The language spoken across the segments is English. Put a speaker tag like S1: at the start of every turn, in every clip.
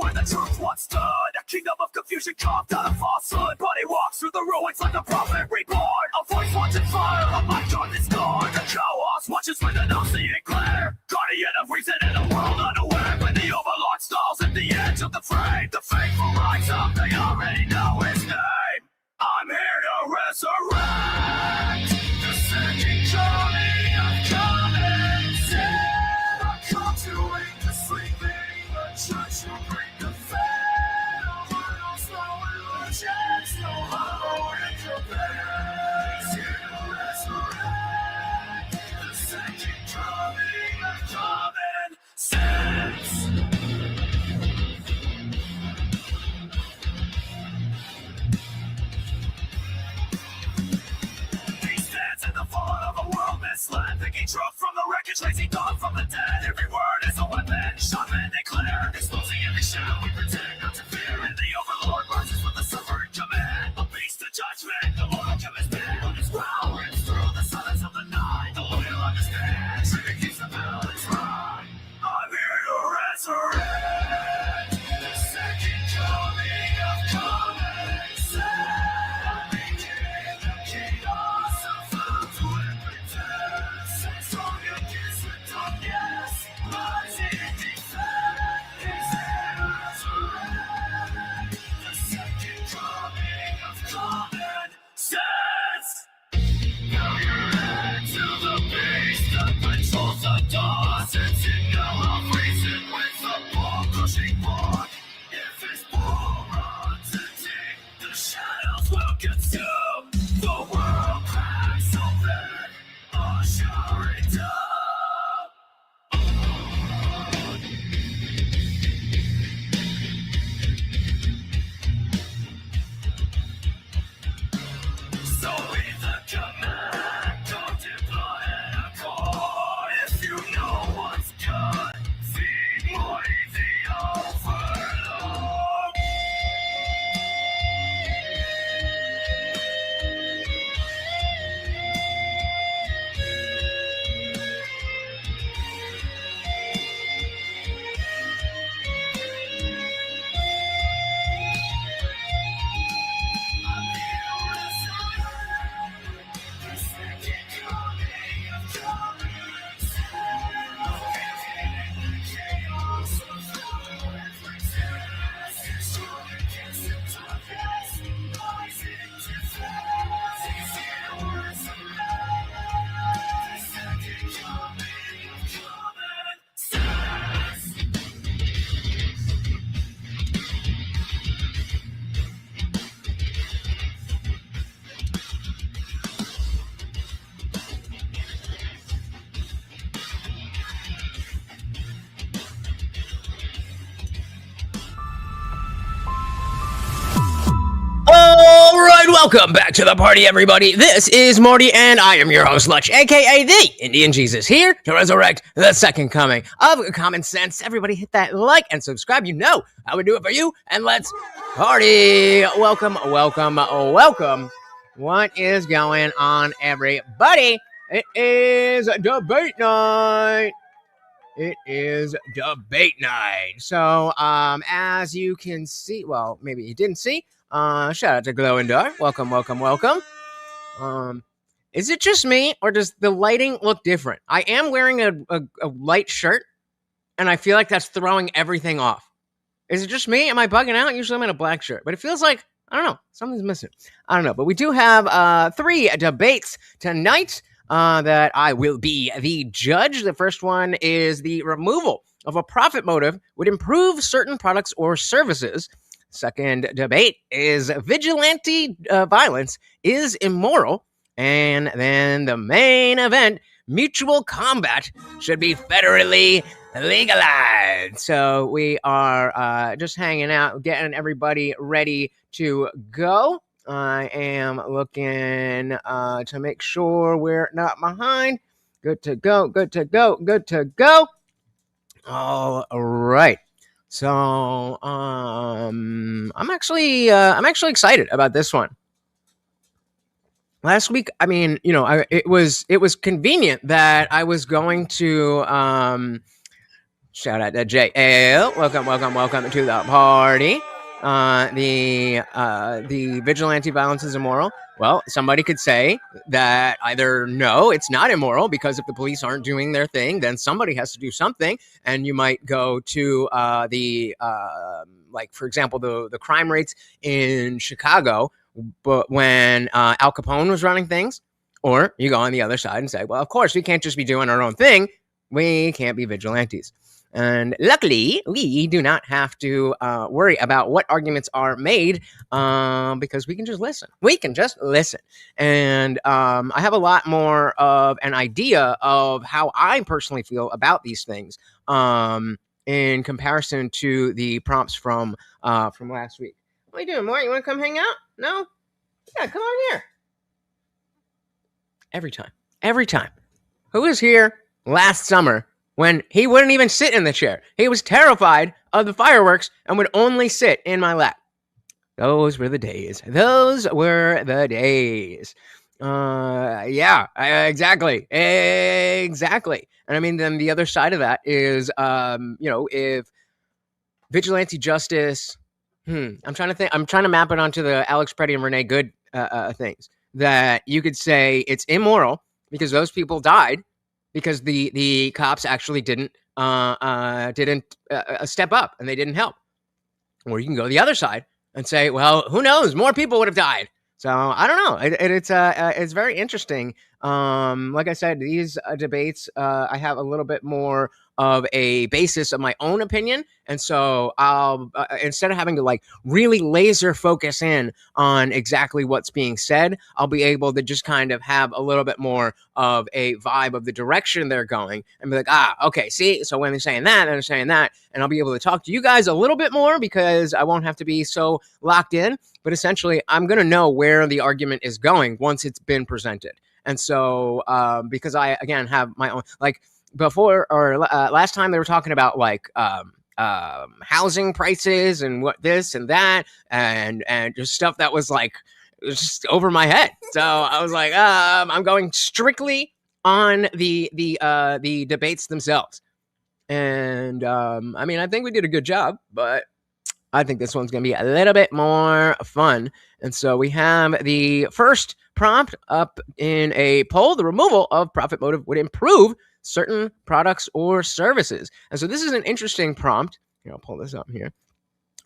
S1: where the truth once stood. A kingdom of confusion carved out of falsehood. But he walks through the ruins like a prophet reborn. A voice once in fire, a mind on this door. The chaos watches with an all-seeing glare. Guardian of reason in a world unaware. When the overlord stalls at the edge of the frame, the faithful rise up, they already know his name. I'm here to resurrect the second coming of common sin. I come to wake the sleeping, the church will bring the fed. Immortals, no illusions, no hollow incompetence. Here to resurrect the second coming of common sense. Misled, thinking truth from the wreckage, lazy thought from the dead. Every word is a weapon, shot men declare. Exposing every shadow we pretend not to fear. And the overlord rises with a sovereign command. A beast of judgment, the mortal chemist band. On his growl rips through the silence of the night. The loyal understand, trigger keeps the balance right. I'm here to resurrect the second coming of common sense. I'm making the chaos of found to strong against the darkness, rising defense. He's here to resurrect the second coming of common sense. Now you're head to the beast that controls the doors. It's in yellow reason with the ball crushing block. If his ball runs empty, the shadows will consume. The world cracks open. Usher it up. So with the command, don't deploy a core. If you know what's good, feed more the overlord.
S2: Welcome back to the party, everybody. This is Morty, and I am your host, Lutch, aka the Indian Jesus, here to resurrect the second coming of common sense. Everybody hit that like and subscribe. You know how we do it for you, and let's party. Welcome, welcome, welcome. What is going on, everybody? It is debate night. It is debate night. So, as you can see, well, maybe you didn't see, shout out to Glow and Dark. Welcome, welcome, welcome. Is it just me, or does the lighting look different? I am wearing a light shirt, and I feel like that's throwing everything off. Is it just me? Am I bugging out? Usually I'm in a black shirt, but it feels like, I don't know, something's missing. I don't know, but we do have 3 debates tonight that I will be the judge. The first one is the removal of a profit motive would improve certain products or services. Second debate is vigilante violence is immoral. And then the main event, mutual combat should be federally legalized. So we are just hanging out, getting everybody ready to go. I am looking to make sure we're not behind. Good to go, good to go, good to go. All right. So I'm actually excited about this one. Last week, I mean, you know, it was convenient that I was going to Shout out to JL. Welcome to the party. The vigilante violence is immoral. Well, somebody could say that either no, it's not immoral because if the police aren't doing their thing, then somebody has to do something. And you might go to like for example, the crime rates in Chicago, but when Al Capone was running things, or you go on the other side and say, well, of course we can't just be doing our own thing. We can't be vigilantes. And luckily, we do not have to worry about what arguments are made because we can just listen. We can just listen. And I have a lot more of an idea of how I personally feel about these things in comparison to the prompts from last week. What are you doing, Mort? You want to come hang out? No? Yeah, come on here. Every time. Who was here last summer when he wouldn't even sit in the chair? He was terrified of the fireworks and would only sit in my lap. Those were the days. Yeah, exactly. And I mean, then the other side of that is, if vigilante justice, I'm trying to think. I'm trying to map it onto the Alex Preddy and Renee Good things. That you could say it's immoral because those people died because the cops actually didn't step up and they didn't help. Or you can go the other side and say, well, who knows? More people would have died. So I don't know. It's very interesting. Like I said, these debates, I have a little bit more of a basis of my own opinion. And so I'll, instead of having to like really laser focus in on exactly what's being said, I'll be able to just kind of have a little bit more of a vibe of the direction they're going and be like, okay, see, so when they're saying that, they're saying that, and I'll be able to talk to you guys a little bit more because I won't have to be so locked in. But essentially, I'm going to know where the argument is going once it's been presented. And so, because I, again, have my own, like, before or last time they were talking about like housing prices and what this and that and just stuff that was like just over my head. So I was like, I'm going strictly on the debates themselves. And I mean, I think we did a good job, but I think this one's going to be a little bit more fun. And so we have the first prompt up in a poll. The removal of profit motive would improve certain products or services. And so this is an interesting prompt. Here, I'll pull this up here.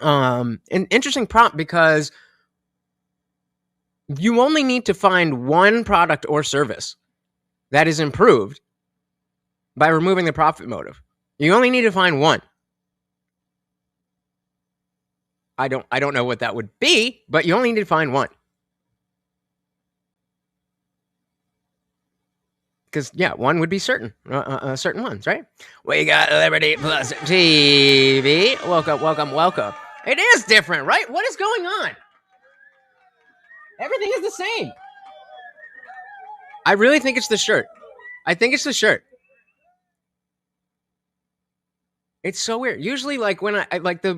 S2: An interesting prompt because you only need to find one product or service that is improved by removing the profit motive. You only need to find one. I don't know what that would be, but you only need to find one. Because, yeah, one would be certain ones, right? We got Liberty Plus TV. Welcome. It is different, right? What is going on? Everything is the same. I really think it's the shirt. It's so weird. Usually, like when I like the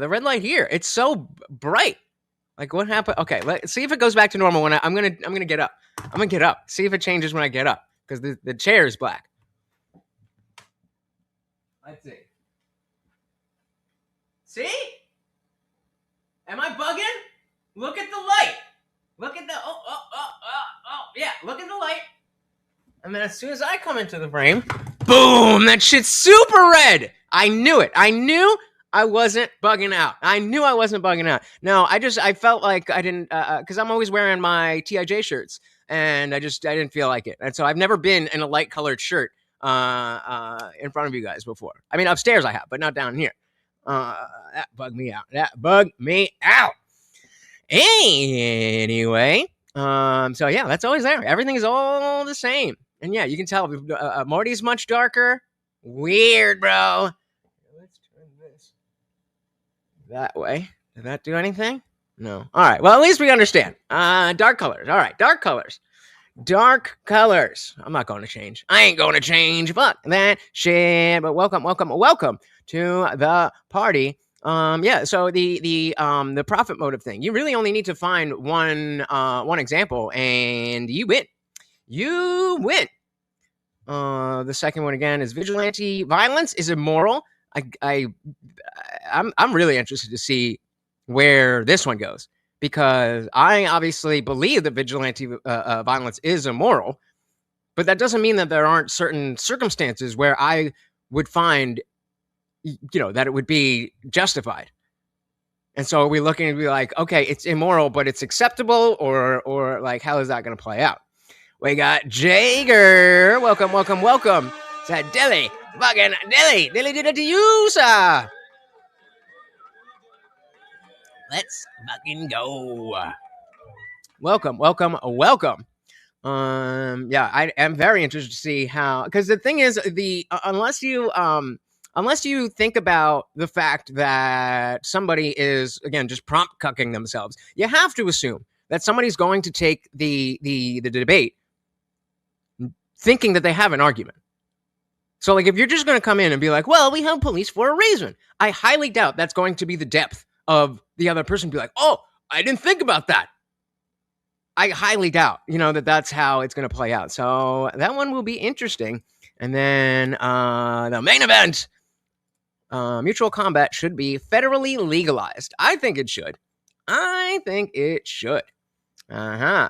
S2: red light here, it's so bright. Like what happened? Okay, let's see if it goes back to normal when I'm gonna get up. I'm gonna get up. See if it changes when I get up because the chair is black. Let's see. See? Am I bugging? Look at the light. Look at the yeah. Look at the light. And then as soon as I come into the frame, boom! That shit's super red. I knew it. I knew I wasn't bugging out. No, I felt like I didn't, because I'm always wearing my TIJ shirts, and I didn't feel like it. And so I've never been in a light colored shirt in front of you guys before. I mean, upstairs I have, but not down here. That bugged me out. Anyway, so yeah, that's always there. Everything is all the same. And yeah, you can tell Morty's much darker. Weird, bro. Let's turn this that way. Did that do anything? No. All right. Well, at least we understand. Dark colors. All right. Dark colors. I'm not going to change. I ain't going to change. Fuck that shit. But welcome to the party. Yeah. So the profit motive thing. You really only need to find one example, and you win. The second one again is vigilante violence is immoral. I'm really interested to see where this one goes, because I obviously believe that vigilante violence is immoral, but that doesn't mean that there aren't certain circumstances where I would find, that it would be justified. And so are we looking to be like, okay, it's immoral, but it's acceptable, or like, how is that going to play out? We got Jager. Welcome, welcome, welcome. It's that Dilly. Fucking Dilly. Dilly did it to you, sir. Let's fucking go. Welcome, welcome, welcome. Yeah, I am very interested to see how, because the thing is, unless you think about the fact that somebody is, again, just prompt cucking themselves, you have to assume that somebody's going to take the debate thinking that they have an argument. So, like, if you're just going to come in and be like, well, we have police for a reason, I highly doubt that's going to be the depth of the other person. Be like, oh, I didn't think about that. I highly doubt, that that's how it's going to play out. So that one will be interesting. And then the main event, mutual combat should be federally legalized. I think it should.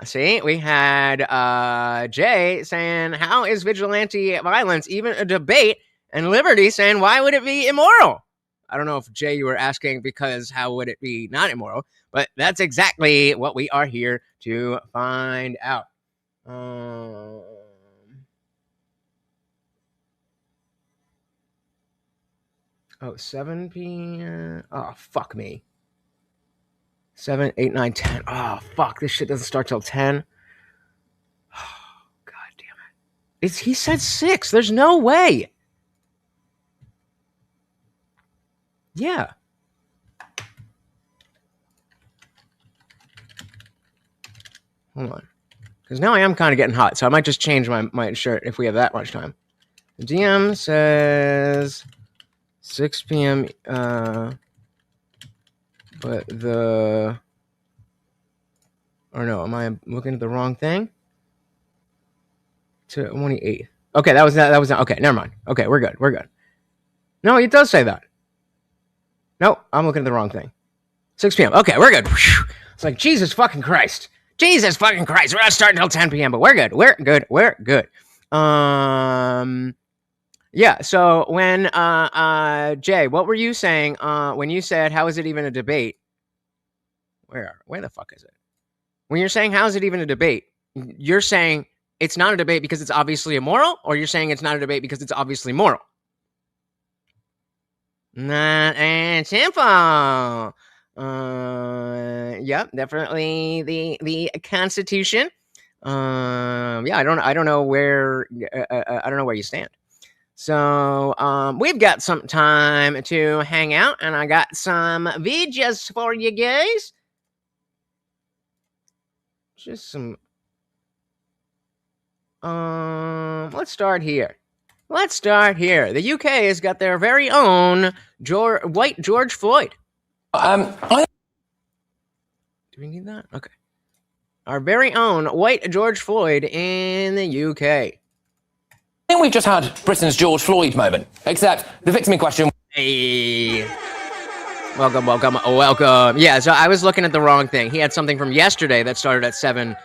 S2: See, we had Jay saying, how is vigilante violence even a debate? And Liberty saying, why would it be immoral? I don't know if, Jay, you were asking because how would it be not immoral? But that's exactly what we are here to find out. 7 p.m. Oh, fuck me. 7, 8, 9, 10. Oh, fuck. This shit doesn't start till 10. Oh, God damn it. He said 6. There's no way. Yeah. Hold on. Because now I am kind of getting hot, so I might just change my shirt if we have that much time. The DM says 6 p.m. But the... Or no, am I looking at the wrong thing? To 28. Okay, that was okay, never mind. Okay, we're good. No, it does say that. No, I'm looking at the wrong thing. 6 p.m. Okay, we're good. It's like, Jesus fucking Christ. We're not starting until 10 p.m., but we're good. Yeah, so when, Jay, what were you saying, when you said, how is it even a debate? Where the fuck is it? When you're saying, how is it even a debate? You're saying it's not a debate because it's obviously immoral, or you're saying it's not a debate because it's obviously moral? Not as simple. Yep, definitely the Constitution. Yeah, I don't know where you stand. So we've got some time to hang out, and I got some videos for you guys. Just some. Let's start here. The UK has got their very own white George Floyd. Do we need that? Okay. Our very own white George Floyd in the UK.
S3: I think we've just had Britain's George Floyd moment, except the victim in question...
S2: Hey. Welcome. Yeah, so I was looking at the wrong thing. He had something from yesterday that started at 7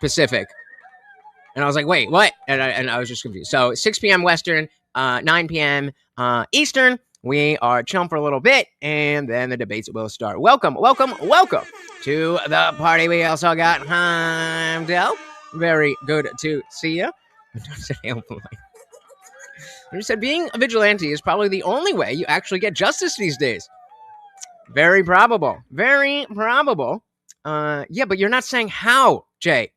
S2: Pacific. And I was like, wait, what? And I was just confused. So 6 p.m. Western, 9 p.m. Eastern. We are chilling for a little bit, and then the debates will start. Welcome to the party. We also got Heimdall. Very good to see you. You said being a vigilante is probably the only way you actually get justice these days. Very probable. Yeah, but you're not saying how, Jay.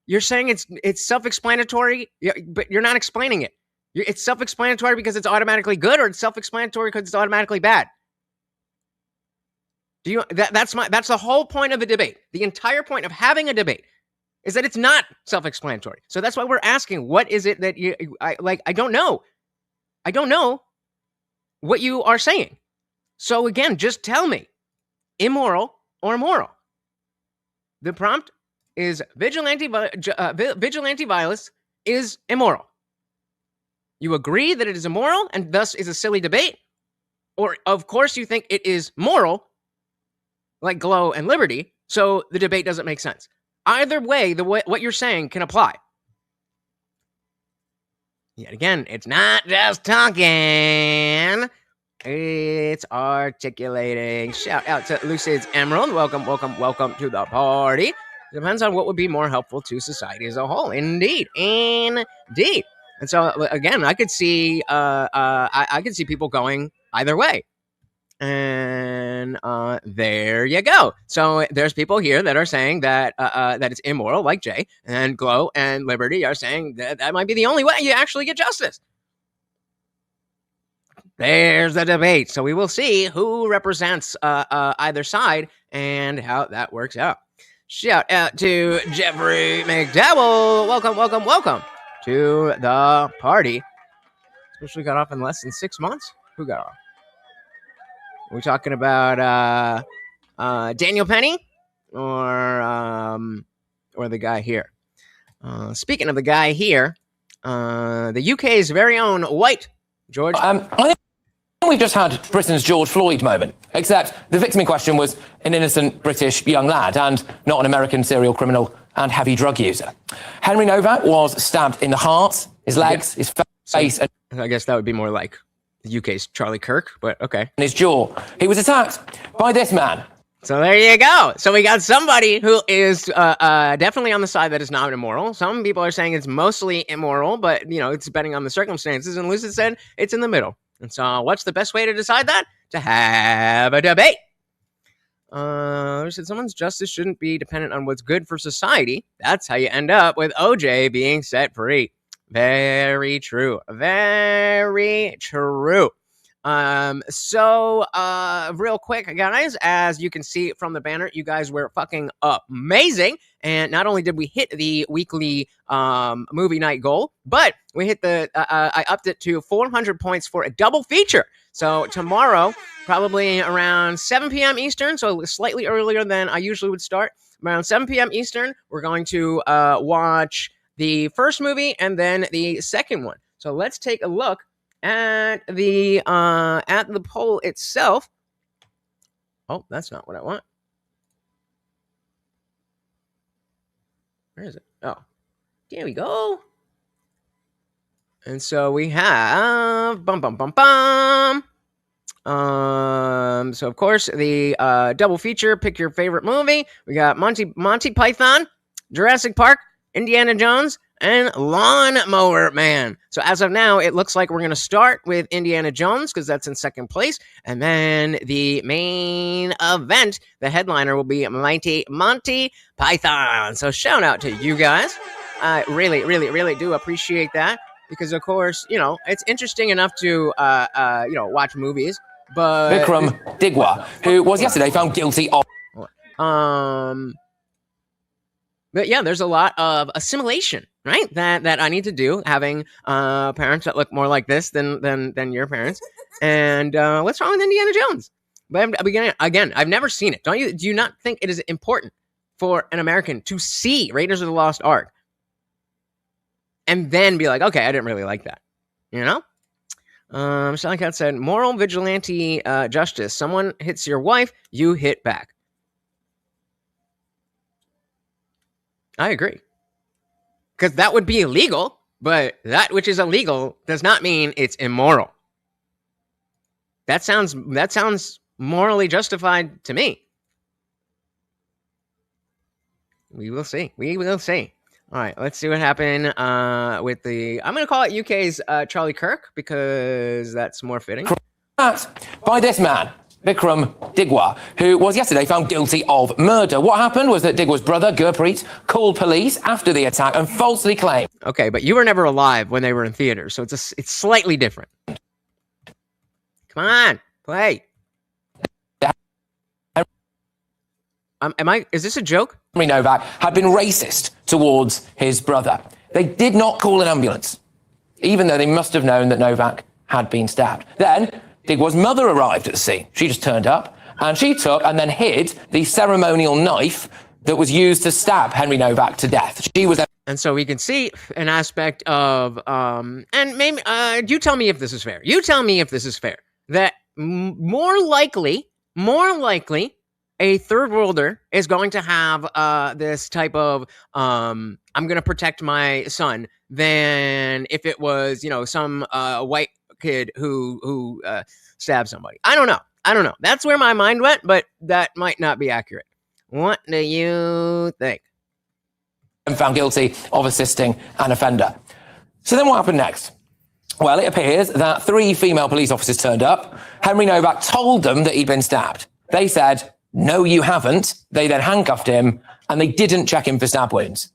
S2: You're saying it's self-explanatory, but you're not explaining it. It's self-explanatory because it's automatically good, or it's self-explanatory because it's automatically bad. That's the whole point of the debate. The entire point of having a debate is that it's not self-explanatory. So that's why we're asking, what is it that I don't know. I don't know what you are saying. So again, just tell me, immoral or moral. The prompt is vigilante violence is immoral? You agree that it is immoral and thus is a silly debate? Or, of course, you think it is moral, like Glow and Liberty, so the debate doesn't make sense. Either way, what you're saying can apply. Yet again, it's not just talking. It's articulating. Shout out to Lucid's Emerald. Welcome to the party. Depends on what would be more helpful to society as a whole. Indeed. And so again, I could see I could see people going either way. And there you go. So there's people here that are saying that that it's immoral, like Jay, and Glow and Liberty are saying that might be the only way you actually get justice. There's the debate. So we will see who represents either side and how that works out. Shout out to Jeffrey McDowell. Welcome to the party. Especially got off in less than 6 months. Who got off? We're talking about Daniel Penny or the guy here. Speaking of the guy here, the UK's very own white George.
S3: I think we've just had Britain's George Floyd moment, except the victim in question was an innocent British young lad and not an American serial criminal and heavy drug user. Henry Novak was stabbed in the heart, his legs, his face, and
S2: I guess that would be more like the UK's Charlie Kirk, but okay.
S3: his jaw. He was attacked by this man.
S2: So there you go. So we got somebody who is definitely on the side that is not immoral. Some people are saying it's mostly immoral, but, you know, it's depending on the circumstances. And Lucid said it's in the middle. And so what's the best way to decide that? To have a debate. Said someone's justice shouldn't be dependent on what's good for society. That's how you end up with OJ being set free. Very true. Very true. So real quick, guys, as you can see from the banner, you guys were fucking amazing. And not only did we hit the weekly movie night goal, but we hit I upped it to 400 points for a double feature. So tomorrow, probably around 7 p.m. Eastern, so slightly earlier than I usually would start, around 7 p.m. Eastern, we're going to watch the first movie and then the second one. So let's take a look at the poll itself. Oh, that's not what I want. Where is it? Oh, there we go. And so we have so of course the double feature. Pick your favorite movie. We got Monty Python, Jurassic Park, Indiana Jones, and Lawnmower Man. So as of now, it looks like we're going to start with Indiana Jones because that's in second place. And then the main event, the headliner, will be Monty Python. So shout out to you guys. I really do appreciate that because, of course, you know, it's interesting enough to, watch movies. But
S3: Vikram Digwa, who was yesterday found guilty of...
S2: But yeah, there's a lot of assimilation, right? That I need to do, having parents that look more like this than your parents. And what's wrong with Indiana Jones? But again, I've never seen it. Do you not think it is important for an American to see Raiders of the Lost Ark and then be like, okay, I didn't really like that, you know? Sally Cat said, moral vigilante justice. Someone hits your wife, you hit back. I agree. Because that would be illegal, but that which is illegal does not mean it's immoral. That sounds morally justified to me. We will see. All right, let's see what happened with the... I'm going to call it UK's Charlie Kirk because that's more fitting.
S3: By this man, Vikram Digwa, who was yesterday found guilty of murder. What happened was that Digwa's brother, Gurpreet, called police after the attack and falsely claimed...
S2: Okay, but you were never alive when they were in theaters, so it's slightly different. Come on, play. Is this a joke?
S3: Henry Novak had been racist towards his brother. They did not call an ambulance, even though they must have known that Novak had been stabbed. Then Digwa's mother arrived at the scene. She just turned up, and she took and then hid the ceremonial knife that was used to stab Henry Novak to death. She was
S2: And so we can see an aspect of, and maybe, you tell me if this is fair. You tell me if this is fair. That more likely, a third worlder is going to have this type of, I'm going to protect my son than if it was, some white kid who stabbed somebody. I don't know. That's where my mind went, but that might not be accurate. What do you think?
S3: And found guilty of assisting an offender. So then what happened next? Well, it appears that 3 female police officers turned up. Henry Novak told them that he'd been stabbed. They said, "No, you haven't." They then handcuffed him, and they didn't check him for stab wounds.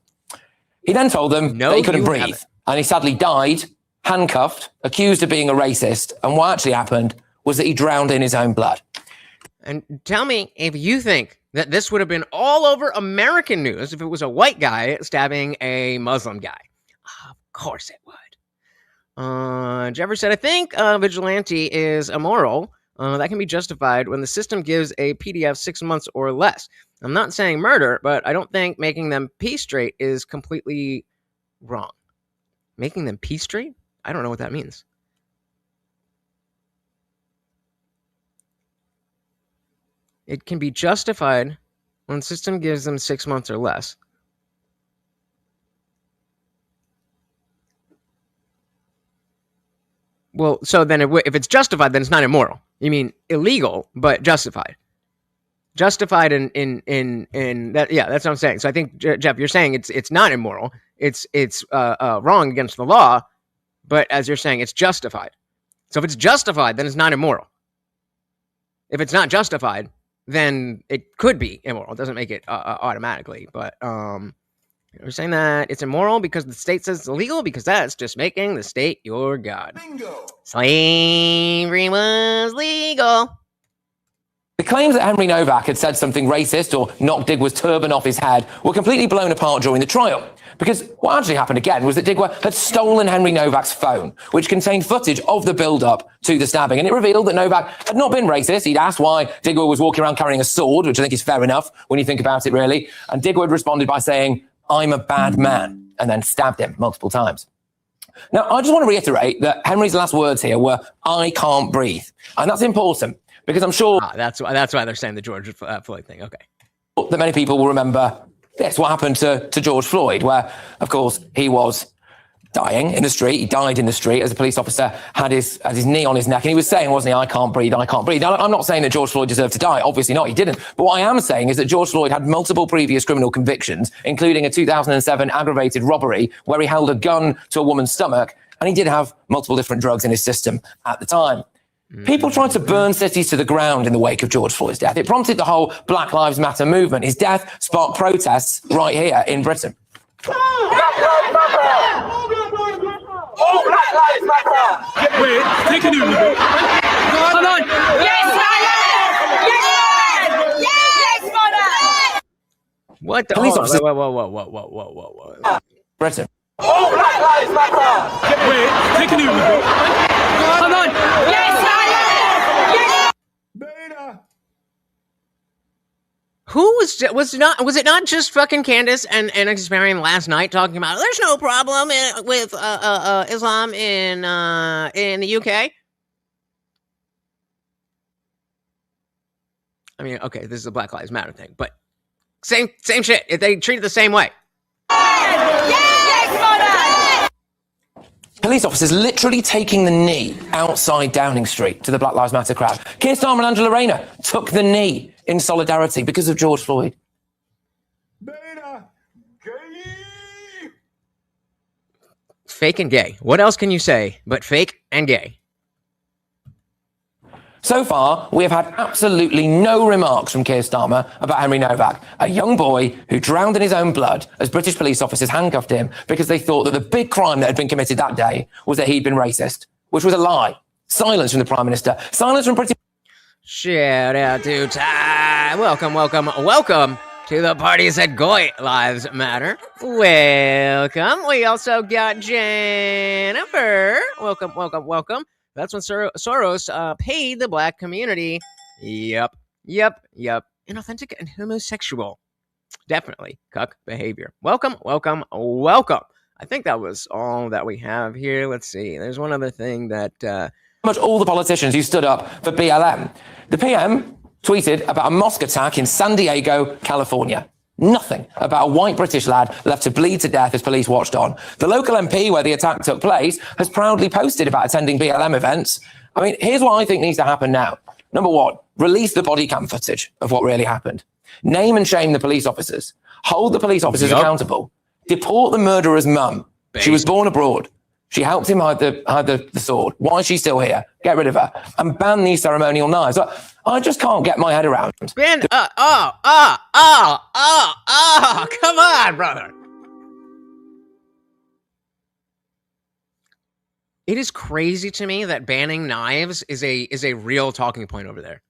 S3: He then told them that he couldn't breathe, and he sadly died, handcuffed, accused of being a racist, and what actually happened was that he drowned in his own blood.
S2: And tell me if you think that this would have been all over American news if it was a white guy stabbing a Muslim guy. Of course it would. Jeffrey said, I think Vigilante is immoral. That can be justified when the system gives a PDF 6 months or less. I'm not saying murder, but I don't think making them pee straight is completely wrong. Making them pee straight? I don't know what that means. It can be justified when the system gives them 6 months or less. Well, so then if it's justified, then it's not immoral. You mean illegal, but justified. Justified in that, yeah, that's what I'm saying. So I think, Jeff, you're saying it's not immoral. It's wrong against the law, but as you're saying, it's justified. So if it's justified, then it's not immoral. If it's not justified, then it could be immoral. It doesn't make it automatically, but we're saying that it's immoral because the state says it's illegal, because that's just making the state your god. Bingo. Slavery was legal.
S3: The claims that Henry Novak had said something racist or knocked Digwe's turban off his head were completely blown apart during the trial. Because what actually happened again was that Digwe had stolen Henry Novak's phone, which contained footage of the build-up to the stabbing. And it revealed that Novak had not been racist. He'd asked why Digwe was walking around carrying a sword, which I think is fair enough when you think about it, really. And Digwe had responded by saying, "I'm a bad man," and then stabbed him multiple times. Now, I just want to reiterate that Henry's last words here were, "I can't breathe." And that's important because I'm sure...
S2: That's why they're saying the George Floyd thing. Okay.
S3: That many people will remember this, what happened to George Floyd, where, of course, he was dying in the street. He died in the street as a police officer had his knee on his neck. And he was saying, wasn't he, "I can't breathe, I can't breathe." Now, I'm not saying that George Floyd deserved to die. Obviously not, he didn't. But what I am saying is that George Floyd had multiple previous criminal convictions, including a 2007 aggravated robbery where he held a gun to a woman's stomach. And he did have multiple different drugs in his system at the time. People tried to burn cities to the ground in the wake of George Floyd's death. It prompted the whole Black Lives Matter movement. His death sparked protests right here in Britain.
S1: Black Lives Matter! All Black Lives Matter! Wait, take a new one. Hold on!
S4: Yes, yes! Yes, mother!
S2: What the?
S3: Police officers-
S2: Whoa.
S3: Britain.
S1: All Black Lives Matter! Wait, take a new one. Hold on!
S4: Yes, yes!
S2: Who was it not just fucking Candace and Experian last night talking about there's no problem with Islam in the UK? I mean, okay, this is a Black Lives Matter thing, but same shit. They treat it the same way.
S4: Yes, mother!
S3: Police officers literally taking the knee outside Downing Street to the Black Lives Matter crowd. Keir Starmer and Angela Rayner took the knee in solidarity because of George Floyd.
S2: Fake and gay. What else can you say but fake and gay?
S3: So far, we have had absolutely no remarks from Keir Starmer about Henry Novak, a young boy who drowned in his own blood as British police officers handcuffed him because they thought that the big crime that had been committed that day was that he'd been racist, which was a lie. Silence from the Prime Minister. Silence from British...
S2: Shout out to Ty. Welcome to the party said Goy Lives Matter. Welcome. We also got Jennifer. Welcome. That's when Soros paid the black community. Yep. Inauthentic and homosexual. Definitely cuck behavior. Welcome, welcome, welcome. I think that was all that we have here. Let's see. There's one other thing that
S3: much all the politicians who stood up for BLM. The PM tweeted about a mosque attack in San Diego, California. Nothing about a white British lad left to bleed to death as police watched on. The local MP where the attack took place has proudly posted about attending BLM events. I mean, here's what I think needs to happen now. Number one, release the body cam footage of what really happened. Name and shame the police officers. Hold the police officers accountable. Deport the murderer's mum. She was born abroad. She helped him hide the sword. Why is she still here? Get rid of her. And ban these ceremonial knives. I just can't get my head around.
S2: Ben, come on, brother. It is crazy to me that banning knives is a real talking point over there.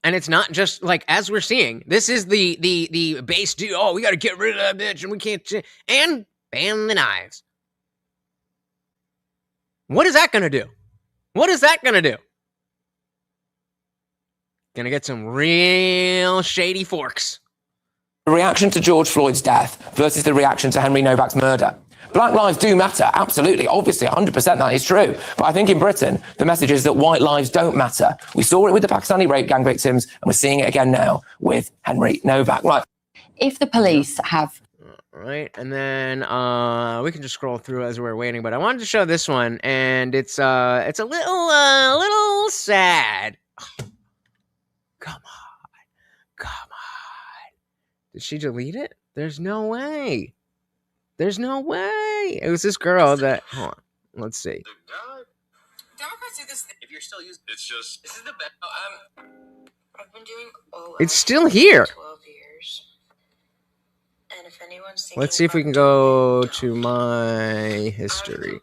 S2: And it's not just like, as we're seeing, this is the base deal. Oh, we got to get rid of that bitch and we can't, and ban the knives. What is that going to do? What is that going to do? Going to get some real shady forks.
S3: The reaction to George Floyd's death versus the reaction to Henry Novak's murder. Black lives do matter, absolutely, obviously, 100% that is true. But I think in Britain, the message is that white lives don't matter. We saw it with the Pakistani rape gang victims, and we're seeing it again now with Henry Novak. Right.
S5: If the police have...
S2: Right, and then we can just scroll through as we're waiting, but I wanted to show this one, and it's a little sad. Come on. Did she delete it? There's no way. There's no way. It was this girl that. Hold on. Let's see.
S6: Democrats do this thing. If you're still using, it's just. This is the best. I've been doing.
S2: It's still here.
S6: 12 years. And if anyone's
S2: Let's see if we can go to my history.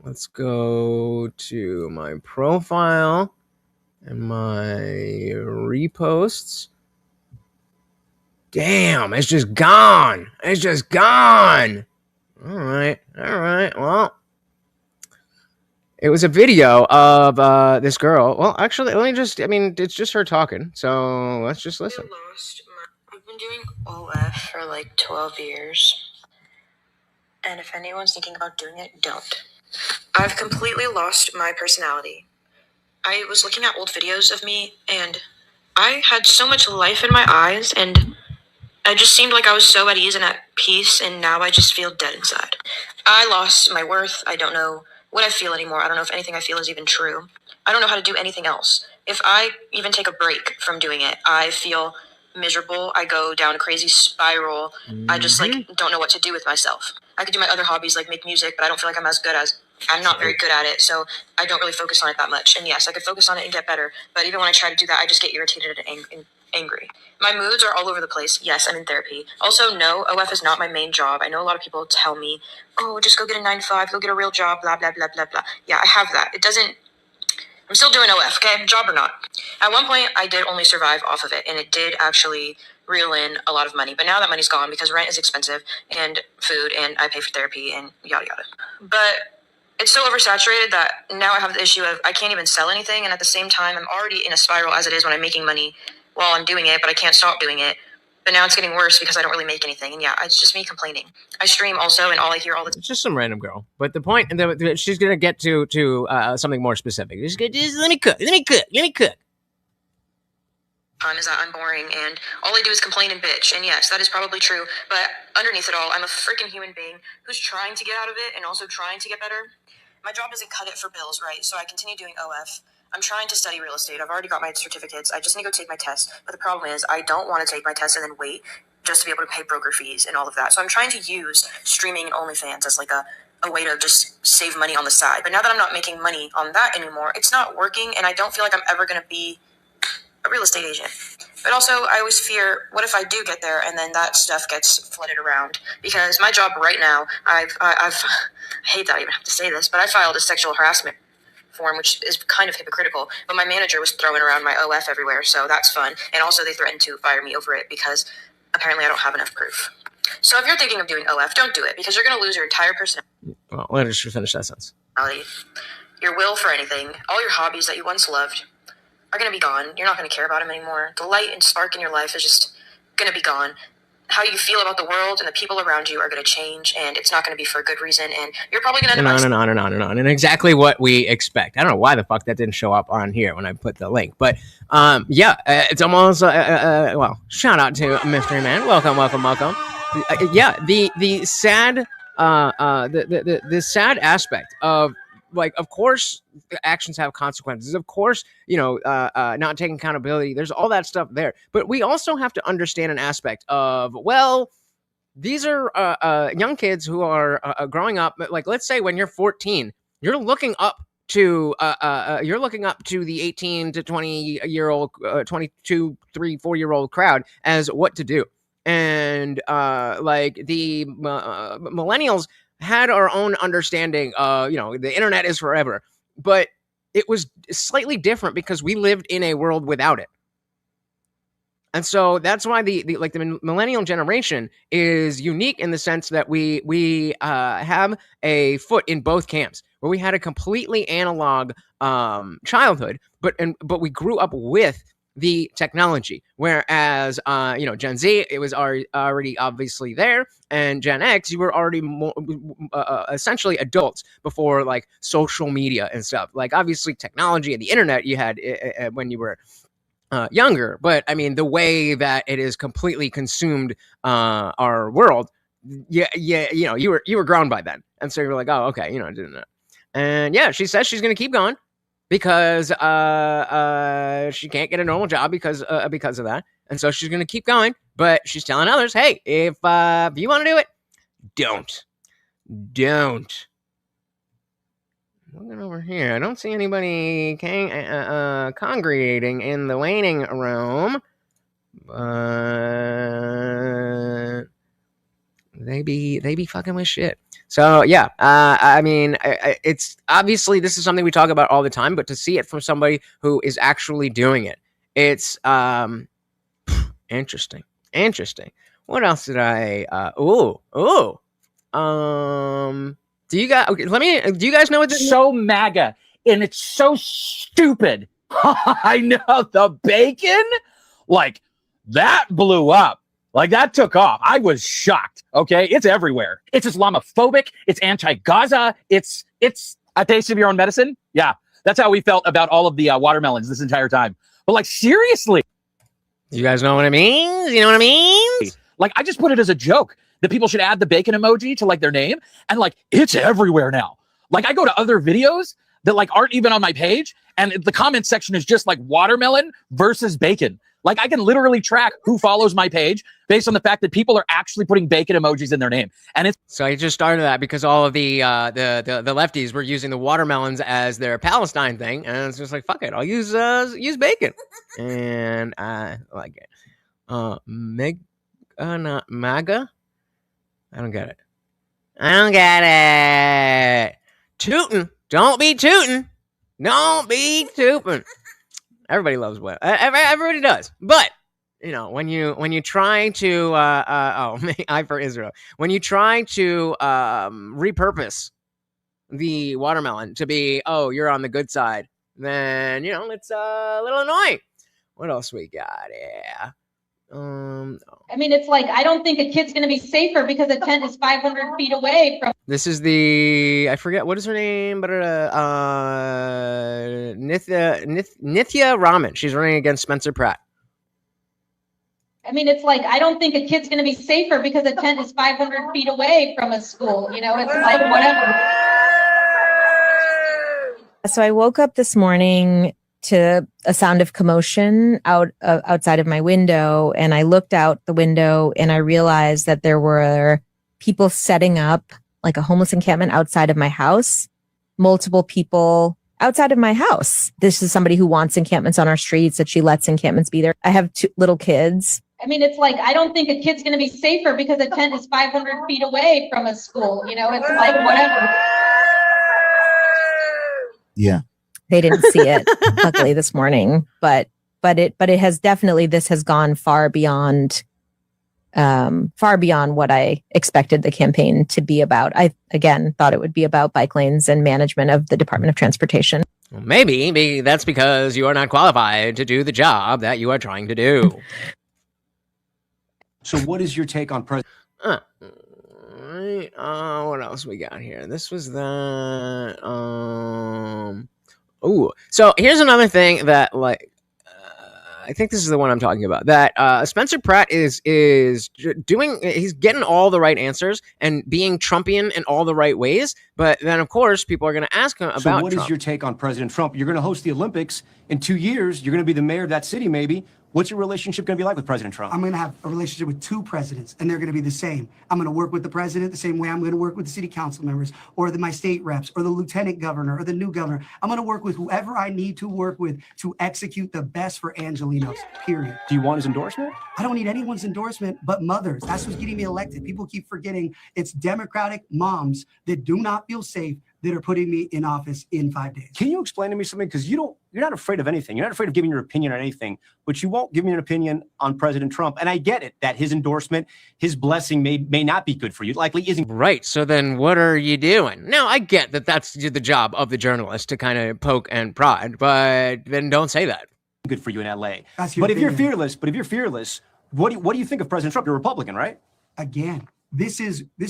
S2: Let's go to my profile and my reposts. Damn, it's just gone. It's just gone. All right. Well, it was a video of this girl. Well, actually, it's just her talking. So let's just listen.
S6: I've been doing OF for like 12 years. And if anyone's thinking about doing it, don't. I've completely lost my personality. I was looking at old videos of me, and I had so much life in my eyes, and I just seemed like I was so at ease and at peace, and now I just feel dead inside. I lost my worth. I don't know what I feel anymore. I don't know if anything I feel is even true. I don't know how to do anything else. If I even take a break from doing it, I feel miserable. I go down a crazy spiral. I just don't know what to do with myself. I could do my other hobbies like make music, but I don't feel like I'm not very good at it, so I don't really focus on it that much. And yes, I could focus on it and get better, but even when I try to do that, I just get irritated and angry. My moods are all over the place. Yes, I'm in therapy. Also, no, OF is not my main job. I know a lot of people tell me, oh, just go get a 9-to-5, go get a real job, blah, blah, blah, blah, blah. Yeah, I have that. I'm still doing OF, okay? Job or not. At one point, I did only survive off of it, and it did actually reel in a lot of money. But now that money's gone because rent is expensive, and food, and I pay for therapy, and yada, yada. But it's so oversaturated that now I have the issue of I can't even sell anything, and at the same time, I'm already in a spiral as it is when I'm making money while I'm doing it, but I can't stop doing it. But now it's getting worse because I don't really make anything. And yeah, it's just me complaining. I stream also, and all I hear all the time.
S2: It's just some random girl. But the point that she's going to get to something more specific. Just let me cook.
S6: Is that I'm boring, and all I do is complain and bitch. And yes, that is probably true. But underneath it all, I'm a freaking human being who's trying to get out of it and also trying to get better. My job doesn't cut it for bills, right? So I continue doing OF. I'm trying to study real estate. I've already got my certificates. I just need to go take my test. But the problem is I don't want to take my test and then wait just to be able to pay broker fees and all of that. So I'm trying to use streaming and OnlyFans as like a way to just save money on the side. But now that I'm not making money on that anymore, it's not working, and I don't feel like I'm ever going to be a real estate agent. But also, I always fear, what if I do get there and then that stuff gets flooded around? Because my job right now, I hate that I even have to say this, but I filed a sexual harassment form, which is kind of hypocritical. But my manager was throwing around my OF everywhere, so that's fun. And also, they threatened to fire me over it because apparently I don't have enough proof. So if you're thinking of doing OF, don't do it, because you're going to lose your entire personality.
S2: Well, let me just finish that sentence.
S6: Your will for anything, all your hobbies that you once loved, are going to be gone. You're not going to care about them anymore. The light and spark in your life is just going to be gone. How you feel about the world and the people around you are going to change, and it's not going to be for a good reason, and you're probably going to end up
S2: and on and on and on, and exactly what we expect. I don't know why the fuck that didn't show up on here when I put the link, but it's almost well, shout out to Mystery Man. Welcome. The sad the sad aspect of, like, of course actions have consequences, of course, not taking accountability, there's all that stuff there, but we also have to understand an aspect of, well, these are young kids who are growing up. Like, let's say when you're 14, you're looking up to the 18 to 20 year old 22 3 4 year old crowd as what to do. And like the millennials had our own understanding of, the internet is forever, but it was slightly different because we lived in a world without it. And so that's why the millennial generation is unique in the sense that we have a foot in both camps, where we had a completely analog childhood, but we grew up with the technology, whereas Gen Z, it was already obviously there, and Gen X, you were already essentially adults before, like, social media and stuff. Like, obviously technology and the internet you had when you were younger, but I mean the way that it is completely consumed our world, you were grown by then, and so you're like, oh, okay, doing that. And yeah, she says she's gonna keep going because she can't get a normal job because of that, and so she's gonna keep going. But she's telling others, hey, if you want to do it, don't. Looking over here, I don't see anybody congregating in the waiting room, but they be fucking with shit. So yeah, I mean, it's obviously, this is something we talk about all the time, but to see it from somebody who is actually doing it, it's interesting. What else did I? Do you guys? Okay, do you guys know what this?
S7: So MAGA, and it's so stupid. I know, the bacon, like, that blew up. Like, that took off. I was shocked. Okay, it's everywhere. It's Islamophobic. It's anti-Gaza. It's a taste of your own medicine. Yeah, that's how we felt about all of the watermelons this entire time. But, like, seriously,
S2: you guys know what it means? You know what I mean?
S7: Like, I just put it as a joke that people should add the bacon emoji to, like, their name, and, like, it's everywhere now. Like, I go to other videos that, like, aren't even on my page, and the comment section is just like watermelon versus bacon. Like, I can literally track who follows my page based on the fact that people are actually putting bacon emojis in their name. And it's
S2: so I just started that because all of the lefties were using the watermelons as their Palestine thing, and it's just like, fuck it, I'll use bacon, and I like it. Not MAGA. I don't get it. Tootin'. Don't be tootin'. Everybody loves what everybody does, but when you try to I for Israel, when you try to repurpose the watermelon to be, oh, you're on the good side, then it's a little annoying. What else we got? Yeah.
S8: I mean, it's like, I don't think a kid's going to be safer because a tent is 500 feet away from.
S2: This is I forget, what is her name, but Nithya Raman. She's running against Spencer Pratt.
S8: I mean, it's like, I don't think a kid's going to be safer because a tent is 500 feet away from a school. It's like, whatever.
S9: So I woke up this morning to a sound of commotion outside of my window, and I looked out the window and I realized that there were people setting up like a homeless encampment outside of my house. Multiple people outside of my house. This is somebody who wants encampments on our streets, that she lets encampments be there. I have 2 little kids.
S8: I mean, it's like, I don't think a kid's going to be safer because a tent is 500 feet away from a school. It's like, whatever.
S10: Yeah.
S9: They didn't see it, luckily, this morning, but it has definitely, this has gone far beyond what I expected the campaign to be about. I, again, thought it would be about bike lanes and management of the Department of Transportation.
S2: Well, maybe that's because you are not qualified to do the job that you are trying to do.
S10: So what is your take on President?
S2: Right. What else we got here? This was that. Oh, so here's another thing that, like, I think this is the one I'm talking about. That Spencer Pratt is doing. He's getting all the right answers and being Trumpian in all the right ways. But then, of course, people are going to ask him about.
S10: So what
S2: Trump.
S10: is your take on President Trump? You're going to host the Olympics in 2 years. You're going to be the mayor of that city, maybe. What's your relationship going to be like with President Trump?
S11: I'm going to have a relationship with two presidents, and they're going to be the same. I'm going to work with the president the same way I'm going to work with the city council members, or my state reps, or the lieutenant governor, or the new governor. I'm going to work with whoever I need to work with to execute the best for Angelenos, period.
S10: Do you want his endorsement?
S11: I don't need anyone's endorsement but mothers. That's what's getting me elected. People keep forgetting it's Democratic moms that do not feel safe that are putting me in office in 5 days.
S10: Can you explain to me something? Because you're not afraid of anything. You're not afraid of giving your opinion on anything, but you won't give me an opinion on President Trump. And I get it that his endorsement, his blessing may not be good for you. Likely isn't.
S2: Right. So then what are you doing? Now, I get that that's the job of the journalist to kind of poke and prod, but then don't say that.
S10: Good for you in LA.
S11: But
S10: if you're fearless, what do you think of President Trump? You're a Republican, right?
S11: Again, this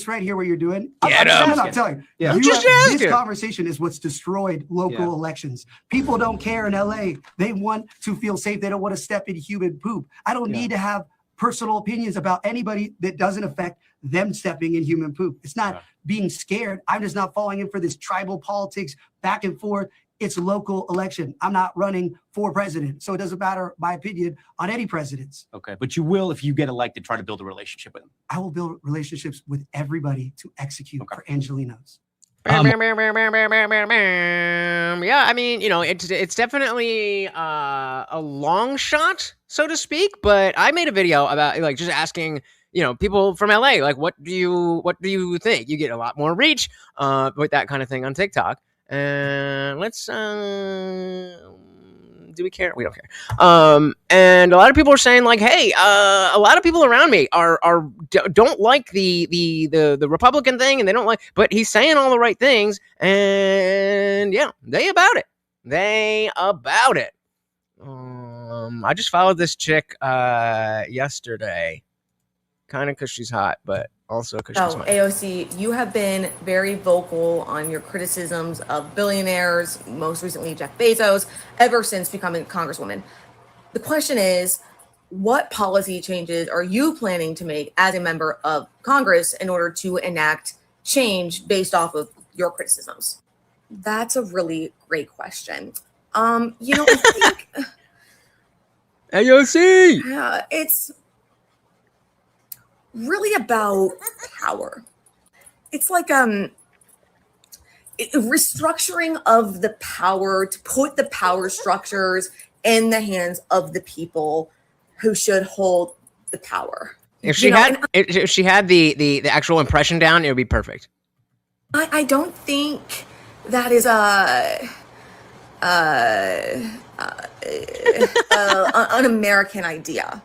S11: right here, what you're doing.
S2: Get
S11: I'm telling you.
S10: Yeah.
S11: This conversation is what's destroyed local elections. People don't care in LA. They want to feel safe. They don't want to step in human poop. I don't need to have personal opinions about anybody that doesn't affect them stepping in human poop. It's not being scared. I'm just not falling in for this tribal politics back and forth. It's a local election. I'm not running for president. So it doesn't matter my opinion on any presidents.
S10: Okay. But you will, if you get elected, try to build a relationship with him.
S11: I will build relationships with everybody to execute for Angelenos.
S2: Yeah, I mean, it's definitely a long shot, so to speak. But I made a video about like just asking, people from LA, like, what do you think? You get a lot more reach with that kind of thing on TikTok. And let's do we care? We don't care. And a lot of people are saying like, hey, a lot of people around me don't like the Republican thing, and they don't like, but he's saying all the right things, and yeah, they about it. I just followed this chick yesterday, kind of because she's hot, but also because she's funny.
S6: AOC, you have been very vocal on your criticisms of billionaires, most recently Jeff Bezos, ever since becoming Congresswoman. The question is, what policy changes are you planning to make as a member of Congress in order to enact change based off of your criticisms? That's a really great question. I think
S2: AOC.
S6: It's really about power. It's like restructuring of the power to put the power structures in the hands of the people who should hold the power.
S2: If she had the actual impression down, it would be perfect.
S6: I don't think that is an American idea.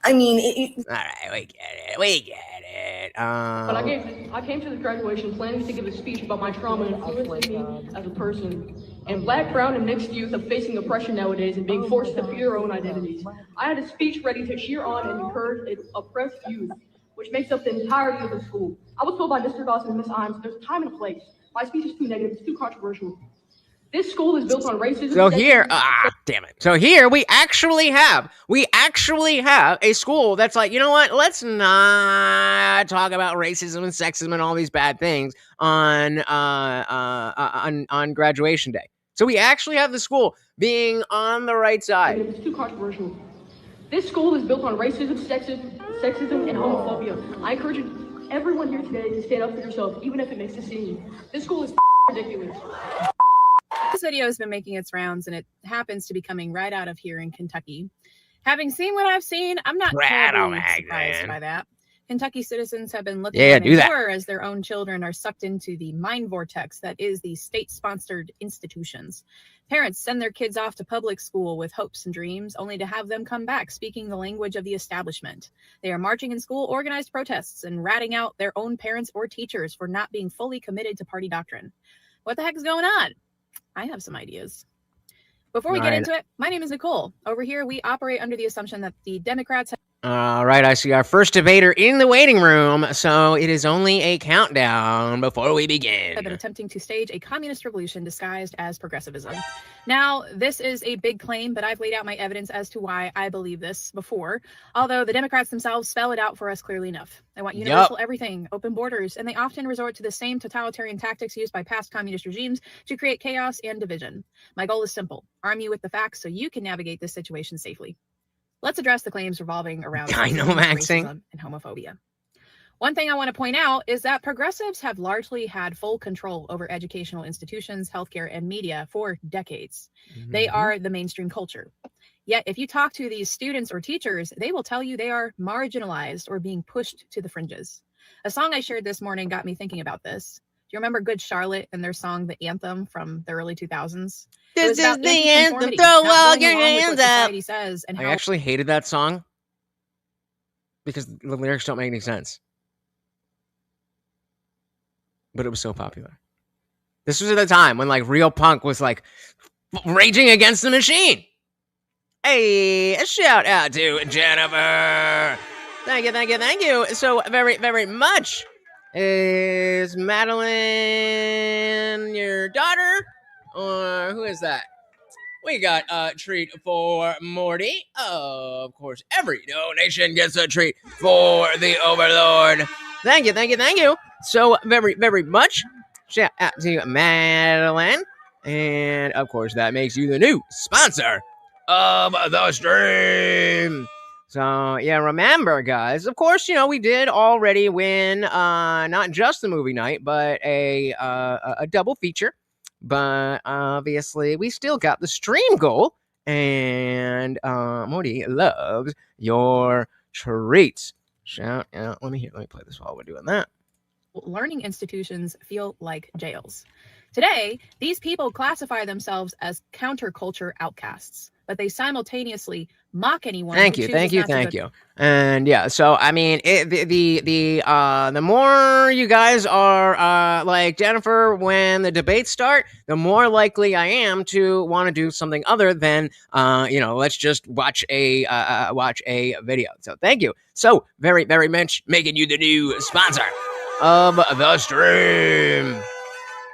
S6: I mean,
S2: all right, we get it.
S12: But I came to the graduation planning to give a speech about my trauma and influencing me as a person. And Black, brown, and mixed youth are facing oppression nowadays and being forced to fear their own identities. I had a speech ready to cheer on and encourage oppressed youth, which makes up the entirety of the school. I was told by Mr. Dawson and Miss Imes, there's a time and a place. My speech is too negative, it's too controversial. This school is built on racism.
S2: So here, damn it. So here we actually have a school that's like, you know what? Let's not talk about racism and sexism and all these bad things on graduation day. So we actually have the school being on the right side.
S12: It's too controversial. This school is built on racism, sexism, and homophobia. I encourage everyone here today to stand up for yourself, even if it makes a scene. This school is ridiculous.
S13: This video has been making its rounds, and it happens to be coming right out of here in Kentucky. Having seen what I've seen, I'm not terribly surprised by that. Kentucky citizens have been looking at as their own children are sucked into the mind vortex that is the state-sponsored institutions. Parents send their kids off to public school with hopes and dreams, only to have them come back speaking the language of the establishment. They are marching in school, organized protests, and ratting out their own parents or teachers for not being fully committed to party doctrine. What the heck is going on? I have some ideas. Before we get into it, my name is Nicole. Over here, we operate under the assumption that the Democrats have...
S2: All right, I see our first debater in the waiting room, so it is only a countdown before we begin.
S13: Have been attempting to stage a communist revolution disguised as progressivism. Now, this is a big claim, but I've laid out my evidence as to why I believe this before, although the Democrats themselves spell it out for us clearly enough. They want universal everything, open borders, and they often resort to the same totalitarian tactics used by past communist regimes to create chaos and division. My goal is simple: arm you with the facts so you can navigate this situation safely. Let's address the claims revolving around racism and homophobia. One thing I want to point out is that progressives have largely had full control over educational institutions, healthcare, and media for decades. They are the mainstream culture. Yet, if you talk to these students or teachers, they will tell you they are marginalized or being pushed to the fringes. A song I shared this morning got me thinking about this. Do you remember Good Charlotte and their song, The Anthem, from the early 2000s?
S2: This is the anthem, throw all your hands up.
S13: And
S2: I actually hated that song because the lyrics don't make any sense. But it was so popular. This was at the time when like real punk was like raging against the machine. Hey, a shout out to Jennifer. Thank you, thank you, thank you so very, very much. Is Madeline your daughter? Or who is that? We got a treat for Morty. Of course, every donation gets a treat for the Overlord. Thank you, thank you, thank you so very, very much. Shout out to Madeline. And, of course, that makes you the new sponsor of the stream. So, yeah, remember, guys, of course, you know, we did already win not just the movie night, but a double feature. But obviously, we still got the stream goal, and Morty loves your treats. Shout out! Let me play this while we're doing that.
S13: Learning institutions feel like jails. Today, these people classify themselves as counterculture outcasts, but they simultaneously mock anyone.
S2: Thank you. And yeah, so I mean, the more you guys are like Jennifer when the debates start, the more likely I am to want to do something other than let's just watch a video. So thank you so very, very much, making you the new sponsor of the stream.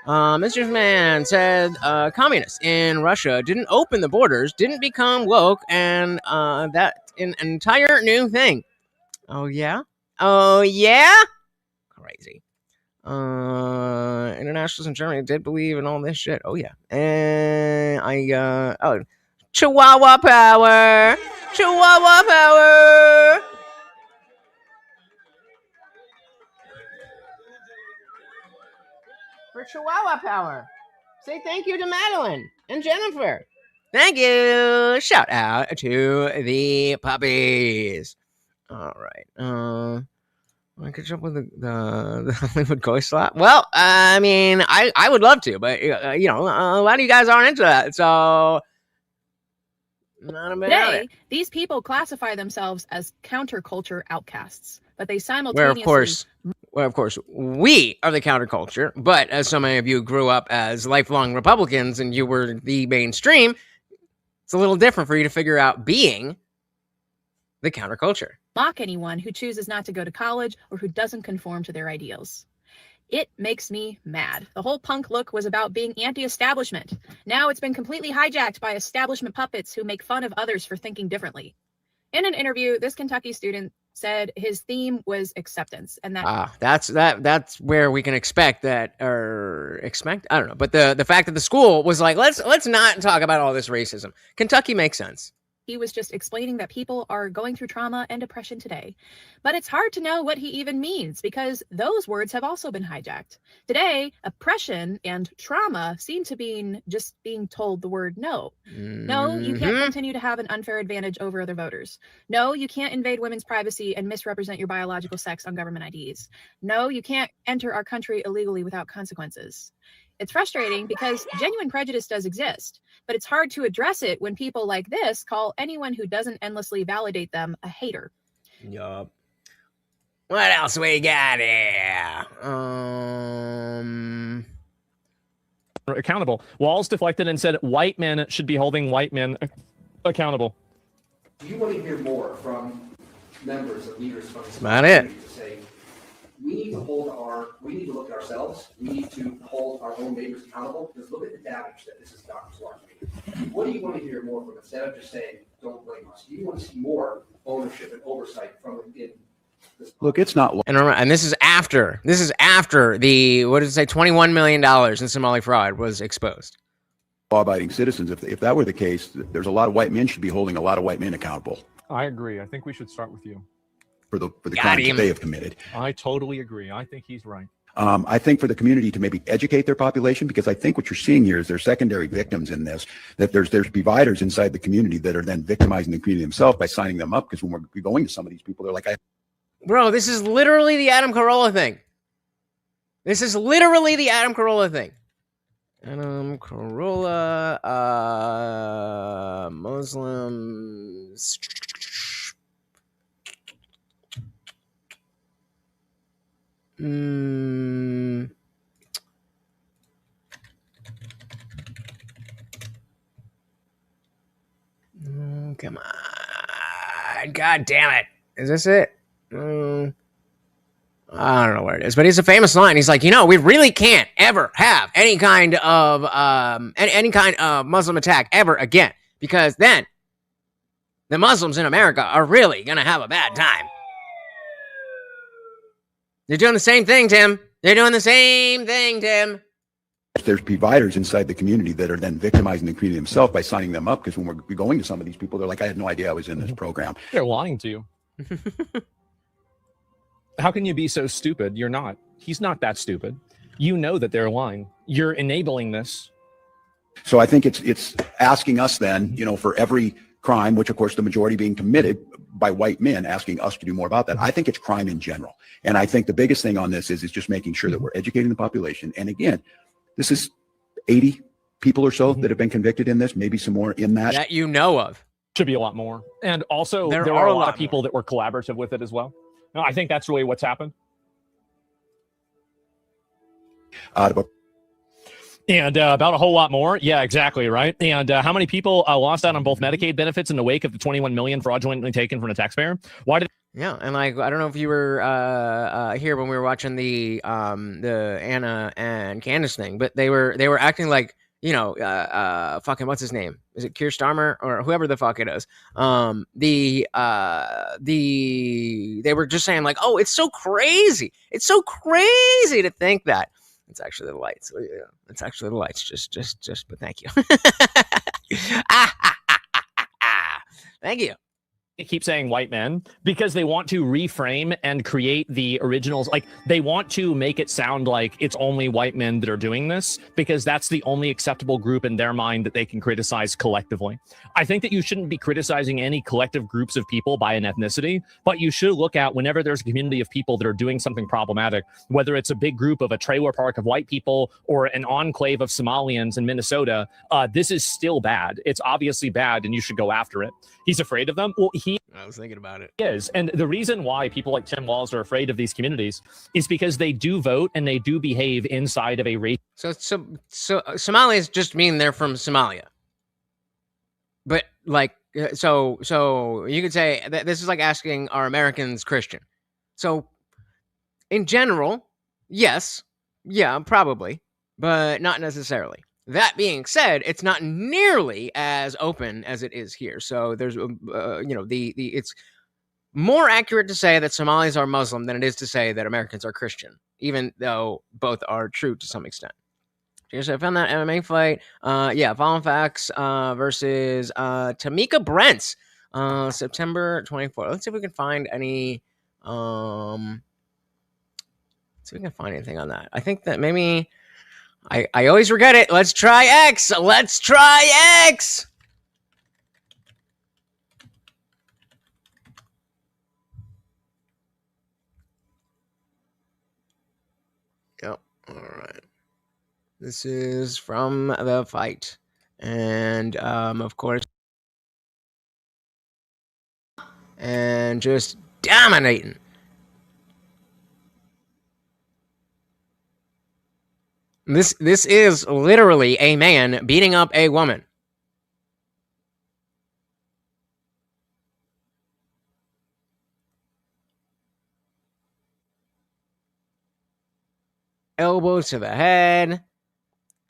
S2: Mr. Man said communists in Russia didn't open the borders, didn't become woke, and that's an entire new thing. Oh, yeah? Oh, yeah? Crazy. Internationalists in Germany did believe in all this shit. Oh, yeah. And Chihuahua power! Chihuahua power! For Chihuahua power. Say thank you to Madeline and Jennifer. Thank you. Shout out to the puppies. All right. I could jump with the Hollywood ghost slap. Well, I mean, I would love to, but a lot of you guys aren't into that, so not about
S13: Today,
S2: it.
S13: These people classify themselves as counterculture outcasts, but they simultaneously...
S2: Well, of course, we are the counterculture, but as so many of you grew up as lifelong Republicans and you were the mainstream, it's a little different for you to figure out being the counterculture.
S13: Mock anyone who chooses not to go to college or who doesn't conform to their ideals. It makes me mad. The whole punk look was about being anti-establishment. Now it's been completely hijacked by establishment puppets who make fun of others for thinking differently. In an interview, this Kentucky student said his theme was acceptance, and that
S2: that's where we can expect that, or expect, I don't know, but the fact that the school was like, let's not talk about all this racism. Kentucky makes sense.
S13: He was just explaining that people are going through trauma and depression today. But it's hard to know what he even means because those words have also been hijacked. Today, oppression and trauma seem to be just being told the word no. No, you can't continue to have an unfair advantage over other voters. No, you can't invade women's privacy and misrepresent your biological sex on government IDs. No, you can't enter our country illegally without consequences. It's frustrating because genuine prejudice does exist, but it's hard to address it when people like this call anyone who doesn't endlessly validate them a hater.
S2: Yup. What else we got here?
S14: accountable. Walls deflected and said white men should be holding white men accountable.
S15: Do you want to hear more from members of leaders from
S2: That's about it.
S15: to say we need to look at ourselves, we need to hold our own neighbors accountable, because look at the damage that this has done to our community. What do you want to hear more from, instead of just saying don't blame us? Do you want to see more ownership and oversight from within this?
S16: Look, it's not.
S2: And this is after the, what did it say, $21 million in Somali fraud was exposed.
S16: Law-abiding citizens. If that were the case, there's a lot of white men should be holding a lot of white men accountable
S14: I agree. I think we should start with you.
S16: for the crimes that they have committed.
S14: I totally agree. I think he's right.
S16: I think for the community to maybe educate their population, because I think what you're seeing here is there's secondary victims in this, that there's dividers inside the community that are then victimizing the community themselves by signing them up, because when we're going to some of these people, they're like,
S2: Bro, this is literally the Adam Carolla thing. This is literally the Adam Carolla thing. Adam Carolla, Muslims. Come on. God damn it. Is this it? I don't know where it is, but it's a famous line. He's like, we really can't ever have any kind of Muslim attack ever again, because then the Muslims in America are really gonna have a bad time. They're doing the same thing, Tim. They're doing the same thing, Tim.
S16: there's dividers inside the community that are then victimizing the community themselves by signing them up, because when we're going to some of these people, they're like, I had no idea I was in this program.
S14: They're lying to you. How can you be so stupid? You're not. He's not that stupid. You know that they're lying. You're enabling this.
S16: So I think it's asking us then, for every crime, which of course the majority being committed by white men, asking us to do more about that. I think it's crime in general. And I think the biggest thing on this is just making sure that we're educating the population. And again, this is 80 people or so that have been convicted in this, maybe some more in that.
S2: That you know of.
S14: Should be a lot more. And also there are a lot of people that were collaborative with it as well. No, I think that's really what's happened. And about a whole lot more. Yeah, exactly. Right. And how many people lost out on both Medicaid benefits in the wake of the 21 million fraudulently taken from the taxpayer? Why did?
S2: Yeah, and I don't know if you were here when we were watching the Anna and Candace thing, but they were acting like, fucking what's his name? Is it Keir Starmer or whoever the fuck it is? They were just saying like, oh, it's so crazy. It's so crazy to think that. It's actually the lights. Yeah, it's actually the lights. Just, but thank you. Thank you.
S14: They keep saying white men because they want to reframe and create the originals. Like they want to make it sound like it's only white men that are doing this because that's the only acceptable group in their mind that they can criticize collectively. I think that you shouldn't be criticizing any collective groups of people by an ethnicity, but you should look at whenever there's a community of people that are doing something problematic, whether it's a big group of a trailer park of white people or an enclave of Somalians in Minnesota, this is still bad. It's obviously bad and you should go after it. He's afraid of them. Well,
S2: I was thinking about it.
S14: Is. And the reason why people like Tim Walz are afraid of these communities is because they do vote and they do behave inside of a race.
S2: So Somalis just mean they're from Somalia. But like, so you could say that this is like asking, are Americans Christian? So in general, yes. Yeah, probably, but not necessarily. That being said, it's not nearly as open as it is here. So there's, it's more accurate to say that Somalis are Muslim than it is to say that Americans are Christian, even though both are true to some extent. So I found that MMA fight. Fallen Facts versus Tamika Brents, September 24th. Let's see if we can find any. Let's see if we can find anything on that. I think that maybe. I always forget it. Let's try X. Let's try X. Yep. All right. This is from the fight. And, of course. And just dominating. This is literally a man beating up a woman. Elbows to the head.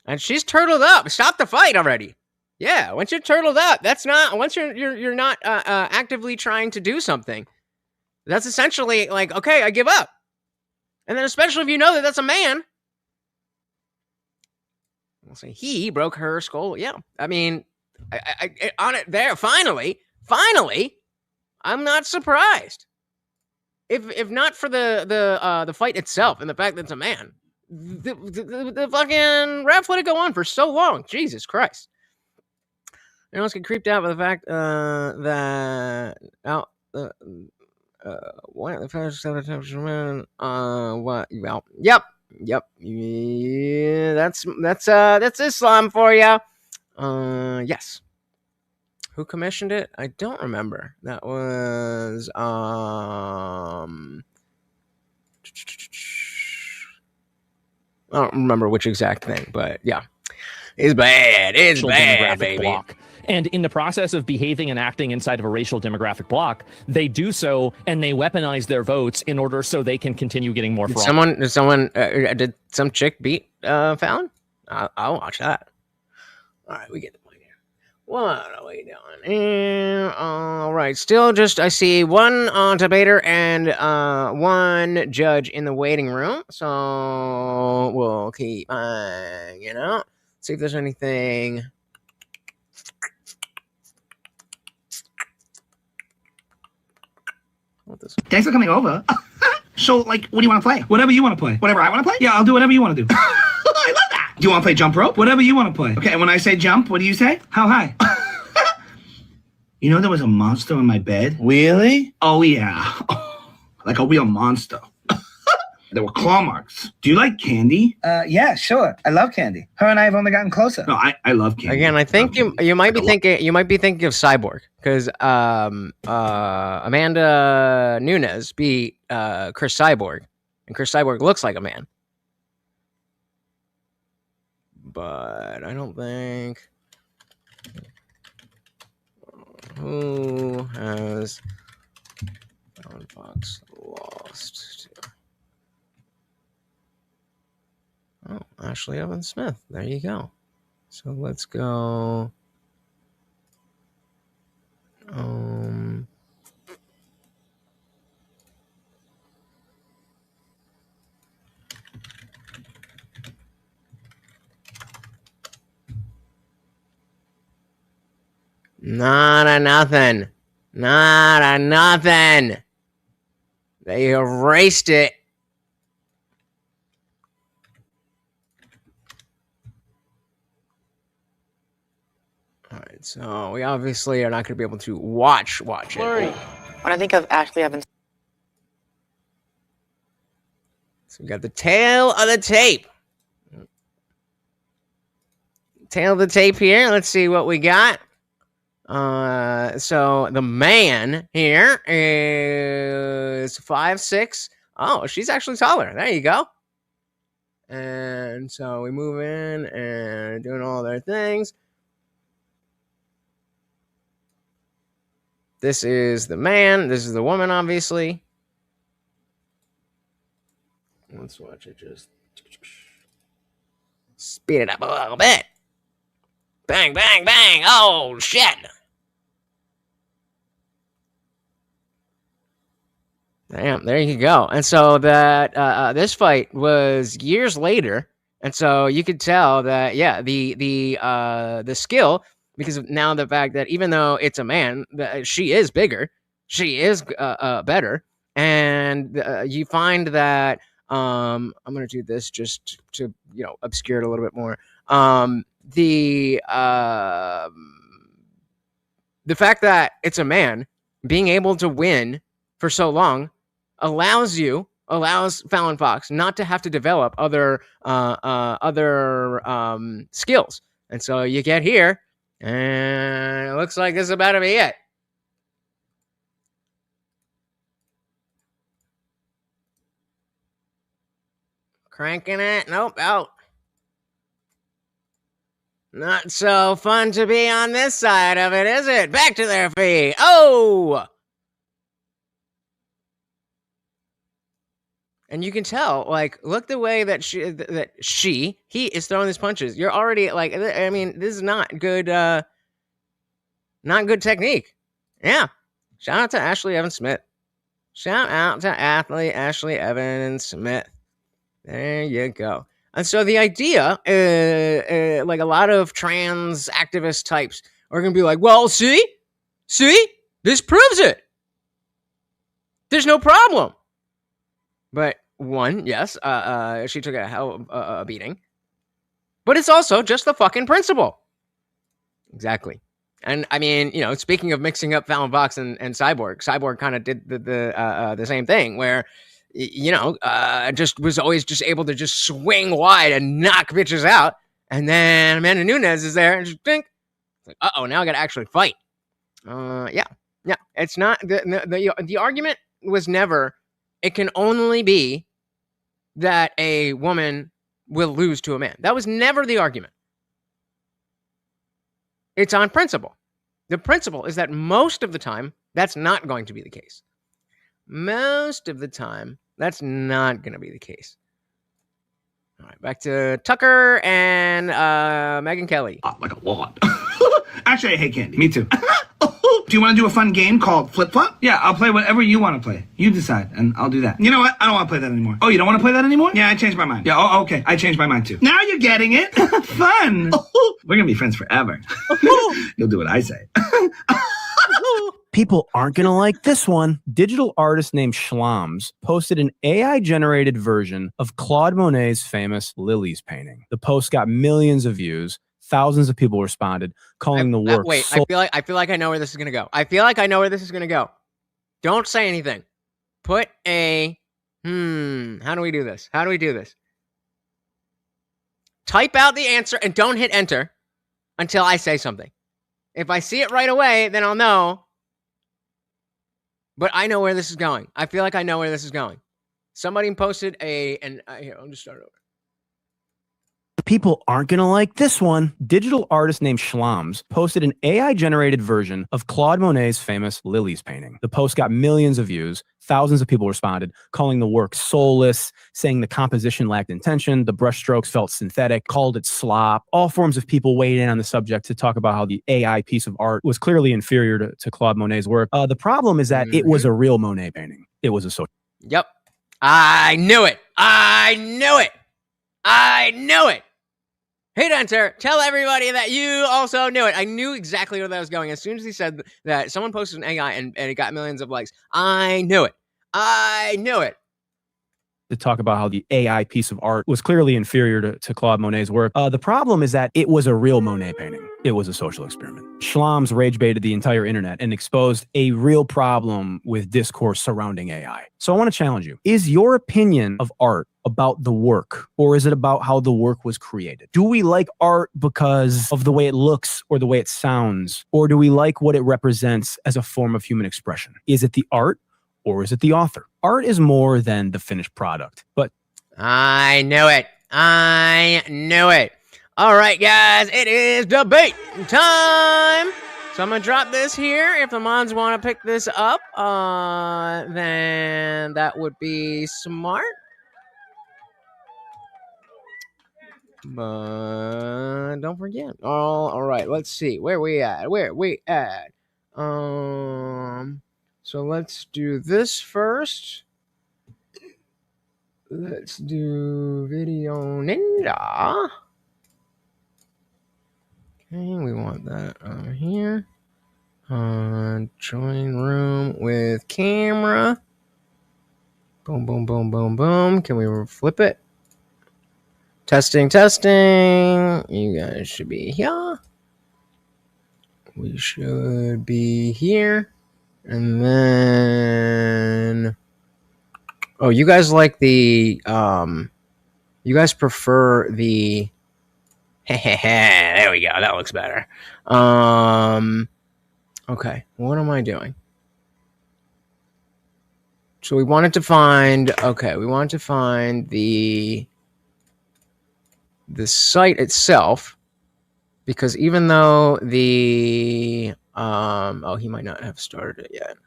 S2: And she's turtled up. Stop the fight already. Yeah, once you're turtled up, that's not once you're not actively trying to do something. That's essentially like, okay, I give up. And then especially if you know that that's a man. I'll say he broke her skull. Yeah, I mean, I on it there. Finally, I'm not surprised. If not for the fight itself and the fact that it's a man, the fucking rap let it go on for so long. Jesus Christ. Everyone else get creeped out by the fact that what the first what well yep yeah, that's Islam for you. Yes. Who commissioned it? I don't remember. That was I don't remember which exact thing, but yeah. It's bad. It's bad, baby.
S14: Block. And in the process of behaving and acting inside of a racial demographic block, they do so and they weaponize their votes in order so they can continue getting more fraud.
S2: Did some chick beat Fallon? I'll watch that. All right, we get the point here. What are we doing here? All right, still just, I see one debater and one judge in the waiting room. So we'll keep hanging out. See if there's anything.
S17: Thanks for coming over. So, like, what do you want to play? Whatever you want to play. Whatever I want to play? Yeah, I'll do whatever you want to do. I love that. Do you want to play jump rope? Whatever you want to play. Okay, when I say jump, what do you say? How high? You know there was a monster in my bed? Really? Oh, yeah. Like a real monster. There were claw marks. Do you like candy? Yeah, sure. I love candy. Her and I have only gotten closer. No, I love candy.
S2: Again, I think you might be thinking of Cyborg because Amanda Nunes beat Chris Cyborg, and Chris Cyborg looks like a man. But I don't think who has Fox lost to. Oh, Ashley Evans Smith. There you go. So let's go. Not a nothing. Not a nothing. They erased it. All right, so we obviously are not going to be able to watch it.
S6: When I think of Ashley Evans.
S2: So we got the tail of the tape. Tail of the tape here. Let's see what we got. So the man here is 5'6". Oh, she's actually taller. There you go. And so we move in and doing all their things. This is the man. This is the woman, obviously. Let's watch it just speed it up a little bit. Bang, bang, bang. Oh, shit. Damn, there you go. And so that this fight was years later. And so you could tell that, yeah, the skill, because of now the fact that even though it's a man, she is bigger, she is better. And you find that I'm going to do this just to, obscure it a little bit more. The fact that it's a man being able to win for so long allows Fallon Fox not to have to develop other skills. And so you get here, and it looks like this is about to be it. Cranking it. Nope, out. Not so fun to be on this side of it, is it? Back to their feet. Oh! And you can tell, like, look the way that he is throwing these punches. You're already, like, I mean, this is not good technique. Yeah. Shout out to Ashley Evans Smith. Shout out to athlete Ashley Evans Smith. There you go. And so the idea, like a lot of trans activist types are going to be like, well, see, this proves it. There's no problem. But one, yes, she took a hell of a beating. But it's also just the fucking principle. Exactly. And I mean, you know, speaking of mixing up Fallon Fox and Cyborg kind of did the same thing where, you know, just was always just able to just swing wide and knock bitches out. And then Amanda Nunes is there and just think, like, uh-oh, now I got to actually fight. Yeah. It's not, the argument was never, it can only be that a woman will lose to a man. That was never the argument. It's on principle. The principle is that most of the time, that's not going to be the case. Most of the time, that's not going to be the case. All right, back to Tucker and Megyn Kelly.
S17: Like a lot. Actually, I hate candy. Me too. Do you want to do a fun game called Flip Flop? Yeah, I'll play whatever you want to play. You decide, and I'll do that. You know what? I don't want to play that anymore. Oh, you don't want to play that anymore? Yeah, I changed my mind. Yeah, oh, okay. I changed my mind too. Now you're getting it. Fun. We're going to be friends forever. You'll do what I say.
S18: People aren't going to like this one. Digital artist named Schlams posted an AI-generated version of Claude Monet's famous Lilies painting. The post got millions of views. Thousands of people responded, calling the work.
S2: Wait, I feel like I know where this is going to go. Don't say anything. Put a how do we do this? Type out the answer and don't hit enter until I say something. If I see it right away, then I'll know. But I know where this is going. I feel like I know where this is going. Somebody posted here, I'll just start over.
S18: People aren't going to like this one. Digital artist named Schlams posted an AI-generated version of Claude Monet's famous Lilies painting. The post got millions of views. Thousands of people responded, calling the work soulless, saying the composition lacked intention, the brushstrokes felt synthetic, called it slop. All forms of people weighed in on the subject to talk about how the AI piece of art was clearly inferior to Claude Monet's work. The problem is that it was a real Monet painting. It was a social.
S2: Yep. I knew it. Hit enter. Tell everybody that you also knew it. I knew exactly where that was going. As soon as he said that someone posted an AI and it got millions of likes, I knew it.
S18: To talk about how the AI piece of art was clearly inferior to Claude Monet's work. The problem is that it was a real Monet painting. It was a social experiment. Schlams rage baited the entire internet and exposed a real problem with discourse surrounding AI. So I want to challenge you. Is your opinion of art about the work, or is it about how the work was created? Do we like art because of the way it looks or the way it sounds? Or do we like what it represents as a form of human expression? Is it the art, or is it the author? Art is more than the finished product, but
S2: I knew it. All right, guys, it is debate time. So I'm going to drop this here. If the mods want to pick this up, then that would be smart. But don't forget. All right, let's see. Where we at? So let's do this first. Let's do Video Ninja. Okay, we want that over here. Join room with camera. Boom, boom, boom, boom, boom. Can we flip it? Testing. You guys should be here. We should be here. And then... Oh, you guys like the... You guys prefer the... There we go. That looks better. Okay. What am I doing? So we wanted to find... Okay, we wanted to find the site itself. Because even though the oh, he might not have started it yet.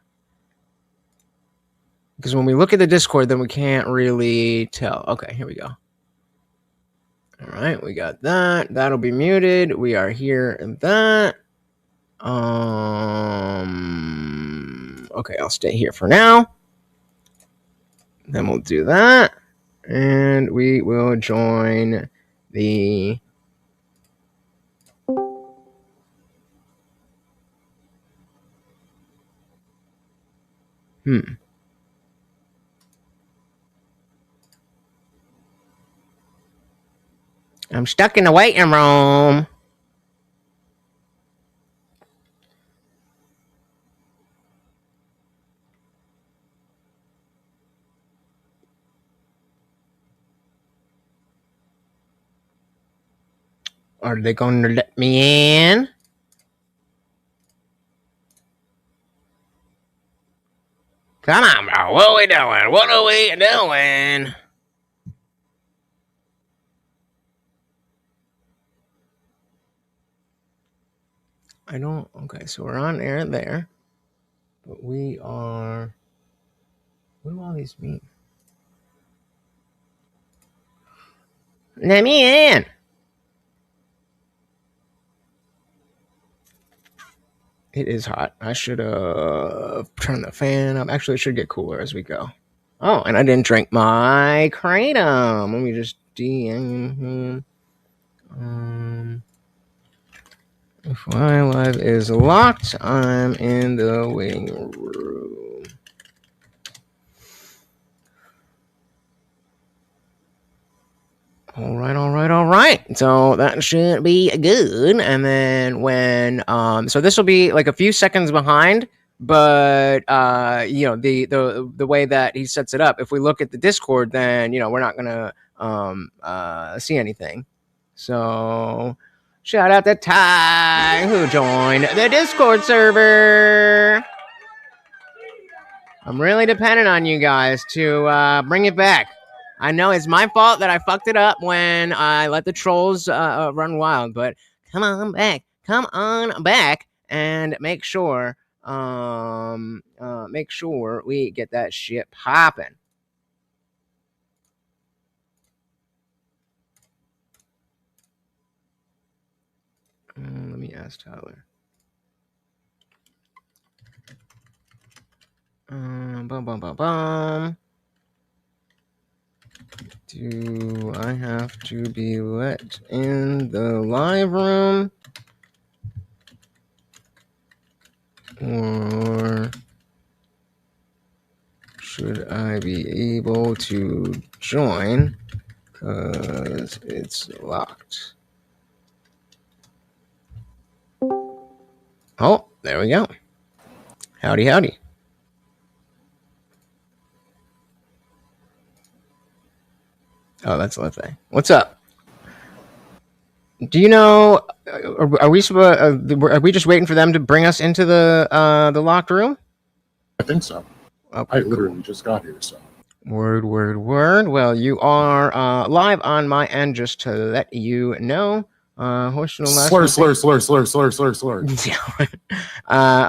S2: Because when we look at the Discord, then we can't really tell. Okay, here we go. All right, we got that. That'll be muted. We are here and that. Okay, I'll stay here for now. Then we'll do that. And we will join the I'm stuck in the waiting room. Are they going to let me in? Come on, bro. What are we doing? What are we doing? I don't... Okay, so we're on air there. But we are... What do all these mean? Let me in! It is hot. I should turn the fan up. Actually, it should get cooler as we go. Oh, and I didn't drink my kratom. Let me just if my live is locked, I'm in the waiting room. All right. So that should be good. And then when so this will be like a few seconds behind, but you know, the way that he sets it up, if we look at the Discord, then you know, we're not gonna see anything. So shout out to Ty who joined the Discord server. I'm really dependent on you guys to bring it back. I know it's my fault that I fucked it up when I let the trolls run wild, but come on back and make sure we get that shit popping. Let me ask Tyler. Do I have to be let in the live room? Or should I be able to join? Because it's locked. Oh, there we go. Howdy. Oh, that's Lethe. What's up? Do you know? Are we just waiting for them to bring us into the locked room?
S19: I think so.
S2: Okay,
S19: I literally just got here, so.
S2: Word. Well, you are live on my end, just to let you know.
S19: Slur.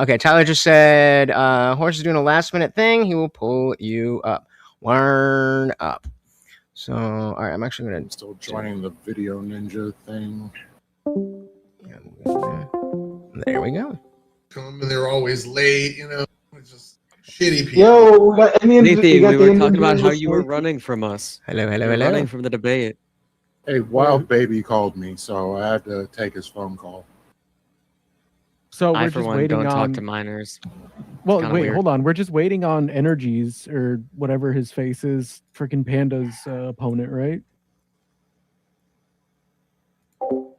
S2: Okay, Tyler just said Horse is doing a last minute thing. He will pull you up. Word up. So, all right, I'm actually gonna
S19: still joining the video ninja thing.
S2: There we go.
S20: Come and they're always late, you know. It's just shitty people.
S21: Yo, we got Indians.
S22: We were talking about how you were running from us.
S2: Hello.
S22: Running from the debate.
S19: Hey, Wild Baby called me, so I had to take his phone call.
S23: So
S22: I,
S23: we're
S22: for
S23: just
S22: one,
S23: waiting
S22: don't
S23: on...
S22: talk to minors.
S23: Well,
S22: Kinda
S23: wait,
S22: weird.
S23: hold on. We're just waiting on Energies or whatever his face is, freaking Panda's opponent, right?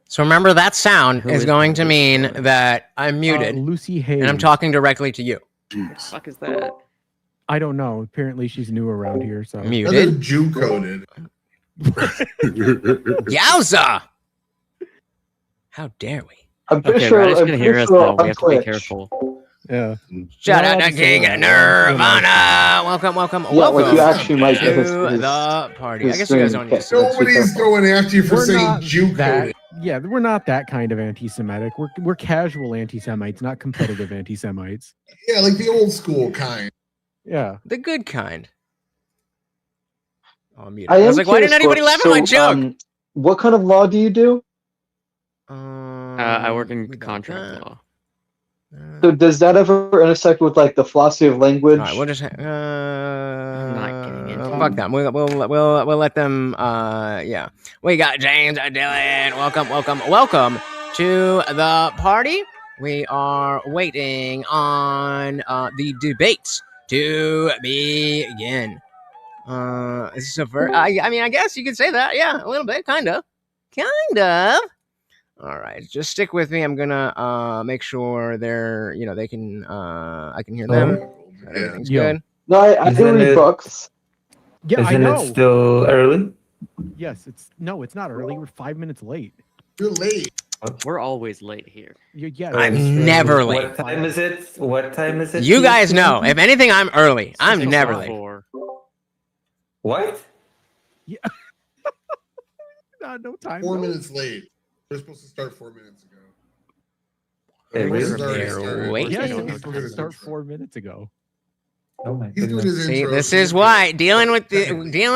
S2: So remember, that sound
S22: Who
S2: is
S22: is
S2: going to
S22: Panda's
S2: mean
S22: opponent?
S2: that I'm muted,
S23: Lucy Hayes.
S2: and I'm talking directly to you.
S22: What the fuck is that?
S23: I don't know. Apparently, she's new around here, so
S2: Muted.
S20: Jew coded.
S2: Yowza! How dare we?
S21: I'm pretty
S22: Okay,
S21: sure.
S22: Radish
S21: I'm
S22: can
S21: pretty
S22: hear us
S21: sure
S22: though.
S21: on
S22: We have to be
S21: Twitch.
S22: careful.
S23: Yeah.
S2: Shout out to
S23: That's
S2: King
S23: alright.
S2: Nirvana. Welcome.
S21: Yeah, like you actually might get
S2: to the party. I guess you guys don't need to.
S20: Nobody's going after you for
S23: We're
S20: saying
S23: not
S20: Jew
S23: that
S20: coded.
S23: Yeah, we're not that kind of anti-Semitic. We're casual anti-Semites, not competitive anti-Semites.
S20: Yeah, like the old school kind.
S23: Yeah,
S2: the good kind. Oh, I'm muted.
S21: I
S2: I was
S21: am
S2: like, why didn't
S21: curious,
S2: anybody
S21: Scorp,
S2: laugh at my joke?
S21: what kind of law do you do?
S22: I work in contract law.
S21: So does that ever intersect with like the philosophy of language?
S2: All right, we'll just
S22: I'm not getting into
S2: fuck them. We'll let them. Yeah, we got James Dylan. Welcome to the party. We are waiting on the debates to begin. Is this a I mean, I guess you could say that. Yeah, a little bit, kind of. All right, just stick with me. I'm gonna make sure they're, they can, I can hear them. Everything's good.
S21: No, I do read books.
S23: Yeah, I
S1: Isn't
S23: know.
S1: it still early?
S23: Yes, it's not early. We're 5 minutes late.
S20: You're late.
S22: We're always late here.
S23: Yeah,
S2: I'm never late.
S1: What time is it? What time is it?
S2: You guys know. If anything, I'm early. I'm never late.
S1: What?
S23: Yeah. No time.
S20: 4 minutes late. We're supposed to start 4 minutes ago.
S1: Hey,
S20: This is
S1: really?
S20: already
S2: They're
S20: started.
S2: waiting.
S23: Yes,
S20: He's
S23: we're
S20: doing
S23: supposed to
S20: his
S23: start
S20: intro.
S23: 4 minutes ago.
S1: Oh my
S20: He's doing
S1: goodness.
S20: his
S2: See,
S20: intro.
S2: this is why dealing with these
S1: guess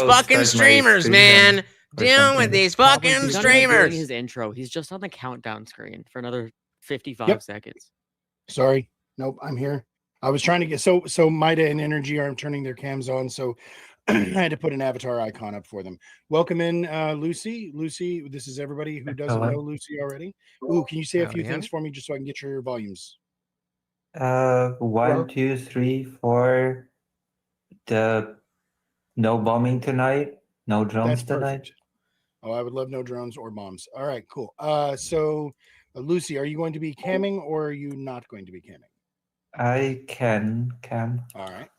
S1: I'll
S2: fucking
S1: start my
S2: streamers,
S1: stream
S2: man.
S1: then, or
S2: Dealing with
S1: something.
S2: these fucking
S22: He's not even doing
S2: streamers.
S22: his intro. He's just on the countdown screen for another 55
S3: Yep.
S22: seconds.
S3: Sorry. Nope, I'm here. I was trying to get so Mida and Energy are turning their cams on, so I had to put an avatar icon up for them. Welcome in, Lucy. Lucy, this is everybody who doesn't
S1: Hello.
S3: know Lucy already. Ooh, can you say a few
S2: Howdy,
S3: things
S2: howdy.
S3: for me just so I can get your volumes?
S1: 1, 2, 3, 4. The no bombing tonight. No drones
S3: That's
S1: tonight.
S3: perfect. Oh, I would love no drones or bombs. All right, cool. So Lucy, are you going to be camming or are you not going to be camming?
S1: I can cam.
S3: All right.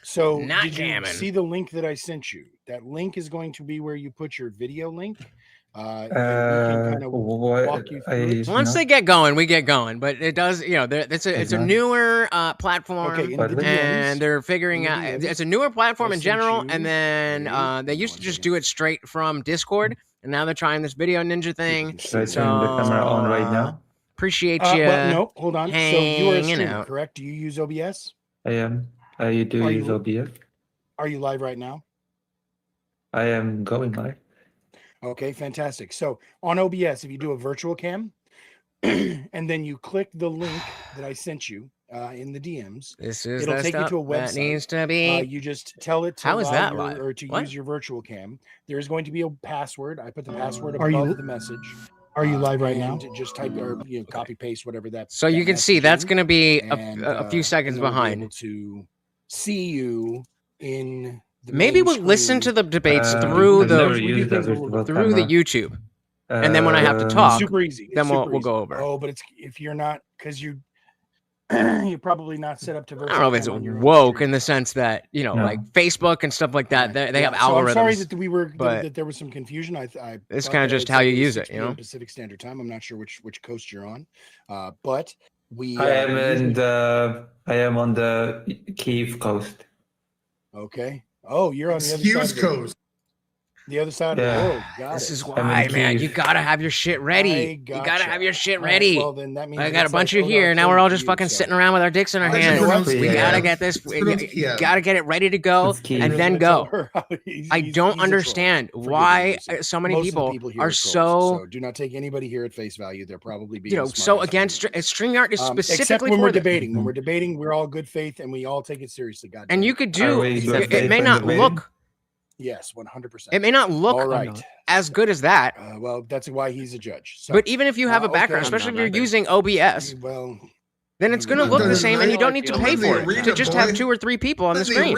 S3: So
S2: Not
S3: did you
S2: camming.
S3: see the link that I sent you? That link is going to be where you put your video link. And we can kind of walk you through it.
S2: Once they get going, we get going. But it does, it's a newer platform,
S3: Okay, in the DMs,
S2: and they're figuring
S3: in the
S2: out
S3: DMs,
S2: it's a newer platform
S3: I
S2: in
S3: sent
S2: general.
S3: you
S2: And then they used to just do it straight from Discord, and now they're trying this video ninja thing.
S1: Should I turn the camera on right now?
S2: Appreciate you.
S3: Well, no, hold on. So you are a
S2: hanging
S3: streamer,
S2: out.
S3: correct? Do you use OBS?
S1: I am. I do
S3: Are
S1: use
S3: you-
S1: OBS.
S3: Are you live right now?
S1: I am going live.
S3: Okay, fantastic. So on OBS, if you do a virtual cam and then you click the link that I sent you in the DMs,
S2: This is
S3: it'll
S2: the
S3: take you
S2: stuff
S3: to a
S2: that
S3: website.
S2: needs to be.
S3: You just tell it to
S2: How is that
S3: your,
S2: live?
S3: or to
S2: What?
S3: use your virtual cam. There is going to be a password. I put the password Are you- above the message.
S11: Are you live right now?
S3: And just type or copy paste whatever that's.
S2: So you can see that's going to be a few seconds
S3: and then we'll be
S2: behind.
S3: able to see you in. The
S2: Maybe
S3: main
S2: we'll listen
S3: screen.
S2: to the debates
S1: I've
S2: through
S1: never
S2: the
S1: used a virtual
S2: through the
S1: camera.
S2: YouTube, and then when I have to talk,
S3: super easy. It's
S2: then we'll
S3: super
S2: go
S3: easy.
S2: over.
S3: Oh, but it's if you're not because you you're probably not set up to.
S2: I don't know if it's woke in the sense that like Facebook and stuff like that. They have
S3: So
S2: algorithms.
S3: I'm sorry that we were
S2: but
S3: that there was some confusion. I
S2: it's
S3: thought
S2: kind of
S3: that
S2: just
S3: I
S2: how
S3: said
S2: you
S3: was
S2: use it,
S3: 6
S2: you know.
S3: p.m. Pacific Standard Time. I'm not sure which coast you're on, but we.
S1: I am on the Kiev coast.
S3: Okay. Oh, you're on the other
S20: Hughes
S3: side.
S20: Coast.
S3: The other side
S1: Yeah.
S3: of the world. Got
S2: This
S3: it.
S2: is
S1: I'm
S2: why,
S1: in
S2: man.
S1: Kiev.
S2: You gotta have your shit ready. You gotta have your shit
S3: All right,
S2: ready.
S3: well, then that means
S2: I got a
S3: it's
S2: bunch
S3: like
S2: of you here.
S3: Old
S2: Now we're all
S3: Artillery
S2: just
S3: for you,
S2: fucking
S3: so.
S2: sitting around with our dicks in our
S20: How'd you
S2: hands.
S20: pronounce
S2: We
S1: Kiev?
S2: gotta get this.
S20: It's pronounced
S2: You
S20: Kiev.
S2: gotta get it ready to go,
S1: It's Kiev.
S2: and then
S3: You're gonna
S2: go.
S3: tell her how he's-
S2: I
S3: he's
S2: don't
S3: a troll.
S2: understand
S3: Forgive me,
S2: why
S3: Lucy.
S2: so many
S3: Most of the
S2: people
S3: here
S2: are
S3: trolls,
S2: so
S3: do not take anybody here at face value. They're probably being smart
S2: so
S3: ass
S2: against
S3: people.
S2: StreamYard is
S3: Except
S2: specifically
S3: when
S2: for
S3: we're
S2: this.
S3: debating. When we're debating, we're all good faith and we all take it seriously. God.
S2: And
S3: damn
S2: you
S3: it.
S2: could
S1: Are
S2: do
S1: we good
S2: it
S1: faith
S2: may
S1: when
S2: not
S1: debating?
S2: look
S3: Yes, 100%.
S2: it may not look
S3: All right.
S2: as good as that,
S3: Well, that's why he's a judge. So,
S2: but even if you have a
S3: okay.
S2: background, especially if you're using OBS,
S3: well,
S2: then it's going to look the same, and you don't need to pay for it to just have 2 or 3 people on the screen.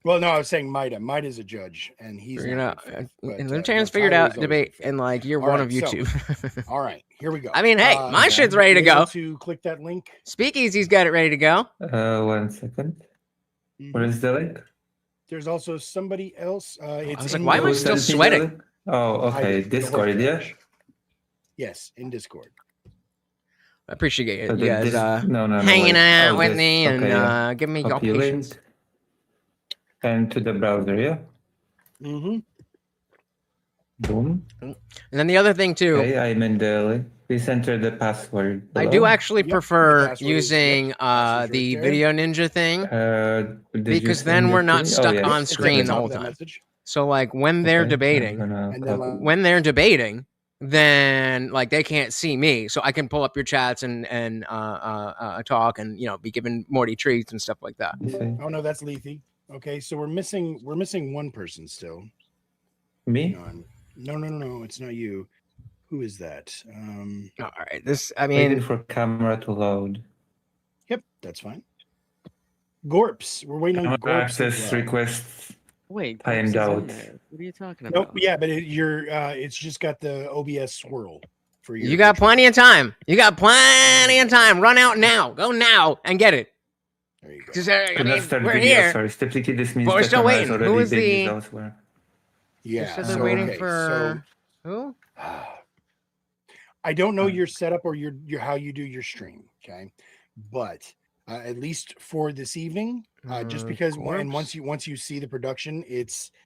S3: well, no, I was saying Mida. Mida's a judge, and he's
S2: You're
S3: not.
S2: not,
S3: good faith, but,
S2: and Libertarians figured
S3: Tyler's
S2: out
S3: always
S2: debate,
S3: good faith.
S2: and like you're
S3: All
S2: one
S3: right,
S2: of
S3: so-
S2: YouTube.
S3: All right, here we go.
S2: I mean, hey, my shit's ready to
S3: you able
S2: go.
S3: To click that link.
S2: Speakeasy's got it ready to go.
S1: 1 second. Where is the link?
S3: There's also somebody else. It's
S2: I was like,
S3: in
S2: why am I
S3: the-
S2: still
S1: Send me the
S2: sweating?
S1: link? Oh, okay. Discord, yeah.
S3: Yes, in Discord.
S2: I appreciate
S1: So
S2: you guys
S1: no,
S2: hanging
S1: wait.
S2: out
S1: Oh,
S2: with
S1: this.
S2: me and
S1: Okay, yeah.
S2: giving me your
S1: Copy link.
S2: patience.
S1: And to the browser, yeah.
S3: Mm-hmm.
S1: Boom.
S2: And then the other thing too.
S1: Okay, I'm in the. Please enter the password.
S2: I
S1: below.
S2: do actually
S3: Yep,
S2: prefer
S3: the password is-
S2: using
S3: password's
S2: the
S3: right there.
S2: Video Ninja thing
S1: Did you
S2: because
S1: send
S2: then
S1: it
S2: we're
S1: to
S2: not
S1: me?
S2: stuck
S1: yes.
S2: on
S3: It's at
S2: screen the
S3: top
S2: whole
S3: of that
S2: time.
S3: message.
S2: So like when they're
S1: Okay,
S2: debating,
S1: I'm gonna
S3: And then,
S1: copy.
S2: when they're debating, then like they can't see me, so I can pull up your chats and talk and be giving Morty treats and stuff like that.
S3: Oh no, that's Lethy. Okay, so we're missing one person still.
S1: Me?
S3: No, it's not you. Who is that?
S2: All right, I
S1: Waiting
S2: mean,
S1: for camera to load.
S3: Yep, that's fine. Gorps, we're waiting on
S1: Camera
S3: Gorps. as
S1: access
S3: well.
S1: requests.
S22: Wait,
S1: Timed
S22: Gorps is in
S1: out.
S22: there. What are you talking
S3: Nope,
S22: about?
S3: yeah, but it's just got the OBS swirl for your.
S2: you got plenty of time. You got plenty of time. Run out now. Go now and get it.
S3: There you go.
S2: 'Cause, I
S1: Could
S2: mean,
S1: not start
S2: we're
S1: video.
S2: here.
S1: Sorry, typically this means
S2: But we're
S1: the
S2: still
S1: camera is
S2: waiting. Who
S1: already
S2: is
S1: being
S2: the-
S1: used elsewhere.
S3: Yeah,
S2: So they're waiting
S3: okay,
S2: for who?
S3: I don't know your setup or your how you do your stream, okay, but at least for this evening, just because and once you see the production,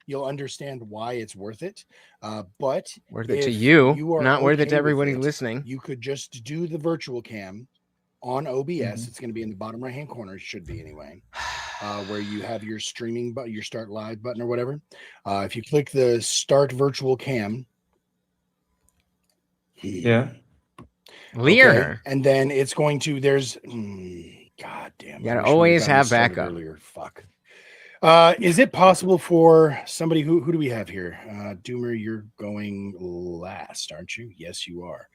S3: you'll understand why it's worth it. But
S2: Worth it to
S3: if
S2: you,
S3: are
S2: not worth it
S3: okay
S2: to
S3: with
S2: everybody
S3: it,
S2: listening.
S3: You could just do the virtual cam on OBS.
S2: Mm-hmm.
S3: It's going to be in the bottom right hand corner. It should be anyway, where you have your streaming button, your start live button or whatever. If you click the start virtual cam.
S1: Yeah.
S2: Lear.
S3: And then it's going to, there's, God damn.
S2: You gotta always have backup.
S3: Earlier. Fuck. Is it possible for somebody who do we have here? Doomer, you're going last, aren't you? Yes, you are.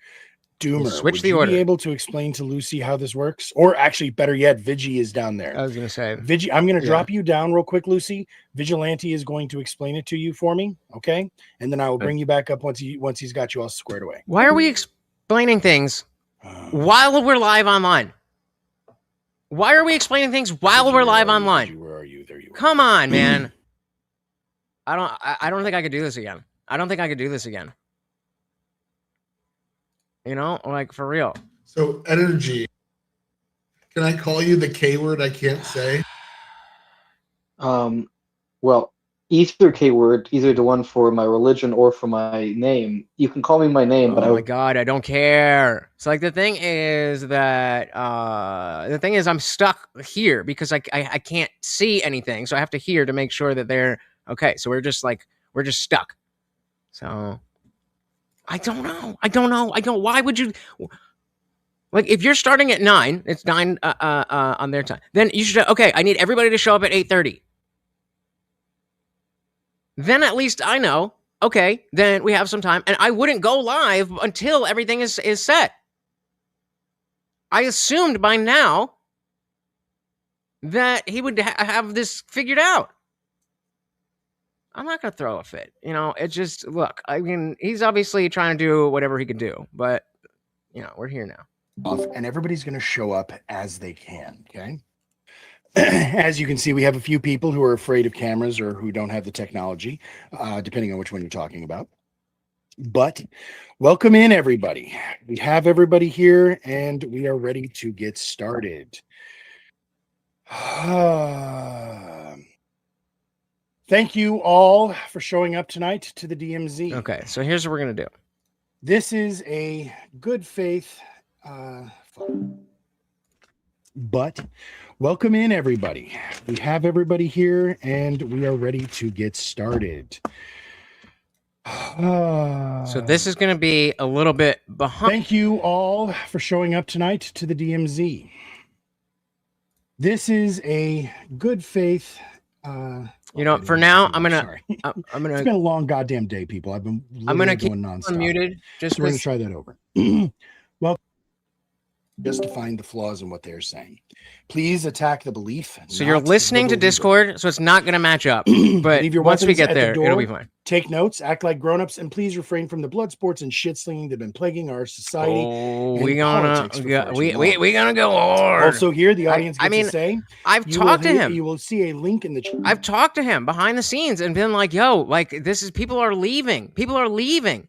S3: Doomer,
S2: Switch
S3: would
S2: the
S3: you
S2: order.
S3: be able to explain to Lucy how this works? Or actually, better yet, Vigi is down there.
S2: I was gonna say
S3: Vigi, I'm gonna drop you down real quick, Lucy. Vigilante is going to explain it to you for me, okay? And then I will bring you back up once he's got you all squared away.
S2: Why are we explaining things while we're live online? Why are we explaining things while we're live online?
S3: Where are you? There you are.
S2: Come on, man. I don't think I could do this again. I don't think I could do this again. Like for real.
S20: So energy. Can I call you the K word I can't say?
S21: Well, either K word, either the one for my religion or for my name. You can call me my name, but
S2: Oh my god, I don't care. So like the thing is I'm stuck here because I can't see anything, so I have to hear to make sure that they're okay. So we're just stuck. So I don't know. Why would you? Like if you're starting at 9, it's 9 on their time. Then you should okay. I need everybody to show up at 8:30. Then at least I know. Okay, then we have some time, and I wouldn't go live until everything is set. I assumed by now that he would have this figured out. I'm not gonna throw a fit, It just look. I mean, he's obviously trying to do whatever he can do, but we're here now.
S3: And everybody's going to show up as they can. Okay. As you can see, we have a few people who are afraid of cameras or who don't have the technology, depending on which one you're talking about. But welcome in, everybody. We have everybody here, and we are ready to get started. Thank you all for showing up tonight to the DMZ.
S2: Okay, so here's what we're going to do.
S3: This is a good faith, but welcome in, everybody. We have everybody here, and we are ready to get started.
S2: So this is going to be a little bit behind.
S3: Thank you all for showing up tonight to the DMZ. This is a good faith.
S2: For now, I'm gonna.
S3: It's been a long goddamn day, people. I've been.
S2: I'm gonna
S3: keep
S2: keep
S3: nonstop.
S2: unmuted. Just
S3: So we're gonna try that over. Well, just to find the flaws in what they're saying. Please attack the belief.
S2: So you're
S3: not
S2: listening
S3: the
S2: to
S3: believer.
S2: Discord, so it's not going to match up. But
S3: Leave your
S2: once we
S3: weapons
S2: get
S3: at the
S2: there,
S3: door,
S2: it'll be fine.
S3: Take notes, act like grown-ups, and please refrain from the blood sports and shit slinging that have been plaguing our society.
S2: Oh,
S3: and
S2: we gonna
S3: politics for far too long.
S2: we gonna go hard.
S3: Also, here the audience gets
S2: I mean,
S3: to say.
S2: I've
S3: you
S2: talked
S3: will
S2: to
S3: hear-
S2: him.
S3: You will see a link in the chat.
S2: I've talked to him behind the scenes and been like, "Yo, like this is people are leaving. People are leaving."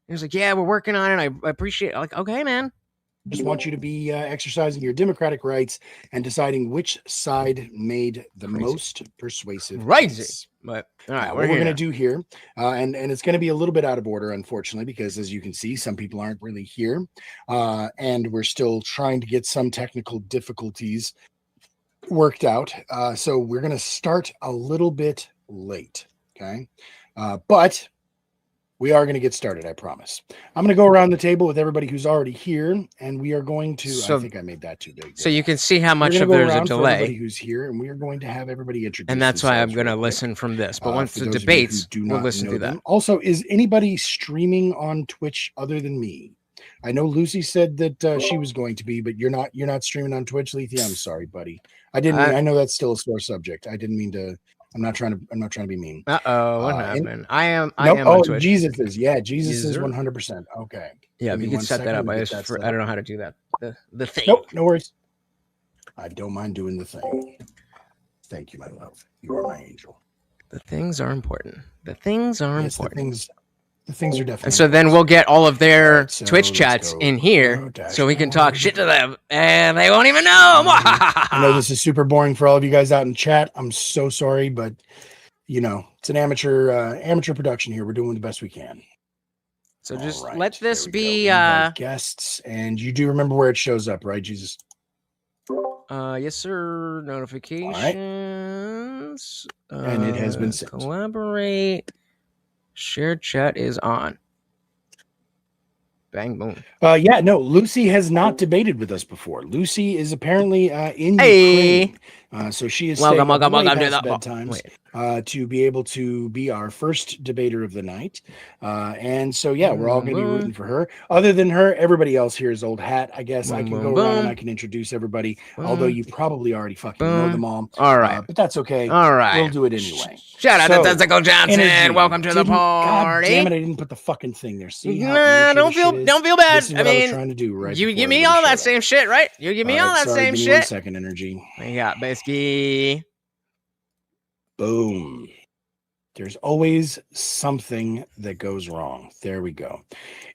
S2: He was like, "Yeah, we're working on it. I appreciate it." Like, okay, man.
S3: just want you to be exercising your democratic rights and deciding which side made the most persuasive case.
S2: But all right,
S3: what we're going to do here, and it's going to be a little bit out of order, unfortunately, because as you can see, some people aren't really here, and we're still trying to get some technical difficulties worked out. So we're going to start a little bit late, okay? But we are going to get started, I promise. I'm going to go around the table with everybody who's already here, and we are going to. I think I made that too big.
S2: So you can see how much of
S3: go
S2: there's a
S3: around for everybody
S2: delay,
S3: who's here, and we are going to have everybody introduce.
S2: and that's why I'm
S3: themselves
S2: going to
S3: real quick.
S2: listen from this. But once
S3: For
S2: the
S3: those of you who
S2: debates,
S3: do
S2: we'll
S3: not
S2: listen
S3: know
S2: to that.
S3: them. Also, is anybody streaming on Twitch other than me? I know Lucy said that she was going to be, but you're not. You're not streaming on Twitch, Letha. I'm sorry, buddy. I didn't. I know that's still a sore subject. I didn't mean to. I'm not trying to be mean.
S2: What happened? I am
S3: Nope.
S2: on Twitch.
S3: Jesus is. Yeah, Jesus is
S2: User?
S3: 100%. Okay.
S2: Yeah,
S3: Give
S2: if
S3: me
S2: you could
S3: one
S2: set that
S3: second,
S2: up.
S3: let me
S2: I
S3: get
S2: just
S3: that set
S2: I don't know
S3: up.
S2: how to do that. The thing.
S3: Nope, no worries. I don't mind doing the thing. Thank you, my love. You are my angel.
S2: The things are important. The things are
S3: Yes,
S2: important.
S3: The things are definitely.
S2: And so then we'll get all of their Twitch
S3: let's
S2: chats
S3: go.
S2: in here, so we can talk shit to them, and they won't even know.
S3: I know this is super boring for all of you guys out in chat. I'm so sorry, but you know it's an amateur production here. We're doing the best we can.
S2: So just let this be.
S3: Invite guests, and you do remember where it shows up, right, Jesus?
S2: Yes, sir. Notifications.
S3: And it has been sent.
S2: Collaborate. Share chat is on. Bang boom.
S3: Yeah, no, Lucy has not debated with us before. Lucy is apparently in Ukraine. So she is
S2: welcome
S3: staying
S2: to
S3: way
S2: the
S3: past bedtimes to be able to be our first debater of the night. And so, yeah, we're all going to be rooting for her. Other than her, everybody else here is old hat. I guess I can go around. I can introduce everybody, although you probably already fucking know them all.
S2: All right.
S3: But that's okay.
S2: All right.
S3: We'll do it anyway.
S2: Shout out to Testicle Johnson.
S3: Energy.
S2: Welcome to the party.
S3: God damn it, I didn't put the fucking thing there. See how
S2: Nah, don't feel bad.
S3: This is what I was trying to do, right?
S2: You give me all that same shit, right? You give me all that same
S3: give me
S2: shit.
S3: 1 second, Energy.
S2: We got Bisky.
S3: Boom. There's always something that goes wrong. There we go.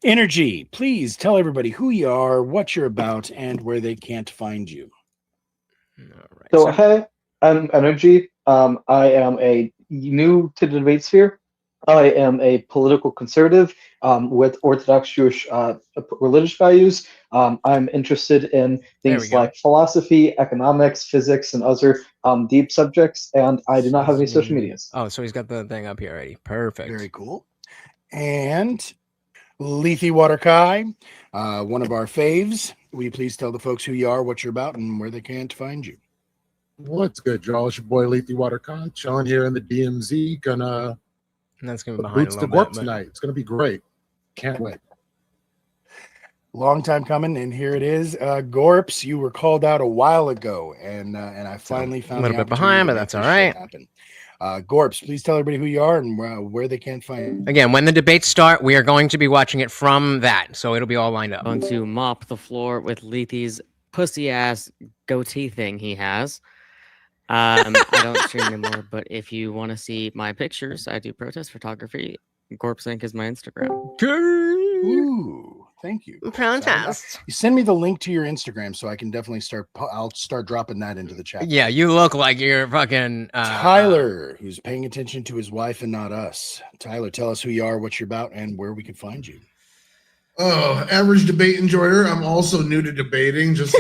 S3: Energy, please tell everybody who you are, what you're about, and where they can't find you.
S21: So, hey, I'm Energy. I am new to the debate sphere. I am a political conservative with Orthodox Jewish religious values. I'm interested in things like philosophy, economics, physics, and other deep subjects, and I do not have any social medias.
S2: Oh, so he's got the thing up here already. Perfect.
S3: Very cool. And Lethy Waterkai, one of our faves. Will you please tell the folks who you are, what you're about, and where they can't find you?
S19: What's good, y'all? It's your boy Lethy Waterkai, chilling here in the DMZ. Gonna
S2: and that's gonna be
S19: put
S2: behind
S19: boots
S2: a
S19: to
S2: little
S19: work
S2: bit,
S19: tonight. It's gonna be great. Can't wait.
S3: Long time coming, and here it is. Gorps, you were called out a while ago, and I finally found
S2: a little
S3: the
S2: bit behind, but
S3: opportunity to
S2: that's all
S3: make
S2: right.
S3: this shit happen. Gorps, please tell everybody who you are and where they can find you.
S2: Again, when the debates start, we are going to be watching it from that, so it'll be all lined up.
S22: Going to mop the floor with Lethy's pussy ass goatee thing he has. I don't stream anymore, but if you want to see my pictures, I do protest photography. Corpse Inc. is my Instagram.
S3: Ooh, thank you.
S2: Protest.
S3: You send me the link to your Instagram so I can definitely I'll start dropping that into the chat.
S2: Yeah, you look like you're fucking
S3: Tyler, who's paying attention to his wife and not us. Tyler, tell us who you are, what you're about, and where we can find you.
S20: Oh, average debate enjoyer. I'm also new to debating, just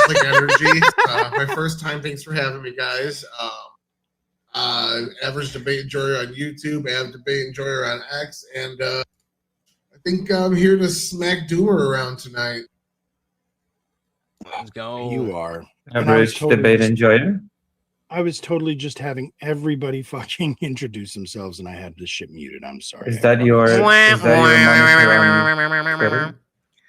S20: like Energy. My first time. Thanks for having me, guys. Average debate enjoyer on YouTube, average debate enjoyer on X, and I think I'm here to smack Doomer around tonight.
S2: Let's go.
S3: You are.
S1: Average debate enjoyer.
S3: I was totally just having everybody fucking introduce themselves, and I had this shit muted. I'm sorry.
S1: Is that your moniker on Twitter?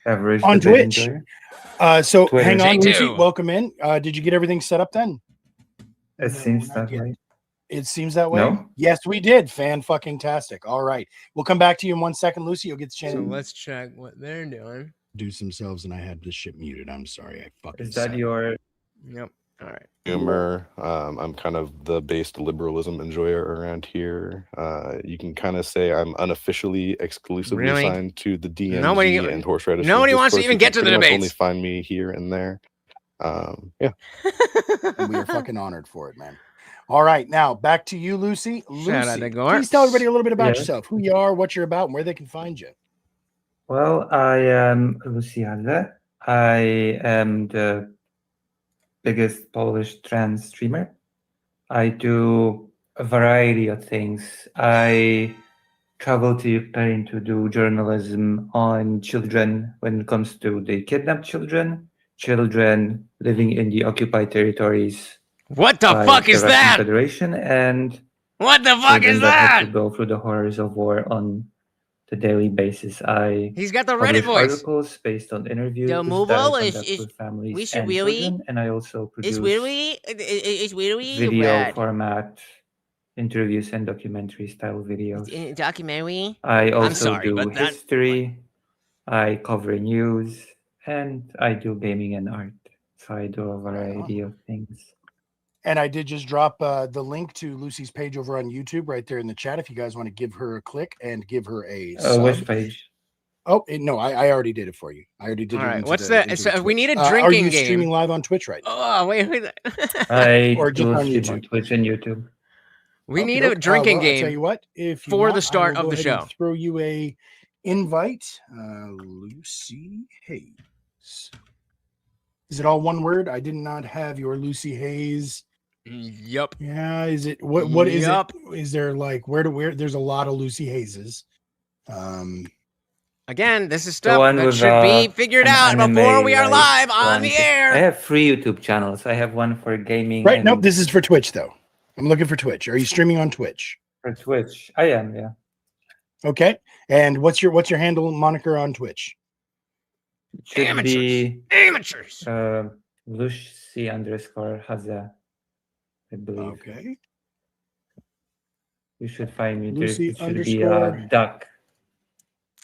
S1: Average
S3: on
S1: debate
S3: Twitch?
S1: enjoyer?
S3: So
S1: Twitter.
S3: hang on,
S1: Take
S3: Lucy.
S1: two.
S3: Welcome in. Did you get everything set up then?
S1: It seems that way.
S3: It seems that way.
S1: No?
S3: Yes, we did. Fan fucking tastic. All right. We'll come back to you in 1 second, Lucy. You'll get the chance.
S2: So let's check what they're doing.
S3: Introduce themselves, and I had this shit muted. I'm sorry. I fucking.
S1: Is that your?
S2: Yep. All right.
S4: humor. I'm kind of the based liberalism enjoyer around here. You can kind of say I'm unofficially exclusively
S2: Really?
S4: signed to the DMZ
S2: Nobody-
S4: and Horseradish.
S2: nobody wants to
S4: Discourse.
S2: even
S4: You
S2: get
S4: can
S2: to the
S4: pretty much only
S2: debates.
S4: find me here and there. Yeah.
S3: And we are fucking honored for it, man. All right, now back to you, Lucy.
S2: Shout out
S3: Lucy,
S2: to Gore.
S3: please tell everybody a little bit about
S1: Yes.
S3: yourself, who you are, what you're about, and where they can find you.
S1: Well, I am Luciana. I am the biggest Polish trans streamer. I do a variety of things. I travel to Ukraine to do journalism on children when it comes to the kidnapped children, children living in the occupied territories.
S2: What the
S1: by
S2: fuck
S1: the
S2: is
S1: Russian
S2: that?
S1: Federation, and
S2: What the fuck
S1: children
S2: is
S1: that have
S2: that?
S1: to go through the horrors of war on the daily basis.
S2: He's got the
S1: publish
S2: Reddit voice.
S1: articles based on interviews
S2: The
S1: that
S2: mobile
S1: I
S2: is
S1: conduct with families
S2: we should
S1: and
S2: really
S1: children, and I also
S2: it's
S1: produce
S2: really
S1: video
S2: bad.
S1: format interviews and documentary style videos.
S2: In documentary.
S1: I also
S2: I'm sorry,
S1: do
S2: but that
S1: history. I cover news, and I do gaming and art. So I do a variety of things.
S3: And I did just drop the link to Lucy's page over on YouTube right there in the chat. If you guys want to give her a click and give her a
S1: Which
S3: sub.
S1: page?
S3: Oh no, I already did it for you. I already did
S2: All
S3: it.
S2: right,
S3: into
S2: what's
S3: the,
S2: the-
S3: into
S2: so
S3: the
S2: we need a
S3: Twitch. Are
S2: drinking
S3: you
S2: game.
S3: streaming live on Twitch right now?
S2: Oh wait.
S1: I
S3: Or just
S1: do
S3: on
S1: stream
S3: YouTube?
S1: on Twitch and YouTube.
S2: We need
S3: Okey-doke.
S2: a drinking
S3: Well, I'll tell
S2: game
S3: you what, if you
S2: for
S3: want,
S2: the start
S3: I will
S2: of the
S3: go ahead and
S2: show.
S3: throw you a invite, Lucy Hayes. Is it all one word? I did not have your Lucy Hayes.
S2: Yup.
S3: Yeah. Is it what is
S2: Yup.
S3: it? Is there like where? There's a lot of Lucy Hayes.
S2: Again, this is
S1: The
S2: stuff
S1: one
S2: that
S1: with
S2: should be figured
S1: an
S2: out
S1: anime,
S2: before we are
S1: like,
S2: live on the
S1: one. I
S2: air.
S1: have 3 YouTube channels. I have one for gaming.
S3: Right.
S1: and
S3: Nope. This is for Twitch though. I'm looking for Twitch. Are you streaming on Twitch?
S1: For Twitch, I am. Yeah.
S3: Okay. And what's your handle moniker on Twitch?
S1: It should be
S2: Amateurs.
S1: Lucy _ Haza, I believe.
S3: Okay.
S1: You should find me.
S3: Lucy
S1: There should be
S3: _
S1: a duck.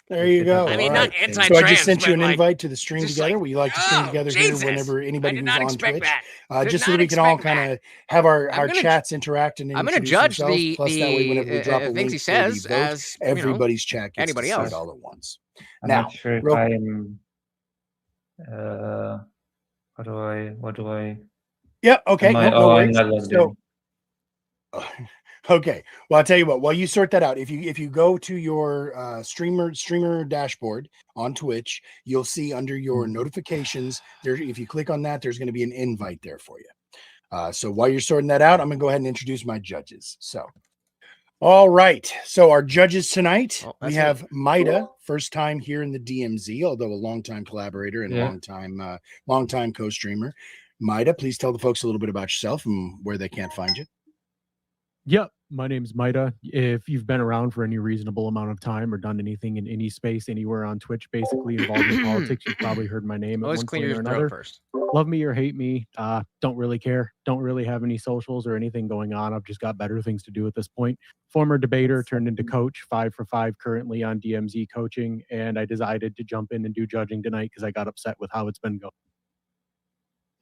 S3: There you go.
S2: I mean,
S3: All
S2: not
S3: right.
S2: anti-trans,
S3: So I just sent you an
S2: but, like,
S3: invite to the stream
S2: just
S3: together.
S2: like,
S3: We like to stream
S2: oh,
S3: together
S2: Jesus.
S3: here whenever
S2: I
S3: anybody
S2: did
S3: who's
S2: not
S3: on
S2: expect
S3: Twitch,
S2: that. Did
S3: just so
S2: not
S3: that we can all
S2: expect
S3: kind of have our
S2: gonna-
S3: chats interact and
S2: I'm gonna
S3: introduce
S2: judge
S3: themselves.
S2: the-
S3: Plus, that way, whenever we
S2: the,
S3: drop a
S2: things
S3: link
S2: he
S3: for
S2: says
S3: the vote,
S2: as, you know,
S3: everybody's chat gets
S2: anybody
S3: to see
S2: else.
S3: it all at once.
S1: I'm
S3: Now,
S1: not sure if
S3: real-
S1: I am. What do I?
S3: Yeah. Okay.
S1: Am I-
S3: No
S1: I'm
S3: worries.
S1: not logged
S3: So, okay. Well, I'll tell you what. While you sort that out, if you go to your streamer dashboard on Twitch, you'll see under your notifications there. If you click on that, there's going to be an invite there for you. So while you're sorting that out, I'm going to go ahead and introduce my judges. So, all right. So our judges tonight, we
S2: that's
S3: have Maida, first time here in the DMZ, although a longtime collaborator and
S1: Yeah.
S3: longtime co-streamer. Maida, please tell the folks a little bit about yourself and where they can't find you.
S23: Yep. My name's Maida. If you've been around for any reasonable amount of time or done anything in any space anywhere on Twitch, basically involved in politics, you've probably heard my name at
S2: Always
S23: one
S2: clear
S23: point or
S2: your
S23: another.
S2: throat first.
S23: Love me or hate me, don't really care. Don't really have any socials or anything going on. I've just got better things to do at this point. Former debater turned into coach, 5 for 5 currently on DMZ coaching, and I decided to jump in and do judging tonight because I got upset with how it's been going.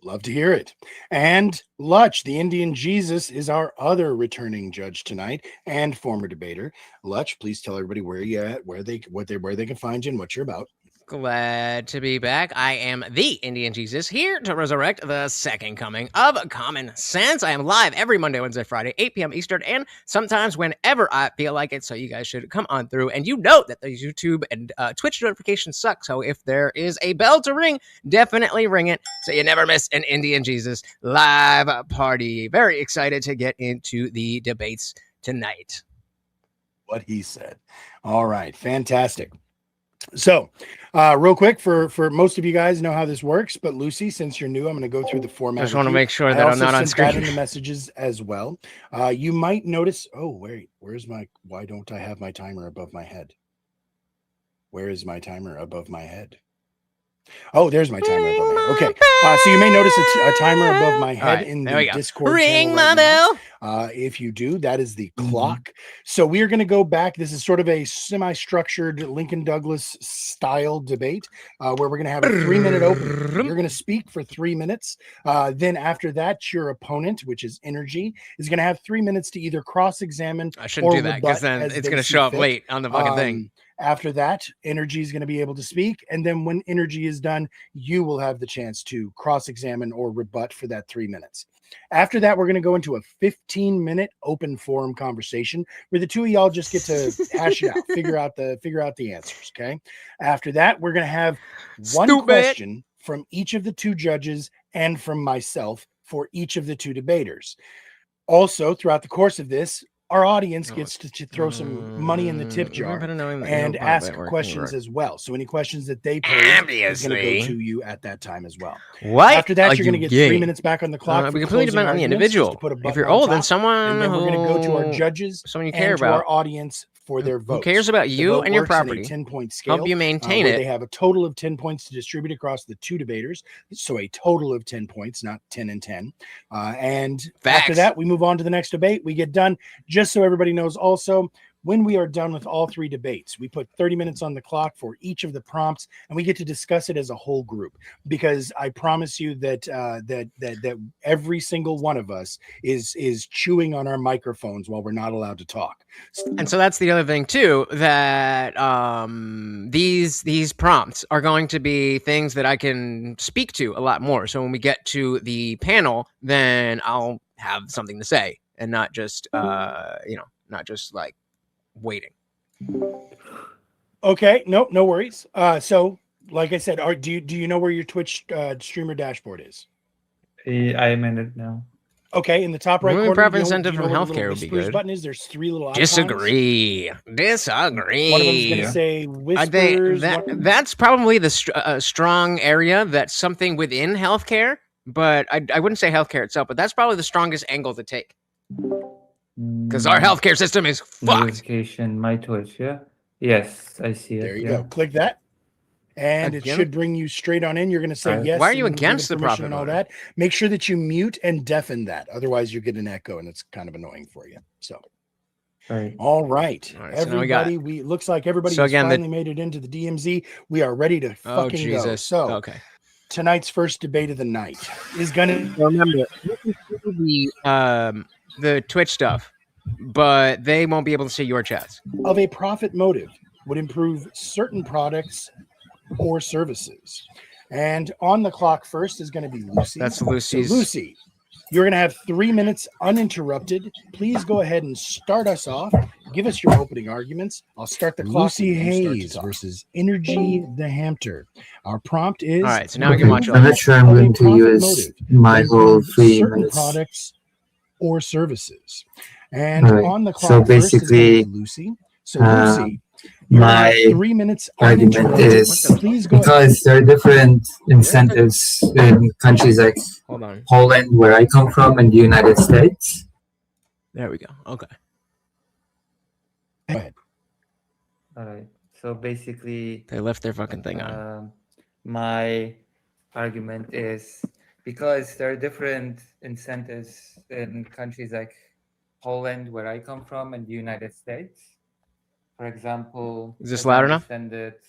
S3: Love to hear it. And Lutch, the Indian Jesus, is our other returning judge tonight and former debater. Lutch, please tell everybody where you at, where they can find you, and what you're about.
S2: Glad to be back. I am the Indian Jesus, here to resurrect the second coming of common sense. I am live every Monday, Wednesday, Friday, 8 p.m. Eastern, and sometimes whenever I feel like it. So you guys should come on through. And you know that the YouTube and Twitch notifications suck. So if there is a bell to ring, definitely ring it so you never miss an Indian Jesus live party. Very excited to get into the debates tonight.
S3: What he said. All right, fantastic. So, real quick, for most of you guys know how this works, but Lucy, since you're new, I'm going to go through the format.
S2: Just
S3: with
S2: want to
S3: you.
S2: make sure
S3: I
S2: that I'm
S3: also
S2: not on
S3: sent that
S2: screen.
S3: in the messages as well. You might notice. Oh, wait, why don't I have my timer above my head? Where is my timer above my head? Oh, there's my timer above my head. Okay, so you may notice a timer above my head
S2: right,
S3: in
S2: there
S3: the
S2: we go.
S3: Discord
S2: Ring
S3: channel
S2: my
S3: right now. If you do, that is the clock. So we are going to go back. This is sort of a semi-structured Lincoln Douglas style debate where we're going to have a 3-minute opening. You're going to speak for 3 minutes. Then after that, your opponent, which is Energy, is going to have 3 minutes to either cross-examine
S2: I shouldn't
S3: or
S2: do that because
S3: rebut
S2: then
S3: as
S2: it's
S3: they
S2: going to
S3: see
S2: show up
S3: fit.
S2: late on the fucking thing.
S3: After that, Energy is going to be able to speak. And then when Energy is done, you will have the chance to cross-examine or rebut for that 3 minutes. After that, we're going to go into a 15-minute open forum conversation where the two of y'all just get to hash it out, figure out the answers. Okay. After that, we're going to have one question from each of the two judges and from myself for each of the two debaters. Also, throughout the course of this, our audience gets to throw some money in the tip jar and ask questions as well. So any questions that they pose is going to go to you at that time as well.
S2: What?
S3: After that, you're going to get 3 minutes back on the clock.
S2: We
S3: For
S2: completely
S3: closing
S2: depend on the
S3: arguments, just
S2: individual.
S3: to put a
S2: If
S3: button
S2: you're
S3: on
S2: old, then
S3: top.
S2: someone
S3: And then we're going to go to our
S2: who-
S3: judges
S2: someone you
S3: and
S2: care
S3: to our
S2: about.
S3: audience for their votes.
S2: Who cares about
S3: The
S2: you
S3: vote
S2: and your
S3: works in a
S2: property?
S3: 10-point scale.
S2: Help you maintain
S3: where
S2: it.
S3: They have a total of 10 points to distribute across the two debaters. So a total of 10 points, not 10 and 10. And after that, we move on to the next debate. We get done. Just so everybody knows also, when we are done with all three debates, we put 30 minutes on the clock for each of the prompts, and we get to discuss it as a whole group. Because I promise you that that every single one of us is chewing on our microphones while we're not allowed to talk.
S2: And so that's the other thing too, that these prompts are going to be things that I can speak to a lot more. So when we get to the panel, then I'll have something to say and not just not just like waiting.
S3: Okay, no worries. So like I said, do you know where your Twitch streamer dashboard is?
S1: I'm in it now.
S3: Okay, in the top right
S2: Removing
S3: corner,
S2: profit incentive
S3: do you
S2: from
S3: know where the
S2: healthcare
S3: little
S2: would be
S3: whispers
S2: good.
S3: button is? There's 3 little icons.
S2: Disagree.
S3: One of them is going to say whispers.
S2: That's probably the strong area. That's something within healthcare, but I wouldn't say healthcare itself. But that's probably the strongest angle to take because our healthcare system is fucked.
S1: Notification, my Twitch, yeah. Yes, I see it.
S3: There you go. Click that. And it should bring you straight on in. You're going to say yes.
S2: Why are you
S3: and give
S2: against
S3: it
S2: the
S3: permission
S2: profit
S3: and all
S2: motive?
S3: that? Make sure that you mute and deafen that. Otherwise, you get an echo, and it's kind of annoying for you. So,
S1: Right.
S3: all right,
S2: so now we got-
S3: everybody. Looks like everybody
S2: So
S3: has
S2: again,
S3: finally made it into the DMZ. We are ready to
S2: Oh
S3: fucking go.
S2: Jesus!
S3: So,
S2: Okay.
S3: tonight's first debate of the night is going to
S2: Remember the Twitch stuff, but they won't be able to see your chats.
S3: of a profit motive would improve certain products or services. And on the clock first is going to be Lucy.
S2: That's Lucy's.
S3: So Lucy, you're going to have 3 minutes uninterrupted. Please go ahead and start us off. Give us your opening arguments. I'll start the clock.
S5: Lucy
S3: when you start to
S5: Hayes
S3: talk.
S5: versus
S3: Energy the Hamster. Our prompt is.
S2: All right, so now we can watch.
S5: I'm not sure I'm going to use my whole 3
S3: certain
S5: minutes.
S3: products or services. And
S5: All right,
S3: on the clock
S5: so
S3: first is gonna
S5: basically,
S3: be Lucy. So Lucy,
S5: my
S3: 3 minutes
S5: argument
S3: uninterrupted.
S5: is
S3: Please go ahead.
S5: because there are different incentives in countries like
S2: Hold on.
S5: Poland, where I come from, and the United States.
S2: There we go. Okay.
S3: Go ahead.
S1: All right. So basically,
S2: They left their fucking thing on.
S1: My argument is because there are different incentives in countries like Poland, where I come from, and the United States. For example,
S2: Is this
S1: as I
S2: loud enough?
S1: understand it,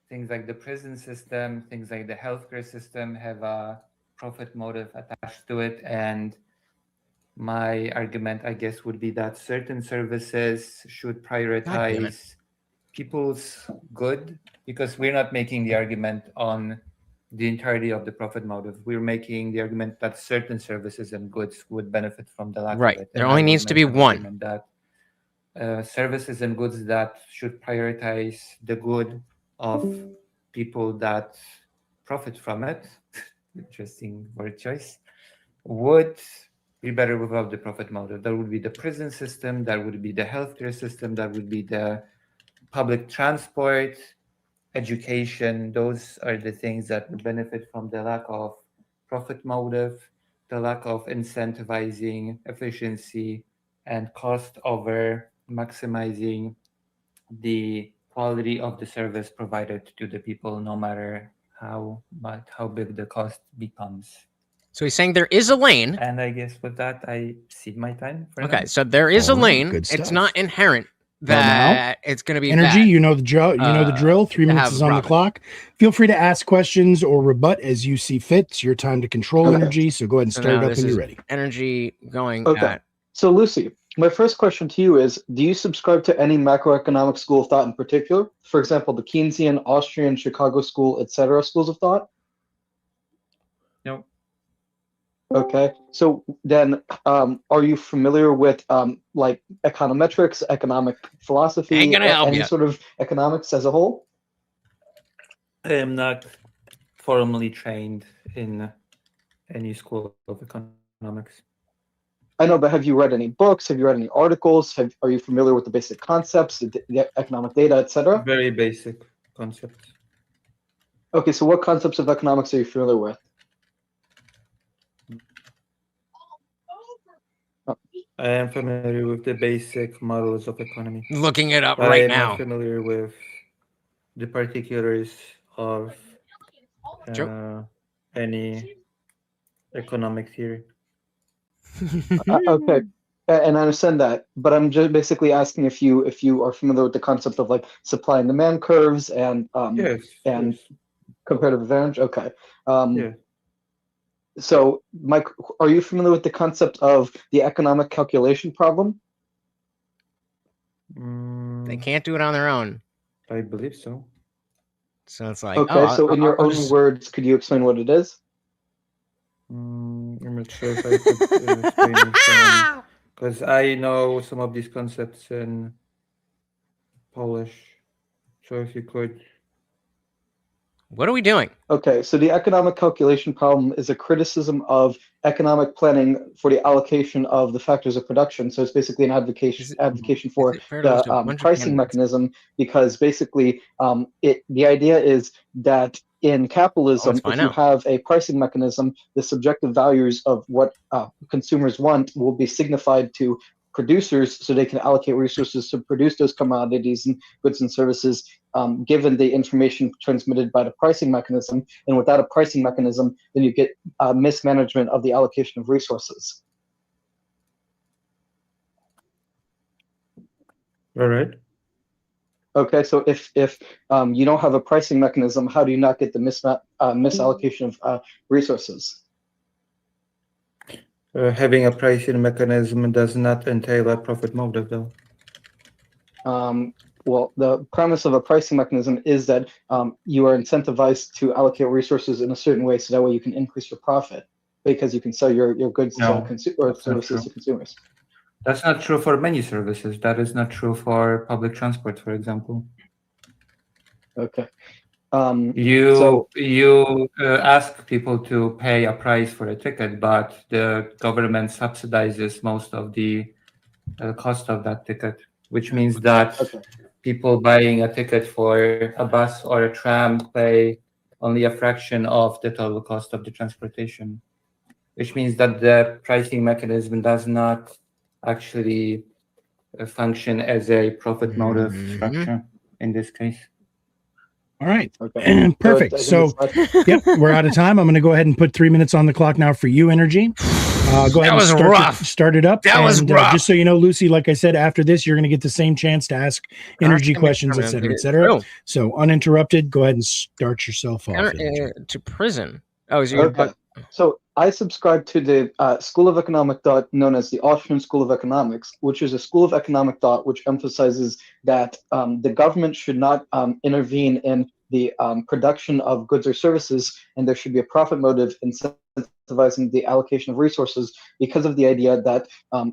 S1: things like the prison system, things like the healthcare system have a profit motive attached to it. And my argument, I guess, would be that certain services should prioritize people's good, because we're not making the argument on the entirety of the profit motive. We're making the argument that certain services and goods would benefit from the lack
S2: Right.
S1: of it.
S2: There
S1: And
S2: only
S1: I would
S2: needs to
S1: make
S2: be
S1: an
S2: one.
S1: argument that services and goods that should prioritize the good of people that profit from it, interesting word choice, would be better without the profit motive. That would be the prison system, that would be the healthcare system, that would be the public transport, education. Those are the things that would benefit from the lack of profit motive, the lack of incentivizing efficiency and cost over maximizing the quality of the service provided to the people, no matter how big the cost becomes.
S2: So he's saying there is a lane.
S1: And I guess with that, I cede my time. For
S2: Okay,
S1: now.
S2: so there is a lane.
S3: good
S2: It's
S3: stuff.
S2: not inherent
S3: Well, now,
S2: that it's going to be
S3: energy.
S2: bad.
S3: You know the drill. You know the drill. 3
S2: to
S3: minutes
S2: have
S3: is on the
S2: Robin.
S3: clock. Feel free to ask questions or rebut as you see fit. It's your time to control
S21: Okay.
S3: energy. So go ahead and
S2: So
S3: start
S2: now
S3: it up
S2: this
S3: when
S2: is
S3: you're ready.
S2: energy going
S21: Okay.
S2: at.
S21: So Lucy, my first question to you is, do you subscribe to any macroeconomic school of thought in particular? For example, the Keynesian, Austrian, Chicago school, etc. schools of thought?
S1: No.
S21: Okay. So then, are you familiar with like econometrics, economic philosophy,
S2: Ain't gonna help
S21: any
S2: ya.
S21: sort of economics as a whole?
S1: I am not formally trained in any school of economics.
S21: I know, but have you read any books? Have you read any articles? Are you familiar with the basic concepts, the economic data, etc.?
S1: Very basic concepts.
S21: Okay, so what concepts of economics are you familiar with?
S1: I am familiar with the basic models of economy.
S2: Looking it up
S1: but
S2: right
S1: I am
S2: now.
S1: not familiar with the particulars of any economic theory.
S21: Okay, and I understand that, but I'm just basically asking if you are familiar with the concept of like supply and demand curves and
S1: Yes,
S21: and
S1: yes.
S21: comparative advantage. Okay.
S1: Yeah.
S21: So, Mike, are you familiar with the concept of the economic calculation problem?
S2: They can't do it on their own.
S1: I believe so.
S2: So it's like,
S21: Okay, so in your own words, could you explain what it is?
S1: I'm not sure if I could explain it because I know some of these concepts in Polish. So if you could.
S2: What are we doing?
S21: Okay, so the economic calculation problem is a criticism of economic planning for the allocation of the factors of production. So it's basically an advocation for the pricing mechanism, because basically the idea is that in capitalism, if you have a pricing mechanism, the subjective values of what consumers want will be signified to producers so they can allocate resources to produce those commodities and goods and services given the information transmitted by the pricing mechanism. And without a pricing mechanism, then you get mismanagement of the allocation of resources.
S1: All right.
S21: Okay, so if you don't have a pricing mechanism, how do you not get the misallocation of resources?
S1: Having a pricing mechanism does not entail a profit motive, though.
S21: Well, the premise of a pricing mechanism is that you are incentivized to allocate resources in a certain way, so that way you can increase your profit because you can sell your goods or services to consumers.
S1: That's not true for many services. That is not true for public transport, for example.
S21: Okay.
S1: You ask people to pay a price for a ticket, but the government subsidizes most of the cost of that ticket, which means that people buying a ticket for a bus or a tram pay only a fraction of the total cost of the transportation, which means that the pricing mechanism does not actually function as a profit motive structure in this case.
S3: All right. Perfect. So, yep, we're out of time. I'm going to go ahead and put 3 minutes on the clock now for you, Energy. Go ahead and start it up.
S2: That was rough.
S3: Just so you know, Lucy, like I said, after this, you're going to get the same chance to ask Energy questions, et cetera, et cetera. So uninterrupted, go ahead and start yourself off.
S2: To prison. Oh, is
S21: okay. So I subscribe to the school of economic thought known as the Austrian School of Economics, which is a school of economic thought which emphasizes that the government should not intervene in the production of goods or services, and there should be a profit motive incentivizing the allocation of resources, because of the idea that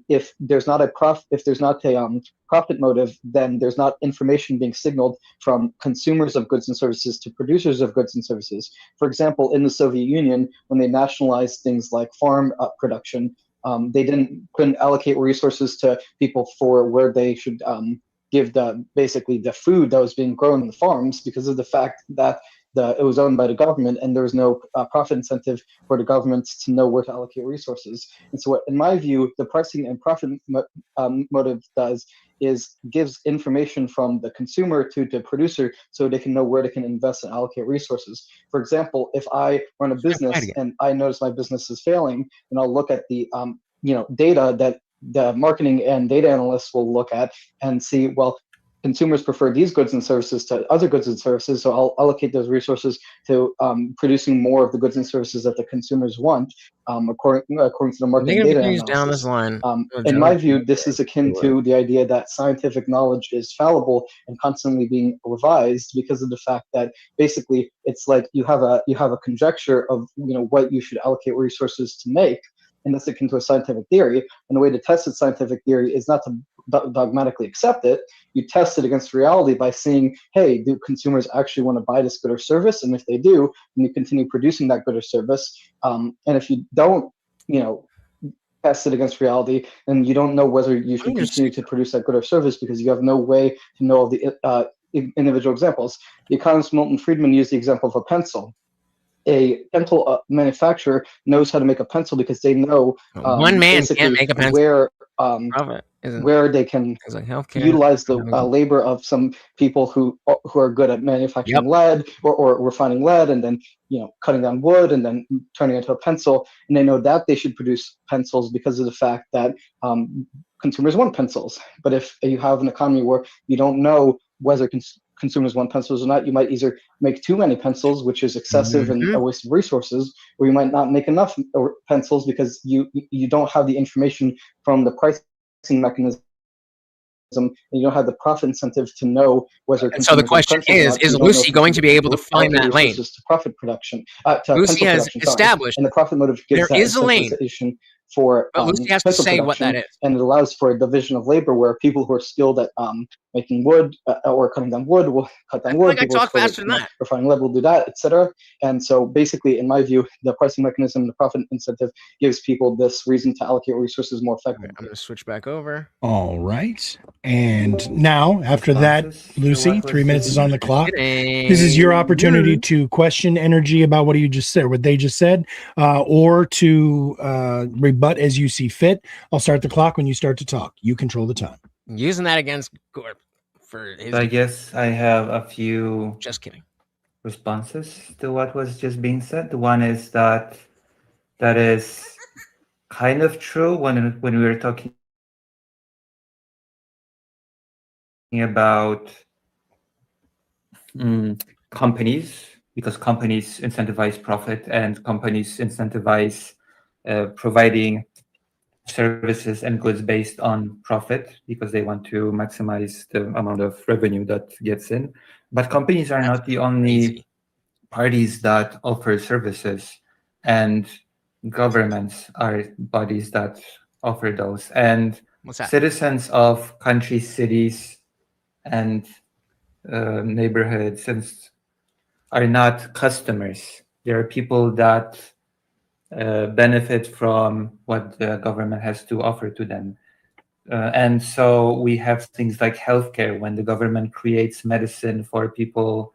S21: if there's not a profit motive, then there's not information being signaled from consumers of goods and services to producers of goods and services. For example, in the Soviet Union, when they nationalized things like farm production, they couldn't allocate resources to people for where they should give basically the food that was being grown in the farms, because of the fact that it was owned by the government, and there was no profit incentive for the government to know where to allocate resources. And so, what, in my view, the pricing and profit motive does is gives information from the consumer to the producer, so they can know where they can invest and allocate resources. For example, if I run a business and I notice my business is failing, then I'll look at the data that the marketing and data analysts will look at and see, well, consumers prefer these goods and services to other goods and services, so I'll allocate those resources to producing more of the goods and services that the consumers want, according to the marketing data analysis.
S2: Down this line.
S21: In my view, this is akin to the idea that scientific knowledge is fallible and constantly being revised, because of the fact that basically it's like you have a conjecture of what you should allocate resources to make. And that's akin to a scientific theory. And the way to test a scientific theory is not to dogmatically accept it. You test it against reality by seeing, hey, do consumers actually want to buy this good or service? And if they do, then you continue producing that good or service. And if you don't, test it against reality, then you don't know whether you should continue to produce that good or service, because you have no way to know of the individual examples. The economist Milton Friedman used the example of a pencil. A pencil manufacturer knows how to make a pencil because they know
S2: one man can't make a pencil.
S21: Where they can utilize the labor of some people who are good at manufacturing lead or refining lead, and then cutting down wood and then turning it into a pencil. And they know that they should produce pencils because of the fact that consumers want pencils. But if you have an economy where you don't know whether consumers want pencils or not, you might either make too many pencils, which is excessive and a waste of resources, or you might not make enough pencils because you don't have the information from the pricing mechanism, and you don't have the profit incentive to know whether.
S2: And so the question is Lucy going to be able to find that lane?
S21: To profit production.
S2: Lucy has established,
S21: and the profit motive gives
S2: there is a lane
S21: for
S2: but Lucy has to say what that is,
S21: and it allows for a division of labor where people who are skilled at making wood or cutting down wood will cut down wood.
S2: I talk faster than that.
S21: Refining lead will do that, etc. And so basically, in my view, the pricing mechanism, the profit incentive, gives people this reason to allocate resources more effectively.
S2: I'm going to switch back over.
S3: All right. And now, after that, Lucy, 3 minutes is on the clock. This is your opportunity to question energy about what you just said, what they just said, or to rebut as you see fit. I'll start the clock when you start to talk. You control the time.
S2: Using that against Gorp for his...
S1: I guess I have a few...
S2: Just kidding.
S1: ...responses to what was just being said. The one is that is kind of true when we were talking about companies, because companies incentivize profit and companies incentivize providing services and goods based on profit because they want to maximize the amount of revenue that gets in. But companies are not the only parties that offer services, and governments are bodies that offer those. And citizens of countries, cities, and neighborhoods are not customers. There are people that benefit from what the government has to offer to them. And so we have things like healthcare. When the government creates medicine for people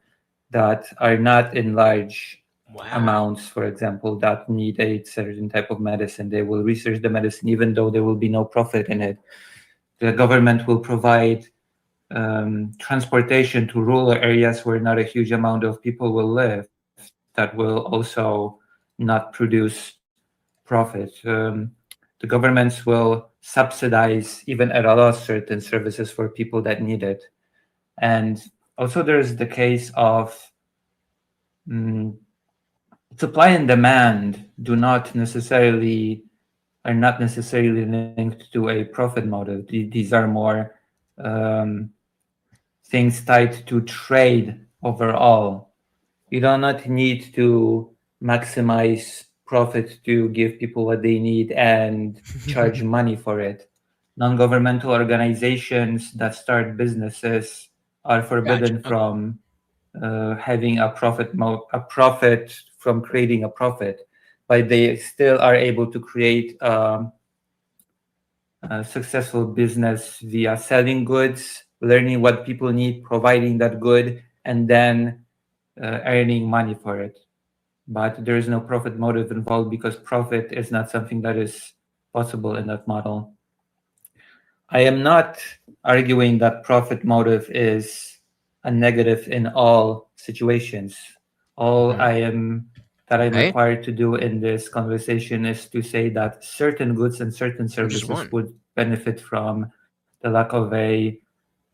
S1: that are not in large amounts, for example, that need a certain type of medicine, they will research the medicine even though there will be no profit in it. The government will provide transportation to rural areas where not a huge amount of people will live, that will also not produce profit. The governments will subsidize, even at a loss, certain services for people that need it. And also there's the case of supply and demand are not necessarily linked to a profit motive. These are more things tied to trade overall. You do not need to maximize profit to give people what they need and charge money for it. Non-governmental organizations that start businesses are forbidden from having a profit from creating a profit, but they still are able to create a successful business via selling goods, learning what people need, providing that good, and then earning money for it. But there is no profit motive involved because profit is not something that is possible in that model. I am not arguing that profit motive is a negative in all situations. All I'm required to do in this conversation is to say that certain goods and certain services would benefit from the lack of a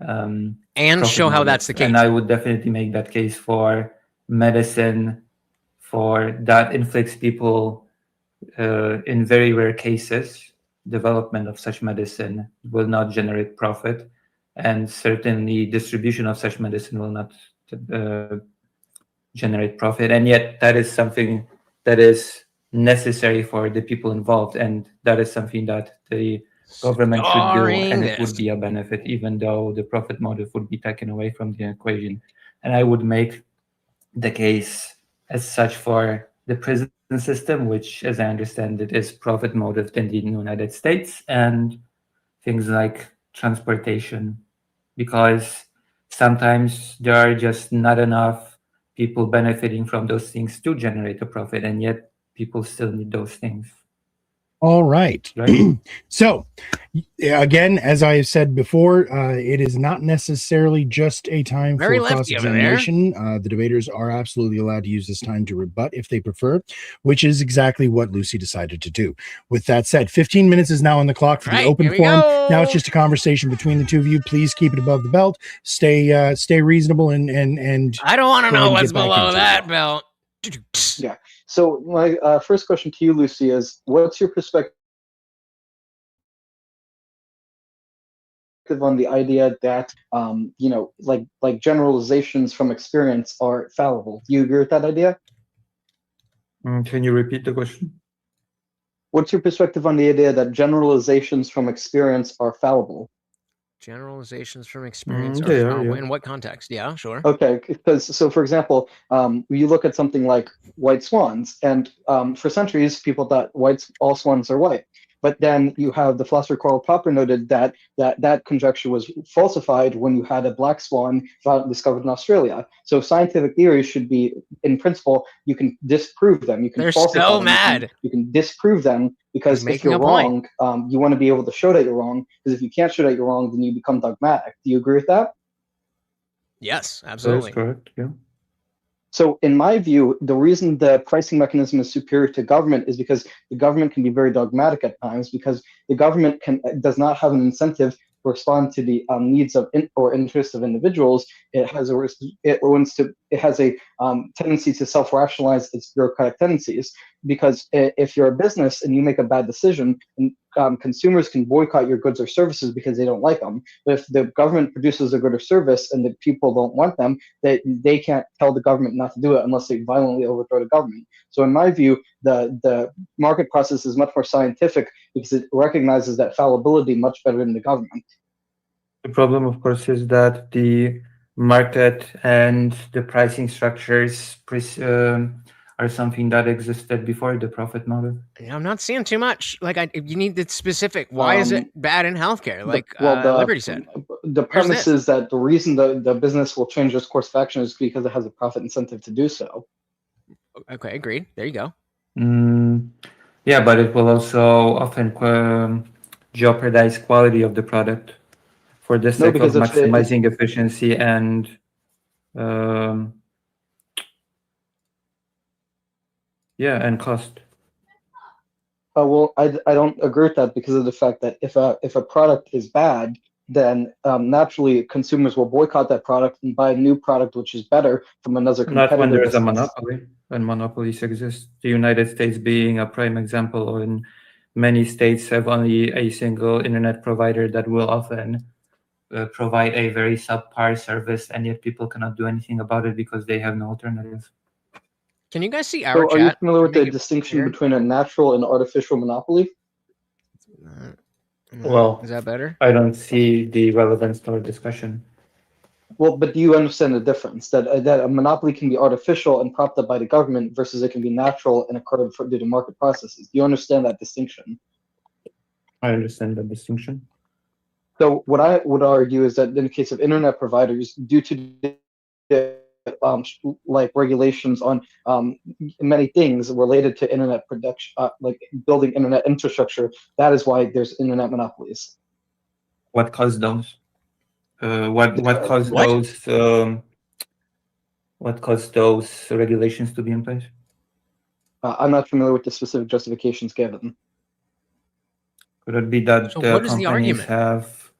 S2: and show how that's the case.
S1: And I would definitely make that case for medicine, for that inflicts people in very rare cases. Development of such medicine will not generate profit, and certainly distribution of such medicine will not generate profit. And yet that is something that is necessary for the people involved, and that is something that the government should do, and it would be a benefit, even though the profit motive would be taken away from the equation. And I would make the case as such for the prison system, which, as I understand it, is profit motive in the United States, and things like transportation, because sometimes there are just not enough people benefiting from those things to generate a profit, and yet people still need those things.
S3: All right. So, again, as I have said before, it is not necessarily just a time for cross-examination. The debaters are absolutely allowed to use this time to rebut if they prefer, which is exactly what Lucy decided to do. With that said, 15 minutes is now on the clock for the open forum. Now it's just a conversation between the two of you. Please keep it above the belt. Stay reasonable and
S2: I don't want to know what's below that belt.
S21: Yeah. So my first question to you, Lucy, is what's your perspective on the idea that like generalizations from experience are fallible? Do you agree with that idea?
S1: Can you repeat the question?
S21: What's your perspective on the idea that generalizations from experience are fallible?
S2: Generalizations from experience are fallible. In what context? Yeah, sure.
S21: Okay, because for example, you look at something like white swans, and for centuries people thought all swans are white. But then you have the philosopher Karl Popper noted that conjecture was falsified when you had a black swan discovered in Australia. So scientific theories should be, in principle, you can disprove them. You can falsify them.
S2: So mad.
S21: You can disprove them, because if you're wrong, you want to be able to show that you're wrong. Because if you can't show that you're wrong, then you become dogmatic. Do you agree with that?
S2: Yes, absolutely.
S1: That is correct. Yeah.
S21: So in my view, the reason the pricing mechanism is superior to government is because the government can be very dogmatic at times, because the government does not have an incentive to respond to the needs of or interests of individuals. It has a tendency to self-rationalize its bureaucratic tendencies, because if you're a business and you make a bad decision, consumers can boycott your goods or services because they don't like them. But if the government produces a good or service and the people don't want them, they can't tell the government not to do it unless they violently overthrow the government. So in my view, the market process is much more scientific because it recognizes that fallibility much better than the government.
S1: The problem, of course, is that the market and the pricing structures are something that existed before the profit model.
S2: Yeah, I'm not seeing too much. You need the specific. Why is it bad in healthcare? Liberty said.
S21: The premise is that the reason the business will change its course of action is because it has a profit incentive to do so.
S2: Okay, agreed. There you go.
S1: Yeah, but it will also often jeopardize quality of the product for the sake of maximizing efficiency and and cost.
S21: Well, I don't agree with that because of the fact that if a product is bad, then naturally consumers will boycott that product and buy a new product which is better from another competitor.
S1: Not when there is a monopoly. When monopolies exist, the United States being a prime example, or in many states have only a single internet provider that will often provide a very subpar service, and yet people cannot do anything about it because they have no alternative.
S2: Can you guys see our chat?
S21: Are you familiar with the distinction between a natural and artificial monopoly?
S1: Well,
S2: is that better?
S1: I don't see the relevance to our discussion.
S21: Well, but do you understand the difference that a monopoly can be artificial and propped up by the government versus it can be natural and occurred due to market processes? Do you understand that distinction?
S1: I understand that distinction.
S21: So what I would argue is that in the case of internet providers, due to the like regulations on many things related to internet production, like building internet infrastructure. That is why there's internet monopolies.
S1: What caused those? What caused those regulations to be in place?
S21: I'm not familiar with the specific justifications given.
S1: Could it be that
S2: So
S1: the
S2: what is the
S1: companies
S2: argument?
S1: have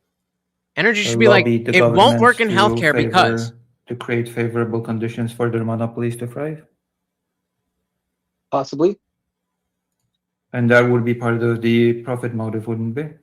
S2: Energy should be like,
S1: lobbied the
S2: it won't
S1: governments
S2: work in
S1: to
S2: healthcare because
S1: to create favorable conditions for their monopolies to thrive?
S21: Possibly.
S1: And that would be part of the profit motive, wouldn't it be?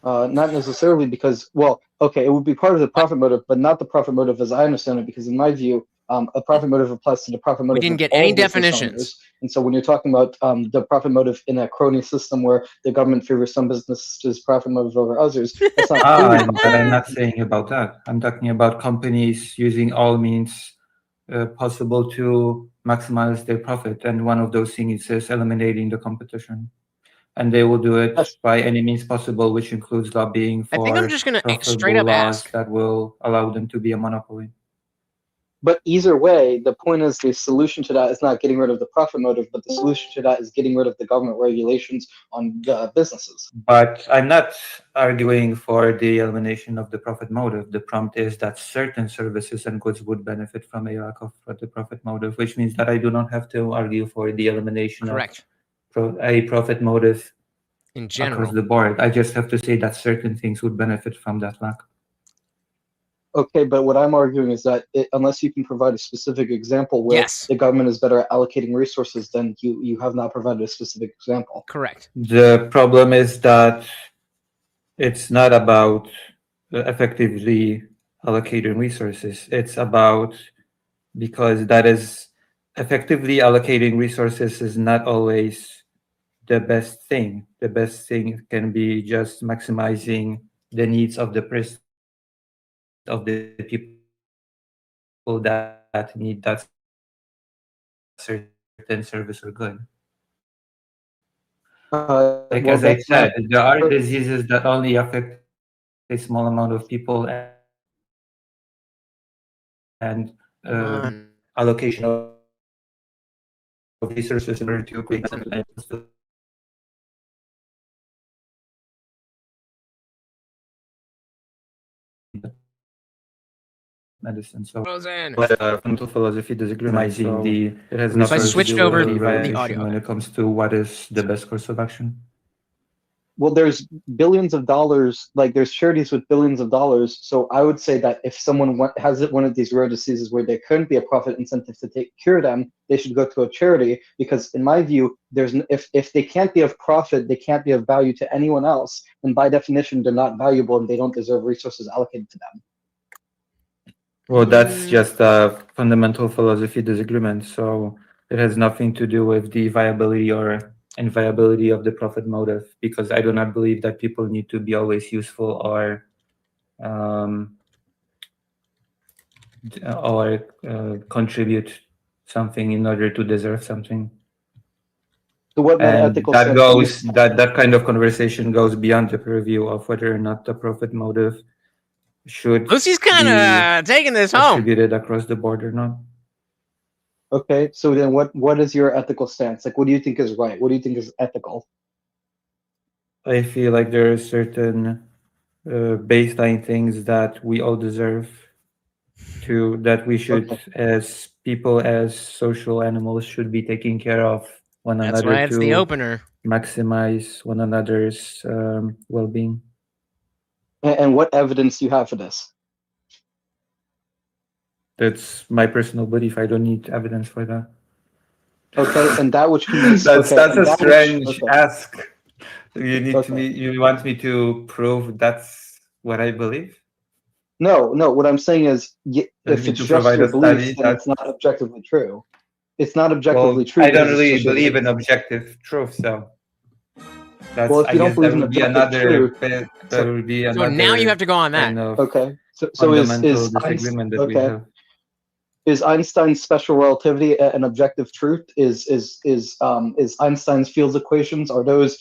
S21: Not necessarily because, well, okay, it would be part of the profit motive, but not the profit motive as I understand it, because in my view, a profit motive applies to the profit motive.
S2: we didn't
S21: of
S2: get
S21: all
S2: any
S21: business
S2: definitions.
S21: owners. And so when you're talking about the profit motive in a crony system where the government favors some businesses' profit motive over others, that's not
S1: But I'm not saying about that. I'm talking about companies using all means possible to maximize their profit. And one of those things is eliminating the competition. And they will do it by any means possible, which includes lobbying
S2: I
S1: for
S2: think I'm just gonna straight
S1: profitable
S2: up
S1: laws
S2: ask.
S1: that will allow them to be a monopoly.
S21: But either way, the point is the solution to that is not getting rid of the profit motive, but the solution to that is getting rid of the government regulations on businesses.
S1: But I'm not arguing for the elimination of the profit motive. The prompt is that certain services and goods would benefit from a lack of the profit motive, which means that I do not have to argue for the elimination
S2: Correct.
S1: of a profit motive
S2: In general.
S1: across the board. I just have to say that certain things would benefit from that lack.
S21: Okay, but what I'm arguing is that unless you can provide a specific example where the government is better at allocating resources, then you have not provided a specific example.
S2: Correct.
S1: The problem is that it's not about effectively allocating resources. It's about, because that is effectively allocating resources is not always the best thing. The best thing can be just maximizing the needs of the people that need that certain service or good. Like
S21: well,
S1: as I
S21: that's not-
S1: said, there are diseases that only affect a small amount of people, and allocation of resources in order to create medicine. So, fundamental philosophy disagreement. So it has
S2: So I
S1: nothing
S2: switched
S1: to do
S2: over
S1: with
S2: the
S1: evaluation
S2: audio
S1: when it comes to what is the best course of action.
S21: Well, there's billions of dollars, like there's charities with billions of dollars. So I would say that if someone has one of these rare diseases where there couldn't be a profit incentive to cure them, they should go to a charity, because in my view, if they can't be of profit, they can't be of value to anyone else. And by definition, they're not valuable and they don't deserve resources allocated to them.
S1: Well, that's just a fundamental philosophy disagreement. So it has nothing to do with the viability or inviability of the profit motive, because I do not believe that people need to be always useful or contribute something in order to deserve something.
S21: So what ethical
S1: that goes that kind of conversation goes beyond the purview of whether or not the profit motive should
S2: Lucy's kind of taking this home.
S1: Distributed across the board or not.
S21: Okay, so then what is your ethical stance? Like, what do you think is right? What do you think is ethical?
S1: I feel like there are certain baseline things that we all deserve that we should, as people, as social animals, should be taking care of one another.
S2: That's why it's the opener.
S1: Maximize one another's well-being.
S21: And what evidence do you have for this?
S1: That's my personal belief. I don't need evidence for that.
S21: Okay, and that which can
S1: that's a strange ask. You need me. You want me to prove that's what I believe?
S21: No. What I'm saying is, if it's just your belief, then it's not objectively true. It's not objectively true.
S1: I don't really believe in objective truth, so. That's,
S21: well, if you don't believe in objective truth,
S1: there will be another.
S2: So now you have to go on that.
S1: Kind of
S21: okay. So is
S1: disagreement that we have.
S21: Is Einstein's special relativity an objective truth? Is Einstein's fields equations, are those,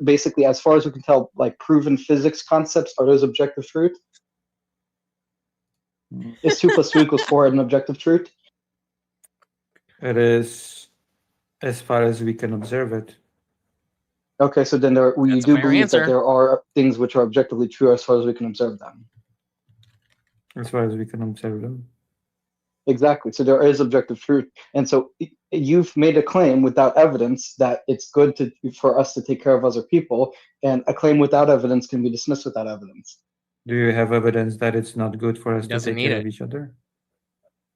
S21: basically, as far as we can tell, like proven physics concepts, are those objective truth? Is 2 + 2 = 4 an objective truth?
S1: It is, as far as we can observe it.
S21: Okay, so then you do
S2: fair
S21: believe
S2: answer.
S21: that there are things which are objectively true as far as we can observe them.
S1: As far as we can observe them.
S21: Exactly. So there is objective truth, and so you've made a claim without evidence that it's good for us to take care of other people, and a claim without evidence can be dismissed without evidence.
S1: Do you have evidence that it's not good for us to
S2: Doesn't
S1: take
S2: need
S1: care
S2: it.
S1: of each other?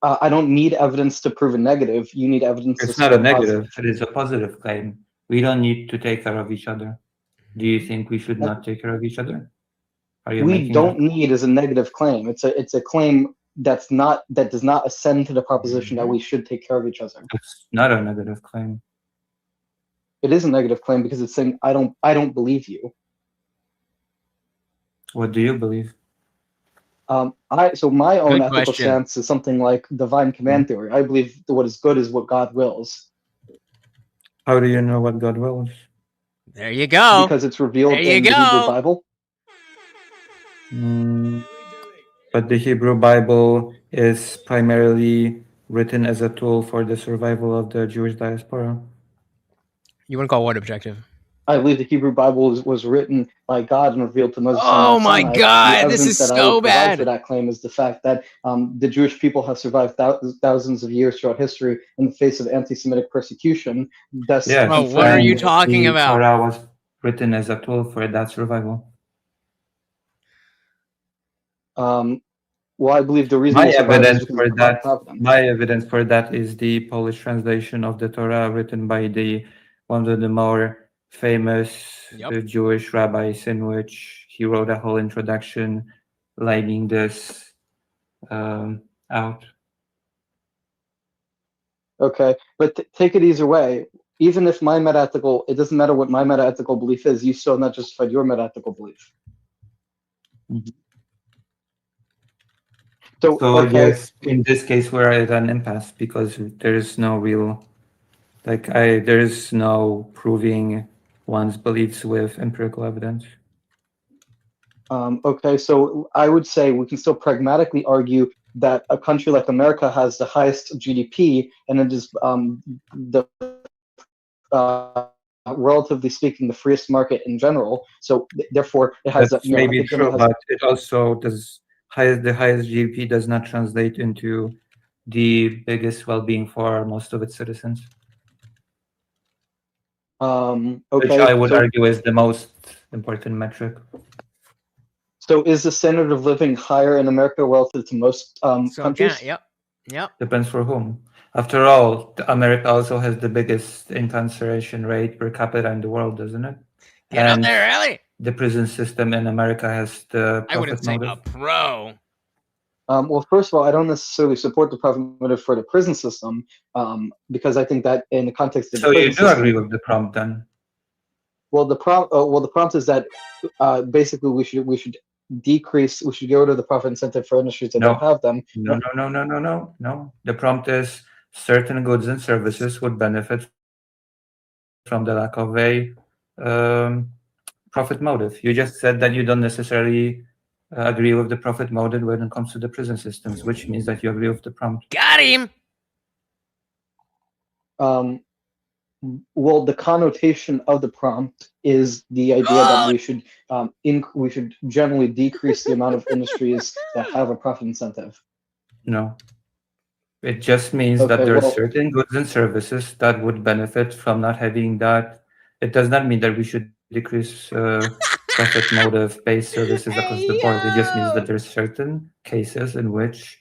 S21: I don't need evidence to prove a negative. You need evidence
S1: It's
S21: to
S1: not a
S21: support
S1: negative.
S21: positive.
S1: It is a positive claim. We don't need to take care of each other. Do you think we should not take care of each other? Are you
S21: We
S1: making
S21: don't need is a negative claim. It's a claim that does not ascend to the proposition that we should take care of each other.
S1: It's not a negative claim.
S21: It is a negative claim because it's saying I don't believe you.
S1: What do you believe?
S21: So my own
S2: Good
S21: ethical
S2: question.
S21: stance is something like divine command theory. I believe that what is good is what God wills.
S1: How do you know what God wills?
S2: There you go.
S21: Because it's revealed
S2: There you
S21: in the Hebrew
S2: go.
S21: Bible.
S1: But the Hebrew Bible is primarily written as a tool for the survival of the Jewish diaspora.
S2: You want to call what objective?
S21: I believe the Hebrew Bible was written by God and revealed to Moses.
S2: Oh
S21: on Mount
S2: my
S21: Sinai.
S2: God,
S21: The
S2: this
S21: evidence
S2: is
S21: that I
S2: so
S21: would provide
S2: bad.
S21: for that claim is the fact that the Jewish people have survived thousands of years throughout history in the face of anti-Semitic persecution. Thus,
S1: Yes,
S2: Bro, what are you
S1: and
S2: talking
S1: the
S2: about?
S1: Torah was written as a tool for that survival.
S21: Well, I believe the reason
S1: My
S21: we survive is
S1: evidence
S21: because
S1: for
S21: of divine
S1: that,
S21: providence.
S1: my evidence for that is the Polish translation of the Torah written by one of the more famous Jewish rabbis, in which he wrote a whole introduction laying this out.
S21: Okay, but take it either way. Even if my metaethical, it doesn't matter what my metaethical belief is, you still have not justified your metaethical belief. So okay.
S1: Yes, in this case, we're at an impasse because there is no real, there is no proving one's beliefs with empirical evidence.
S21: Okay, so I would say we can still pragmatically argue that a country like America has the highest GDP, and it is relatively speaking, the freest market in general. So therefore, it has
S1: That's
S21: a, you know,
S1: maybe true, but it also does. The highest GDP does not translate into the biggest well-being for most of its citizens.
S21: Okay,
S1: Which I would
S21: so,
S1: argue is the most important metric.
S21: So is the standard of living higher in America relative to most countries?
S2: Yep.
S1: Depends for whom. After all, America also has the biggest incarceration rate per capita in the world, doesn't it?
S2: Get up there, Ellie.
S1: The prison system in America has the
S2: I wouldn't
S1: profit
S2: say
S1: motive.
S2: a pro.
S21: Well, first of all, I don't necessarily support the profit motive for the prison system because I think that in the context of the
S1: So
S21: prison
S1: you do
S21: system,
S1: agree with the prompt then?
S21: Well, the prompt is that basically we should decrease. We should get rid of the profit incentive for industries that don't have them.
S1: No. The prompt is certain goods and services would benefit from the lack of a profit motive. You just said that you don't necessarily agree with the profit motive when it comes to the prison systems, which means that you agree with the prompt.
S2: Got him.
S21: Well, the connotation of the prompt is the idea that we should generally decrease the amount of industries that have a profit incentive.
S1: No. It just means that there are certain goods and services that would benefit from not having that. It does not mean that we should decrease profit motive-based services across the board. It just means that there's certain cases in which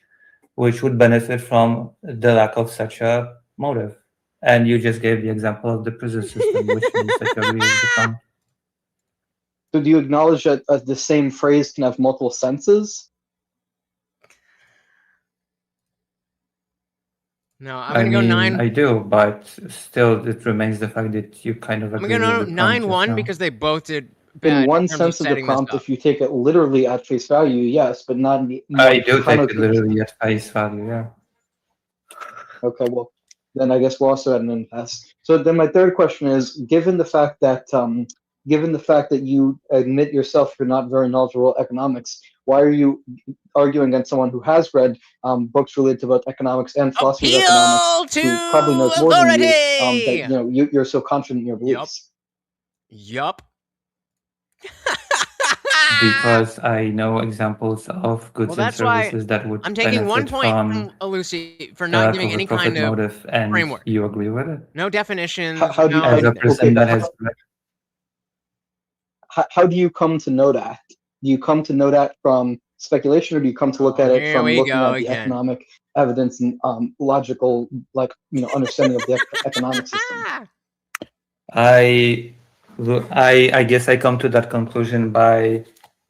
S1: would benefit from the lack of such a motive. And you just gave the example of the prison system, which means that you agree with the prompt.
S21: So do you acknowledge that the same phrase can have multiple senses?
S2: No, I'm going to go 9.
S1: I do, but still it remains the fact that you kind of agree
S2: I'm going
S1: with
S2: to
S1: the
S2: go
S1: prompt
S2: 9-1
S1: now.
S2: because they both did bad
S21: In one
S2: terms of
S21: sense of the
S2: setting this
S21: prompt,
S2: up.
S21: if you take it literally at face value, yes, but not in the
S1: I do take it literally at face value, yeah.
S21: Okay, well, then I guess we're also at an impasse. So then my third question is, given the fact that you admit yourself you're not very knowledgeable economics, Why are you arguing against someone who has read books related to both economics and philosophy of economics, who probably knows more than you, that you're so confident in your beliefs?
S2: Yup.
S1: Because I know examples of goods
S2: Well,
S1: and
S2: that's why
S1: services that would
S2: I'm taking 1
S1: benefit
S2: point
S1: from
S2: from Lucy for
S1: the
S2: not giving
S1: for
S2: any
S1: profit
S2: kind of
S1: motive, and
S2: framework.
S1: you agree with it?
S2: No definitions.
S21: How do you,
S2: no,
S1: As a person that has
S21: how do you come to know that? Do you come to know that from speculation, or do you come to look at it
S2: here
S21: from
S2: we
S21: looking
S2: go
S21: at the
S2: again.
S21: economic evidence and logical, understanding of the economic system?
S1: I guess I come to that conclusion by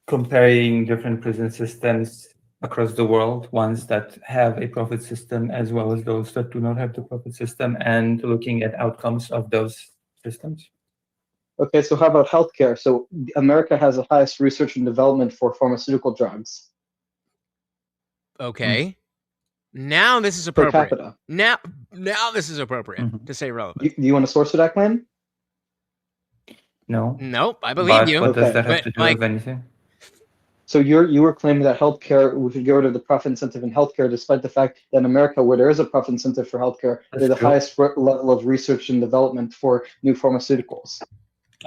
S1: comparing different prison systems across the world, ones that have a profit system as well as those that do not have the profit system, and looking at outcomes of those systems.
S21: Okay, so how about healthcare? So America has the highest research and development for pharmaceutical drugs.
S2: Okay. Now this is
S21: Per
S2: appropriate.
S21: capita.
S2: Now this is appropriate to say relevant.
S21: Do you want to source for that claim?
S1: No.
S2: Nope, I believe you.
S1: What does that have
S2: But,
S1: to do
S2: like,
S1: with anything?
S21: So you were claiming that healthcare, we should get rid of the profit incentive in healthcare, despite the fact that in America, where there is a profit incentive for healthcare, they're the
S1: true.
S21: highest level of research and development for new pharmaceuticals.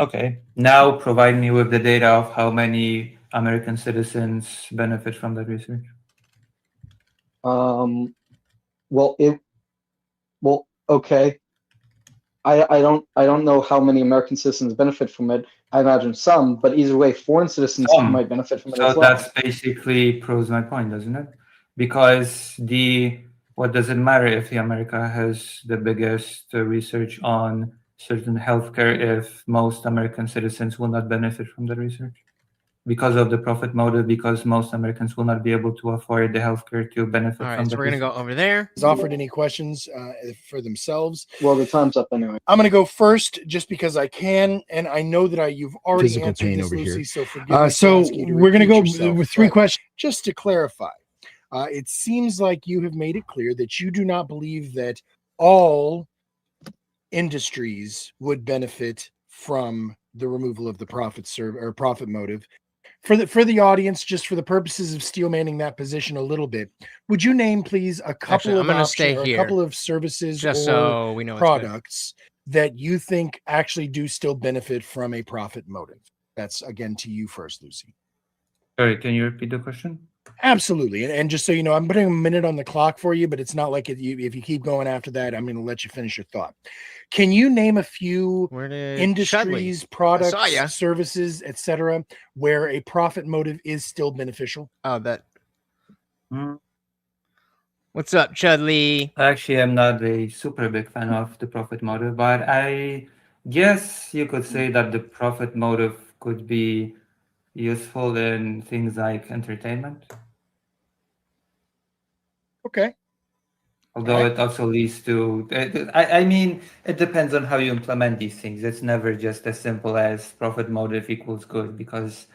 S1: Okay. Now provide me with the data of how many American citizens benefit from that research.
S21: Okay. I don't know how many American citizens benefit from it. I imagine some, but either way, foreign citizens might benefit from it as
S1: So
S21: well.
S1: that's basically proves my point, doesn't it? Because what does it matter if the America has the biggest research on certain healthcare if most American citizens will not benefit from the research? Because of the profit motive, because most Americans will not be able to afford the healthcare to benefit
S2: all right,
S1: from
S2: so
S1: the
S2: we're going to go over there.
S3: Has offered any questions for themselves?
S21: Well, the time's up anyway.
S3: I'm going to go first just because I can, and I know that you've already
S23: Physical
S3: answered
S23: pain
S3: this,
S23: over
S3: Lucy,
S23: here.
S3: so forgive me. So we're going to go with 3 questions. Just to clarify, it seems like you have made it clear that you do not believe that all industries would benefit from the removal of the profit motive. For the audience, just for the purposes of steel manning that position a little bit, would you name, please, a couple of options or a couple of services
S2: just
S3: or
S2: so we know
S3: products that you think actually do still benefit from a profit motive? That's again to you first, Lucy.
S1: Sorry, can you repeat the question?
S3: Absolutely. And just so you know, I'm putting a minute on the clock for you, but it's not like if you keep going after that, I'm going to let you finish your thought. Can you name a few industries, products, services, etc., where a profit motive is still beneficial?
S2: Oh, that. What's up, Chudley?
S1: Actually, I'm not a super big fan of the profit motive, but I guess you could say that the profit motive could be useful in things like entertainment.
S3: Okay.
S1: Although it also leads to, I mean, it depends on how you implement these things. It's never just as simple as profit motive equals good, because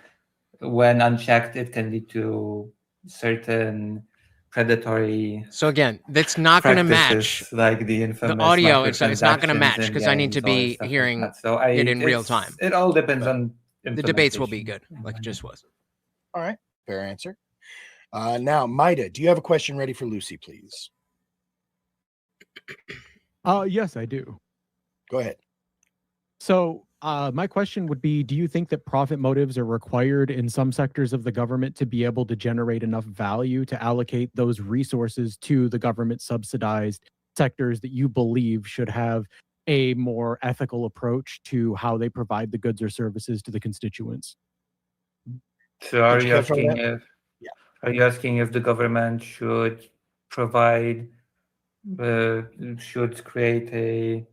S1: when unchecked, it can lead to certain predatory.
S2: So again, that's not going to match
S1: like the infamous
S2: audio. It's not going to
S1: microtransactions
S2: match
S1: in
S2: because I need to
S1: games or
S2: be
S1: stuff like
S2: hearing
S1: that. So
S2: it in real time.
S1: It all depends on
S2: the debates will be good, like it just was.
S3: All right, fair answer. Now, Maida, do you have a question ready for Lucy, please?
S23: Yes, I do.
S3: Go ahead.
S23: So my question would be, do you think that profit motives are required in some sectors of the government to be able to generate enough value to allocate those resources to the government subsidized sectors that you believe should have a more ethical approach to how they provide the goods or services to the constituents?
S1: So are you asking if the government should provide, should create a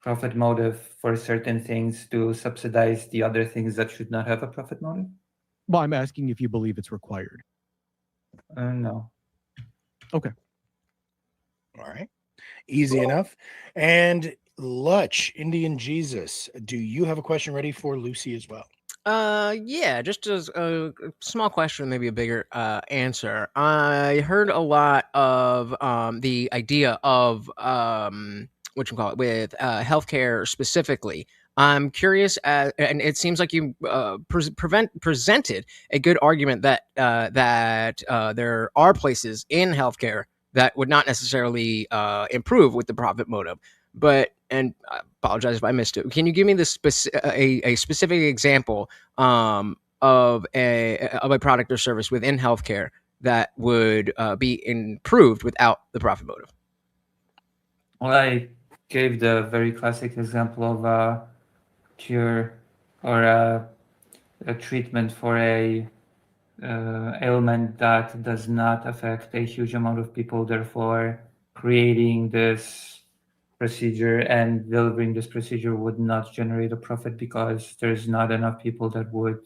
S1: profit motive for certain things to subsidize the other things that should not have a profit motive?
S23: Well, I'm asking if you believe it's required.
S1: No.
S23: Okay.
S3: All right. Easy enough. And Lutch, Indian Jesus, do you have a question ready for Lucy as well?
S2: Yeah, just as a small question, maybe a bigger answer. I heard a lot of the idea of what you call it with healthcare specifically I'm curious, and it seems like you presented a good argument that there are places in healthcare that would not necessarily improve with the profit motive. But, and I apologize if I missed it, can you give me a specific example of a product or service within healthcare that would be improved without the profit motive?
S1: Well, I gave the very classic example of a cure or a treatment for a ailment that does not affect a huge amount of people, therefore creating this procedure and delivering this procedure would not generate a profit because there's not enough people that would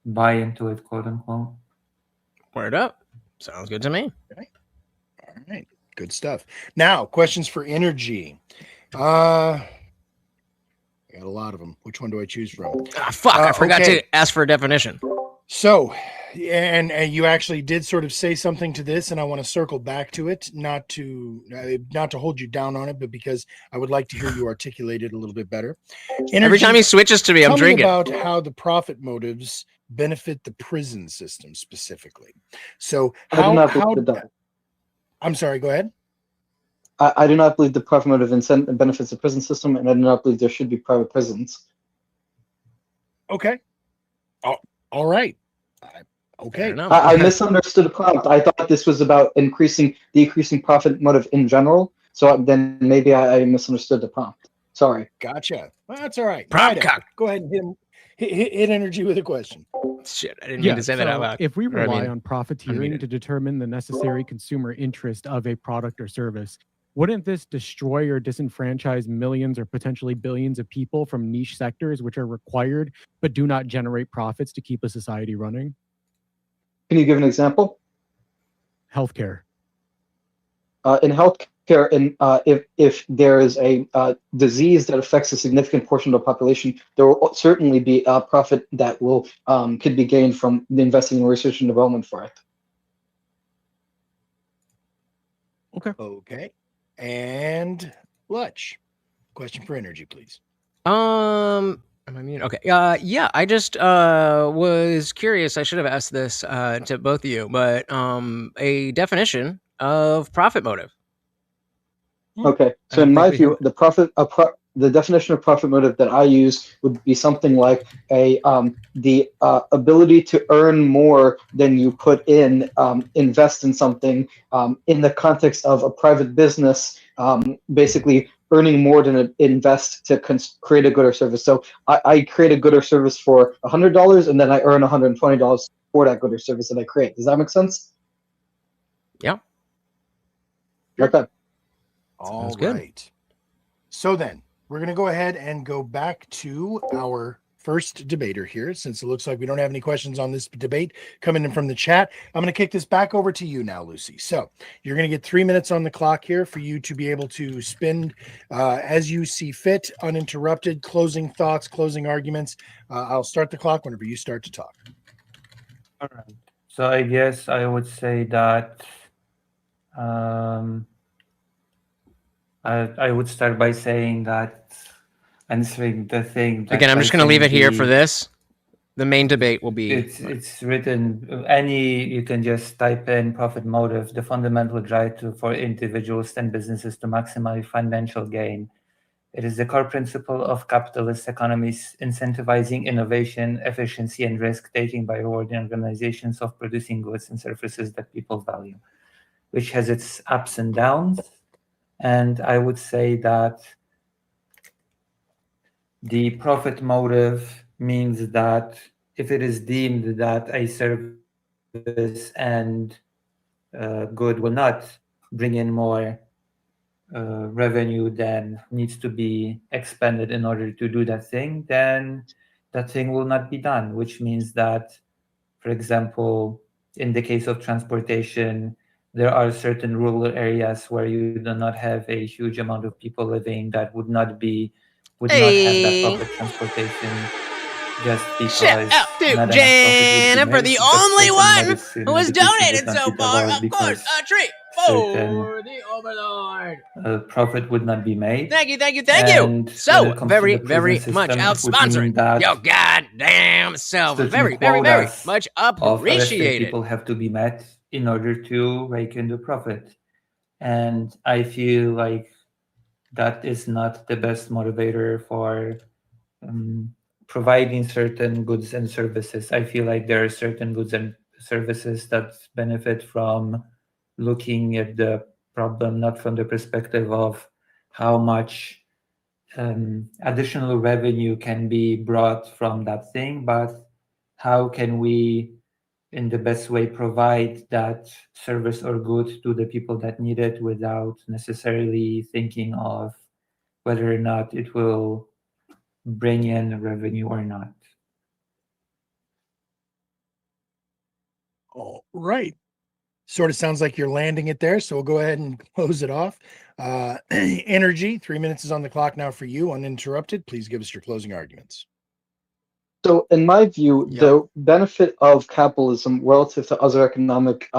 S1: buy into it, quote unquote.
S2: Word up. Sounds good to me.
S3: Okay. All right. Good stuff. Now, questions for energy. I got a lot of them. Which one do I choose from?
S2: I forgot to ask for a definition.
S3: So, and you actually did sort of say something to this, and I want to circle back to it, not to hold you down on it, but because I would like to hear you articulate it a little bit better.
S2: Every time he switches to me, I'm drinking.
S3: Tell me about how the profit motives benefit the prison system specifically. So, I'm sorry. Go ahead.
S21: I do not believe the profit motive benefits the prison system, and I do not believe there should be private prisons.
S3: Okay. All right. Okay.
S21: I misunderstood the prompt. I thought this was about decreasing profit motive in general. So then maybe I misunderstood the prompt. Sorry.
S3: Gotcha. Well, that's all right.
S2: Prompt cock.
S3: Go ahead and hit energy with a question.
S2: Shit, I didn't mean to say that out loud.
S23: If we rely on profiteering to determine the necessary consumer interest of a product or service, wouldn't this destroy or disenfranchise millions or potentially billions of people from niche sectors which are required but do not generate profits to keep a society running?
S21: Can you give an example?
S23: Healthcare.
S21: In healthcare, if there is a disease that affects a significant portion of the population, there will certainly be a profit that could be gained from investing in research and development for it.
S3: Okay. And Lutch, question for energy, please.
S2: Am I muted? Okay. Yeah, I just was curious. I should have asked this to both of you, but a definition of profit motive.
S21: Okay. So in my view, the definition of profit motive that I use would be something like the ability to earn more than you put in, invest in something in the context of a private business, basically earning more than invest to create a good or service. So I create a good or service for $100, and then I earn $120 for that good or service that I create. Does that make sense?
S2: Yeah.
S21: Okay.
S3: All right. So then, we're going to go ahead and go back to our first debater here, since it looks like we don't have any questions on this debate coming in from the chat. I'm going to kick this back over to you now, Lucy. So you're going to get 3 minutes on the clock here for you to be able to spend as you see fit, uninterrupted, closing thoughts, closing arguments. I'll start the clock whenever you start to talk.
S1: All right. So I guess I would say that I would start by saying that answering the thing.
S2: Again, I'm just going to leave it here for this. The main debate will be.
S1: It's written. You can just type in profit motive, the fundamental drive for individuals and businesses to maximize financial gain. It is the core principle of capitalist economies, incentivizing innovation, efficiency, and risk-taking by rewarding organizations of producing goods and services that people value, which has its ups and downs. And I would say that the profit motive means that if it is deemed that a service and good will not bring in more revenue than needs to be expended in order to do that thing, then that thing will not be done, which means that, for example, in the case of transportation, there are certain rural areas where you do not have a huge amount of people living that would not have that public transportation just because.
S2: Shout out to Jennifer, the only one who has donated so far. Of course, a tree.
S1: certain
S2: for the Overlord.
S1: profit would not be made.
S2: Thank you.
S1: And when
S2: So
S1: it comes to
S2: very,
S1: the prison
S2: very
S1: system,
S2: much
S1: it
S2: out
S1: would mean
S2: sponsoring
S1: that
S2: your goddamn self.
S1: certain
S2: Very, very, very
S1: quotas
S2: much
S1: of arrested
S2: appreciated.
S1: people have to be met in order to rake in the profit. And I feel like that is not the best motivator for providing certain goods and services. I feel like there are certain goods and services that benefit from looking at the problem not from the perspective of how much additional revenue can be brought from that thing, but how can we in the best way provide that service or good to the people that need it without necessarily thinking of whether or not it will bring in revenue or not.
S3: All right. Sort of sounds like you're landing it there, so we'll go ahead and close it off. Energy, 3 minutes is on the clock now for you, uninterrupted. Please give us your closing arguments.
S21: So, in my view, the benefit of capitalism relative to other economic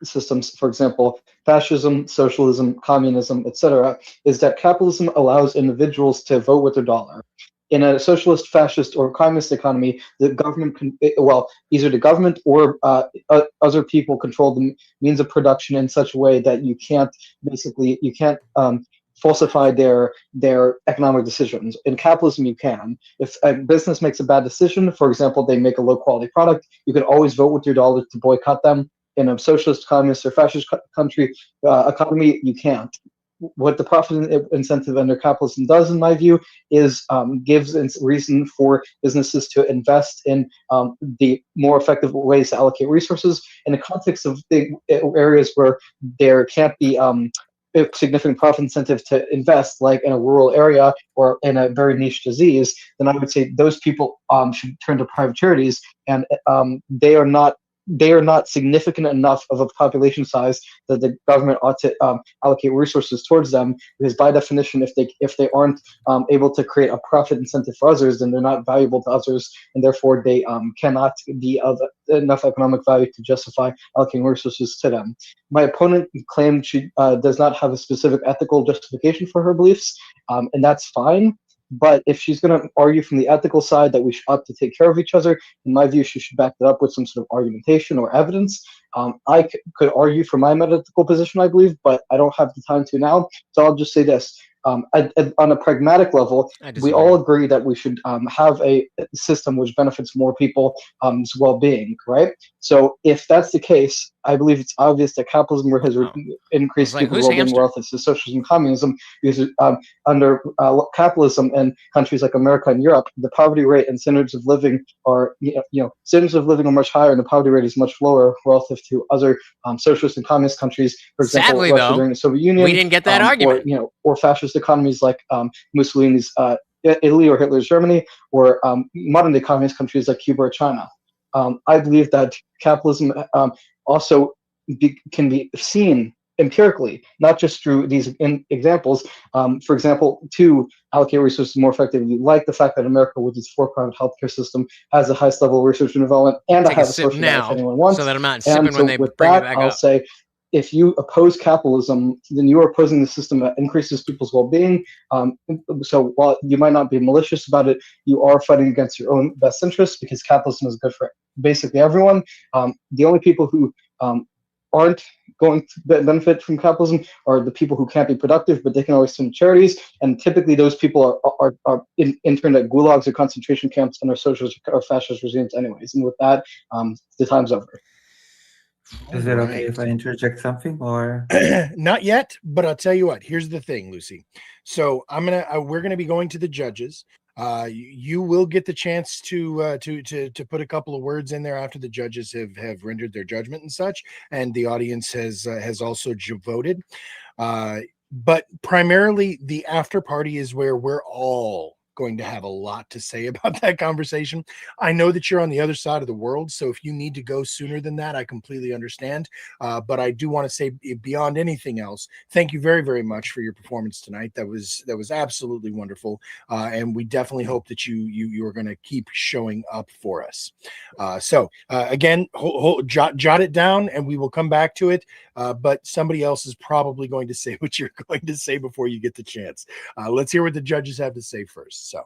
S21: systems, for example, fascism, socialism, communism, etc., is that capitalism allows individuals to vote with their dollar. In a socialist, fascist, or communist economy, the government can, either the government or other people control the means of production in such a way that you can't falsify their economic decisions. In capitalism, you can. If a business makes a bad decision, for example, they make a low quality product, you can always vote with your dollar to boycott them. In a socialist, communist, or fascist country economy, you can't. What the profit incentive under capitalism does, in my view, is gives reason for businesses to invest in the more effective ways to allocate resources in the context of big areas where there can't be a significant profit incentive to invest, like in a rural area or in a very niche disease. Then I would say those people should turn to private charities, and they are not significant enough of a population size that the government ought to allocate resources towards them, because by definition, if they aren't able to create a profit incentive for others, then they're not valuable to others, and therefore they cannot be of enough economic value to justify allocating resources to them. My opponent claimed she does not have a specific ethical justification for her beliefs, and that's fine. But if she's going to argue from the ethical side that we ought to take care of each other, in my view, she should back that up with some sort of argumentation or evidence. I could argue for my metaphysical position, I believe, but I don't have the time to now. So I'll just say this. On a pragmatic level, we all agree that we should have a system which benefits more people's well-being, right? So if that's the case, I believe it's obvious that capitalism has increased people's well-being relative to socialism and communism, because under capitalism in countries like America and Europe, the poverty rate and standards of living are, standards of living are much higher, and the poverty rate is much lower relative to other socialist and communist countries. For example,
S2: Sadly,
S21: Russia
S2: though,
S21: during the Soviet Union,
S2: we didn't get that argument.
S21: Or fascist economies like Mussolini's Italy or Hitler's Germany, or modern-day communist countries like Cuba or China. I believe that capitalism also can be seen empirically, not just through these examples. For example, to allocate resources more effectively, like the fact that America, with its for-profit healthcare system, has the highest level of research and development, and
S2: Take
S21: a
S2: a
S21: highest
S2: sip
S21: social
S2: now,
S21: if anyone wants.
S2: so that I'm not
S21: And
S2: sipping
S21: so
S2: when they
S21: with
S2: bring it
S21: that,
S2: back
S21: I'll
S2: up.
S21: say, if you oppose capitalism, then you are opposing the system that increases people's well-being. So while you might not be malicious about it, you are fighting against your own best interests, because capitalism is good for basically everyone. The only people who aren't going to benefit from capitalism are the people who can't be productive, but they can always send charities. And typically those people are interned at gulags or concentration camps under socialist or fascist regimes anyways. And with that, the time's over.
S1: Is it okay if I interject something, or
S3: Not yet, but I'll tell you what. Here's the thing, Lucy. So we're gonna be going to the judges. You will get the chance to put a couple of words in there after the judges have rendered their judgment and such, and the audience has also voted. But primarily, the after party is where we're all going to have a lot to say about that conversation. I know that you're on the other side of the world, so if you need to go sooner than that, I completely understand. But I do want to say, beyond anything else, thank you very, very much for your performance tonight. That was absolutely wonderful, and we definitely hope that you are going to keep showing up for us. So again, jot it down, and we will come back to it. but somebody else is probably going to say what you're going to say before you get the chance. Let's hear what the judges have to say first. So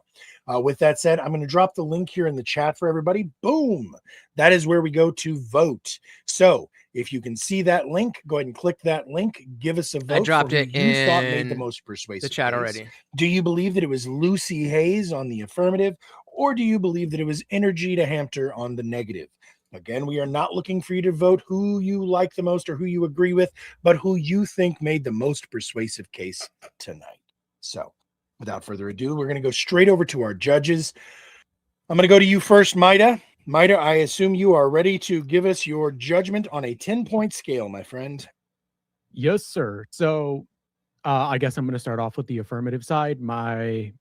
S3: with that said, I'm going to drop the link here in the chat for everybody. Boom. That is where we go to vote. So if you can see that link, go ahead and click that link. Give us a vote.
S2: I dropped
S3: for who
S2: it
S3: you thought made the
S2: in
S3: most persuasive
S2: the chat
S3: case.
S2: already.
S3: Do you believe that it was Lucy Hayes on the affirmative, or do you believe that it was Energy to Hampter on the negative? Again, we are not looking for you to vote who you like the most or who you agree with, but who you think made the most persuasive case tonight. So without further ado, we're going to go straight over to our judges. I'm going to go to you first, Maida. Maida, I assume you are ready to give us your judgment on a 10-point scale, my friend.
S23: Yes, sir. So I guess I'm going to start off with the affirmative side. My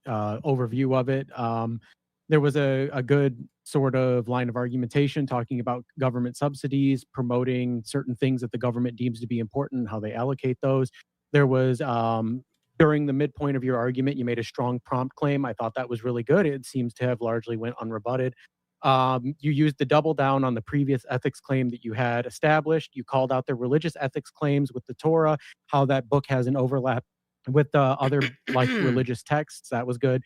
S23: overview of it. There was a good sort of line of argumentation talking about government subsidies, promoting certain things that the government deems to be important, how they allocate those. There was, during the midpoint of your argument, you made a strong prompt claim. I thought that was really good. It seems to have largely went unrebutted. You used the double down on the previous ethics claim that you had established. You called out the religious ethics claims with the Torah, how that book has an overlap with other like religious texts. That was good.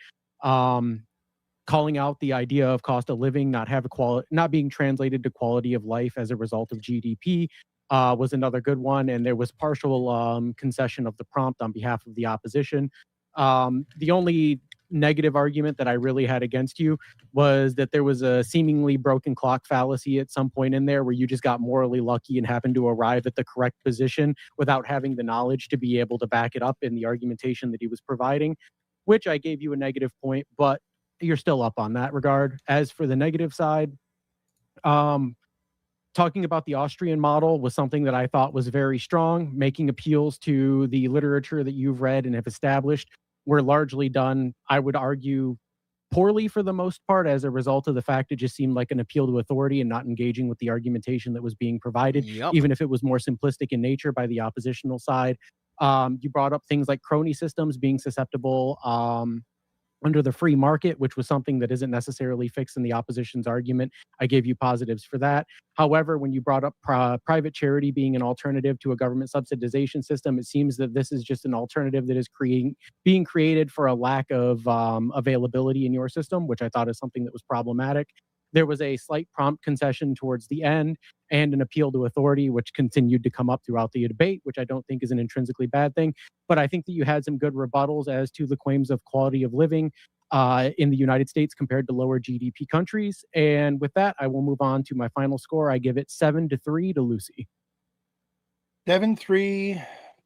S23: Calling out the idea of cost of living not being translated to quality of life as a result of GDP was another good one. And there was partial concession of the prompt on behalf of the opposition. The only negative argument that I really had against you was that there was a seemingly broken clock fallacy at some point in there where you just got morally lucky and happened to arrive at the correct position without having the knowledge to be able to back it up in the argumentation that he was providing, which I gave you a negative point, but you're still up on that regard. As for the negative side, talking about the Austrian model was something that I thought was very strong. Making appeals to the literature that you've read and have established were largely done, I would argue, poorly for the most part as a result of the fact it just seemed like an appeal to authority and not engaging with the argumentation that was being provided, even if it was more simplistic in nature by the oppositional side. You brought up things like crony systems being susceptible under the free market, which was something that isn't necessarily fixed in the opposition's argument. I gave you positives for that. However, when you brought up private charity being an alternative to a government subsidization system, it seems that this is just an alternative that is being created for a lack of availability in your system, which I thought is something that was problematic. There was a slight prompt concession towards the end and an appeal to authority, which continued to come up throughout the debate, which I don't think is an intrinsically bad thing. But I think that you had some good rebuttals as to the claims of quality of living in the United States compared to lower GDP countries. And with that, I will move on to my final score. I give it 7-3 to Lucy.
S3: 7-3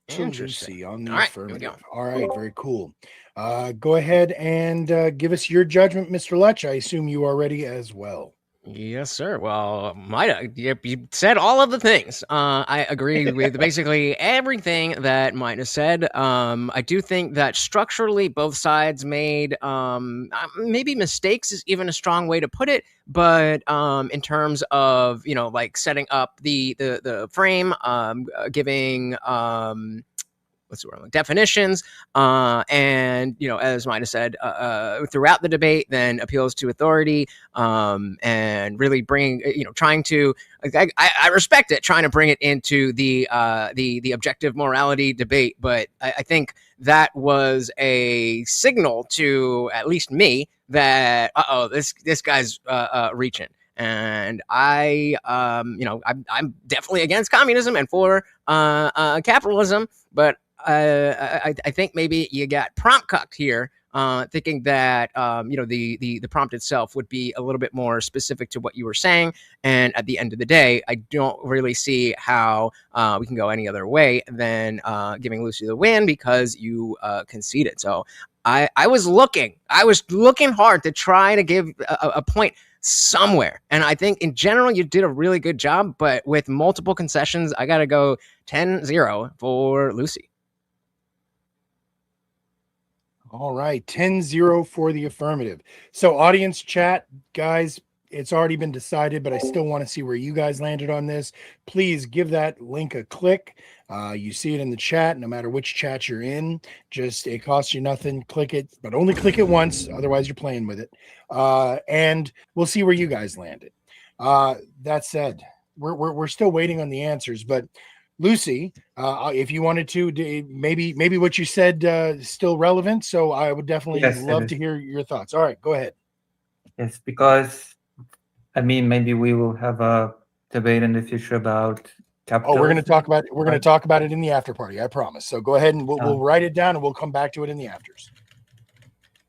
S3: to Lucy on the affirmative. All right, very cool. Go ahead and give us your judgment, Mr. Lutch. I assume you are ready as well.
S2: Yes, sir. Well, Maida, you said all of the things. I agree with basically everything that Maida said. I do think that structurally both sides made maybe mistakes is even a strong way to put it, but in terms of, you know, like setting up the frame, giving definitions, and, you know, as Maida said, throughout the debate, then appeals to authority, and really bringing, you know, trying to, I respect it, trying to bring it into the objective morality debate, but I think that was a signal to at least me that, this guy's reaching. And I'm definitely against communism and for capitalism, but I think maybe you got prompt cucked here, thinking that the prompt itself would be a little bit more specific to what you were saying. And at the end of the day, I don't really see how we can go any other way than giving Lucy the win because you conceded. So I was looking hard to try to give a point somewhere. And I think in general, you did a really good job, but with multiple concessions, I got to go 10-0 for Lucy.
S3: All right, 10-0 for the affirmative. So audience chat, guys, it's already been decided, but I still want to see where you guys landed on this. Please give that link a click. You see it in the chat, no matter which chat you're in. Just, it costs you nothing. Click it, but only click it once. Otherwise, you're playing with it. And we'll see where you guys landed. That said, we're still waiting on the answers, but Lucy, if you wanted to, maybe what you said is still relevant. So I would definitely
S1: Yes, it
S3: love
S1: is.
S3: to hear your thoughts. All right, go ahead.
S1: Yes, because I mean, maybe we will have a debate in the future about capitalism.
S3: Oh, we're going to talk about it in the after party. I promise. So go ahead and we'll write it down and we'll come back to it in the afters.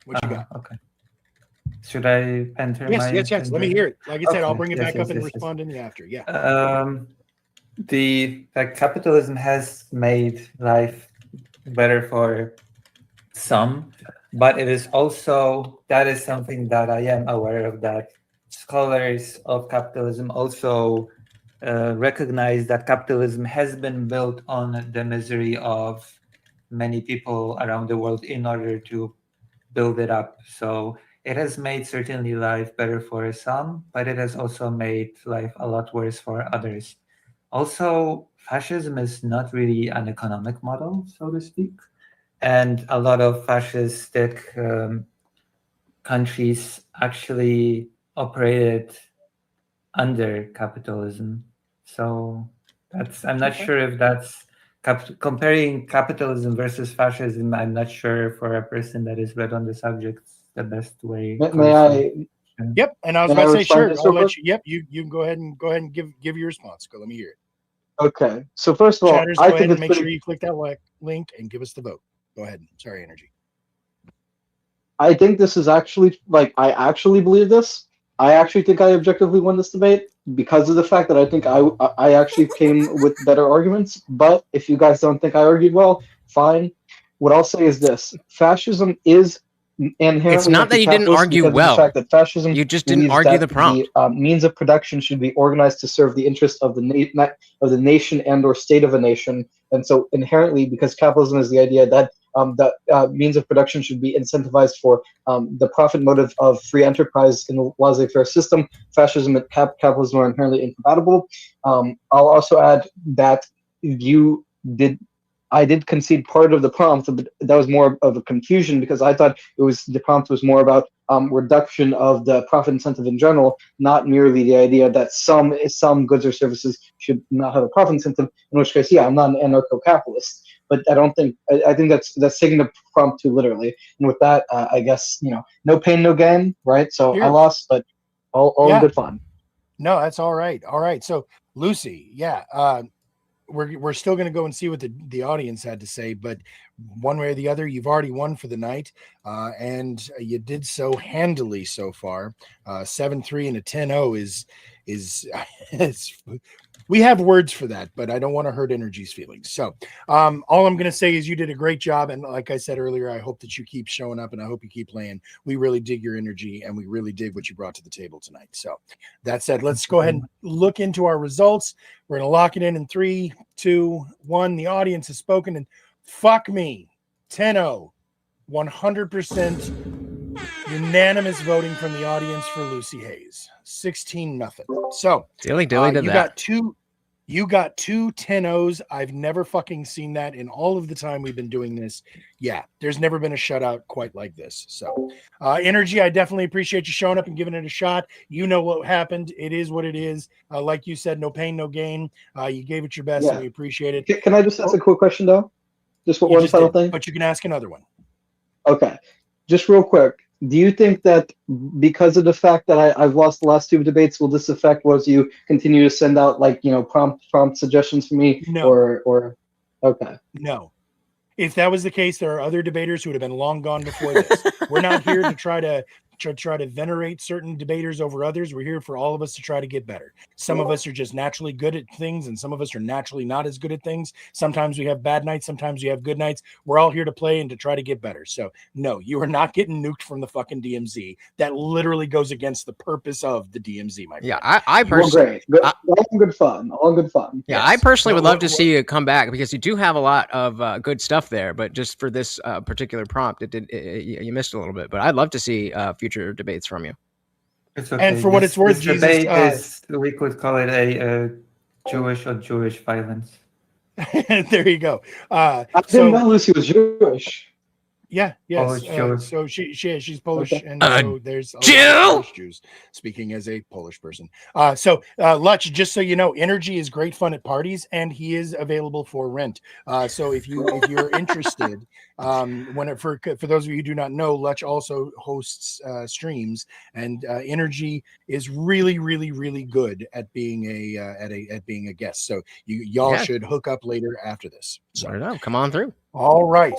S3: What you got?
S1: Okay. Should I enter my?
S3: Yes. Let me hear it. Like I said, I'll bring it back up and
S1: yes.
S3: respond in the after. Yeah.
S1: Capitalism has made life better for some, but it is also, that is something that I am aware of, that scholars of capitalism also recognize that capitalism has been built on the misery of many people around the world in order to build it up. So it has made certainly life better for some, but it has also made life a lot worse for others. Also, fascism is not really an economic model, so to speak. And a lot of fascistic countries actually operated under capitalism. So I'm not sure if that's comparing capitalism versus fascism. I'm not sure, for a person that is read on the subject, the best way.
S21: May I?
S3: Yep. And I was about to say, sure. I'll let you. Yep. You can go ahead and give your response. Go. Let me hear it.
S21: Okay. So first of all,
S3: Chatters,
S21: I
S3: go
S21: think
S3: ahead and
S21: it's
S3: make
S21: pretty.
S3: sure you click that link and give us the vote. Go ahead. Sorry, Energy.
S21: I think this is actually, like, I actually believe this. I actually think I objectively won this debate because of the fact that I think I actually came with better arguments. But if you guys don't think I argued well, fine. What I'll say is this: fascism is inherently
S2: It's not that you didn't
S21: anti-capitalist
S2: argue
S21: because
S2: well.
S21: of the fact that fascism
S2: You just didn't
S21: believes
S2: argue
S21: that
S2: the prompt.
S21: the means of production should be organized to serve the interest of the nation and/or state of a nation. And so inherently, because capitalism is the idea that the means of production should be incentivized for the profit motive of free enterprise in the laissez-faire system, fascism and capitalism are inherently incompatible. I'll also add that I did concede part of the prompt, but that was more of a confusion because I thought the prompt was more about reduction of the profit incentive in general, not merely the idea that some goods or services should not have a profit incentive. In which case, yeah, I'm not an anarcho-capitalist, but I think that's taking the prompt too literally. And with that, I guess no pain, no gain, right? So I lost, but all in good fun.
S3: No, that's all right. All right. So Lucy, yeah. We're still going to go and see what the audience had to say, but one way or the other, you've already won for the night, and you did so handily so far. 7-3 and a 10-0 is we have words for that, but I don't want to hurt Energy's feelings. So all I'm going to say is you did a great job, and like I said earlier, I hope that you keep showing up, and I hope you keep playing. We really dig your energy, and we really dig what you brought to the table tonight. So that said, let's go ahead and look into our results. We're going to lock it in 3, 2, 1. The audience has spoken, and fuck me, 10-0, 100% unanimous voting from the audience for Lucy Hayes, 16-0. So you got two 10-0s. I've never fucking seen that in all of the time we've been doing this. Yeah, there's never been a shutout quite like this. So Energy, I definitely appreciate you showing up and giving it a shot. You know what happened. It is what it is. Like you said, no pain, no gain. You gave it your best, and we appreciate it.
S21: Can I just ask a quick question though? Just one final thing.
S3: But you can ask another one.
S21: Okay, just real quick. Do you think that because of the fact that I've lost the last 2 debates, will this affect was you continue to send out prompt suggestions for me?
S3: No.
S21: Or okay.
S3: No. If that was the case, there are other debaters who would have been long gone before this. We're not here to try to venerate certain debaters over others. We're here for all of us to try to get better. Some of us are just naturally good at things, and some of us are naturally not as good at things. Sometimes we have bad nights, sometimes we have good nights. We're all here to play and to try to get better. So no, you are not getting nuked from the fucking DMZ. That literally goes against the purpose of the DMZ, my friend.
S2: Yeah, I personally,
S21: all in good fun. All in good fun.
S2: Yeah, I personally would love to see you come back because you do have a lot of good stuff there. But just for this particular prompt, you missed a little bit. But I'd love to see future debates from you.
S1: It's okay.
S3: And for what it's worth,
S1: this debate is, we could call it a Jewish or Jewish violence.
S3: There you go.
S21: I didn't know Lucy was Jewish.
S3: Yeah, yes.
S1: Polish Jews.
S3: So she's Polish,
S1: Okay.
S3: and so there's a lot
S2: Jew?
S3: of Polish Jews. Speaking as a Polish person, Lutch, just so you know, Energy is great fun at parties, and he is available for rent. So if you're interested, for those of you who do not know, Lutch also hosts streams, and Energy is really, really, really good at being a guest. So y'all should hook up later after this. So
S2: I don't know. Come on through.
S3: All right.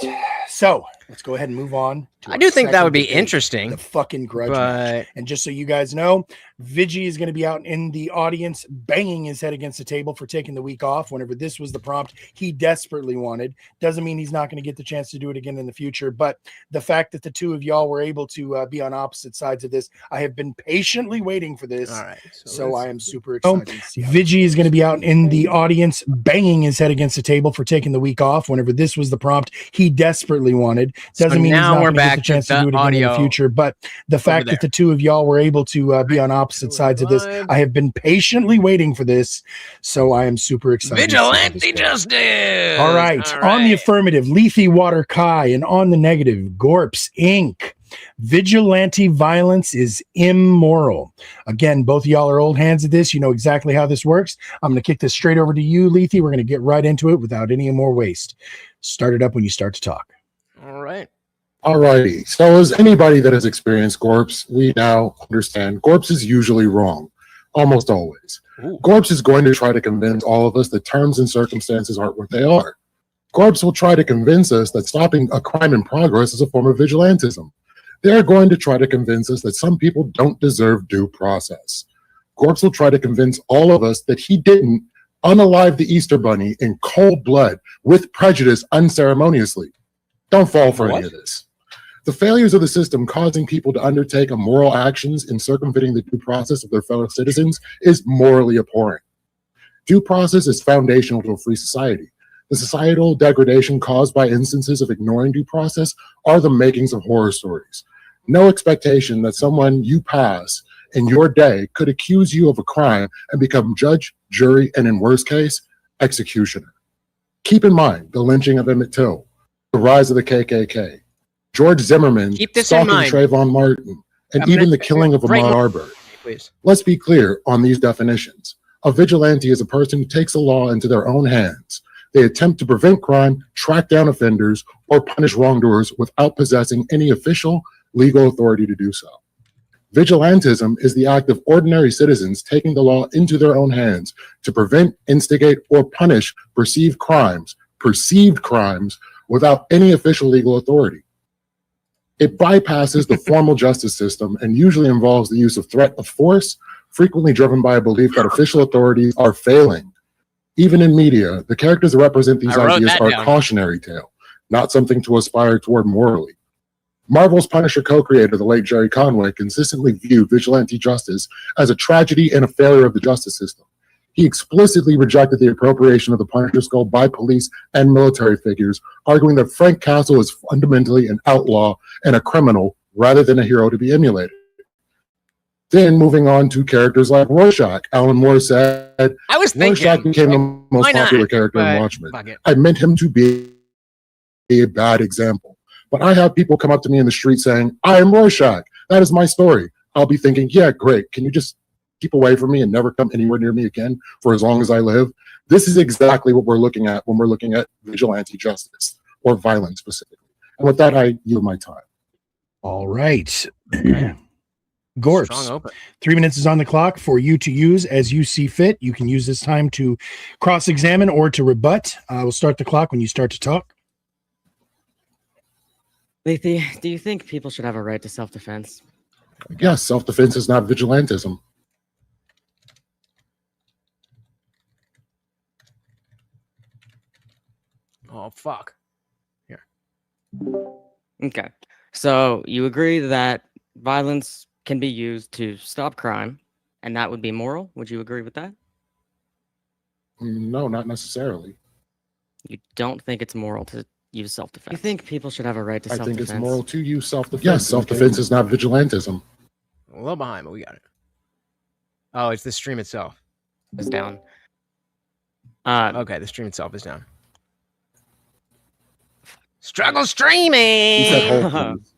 S3: So let's go ahead and move on.
S2: I do think that would be interesting.
S3: The fucking grudge match. And just so you guys know, Vigi is going to be out in the audience banging his head against the table for taking the week off whenever this was the prompt he desperately wanted. Doesn't mean he's not going to get the chance to do it again in the future. But the fact that the two of y'all were able to be on opposite sides of this, I have been patiently waiting for this.
S2: All right.
S3: So I am super excited. Vigi is going to be out in the audience banging his head against the table for taking the week off whenever this was the prompt he desperately wanted. Doesn't mean he's not going to get the chance to do it again in the future. But the fact that the two of y'all were able to be on opposite sides of this, I have been patiently waiting for this. So I am super excited.
S2: Vigilante justice.
S3: All right. On the affirmative, Lethy Water Kai, and on the negative, Gorps Inc. Vigilante violence is immoral. Again, both of y'all are old hands at this. You know exactly how this works. I'm going to kick this straight over to you, Lethy. We're going to get right into it without any more waste. Start it up when you start to talk.
S2: All right.
S19: Alrighty. So as anybody that has experienced GORPS, we now understand GORPS is usually wrong. Almost always. GORPS is going to try to convince all of us that terms and circumstances aren't what they are. GORPS will try to convince us that stopping a crime in progress is a form of vigilantism. They are going to try to convince us that some people don't deserve due process. GORPS will try to convince all of us that he didn't unalive the Easter Bunny in cold blood with prejudice unceremoniously. Don't fall for any of this. The failures of the system causing people to undertake immoral actions in circumventing the due process of their fellow citizens is morally abhorrent. Due process is foundational to a free society. The societal degradation caused by instances of ignoring due process are the makings of horror stories. No expectation that someone you pass in your day could accuse you of a crime and become judge, jury, and in worst case, executioner. Keep in mind the lynching of Emmett Till, the rise of the KKK, George Zimmerman stalking Trayvon Martin, and even the killing of Ahmaud Arbery. Let's be clear on these definitions. A vigilante is a person who takes the law into their own hands. They attempt to prevent crime, track down offenders, or punish wrongdoers without possessing any official legal authority to do so. Vigilantism is the act of ordinary citizens taking the law into their own hands to prevent, instigate, or punish perceived crimes without any official legal authority. It bypasses the formal justice system and usually involves the use of threat of force, frequently driven by a belief that official authorities are failing. Even in media, the characters that represent these ideas are a cautionary tale, not something to aspire toward morally. Marvel's Punisher co-creator, the late Jerry Conway, consistently viewed vigilante justice as a tragedy and a failure of the justice system. He explicitly rejected the appropriation of the Punisher skull by police and military figures, arguing that Frank Castle is fundamentally an outlaw and a criminal rather than a hero to be emulated. Then moving on to characters like Rorschach, Alan Moore said, Rorschach became the most popular character in Watchmen. I meant him to be a bad example. But I have people come up to me in the street saying, I am Rorschach. That is my story. I'll be thinking, yeah, great. Can you just keep away from me and never come anywhere near me again for as long as I live? This is exactly what we're looking at when we're looking at vigilante justice or violence specifically. And with that, I yield my time.
S3: All right. Gorps, 3 minutes is on the clock for you to use as you see fit. You can use this time to cross-examine or to rebut. We'll start the clock when you start to talk.
S22: Lethy, do you think people should have a right to self-defense?
S19: Yes, self-defense is not vigilantism.
S2: Oh, fuck. Here.
S22: Okay. So you agree that violence can be used to stop crime, and that would be moral? Would you agree with that?
S19: No, not necessarily.
S22: You don't think it's moral to use self-defense? You think people should have a right to
S19: I
S22: self-defense?
S19: think it's moral to use self-defense. Yes, self-defense is not vigilantism.
S2: A little behind, but we got it. Oh, it's the stream itself.
S22: It's down.
S2: Okay, the stream itself is down. Struggle streaming.
S19: He said, hold please.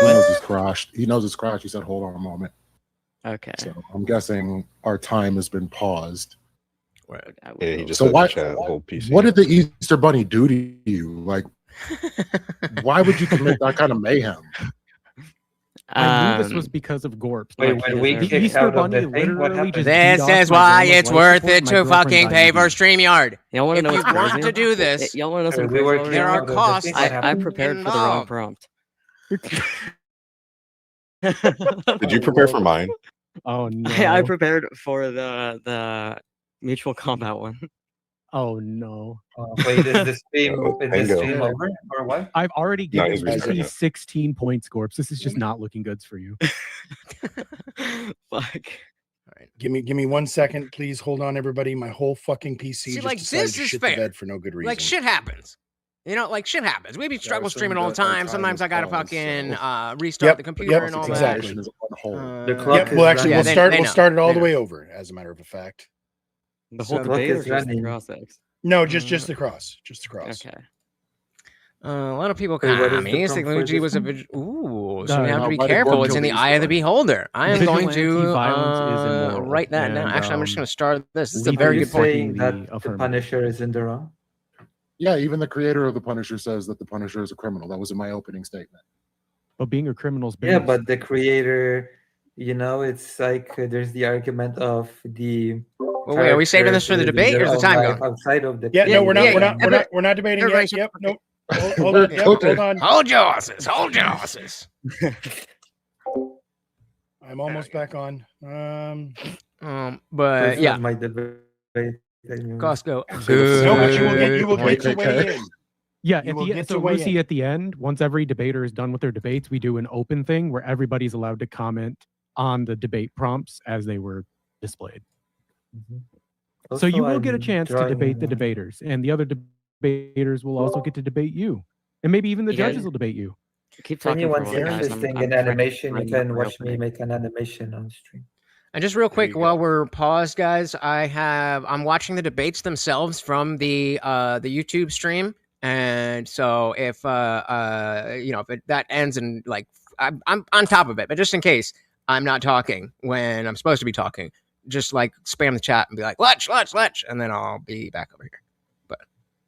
S19: He knows his crotch. He knows his crotch. He said, hold on a moment.
S22: Okay.
S19: So I'm guessing our time has been paused.
S4: Yeah, he just
S19: So
S4: said
S19: why?
S4: the chat, whole PC.
S19: What did the Easter Bunny do to you? Like, why would you commit that kind of mayhem?
S23: I knew this was because of Gorps.
S1: Wait,
S23: Like,
S1: when we
S23: the
S1: kicked
S23: Easter
S1: out of
S23: Bunny
S1: the thing, what
S23: literally
S1: happened?
S23: just
S2: This
S23: DDoSed
S2: is
S23: my
S2: why
S23: grandma's
S2: it's
S23: life
S2: worth
S23: support
S2: it
S23: and my
S2: to fucking
S23: girlfriend's
S2: pay for
S23: IUD.
S2: StreamYard.
S22: Y'all want to
S2: If
S22: know
S2: you
S22: what's
S2: want
S22: crazy?
S2: to do this,
S22: Y'all want to know
S1: So
S22: something
S1: we were
S22: crazy?
S2: there are
S1: kicked out of the
S2: costs.
S1: thing. What
S22: I
S1: happened?
S22: prepared for the wrong prompt.
S4: Did you prepare for mine?
S23: Oh no!
S22: I prepared for the mutual combat one.
S23: Oh no!
S1: Wait, is the stream
S4: Bingo.
S1: over or what?
S23: I've already
S4: No,
S23: given
S4: he's restarting
S23: PC
S4: it.
S23: 16 points, Gorps. This is just not looking good for you.
S22: Fuck.
S3: Give me 1 second, please. Hold on, everybody. My whole fucking PC
S2: See,
S3: just
S2: like,
S3: decided
S2: this
S3: to
S2: is
S3: shit
S2: fair.
S3: the bed for no good reason.
S2: Like shit happens. You know, like shit happens. We be struggle
S19: assume
S2: streaming all the
S19: that our
S2: time.
S19: time
S2: Sometimes
S19: is
S2: I gotta
S19: paused,
S2: fucking
S19: so-
S2: restart the computer
S3: yep,
S2: and all
S3: exactly.
S2: that.
S19: Is on hold.
S1: The clock
S3: Yep,
S1: is
S3: well, actually,
S1: running.
S3: we'll start it all
S2: They
S3: the
S2: know.
S3: way over, as a matter of fact.
S22: The whole
S1: So look,
S22: debate or
S1: it's
S22: just the
S1: running.
S22: cross-ex?
S3: No, just the cross. Just the cross.
S22: Okay.
S2: A lot of people
S1: Wait, what is
S2: comment.
S1: the
S2: He
S1: prompt
S2: said
S1: for
S2: Luigi
S1: this
S2: was a
S1: one?
S2: ooh, so we have
S23: No,
S2: to be
S19: why did
S2: careful.
S19: Gorp
S2: It's in
S19: kill
S2: the
S19: the
S2: eye of the
S19: Easter Bunny?
S2: beholder. I am going
S23: Vigilante
S2: to
S23: violence is immoral,
S2: write that down.
S23: and,
S2: Actually, I'm just going to start this. This is a
S23: Lethality
S2: very
S23: is
S2: good point.
S23: saying
S1: Saying
S23: the
S1: that the
S23: affirmative.
S1: Punisher is in the wrong.
S19: Yeah, even the creator of the Punisher says that the Punisher is a criminal. That was in my opening statement.
S23: But being a criminal's
S1: Yeah,
S23: base.
S1: but the creator, you know, it's like there's the argument of the.
S2: Well, wait, are we saving this for the
S1: characters
S2: debate or is the
S1: living their
S2: time
S1: own
S2: going?
S1: life outside of the.
S3: Yeah, no,
S1: creator.
S3: we're not debating
S2: everybody
S3: yet.
S2: shut
S3: Yep,
S2: the
S3: nope. Hold on. Yep, hold on.
S2: Hold your horses. Hold your horses.
S3: I'm almost back on.
S2: But
S1: First
S2: yeah,
S1: one, my debate. anyway.
S2: Costco.
S3: No, but you will get to
S19: Okay.
S3: weigh in.
S23: Yeah,
S3: You
S23: at
S3: will
S23: the
S3: get
S23: end,
S3: to
S23: so
S3: weigh
S23: Lucy,
S3: in.
S23: at the end, once every debater is done with their debates, we do an open thing where everybody's allowed to comment on the debate prompts as they were displayed. So you
S1: Also,
S23: will get a
S1: I'm
S23: chance to
S1: drawing,
S23: debate the debaters, and the other debaters will also get to debate you, and maybe even the
S22: You guys-
S23: judges will debate you.
S22: Keep
S1: If
S22: talking for a
S1: anyone's
S22: while, guys.
S1: interested in
S22: trying to
S1: animation, you
S22: find
S1: can
S22: my
S1: watch me
S22: opening.
S1: make an animation on stream.
S2: And just real
S3: There
S2: quick,
S3: you go.
S2: while we're paused, guys, I'm watching the debates themselves from the YouTube stream, and so if if that ends and like I'm on top of it, but just in case I'm not talking when I'm supposed to be talking, just like spam the chat and be like let's, and then I'll be back over here. But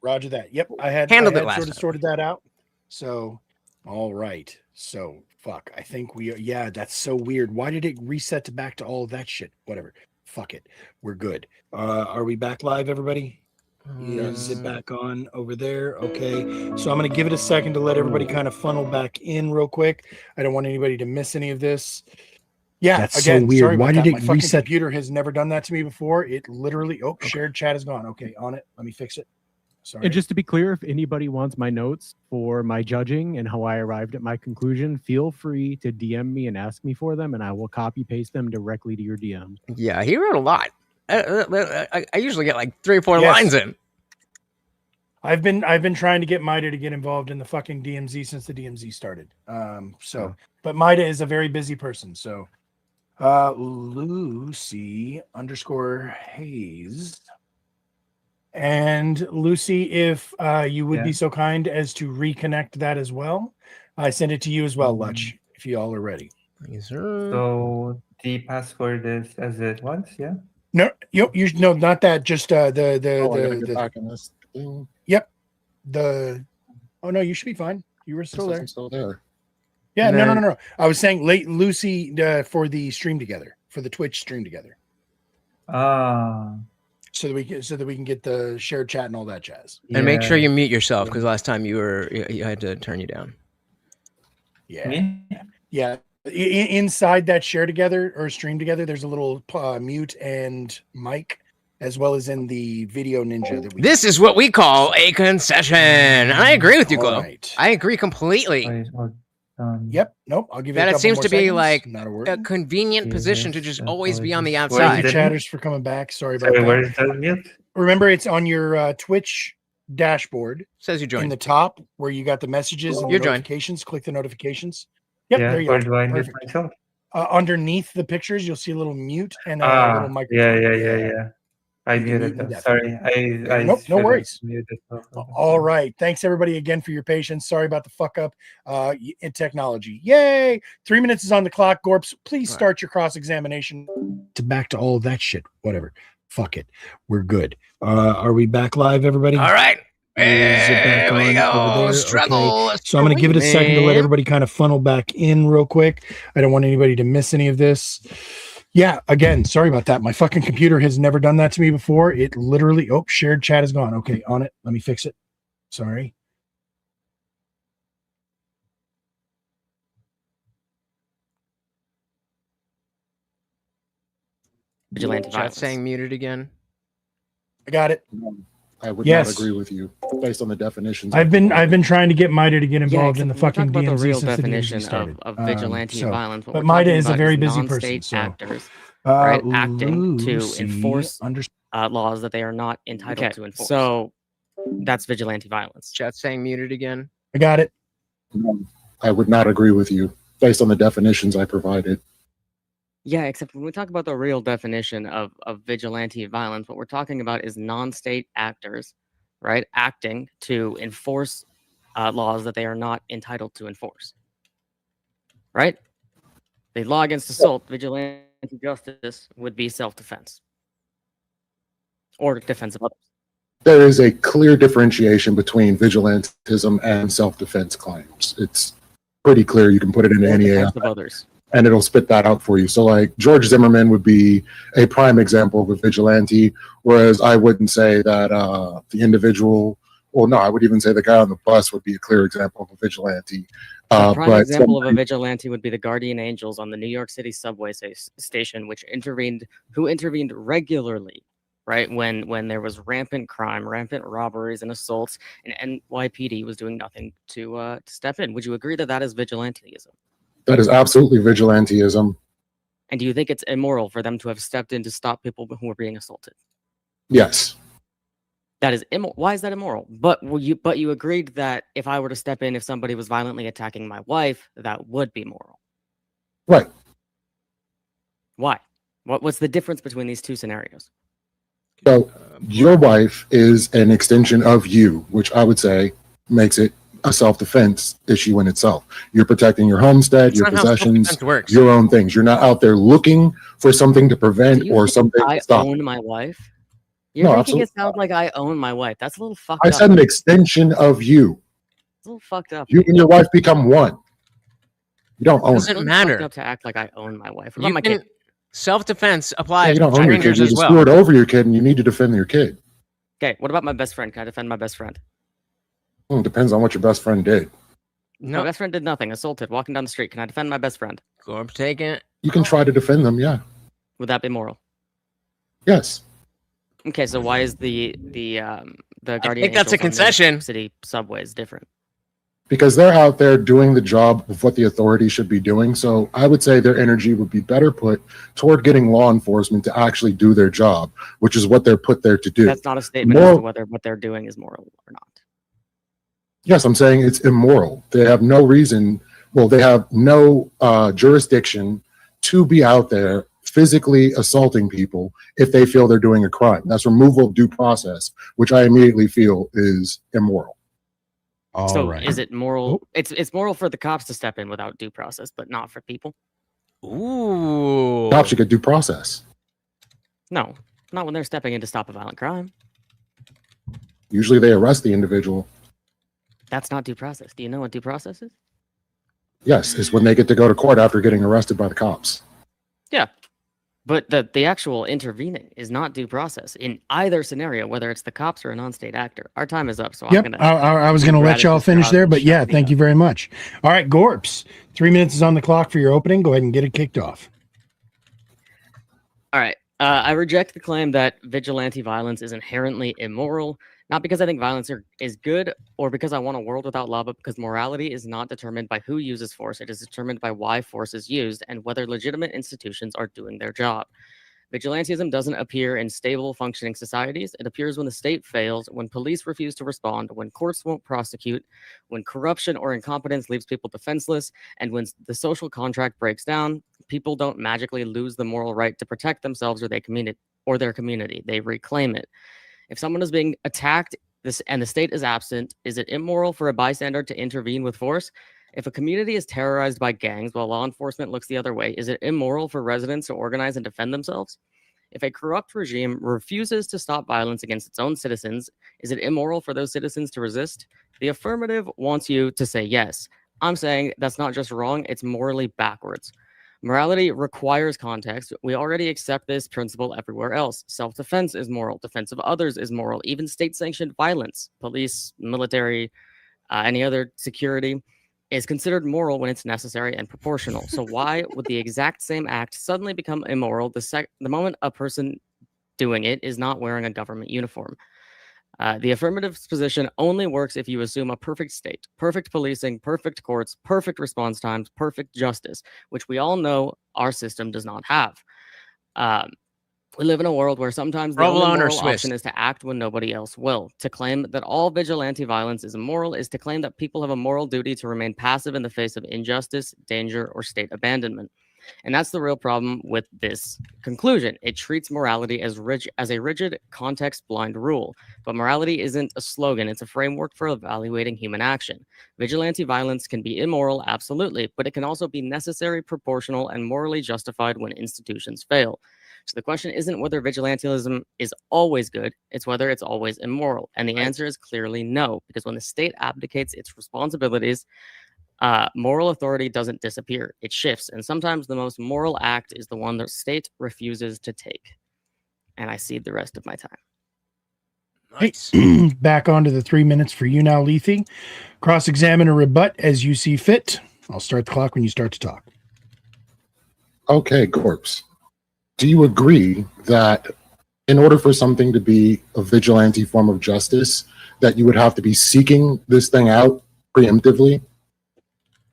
S3: Roger that. Yep, I had
S2: Handled it last
S3: sort of
S2: time.
S3: sorted that out. So, all right. So, fuck. I think yeah, that's so weird. Why did it reset to back to all of that shit? Whatever. Fuck it. We're good. Are we back live, everybody? Is it back on over there? Okay. So I'm going to give it a second to let everybody kind of funnel back in real quick. I don't want anybody to miss any of this. Yeah, that's again, so weird. Sorry Why about did that.
S23: it
S3: My fucking
S23: reset?
S3: computer has never done that to me before. It literally, shared chat is gone. Okay, on it. Let me fix it. Sorry.
S23: And just to be clear, if anybody wants my notes for my judging and how I arrived at my conclusion, feel free to DM me and ask me for them, and I will copy paste them directly to your DM.
S2: yeah, he wrote a lot. I usually get like 3 or 4
S3: Yes.
S2: lines in.
S3: I've been trying to get Maida to get involved in the fucking DMZ since the DMZ started. But Maida is a very busy person. So, Lucy _Hayes. And Lucy, if you would be so kind as to reconnect that as well, I send it to you as well, Lutch, if you all are ready.
S2: Yes, sir.
S1: So the password is as it was, yeah.
S3: No, no, not that. Just
S19: I gotta get back in this thing.
S3: Yep. Oh no, you should be fine. You were still
S19: This
S3: there.
S19: isn't still there.
S3: Yeah,
S1: And
S3: no.
S1: then-
S3: I was saying late Lucy for the stream together, for the Twitch stream together, so that we can get the shared chat and all that jazz.
S2: And make sure you mute yourself because last time you had to turn you down.
S3: Yeah, yeah. Inside that share together or stream together, there's a little mute and mic, as well as in the video ninja that we.
S2: This is what we call a concession. And I agree with you, Glow.
S3: Right.
S2: I agree completely.
S3: Yep. Nope. I'll give you.
S2: That
S3: a
S2: it
S3: couple
S2: seems
S3: more
S2: to be
S3: seconds.
S2: like
S3: Not a word.
S2: a convenient position to just always be on the
S3: Thank
S2: outside.
S3: you, chatters, for coming back. Sorry about
S1: Sorry, where
S3: that.
S1: is that mute?
S3: Remember, it's on your Twitch dashboard.
S2: Says you joined.
S3: In the top where you got the messages and
S2: You're
S3: the
S2: joined.
S3: notifications. Click the notifications. Yep,
S1: Yeah,
S3: there you
S1: where
S3: go.
S1: do I mute
S3: Perfect.
S1: myself?
S3: Underneath the pictures, you'll see a little mute and a little microphone.
S1: Yeah. I
S3: You can
S1: muted
S3: mute
S1: them. Sorry, I
S3: Nope, no
S1: should have
S3: worries.
S1: muted both of them.
S3: All right. Thanks everybody again for your patience. Sorry about the fuck up in technology. Yay! 3 minutes is on the clock. Gorps, please start your cross-examination. Back to all of that shit. Whatever. Fuck it. We're good. Are we back live, everybody?
S2: All right.
S3: Is it back
S2: Here we
S3: on
S2: go.
S3: over there?
S2: Struggle.
S3: Okay. So I'm going to give it a second to let
S2: streaming.
S3: everybody kind of funnel back in real quick. I don't want anybody to miss any of this. Yeah, again, sorry about that. My fucking computer has never done that to me before. It literally, shared chat is gone. Okay, on it. Let me fix it. Sorry.
S22: Vigilante
S2: Chat
S22: violence.
S2: saying muted again.
S3: I got it.
S19: I would
S3: Yes.
S19: not agree with you based on the definitions.
S3: I've been trying to get Mida to get involved in the
S22: except when we
S3: fucking
S22: talk about the
S3: DMZ
S22: real
S3: since the DMZ
S22: definition
S3: started.
S22: of vigilante violence. What
S3: But
S22: we're
S3: Mida
S22: talking
S3: is a
S22: about
S3: very
S22: is
S3: busy
S22: non-state
S3: person. So,
S22: actors, right, acting to
S3: Lucy,
S22: enforce laws that they are not entitled to enforce. So that's vigilante violence.
S2: Chat saying muted again.
S3: I got it.
S19: I would not agree with you based on the definitions I provided.
S22: Yeah, except when we talk about the real definition of vigilante violence, what we're talking about is non-state actors, right, acting to enforce laws that they are not entitled to enforce. Right? The law against assault, vigilante justice would be self-defense or defense of others.
S19: There is a clear differentiation between vigilantism and self-defense claims. It's pretty clear. You can put it into any AI,
S22: Defense of others.
S19: and it'll spit that out for you. So like George Zimmerman would be a prime example of a vigilante, whereas I wouldn't say that the individual, well, no, I would even say the guy on the bus would be a clear example of a vigilante.
S22: A prime
S19: But
S22: example of a vigilante would be the Guardian Angels on the New York City subway station, who intervened regularly, right, when there was rampant crime, rampant robberies and assaults, and NYPD was doing nothing to step in. Would you agree that that is vigilantism?
S19: that is absolutely vigilantism.
S22: And do you think it's immoral for them to have stepped in to stop people who were being assaulted?
S19: Yes.
S22: That is immoral. Why is that immoral? But you agreed that if I were to step in, if somebody was violently attacking my wife, that would be moral.
S19: Right.
S22: Why? What's the difference between these two scenarios?
S19: So your wife is an extension of you, which I would say makes it a self-defense issue in itself. You're protecting your homestead,
S22: That's
S19: your
S22: not how
S19: possessions,
S22: self-defense works.
S19: your own things. You're not out there looking for something to prevent or something
S22: I
S19: to stop.
S22: own my wife? You're
S19: No,
S22: making
S19: absolutely
S22: it sound like I own my wife. That's a little fucked
S19: I
S22: up.
S19: said an extension of you.
S22: It's a little fucked up.
S19: You and your wife become one. You don't own
S22: It's
S19: it.
S22: a little fucked up to act like I own my wife. What about
S2: You
S22: my
S2: can
S22: kid?
S2: self-defense
S19: Yeah,
S2: applies
S19: you
S2: to
S19: don't own your kid.
S2: strangers
S19: You
S2: as
S19: just
S2: well.
S19: steward over your kid, and you need to defend your kid.
S22: Okay, what about my best friend? Can I defend my best friend?
S19: Depends on what your best friend did.
S22: No. My best friend did nothing. Assaulted, walking down the street. Can I defend my best friend?
S2: Gorp taking it.
S19: You can try to defend them, yeah.
S22: Would that be moral?
S19: Yes.
S22: Okay, so why is the Guardian
S2: think that's a
S22: Angels on New York
S2: concession.
S22: City subways different?
S19: Because they're out there doing the job of what the authorities should be doing. So I would say their energy would be better put toward getting law enforcement to actually do their job, which is what they're put there to do.
S22: That's not a statement as to whether what they're doing is moral or not.
S19: Yes, I'm saying it's immoral. They have no reason, well, they have no jurisdiction to be out there physically assaulting people if they feel they're doing a crime. That's removal of due process, which I immediately feel is immoral.
S22: Is it moral? It's moral for the cops to step in without due process, but not for people.
S2: Ooh.
S19: Cops should get due process.
S22: No, not when they're stepping in to stop a violent crime.
S19: Usually they arrest the individual.
S22: That's not due process. Do you know what due process is?
S19: Yes, it's when they get to go to court after getting arrested by the cops.
S22: Yeah. But the actual intervening is not due process in either scenario, whether it's the cops or a non-state actor. Our time is up, so
S3: Yep,
S22: I'm gonna.
S3: I was going to let y'all finish there, but yeah, thank you very much. All right, Gorps, 3 minutes is on the clock for your opening. Go ahead and get it kicked off.
S22: All right. I reject the claim that vigilante violence is inherently immoral, not because I think violence is good or because I want a world without law, but because morality is not determined by who uses force. It is determined by why force is used and whether legitimate institutions are doing their job. Vigilantism doesn't appear in stable, functioning societies. It appears when the state fails, when police refuse to respond, when courts won't prosecute, when corruption or incompetence leaves people defenseless, and when the social contract breaks down. People don't magically lose the moral right to protect themselves or their or their community. They reclaim it. If someone is being attacked and the state is absent, is it immoral for a bystander to intervene with force? If a community is terrorized by gangs while law enforcement looks the other way, is it immoral for residents to organize and defend themselves? If a corrupt regime refuses to stop violence against its own citizens, is it immoral for those citizens to resist? The affirmative wants you to say yes. I'm saying that's not just wrong, it's morally backwards. Morality requires context. We already accept this principle everywhere else. Self-defense is moral. Defense of others is moral. Even state-sanctioned violence, police, military, any other security, is considered moral when it's necessary and proportional. So why would the exact same act suddenly become immoral the moment a person doing it is not wearing a government uniform? The affirmative position only works if you assume a perfect state, perfect policing, perfect courts, perfect response times, perfect justice, which we all know our system does not have. We live in a world where sometimes the only moral option is to act when nobody else will. To claim that all vigilante violence is immoral is to claim that people have a moral duty to remain passive in the face of injustice, danger, or state abandonment. And that's the real problem with this conclusion. It treats morality as a rigid, context-blind rule. But morality isn't a slogan. It's a framework for evaluating human action. Vigilante violence can be immoral, absolutely, but it can also be necessary, proportional, and morally justified when institutions fail. So the question isn't whether vigilantism is always good, it's whether it's always immoral. And the answer is clearly no, because when the state abdicates its responsibilities, moral authority doesn't disappear, it shifts. And sometimes the most moral act is the one the state refuses to take. And I cede the rest of my time.
S3: Nice. Back onto the 3 minutes for you now, Lethe. Cross-examine or rebut as you see fit. I'll start the clock when you start to talk.
S19: Okay, Corpse. Do you agree that in order for something to be a vigilante form of justice, that you would have to be seeking this thing out preemptively?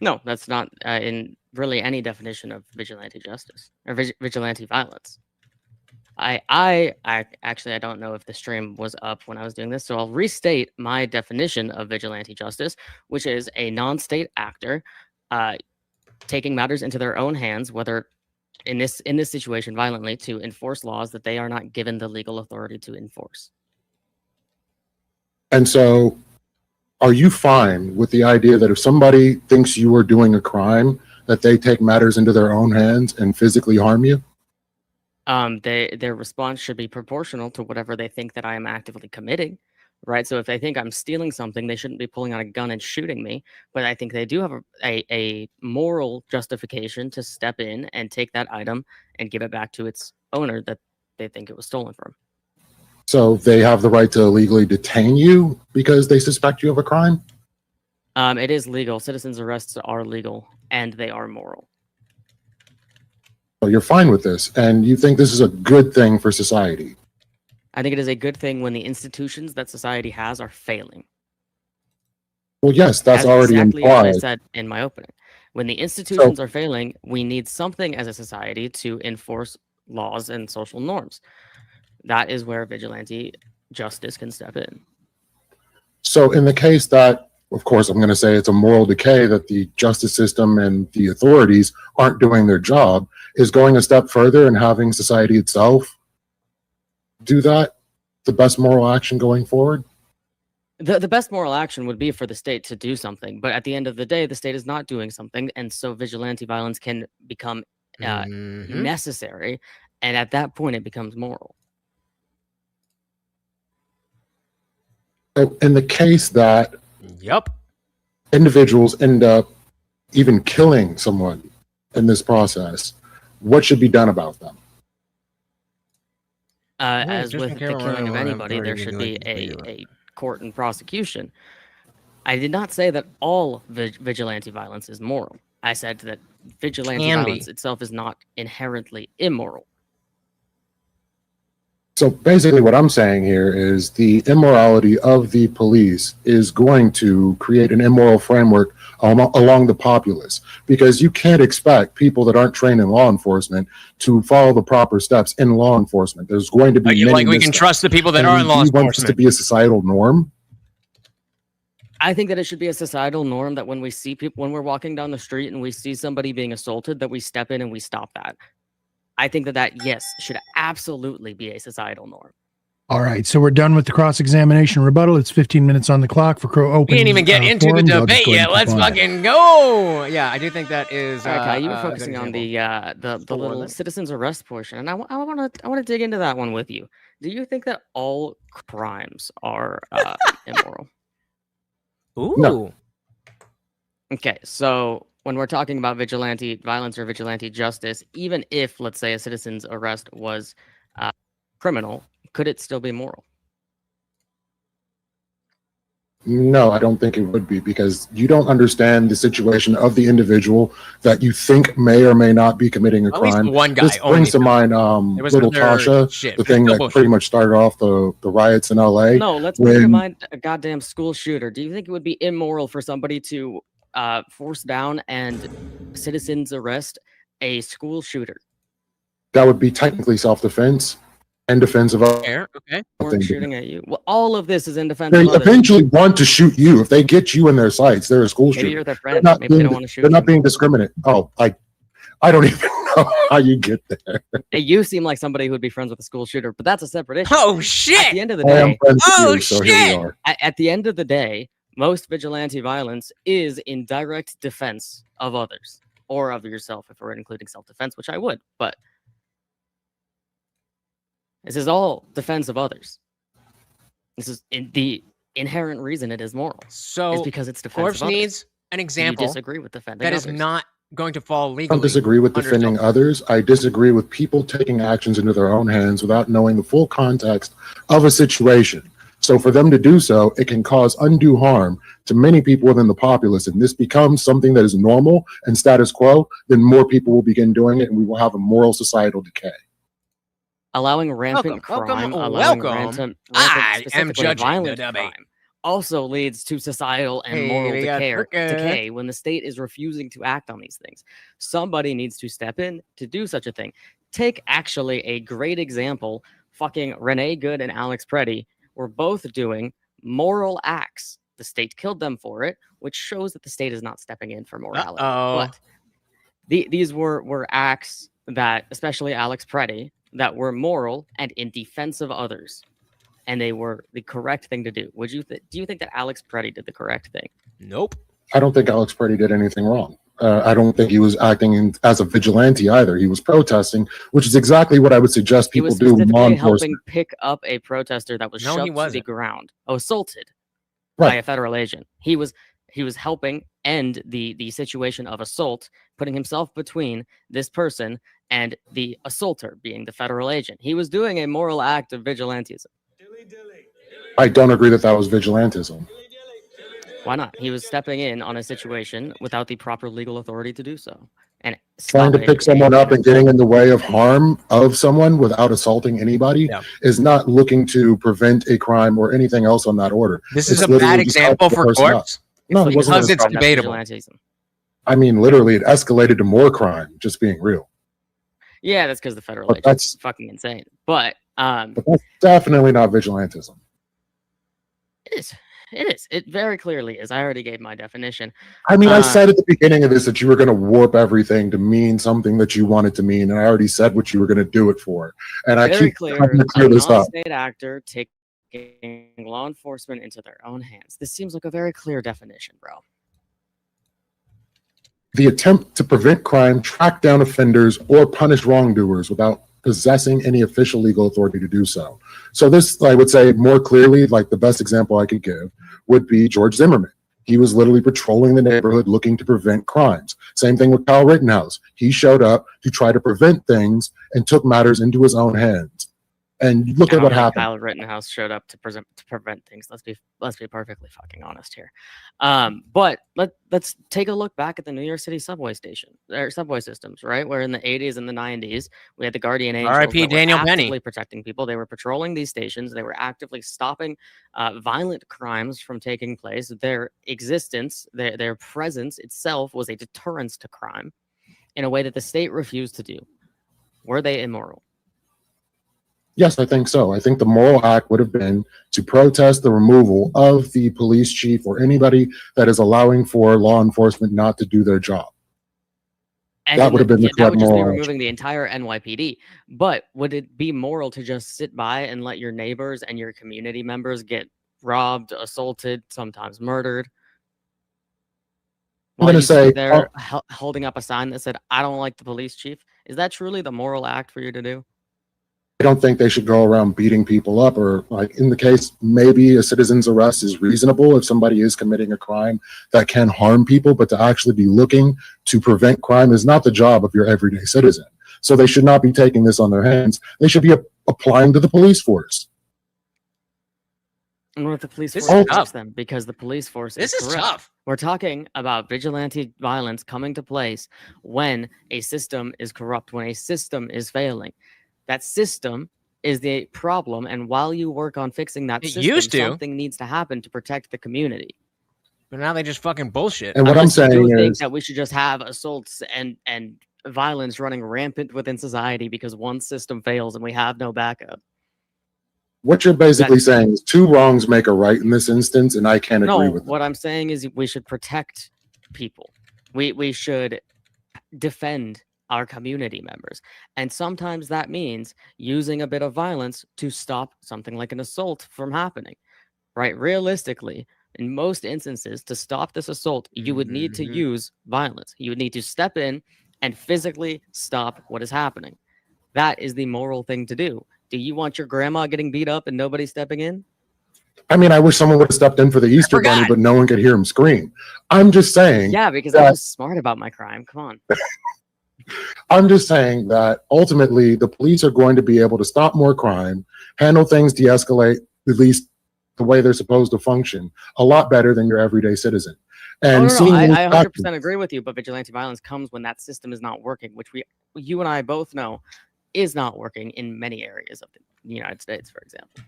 S22: No, that's not in really any definition of vigilante justice or vigilante violence. I actually, I don't know if the stream was up when I was doing this, so I'll restate my definition of vigilante justice, which is a non-state actor taking matters into their own hands, whether in this situation violently, to enforce laws that they are not given the legal authority to enforce.
S19: And so are you fine with the idea that if somebody thinks you are doing a crime, that they take matters into their own hands and physically harm you?
S22: Their response should be proportional to whatever they think that I am actively committing, right? So if they think I'm stealing something, they shouldn't be pulling out a gun and shooting me. But I think they do have a moral justification to step in and take that item and give it back to its owner that they think it was stolen from.
S19: So they have the right to illegally detain you because they suspect you of a crime?
S22: It is legal. Citizens' arrests are legal, and they are moral.
S19: So you're fine with this, and you think this is a good thing for society?
S22: I think it is a good thing when the institutions that society has are failing.
S19: Well, yes, that's already
S22: exactly
S19: implied.
S22: as I said in my opening. When the institutions are failing, we need something as a society to enforce laws and social norms. That is where vigilante justice can step in.
S19: So in the case that, of course, I'm going to say it's a moral decay that the justice system and the authorities aren't doing their job, is going a step further and having society itself do that the best moral action going forward?
S22: The best moral action would be for the state to do something, but at the end of the day, the state is not doing something, and so vigilante violence can become necessary, and at that point, it becomes moral.
S19: So in the case that
S2: Yep.
S19: individuals end up even killing someone in this process, what should be done about them?
S22: As
S2: just
S22: with
S2: in
S22: the
S2: case
S22: killing of
S2: we're
S22: anybody, there
S2: already
S22: should
S2: doing
S22: be
S2: like
S22: a court and prosecution. I did not say that all vigilante violence is moral. I said that vigilante
S2: Can be.
S22: violence itself is not inherently immoral.
S19: So basically what I'm saying here is the immorality of the police is going to create an immoral framework along the populace, because you can't expect people that aren't trained in law enforcement to follow the proper steps in law enforcement. There's going to be many
S2: like we can
S19: missteps.
S2: trust the people that
S19: And
S2: are in law
S19: do you want this to
S2: enforcement.
S19: be a societal norm?
S22: I think that it should be a societal norm that when we see people, when we're walking down the street and we see somebody being assaulted, that we step in and we stop that. I think that yes should absolutely be a societal norm.
S3: All right, so we're done with the cross-examination rebuttal. It's 15 minutes on the clock for Crow Open.
S2: We didn't even get into the
S3: forums. I'll just
S2: debate
S3: go ahead
S2: yet.
S3: and
S2: Let's
S3: keep on.
S2: fucking go. Yeah, I do think that is.
S22: All right, Kai, you were
S2: a
S22: focusing
S2: good
S22: on
S2: example.
S22: the little citizens arrest portion, and I want to dig into that one with you. Do you think that all crimes are immoral?
S2: Ooh.
S22: No. Okay, so when we're talking about vigilante violence or vigilante justice, even if, let's say, a citizen's arrest was criminal, could it still be moral?
S19: No, I don't think it would be, because you don't understand the situation of the individual that you think may or may not be committing a
S2: At least
S19: crime.
S2: one guy
S19: This
S2: only.
S19: brings to mind
S2: There was
S19: little
S2: other
S19: Tasha,
S2: shit,
S19: the
S2: but
S19: thing
S2: still
S19: that
S2: bullshit.
S19: pretty much started off the riots in LA.
S22: No, let's bring to
S19: when
S22: mind a goddamn school shooter. Do you think it would be immoral for somebody to force down and citizens arrest a school shooter?
S19: that would be technically self-defense and defense of others.
S22: Okay. Weren't shooting at you. Well, all of this is in defense
S19: They
S22: of others.
S19: eventually want to shoot you if they get you in their sights. They're a school
S22: Maybe
S19: shooter.
S22: you're their
S19: They're
S22: friend.
S19: not
S22: Maybe they
S19: being-
S22: don't want to shoot
S19: They're
S22: you.
S19: not being discriminate. Oh, I don't even know how you get there.
S22: Hey, you seem like somebody who would be friends with a school shooter, but that's a separate issue.
S2: Oh shit!
S22: At the end of the
S19: I am
S22: day,
S19: friends with you, so here we are.
S22: At the end of the day, most vigilante violence is in direct defense of others or of yourself, if we're including self-defense, which I would. But this is all defense of others. This is the inherent reason it is moral.
S2: So
S22: is because it's defense
S2: Corpse
S22: of others.
S2: needs an
S22: Do
S2: example.
S22: You disagree with defending
S2: that is
S22: others.
S2: not going to fall
S19: I
S2: legally.
S19: don't disagree with
S2: under
S19: defending others. I disagree with people taking actions into their own hands without knowing the full context of a situation. So for them to do so, it can cause undue harm to many people within the populace. And this becomes something that is normal and status quo, then more people will begin doing it, and we will have a moral societal decay.
S22: Allowing rampant crime, allowing rampant
S2: I am
S22: specifically
S2: judging
S22: violent
S2: the debate.
S22: crime also leads to societal and
S2: Hey,
S22: moral
S2: we got
S22: decay when the state is refusing to act on these things. Somebody needs to step in to do such a thing. Take actually a great example. Fucking Renee Good and Alex Preddy were both doing moral acts. The state killed them for it, which shows that the state is not stepping in for morality. But these were acts that, especially Alex Preddy, that were moral and in defense of others, and they were the correct thing to do. Would you do you think that Alex Preddy did the correct thing?
S2: Nope.
S19: I don't think Alex Preddy did anything wrong. I don't think he was acting as a vigilante either. He was protesting, which is exactly what I would suggest
S22: He was
S19: people do with law
S22: specifically
S19: enforcement.
S22: helping pick up a protester that was
S2: No, he
S22: shoved to the
S2: wasn't.
S22: ground, assaulted
S19: Right.
S22: by a federal agent. He was helping end the situation of assault, putting himself between this person and the assaulter, being the federal agent. He was doing a moral act of vigilantism.
S19: I don't agree that that was vigilantism.
S22: Why not? He was stepping in on a situation without the proper legal authority to do so. And
S19: Trying to
S22: stopping
S19: pick someone up and getting in the way of harm of someone without assaulting anybody is not looking to prevent a crime or anything else on that order.
S2: This
S19: It's
S2: is a
S19: literally
S2: bad
S19: just
S2: example
S19: helping the
S2: for
S19: person up.
S2: courts.
S19: No, it wasn't.
S2: Because it's debatable.
S19: I mean, literally, it escalated to more crime, just being real.
S22: Yeah, that's because the federal
S19: But
S22: agent's fucking insane. But
S19: But that's definitely not vigilantism.
S22: it is. It is. It very clearly is. I already gave my definition.
S19: I mean, I said at the beginning of this that you were going to warp everything to mean something that you wanted to mean, and I already said what you were going to do it for. And I
S22: Very
S19: keep
S22: clear.
S19: trying to
S22: A
S19: clear this up.
S22: non-state actor taking law enforcement into their own hands. This seems like a very clear definition, bro.
S19: The attempt to prevent crime, track down offenders, or punish wrongdoers without possessing any official legal authority to do so. So this, I would say more clearly, like the best example I could give would be George Zimmerman. He was literally patrolling the neighborhood looking to prevent crimes. Same thing with Kyle Rittenhouse. He showed up to try to prevent things and took matters into his own hands. And look at what happened.
S22: Kyle Rittenhouse showed up to prevent things. Let's be perfectly fucking honest here. But let's take a look back at the New York City subway systems, right? Where in the 80s and the 90s we had the guardian angels
S2: R.I.P.
S22: that were
S2: Daniel Penny.
S22: actively protecting people. They were patrolling these stations. They were actively stopping violent crimes from taking place. Their existence, their presence itself was a deterrence to crime in a way that the state refused to do. Were they immoral?
S19: Yes, I think so. I think the moral act would have been to protest the removal of the police chief or anybody that is allowing for law enforcement not to do their job. That would have been the
S22: that
S19: correct
S22: would just be
S19: moral
S22: removing the entire NYPD. But would it be moral to just sit by and let your neighbors and your community members get robbed, assaulted, sometimes murdered?
S19: I'm
S22: While
S19: going
S22: you
S19: to say,
S22: sit there holding up a sign that said, "I don't like the police chief." Is that truly the moral act for you to do?
S19: I don't think they should go around beating people up, or like in the case, maybe a citizen's arrest is reasonable if somebody is committing a crime that can harm people, but to actually be looking to prevent crime is not the job of your everyday citizen. So they should not be taking this on their hands. They should be applying to the police force.
S22: And what if the police
S2: This
S22: force
S2: is
S22: works
S2: tough.
S22: them because the police force
S2: This is
S22: corrupt?
S2: tough.
S22: We're talking about vigilante violence coming to place when a system is corrupt, when a system is failing. That system is the problem, and while you work on fixing that
S2: It
S22: system,
S2: used to.
S22: something needs to happen to protect the community.
S2: But now they just fucking bullshit.
S19: And what I'm
S22: Unless you
S19: saying
S22: think
S19: is,
S22: that we should just have assaults and violence running rampant within society because one system fails and we have no backup.
S19: what you're basically saying is two wrongs make a right in this instance, and I can't agree
S22: No,
S19: with that.
S22: what I'm saying is we should protect people. We should defend our community members. And sometimes that means using a bit of violence to stop something like an assault from happening. Right? Realistically, in most instances, to stop this assault, you would need to use violence. You would need to step in and physically stop what is happening. That is the moral thing to do. Do you want your grandma getting beat up and nobody stepping in?
S19: I mean, I wish someone would have stepped in for the Easter Bunny, but no one could hear him scream. I'm just saying.
S22: Yeah, because
S19: that,
S22: I'm just smart about my crime. Come on.
S19: I'm just saying that ultimately the police are going to be able to stop more crime, handle things, de-escalate, at least the way they're supposed to function, a lot better than your everyday citizen. And
S22: I 100% agree with you, but vigilante violence comes when that system is not working, which you and I both know is not working in many areas of the United States, for example.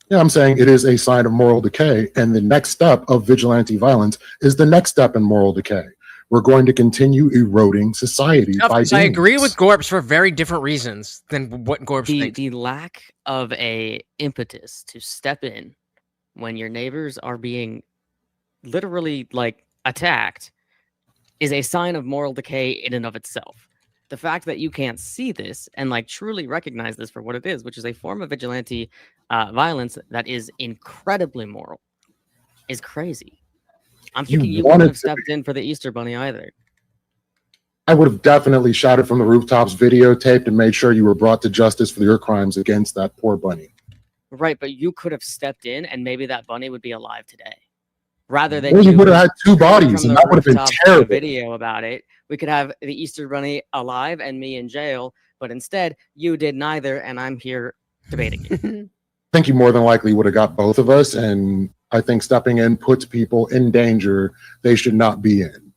S19: Yeah, I'm saying it is a sign of moral decay, and the next step of vigilante violence is the next step in moral decay. We're going to continue eroding society by
S2: I agree with Gorps for very different reasons than what Gorps thinks.
S22: The lack of a impetus to step in when your neighbors are being literally like attacked is a sign of moral decay in and of itself. The fact that you can't see this and like truly recognize this for what it is, which is a form of vigilante violence that is incredibly moral, is crazy. I'm thinking you wouldn't have stepped in for the Easter Bunny either.
S19: I would have definitely shouted from the rooftops, videotaped, and made sure you were brought to justice for your crimes against that poor bunny.
S22: Right, but you could have stepped in and maybe that bunny would be alive today. Rather than
S19: Well, you would have had two bodies,
S22: from
S19: and
S22: the
S19: that would have been
S22: rooftop
S19: terrible.
S22: video about it. We could have the Easter Bunny alive and me in jail, but instead you did neither, and I'm here debating it.
S19: I think you more than likely would have got both of us, and I think stepping in puts people in danger they should not be in.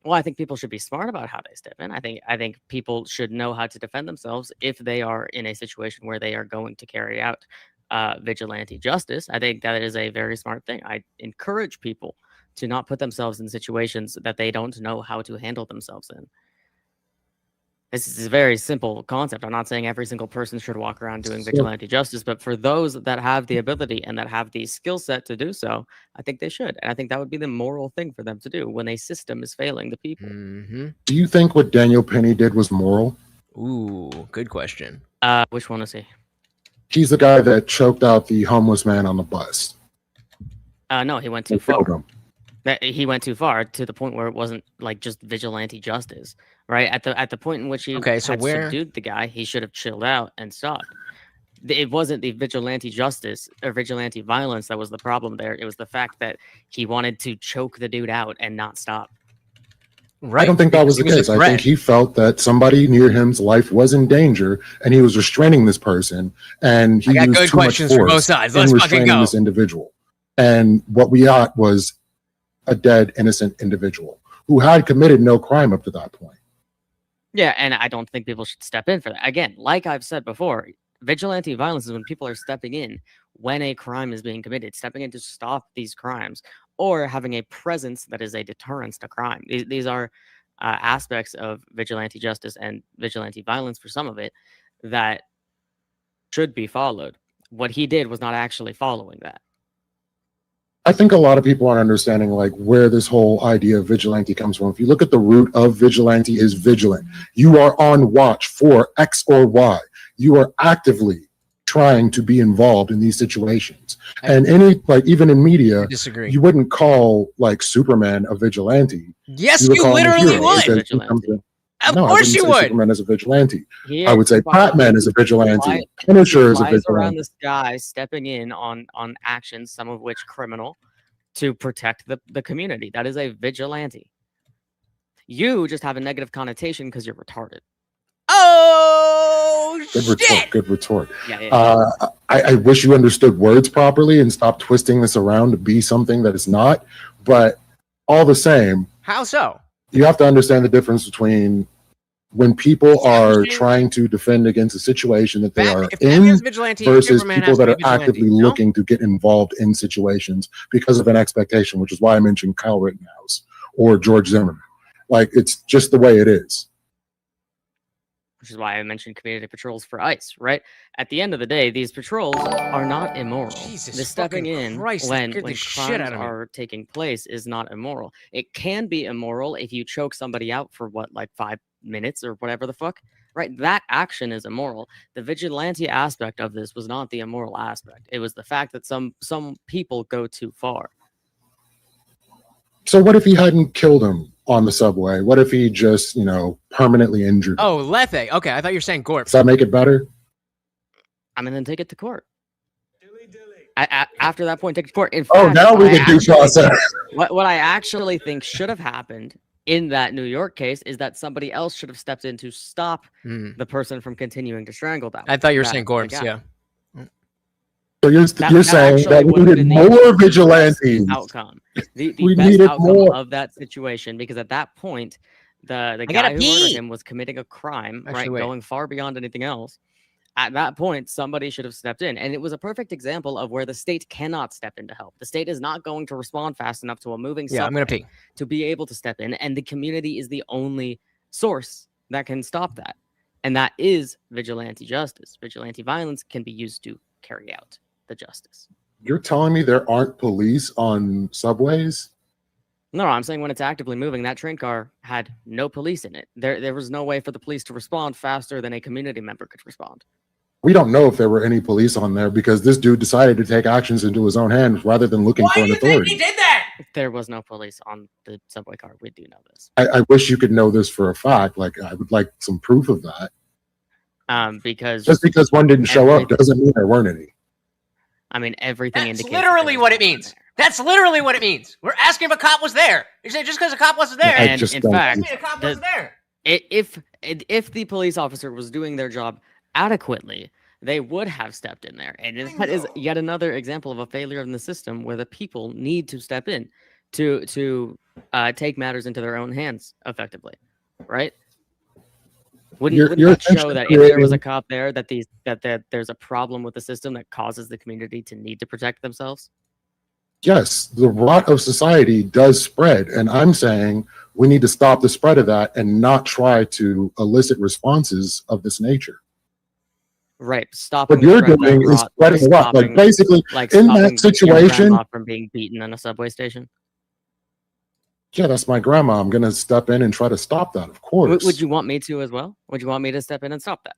S22: Well, I think people should be smart about how they step in. I think people should know how to defend themselves if they are in a situation where they are going to carry out vigilante justice. I think that is a very smart thing. I encourage people to not put themselves in situations that they don't know how to handle themselves in. This is a very simple concept. I'm not saying every single person should walk around doing vigilante justice, but for those that have the ability and that have the skill set to do so, I think they should. And I think that would be the moral thing for them to do when a system is failing the people.
S19: Do you think what Daniel Penny did was moral?
S2: Ooh, good question.
S22: Which one is he?
S19: He's the guy that choked out the homeless man on the bus.
S22: No, he went too far. He went too far to the point where it wasn't like just vigilante justice, right? At the point in which he had subdued the guy, he should have chilled out and stopped. It wasn't the vigilante justice or vigilante violence that was the problem there. It was the fact that he wanted to choke the dude out and not stop.
S19: I don't think that was the case. I think he felt that somebody near him's life was in danger, and he was restraining this person, and he used too much force
S2: for both sides.
S19: in
S2: Let's fucking
S19: restraining
S2: go.
S19: this individual. And what we got was a dead, innocent individual who had committed no crime up to that point.
S22: Yeah, and I don't think people should step in for that. Again, like I've said before, vigilante violence is when people are stepping in when a crime is being committed, stepping in to stop these crimes, or having a presence that is a deterrence to crime. These are aspects of vigilante justice and vigilante violence for some of it that should be followed. What he did was not actually following that.
S19: I think a lot of people aren't understanding like where this whole idea of vigilante comes from. If you look at the root of vigilante is vigilant. You are on watch for X or Y. You are actively trying to be involved in these situations. And any, like, even in media,
S2: disagree.
S19: you wouldn't call like Superman a vigilante.
S2: Yes,
S19: would
S2: you
S19: call him a
S2: literally
S19: hero
S2: would.
S19: because he comes in-
S2: Of
S19: No, I
S2: course
S19: wouldn't
S2: you
S19: say
S2: would.
S19: Superman is a vigilante.
S22: He
S19: I would say Batman is a vigilante. Punisher is a
S22: flies around
S19: vigilante.
S22: the sky, stepping in on actions, some of which criminal, to protect the community. That is a vigilante. You just have a negative connotation because you're retarded.
S2: Oh,
S19: Good retort. Good retort.
S22: Yeah.
S19: I wish you understood words properly and stopped twisting this around to be something that it's not. But all the same,
S2: How so?
S19: you have to understand the difference between when people are trying to defend against a situation that they are in
S2: Batman's vigilante,
S19: versus
S2: Superman
S19: people
S2: has to
S19: that
S2: be
S19: are
S2: vigilante,
S19: actively
S2: no?
S19: looking to get involved in situations because of an expectation, which is why I mentioned Kyle Rittenhouse or George Zimmerman. Like, it's just the way it is.
S22: Which is why I mentioned community patrols for ICE, right? At the end of the day, these patrols are not immoral. The stepping in
S2: Christ, that
S22: when
S2: scared the shit
S22: crimes
S2: out of me.
S22: are taking place is not immoral. It can be immoral if you choke somebody out for what, like 5 minutes or whatever the fuck, right? That action is immoral. The vigilante aspect of this was not the immoral aspect. It was the fact that some people go too far.
S19: So what if he hadn't killed him on the subway? What if he just, permanently injured him?
S2: Oh, Lethe. Okay, I thought you were saying Gorp.
S19: Does that make it better?
S22: I mean, then take it to court. After that point, take it to court. In
S19: Oh,
S22: fact,
S19: now we
S22: what I
S19: can do
S22: actually
S19: process.
S22: think- What I actually think should have happened in that New York case is that somebody else should have stepped in to stop the person from continuing to strangle that.
S2: I thought you were
S22: that-
S2: saying
S22: that
S2: Gorps,
S22: guy.
S2: yeah.
S19: So you're saying
S22: actually
S19: that we
S22: would have
S19: needed
S22: been the
S19: more
S22: best
S19: vigilantes.
S22: outcome. The
S19: We
S22: best
S19: needed
S22: outcome
S19: more.
S22: of that situation, because at that point, the
S2: gotta
S22: guy who
S2: pee.
S22: murdered him was committing a crime,
S2: Actually,
S22: right,
S2: wait.
S22: going far beyond anything else. At that point, somebody should have stepped in, and it was a perfect example of where the state cannot step in to help. The state is not going to respond fast enough to a moving
S2: Yeah, I'm gonna
S22: subway
S2: pee.
S22: to be able to step in, and the community is the only source that can stop that, and that is vigilante justice. Vigilante violence can be used to carry out the justice.
S19: You're telling me there aren't police on subways?
S22: No, I'm saying when it's actively moving, that train car had no police in it. There was no way for the police to respond faster than a community member could respond.
S19: We don't know if there were any police on there because this dude decided to take actions into his own hands rather than looking for an authority.
S22: did that? There was no police on the subway car. We do know this.
S19: I wish you could know this for a fact. Like, I would like some proof of that.
S22: Because
S19: Just because one didn't show up doesn't mean there weren't any.
S22: I mean, everything
S2: That's
S22: indicates
S2: literally what it means. That's literally what it means. We're asking if a cop was there. You're saying just because a cop wasn't there.
S22: And in fact,
S2: a cop wasn't there.
S22: if the police officer was doing their job adequately, they would have stepped in there. And that is yet another example of a failure in the system where the people need to step in to take matters into their own hands effectively, right? Wouldn't that show that if there was a cop there, that there's a problem with the system that causes the community to need to protect themselves?
S19: Yes, the rot of society does spread. And I'm saying we need to stop the spread of that and not try to elicit responses of this nature.
S22: Right. Stopping
S19: What you're
S22: the spread of that
S19: doing is
S22: rot,
S19: spreading the rot. Like,
S22: stopping-
S19: basically,
S22: like
S19: in
S22: stopping
S19: that
S22: your
S19: situation,
S22: grandma from being beaten in a subway station.
S19: yeah, that's my grandma. I'm going to step in and try to stop that, of course.
S22: Would you want me to as well? Would you want me to step in and stop that?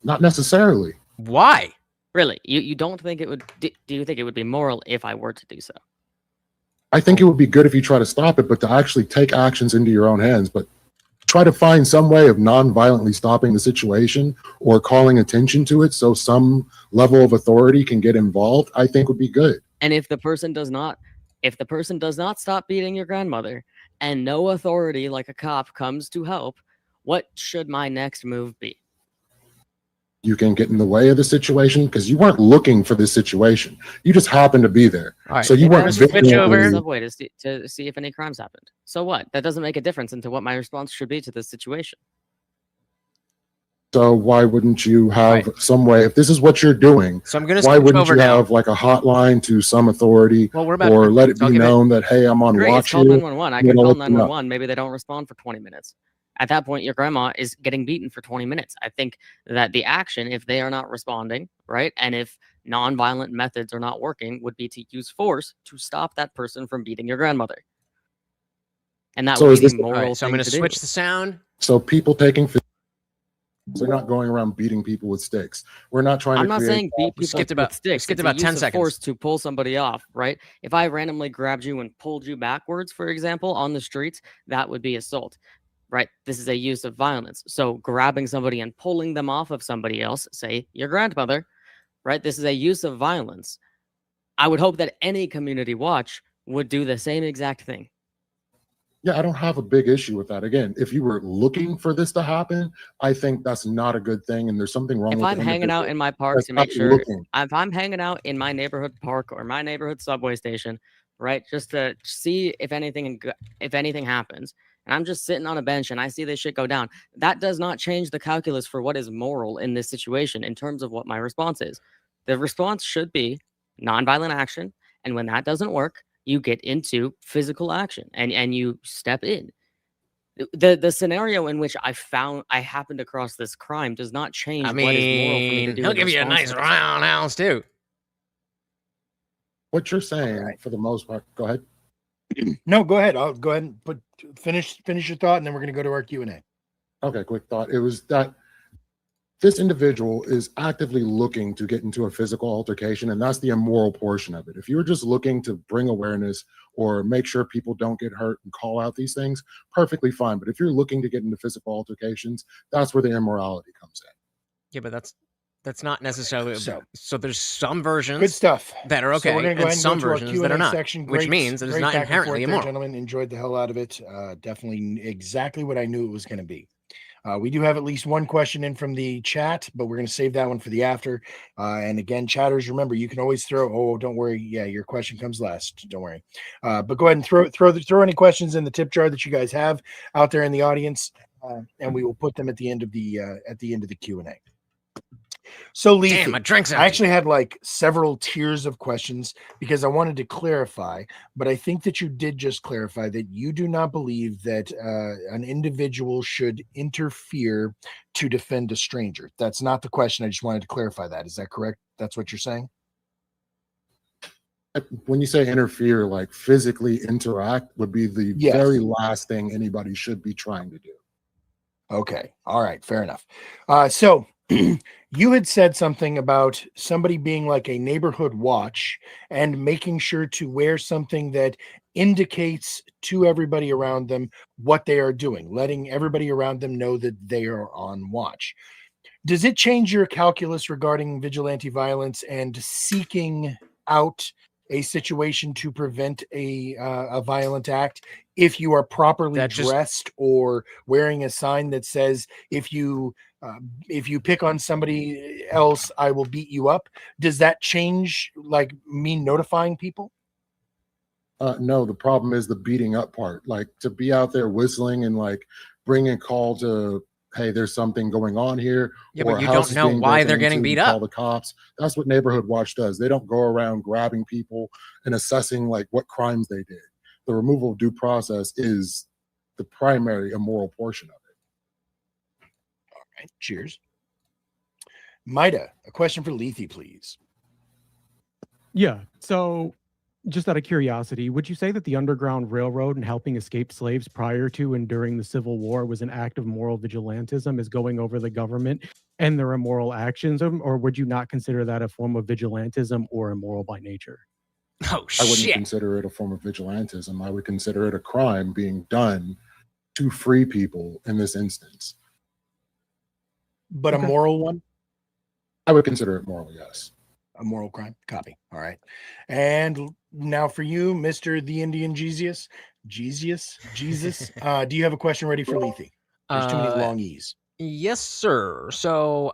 S19: Not necessarily.
S2: Why?
S22: Really? You don't think it would? Do you think it would be moral if I were to do so?
S19: I think it would be good if you try to stop it, but to actually take actions into your own hands, but try to find some way of non-violently stopping the situation or calling attention to it so some level of authority can get involved, I think would be good.
S22: And if the person does not stop beating your grandmother and no authority like a cop comes to help, what should my next move be?
S19: You can get in the way of the situation because you weren't looking for this situation. You just happened to be there.
S22: All right,
S19: So you
S22: maybe I
S19: weren't
S22: was just looking for the
S19: vigilantly.
S22: subway to see if any crimes happened. So what? That doesn't make a difference into what my response should be to this situation.
S19: So why wouldn't you have some way, if this is what you're doing,
S2: So I'm gonna
S19: why
S2: switch
S19: wouldn't
S2: over
S19: you
S2: now.
S19: have like a hotline to some authority
S2: Well, we're about to-
S19: or let it
S2: I'll
S19: be
S2: give it-
S19: known that, hey, I'm on
S22: Great,
S19: watch
S22: it's called
S19: here.
S22: 911. I
S19: I'm
S22: can
S19: gonna
S22: call
S19: look them up.
S22: 911. Maybe they don't respond for 20 minutes. At that point, your grandma is getting beaten for 20 minutes. I think that the action, if they are not responding, right, and if non-violent methods are not working would be to use force to stop that person from beating your grandmother. And that
S19: So
S22: would
S19: is
S22: be
S19: this-
S22: the moral
S2: Right, so I'm
S22: thing
S2: going
S22: to
S2: to switch
S22: do.
S2: the sound.
S19: So people taking, they're not going around beating people with sticks. We're not trying
S22: I'm
S19: to
S22: not
S19: create.
S22: saying beat people
S2: skipped
S22: with
S2: about-
S22: sticks.
S2: skipped
S22: It's
S2: about
S22: a
S2: 10
S22: use of
S2: seconds.
S22: force to pull somebody off, right? If I randomly grabbed you and pulled you backwards, for example, on the streets, that would be assault, right? This is a use of violence. So grabbing somebody and pulling them off of somebody else, say your grandmother, right? This is a use of violence. I would hope that any community watch would do the same exact thing.
S19: Yeah, I don't have a big issue with that. Again, if you were looking for this to happen, I think that's not a good thing, and there's something wrong
S22: If
S19: with
S22: I'm
S19: the
S22: hanging out
S19: individual
S22: in my park
S19: that's
S22: to make
S19: not
S22: sure,
S19: looking.
S22: if I'm hanging out in my neighborhood park or my neighborhood subway station, right, just to see if anything happens, and I'm just sitting on a bench and I see this shit go down, that does not change the calculus for what is moral in this situation in terms of what my response is. The response should be nonviolent action, and when that doesn't work, you get into physical action and you step in. The scenario in which I happened across this crime does not change
S2: I
S22: what is moral for me to
S2: mean,
S22: do.
S2: he'll
S22: in
S2: give you a
S22: response
S2: nice
S22: to this.
S2: roundhouse too.
S19: What you're saying, for the most part, go ahead.
S3: No, go ahead. I'll go ahead and finish your thought, and then we're going to go to our Q&A.
S19: Okay, quick thought. It was that this individual is actively looking to get into a physical altercation, and that's the immoral portion of it. If you're just looking to bring awareness or make sure people don't get hurt and call out these things, perfectly fine. But if you're looking to get into physical altercations, that's where the immorality comes in.
S2: Yeah, but that's not necessarily so. There's some versions
S3: Good stuff
S2: that are
S3: So
S2: okay,
S3: we're going to go
S2: and
S3: ahead and
S2: some
S3: go to our
S2: versions
S3: Q&A
S2: that are not,
S3: section.
S2: which means that it's
S3: great
S2: not
S3: back and
S2: inherently
S3: forth there,
S2: immoral.
S3: gentlemen. Enjoyed the hell out of it. Definitely exactly what I knew it was going to be. We do have at least one question in from the chat, but we're going to save that one for the after. And again, chatters, remember, you can always throw. Oh, don't worry. Yeah, your question comes last. Don't worry. But go ahead and throw any questions in the tip jar that you guys have out there in the audience, and we will put them at the end of the Q&A. So, Lethy,
S2: Damn, my drink's
S3: I
S2: empty.
S3: actually had like several tiers of questions because I wanted to clarify, but I think that you did just clarify that you do not believe that an individual should interfere to defend a stranger. That's not the question. I just wanted to clarify that. Is that correct? That's what you're saying?
S19: When you say interfere, like physically interact would be the very last thing anybody should be trying to do.
S3: Okay. All right. Fair enough. So you had said something about somebody being like a neighborhood watch and making sure to wear something that indicates to everybody around them what they are doing, letting everybody around them know that they are on watch. Does it change your calculus regarding vigilante violence and seeking out a situation to prevent a violent act if you are properly dressed or wearing a sign that says if you pick on somebody else, I will beat you up? Does that change, like, me notifying people?
S19: No, the problem is the beating up part. Like, to be out there whistling and like bring a call to, hey, there's something going on here.
S2: Yeah,
S19: or
S2: but you
S19: house
S2: don't
S19: is
S2: know
S19: being
S2: why
S19: broken
S2: they're getting
S19: into,
S2: beat
S19: you call
S2: up.
S19: the cops. That's what Neighborhood Watch does. They don't go around grabbing people and assessing like what crimes they did. The removal of due process is the primary immoral portion of it.
S3: All right, cheers. Maida, a question for Lethy, please.
S23: Yeah. So, just out of curiosity, would you say that the Underground Railroad and helping escaped slaves prior to and during the Civil War was an act of moral vigilantism, as going over the government and their immoral actions, or would you not consider that a form of vigilantism or immoral by nature?
S2: Oh,
S19: I wouldn't consider it a form of vigilantism. I would consider it a crime being done to free people in this instance.
S3: But a moral one?
S19: I would consider it moral, yes.
S3: A moral crime? Copy. All right. And now for you, Mr. the Indian Jesus, do you have a question ready for Lethy? There's too many long E's.
S2: Yes, sir. So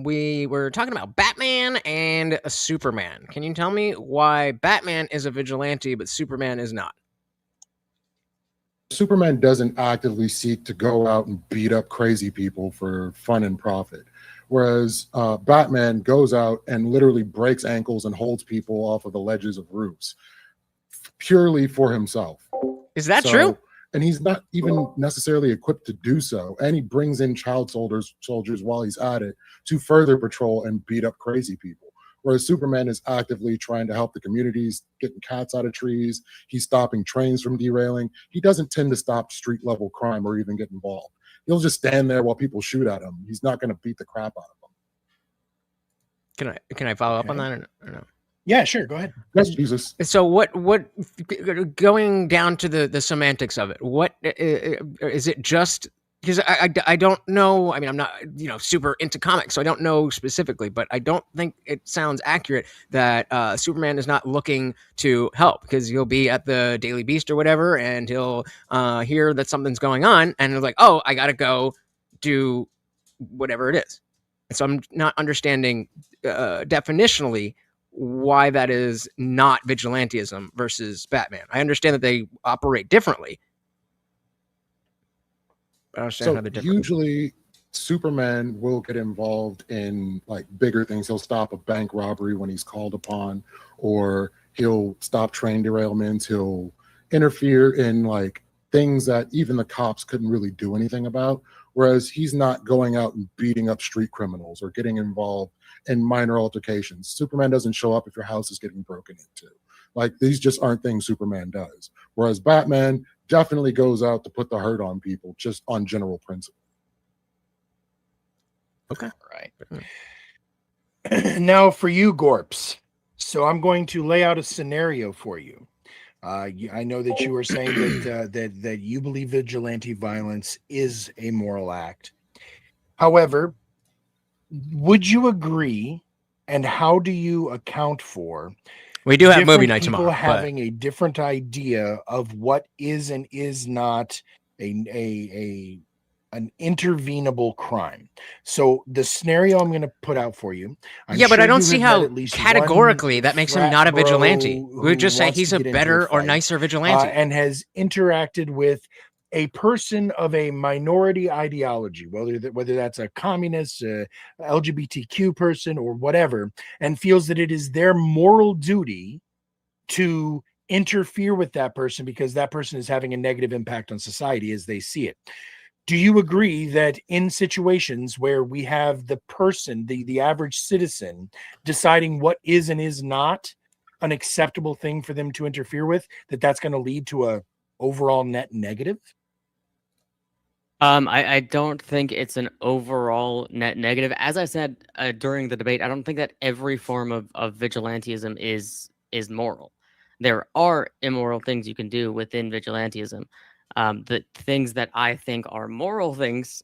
S2: we were talking about Batman and a Superman. Can you tell me why Batman is a vigilante but Superman is not?
S19: Superman doesn't actively seek to go out and beat up crazy people for fun and profit. Whereas Batman goes out and literally breaks ankles and holds people off of the ledges of roofs purely for himself.
S2: Is that true?
S19: And he's not even necessarily equipped to do so. And he brings in child soldiers while he's at it to further patrol and beat up crazy people. whereas Superman is actively trying to help the communities, getting cats out of trees. He's stopping trains from derailing. He doesn't tend to stop street level crime or even get involved. He'll just stand there while people shoot at him. He's not going to beat the crap out of them.
S2: Can I follow up on that or no?
S3: Yeah, sure. Go ahead.
S19: Yes, Jesus.
S2: So what going down to the semantics of it, what is it just because I don't know. I mean, I'm not, super into comics, so I don't know specifically, but I don't think it sounds accurate that Superman is not looking to help, because he'll be at the Daily Beast or whatever, and he'll hear that something's going on, and he's like, oh, I got to go do whatever it is. And so I'm not understanding definitionally why that is not vigilantism versus Batman. I understand that they operate differently.
S19: So usually Superman will get involved in like bigger things. He'll stop a bank robbery when he's called upon, or he'll stop train derailments. He'll interfere in like things that even the cops couldn't really do anything about. Whereas he's not going out and beating up street criminals or getting involved in minor altercations. Superman doesn't show up if your house is getting broken into. Like, these just aren't things Superman does. Whereas Batman definitely goes out to put the hurt on people, just on general principle.
S2: Okay.
S3: Right. Now for you, Gorps. So I'm going to lay out a scenario for you. I know that you were saying that you believe vigilante violence is a moral act. However, would you agree, and how do you account for
S2: we do have movie night
S3: people
S2: tomorrow,
S3: having a different idea of what is and is not an intervenable crime? So the scenario I'm going to put out for you.
S2: But I don't see how categorically that makes him not a vigilante. We would just say he's a better or nicer vigilante.
S3: And has interacted with a person of a minority ideology, whether that's a communist, LGBTQ person, or whatever, and feels that it is their moral duty to interfere with that person because that person is having a negative impact on society as they see it. Do you agree that in situations where we have the person, the average citizen, deciding what is and is not an acceptable thing for them to interfere with, that's going to lead to a overall net negative?
S22: I don't think it's an overall net negative. As I said during the debate, I don't think that every form of vigilantism is moral. There are immoral things you can do within vigilantism. The things that I think are moral things,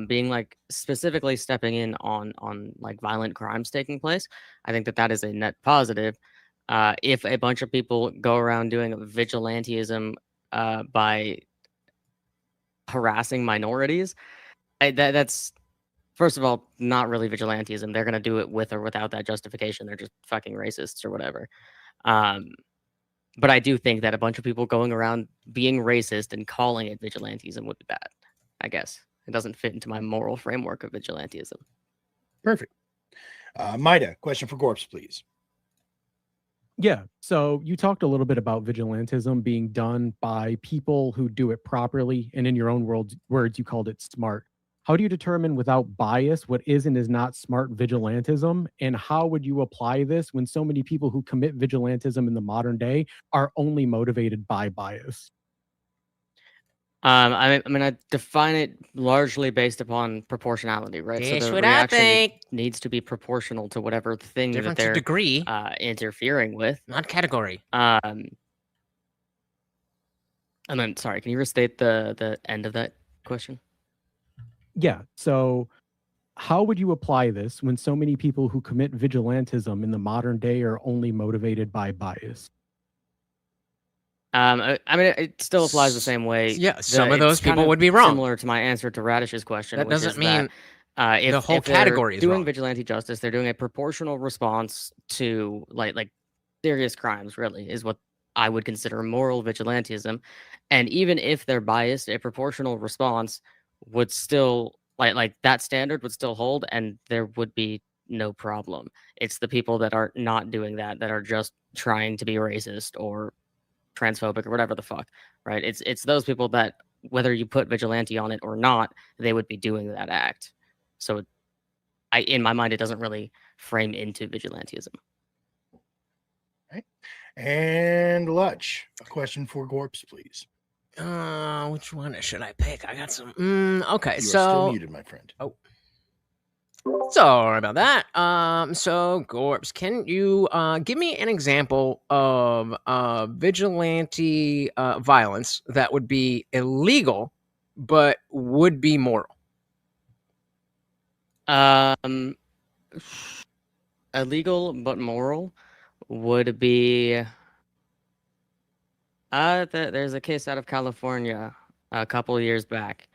S22: being like specifically stepping in on like violent crimes taking place, I think that is a net positive. If a bunch of people go around doing vigilantism by harassing minorities, that's first of all not really vigilantism. They're going to do it with or without that justification. They're just fucking racists or whatever. But I do think that a bunch of people going around being racist and calling it vigilantism would be bad. I guess it doesn't fit into my moral framework of vigilantism.
S3: Perfect. Maida, question for Gorps, please.
S23: Yeah. So you talked a little bit about vigilantism being done by people who do it properly. And in your own words, you called it smart. How do you determine without bias what is and is not smart vigilantism? And how would you apply this when so many people who commit vigilantism in the modern day are only motivated by bias?
S22: I mean, I define it largely based upon proportionality, right?
S2: That's
S22: so the
S2: what I
S22: reaction
S2: think.
S22: Needs to be proportional to whatever thing
S2: Different
S22: that they're
S2: degree,
S22: interfering with,
S2: not category.
S22: And then, sorry, can you restate the end of that question?
S23: Yeah. So how would you apply this when so many people who commit vigilantism in the modern day are only motivated by bias?
S22: I mean, it still applies the same way.
S2: Yeah, some of those people would be wrong.
S22: Similar to my answer to Radish's question.
S2: That doesn't mean
S22: if
S2: the whole
S22: if they're
S2: category is
S22: doing
S2: wrong.
S22: vigilante justice, they're doing a proportional response to like serious crimes. Really, is what I would consider moral vigilantism. And even if they're biased, a proportional response would still like that standard would still hold, and there would be no problem. It's the people that are not doing that are just trying to be racist or transphobic or whatever the fuck, right? It's those people that, whether you put vigilante on it or not, they would be doing that act. So in my mind, it doesn't really frame into vigilantism.
S3: Right. And Lutch, a question for Gorps, please.
S2: Which one should I pick? I got some. Okay,
S3: You are
S2: so
S3: still muted, my friend.
S2: Oh, sorry about that. So Gorps, can you give me an example of vigilante violence that would be illegal but would be moral?
S22: Illegal but moral would be there's a case out of California a couple of years back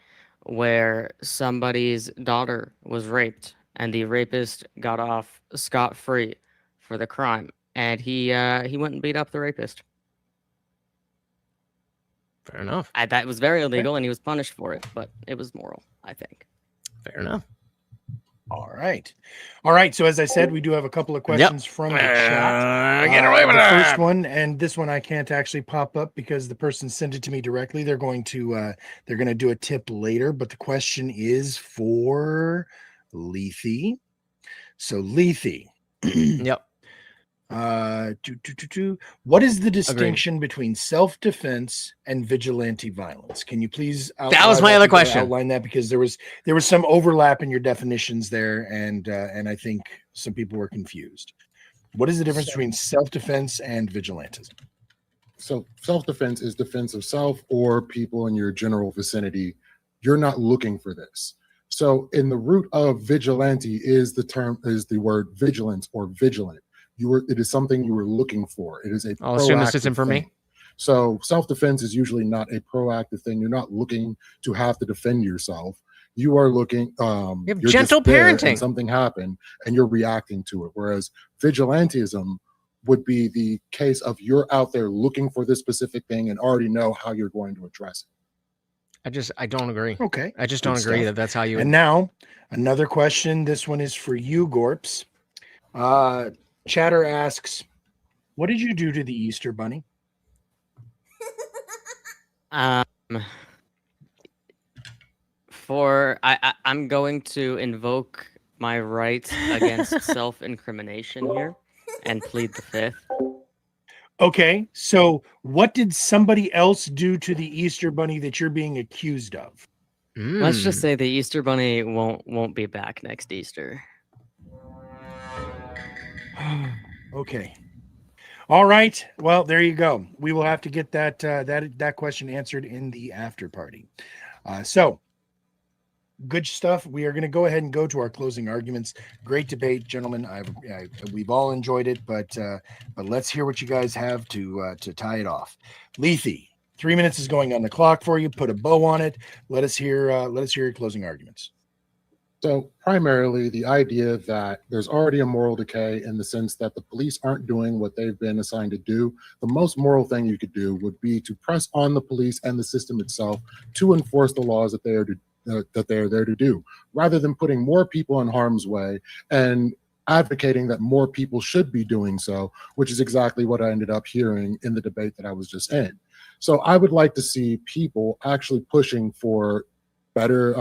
S22: where somebody's daughter was raped and the rapist got off scot-free for the crime, and he went and beat up the rapist.
S2: Fair enough.
S22: That was very illegal and he was punished for it, but it was moral, I think.
S2: Fair enough.
S3: All right. So as I said, we do have a couple of questions from the chat.
S2: Get away with
S3: the
S2: that.
S3: first one, and this one I can't actually pop up because the person sent it to me directly. They're going to do a tip later, but the question is for Lethe. So Lethe.
S2: Yep.
S3: What is the distinction between self-defense and vigilante violence? Can you please
S2: that was my other question.
S3: Outline that, because there was some overlap in your definitions there, and I think some people were confused. What is the difference between self-defense and vigilantism?
S19: So self-defense is defense of self or people in your general vicinity. You're not looking for this. So in the root of vigilante is the word vigilance or vigilant. It is something you were looking for. It is a
S2: I'll assume this isn't for
S19: thing.
S2: me.
S19: So self-defense is usually not a proactive thing. You're not looking to have to defend yourself. You are looking,
S2: you have
S19: you're
S2: gentle
S19: just there
S2: parenting.
S19: and something happened and you're reacting to it. Whereas vigilantism would be the case of you're out there looking for this specific thing and already know how you're going to address it.
S2: I don't agree.
S3: Okay.
S2: I just don't
S3: Good
S2: agree
S3: stuff.
S2: that that's how you.
S3: And now another question. This one is for you, Gorps. Chatter asks, what did you do to the Easter Bunny?
S22: I'm going to invoke my rights against self-incrimination here and plead the fifth.
S3: Okay, so what did somebody else do to the Easter Bunny that you're being accused of?
S22: Let's just say the Easter Bunny won't be back next Easter.
S3: Okay. All right. Well, there you go. We will have to get that question answered in the after party. So good stuff. We are going to go ahead and go to our closing arguments. Great debate, gentlemen. We've all enjoyed it, but let's hear what you guys have to tie it off. Lethe, 3 minutes is going on the clock for you. Put a bow on it. Let us hear your closing arguments.
S19: So primarily the idea that there's already a moral decay in the sense that the police aren't doing what they've been assigned to do. The most moral thing you could do would be to press on the police and the system itself to enforce the laws that they are there to do, rather than putting more people in harm's way and advocating that more people should be doing so, which is exactly what I ended up hearing in the debate that I was just in. So I would like to see people actually pushing for better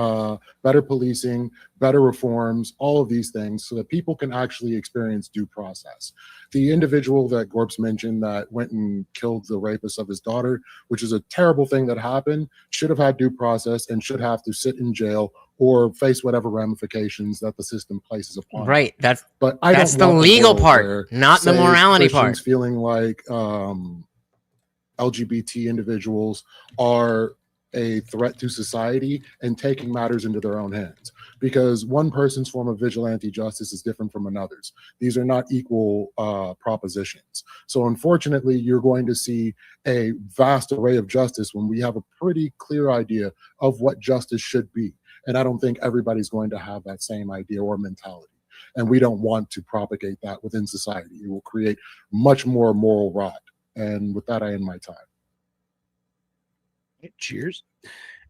S19: policing, better reforms, all of these things, so that people can actually experience due process. The individual that Gorps mentioned that went and killed the rapist of his daughter, which is a terrible thing that happened, should have had due process and should have to sit in jail or face whatever ramifications that the system places upon.
S2: Right. That's
S19: the
S2: legal part, not the morality part.
S19: Feeling like LGBT individuals are a threat to society and taking matters into their own hands, because one person's form of vigilante justice is different from another's. These are not equal propositions. So unfortunately, you're going to see a vast array of justice when we have a pretty clear idea of what justice should be. And I don't think everybody's going to have that same idea or mentality. And we don't want to propagate that within society. It will create much more moral rot. And with that, I end my time.
S3: Cheers.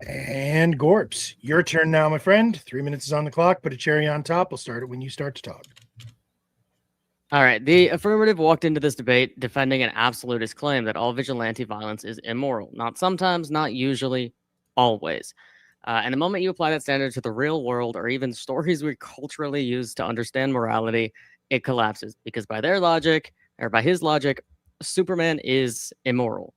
S3: And Gorps, your turn now, my friend. 3 minutes is on the clock. Put a cherry on top. We'll start it when you start to talk.
S22: All right. The affirmative walked into this debate defending an absolutist claim that all vigilante violence is immoral. Not sometimes, not usually, always. And the moment you apply that standard to the real world or even stories we culturally use to understand morality, it collapses because by their logic, or by his logic, Superman is immoral.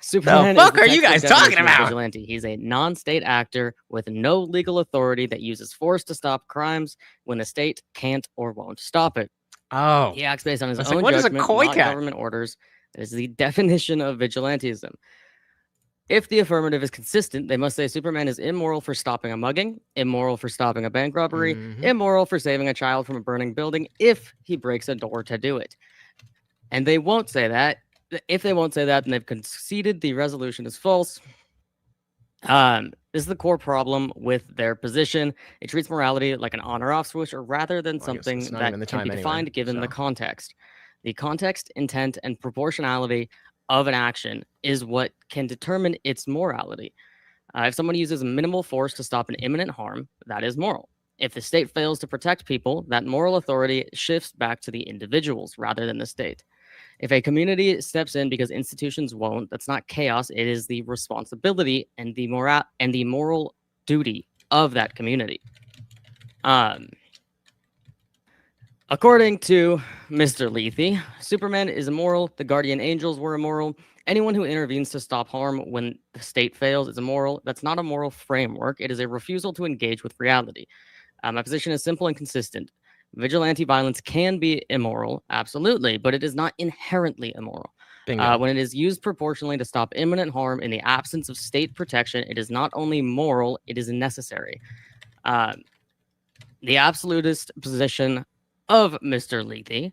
S22: Superman
S2: fuck
S22: is
S2: are you
S22: textbook
S2: guys talking
S22: definition of
S2: about?
S22: Vigilante. He's a non-state actor with no legal authority that uses force to stop crimes when the state can't or won't stop it.
S2: Oh.
S22: He acts based on his
S2: I was like,
S22: own
S2: what is a
S22: judgment,
S2: koi
S22: not
S2: cat?
S22: government orders. That is the definition of vigilantism. If the affirmative is consistent, they must say Superman is immoral for stopping a mugging, immoral for stopping a bank robbery, immoral for saving a child from a burning building if he breaks a door to do it. And they won't say that. If they won't say that, then they've conceded the resolution is false. This is the core problem with their position. It treats morality like an on or off switch, or rather than something
S2: it's not
S22: that
S2: even the
S22: can be
S2: time
S22: defined
S2: anyway,
S22: given the
S2: so.
S22: context. The context, intent, and proportionality of an action is what can determine its morality. If someone uses minimal force to stop an imminent harm, that is moral. If the state fails to protect people, that moral authority shifts back to the individuals rather than the state. If a community steps in because institutions won't, that's not chaos. It is the responsibility and the moral duty of that community. According to Mr. Lethe, Superman is immoral. The guardian angels were immoral. Anyone who intervenes to stop harm when the state fails is immoral. That's not a moral framework. It is a refusal to engage with reality. My position is simple and consistent. Vigilante violence can be immoral, absolutely, but it is not inherently immoral. When it is used proportionally to stop imminent harm in the absence of state protection, it is not only moral, it is necessary. The absolutist position of Mr. Lethe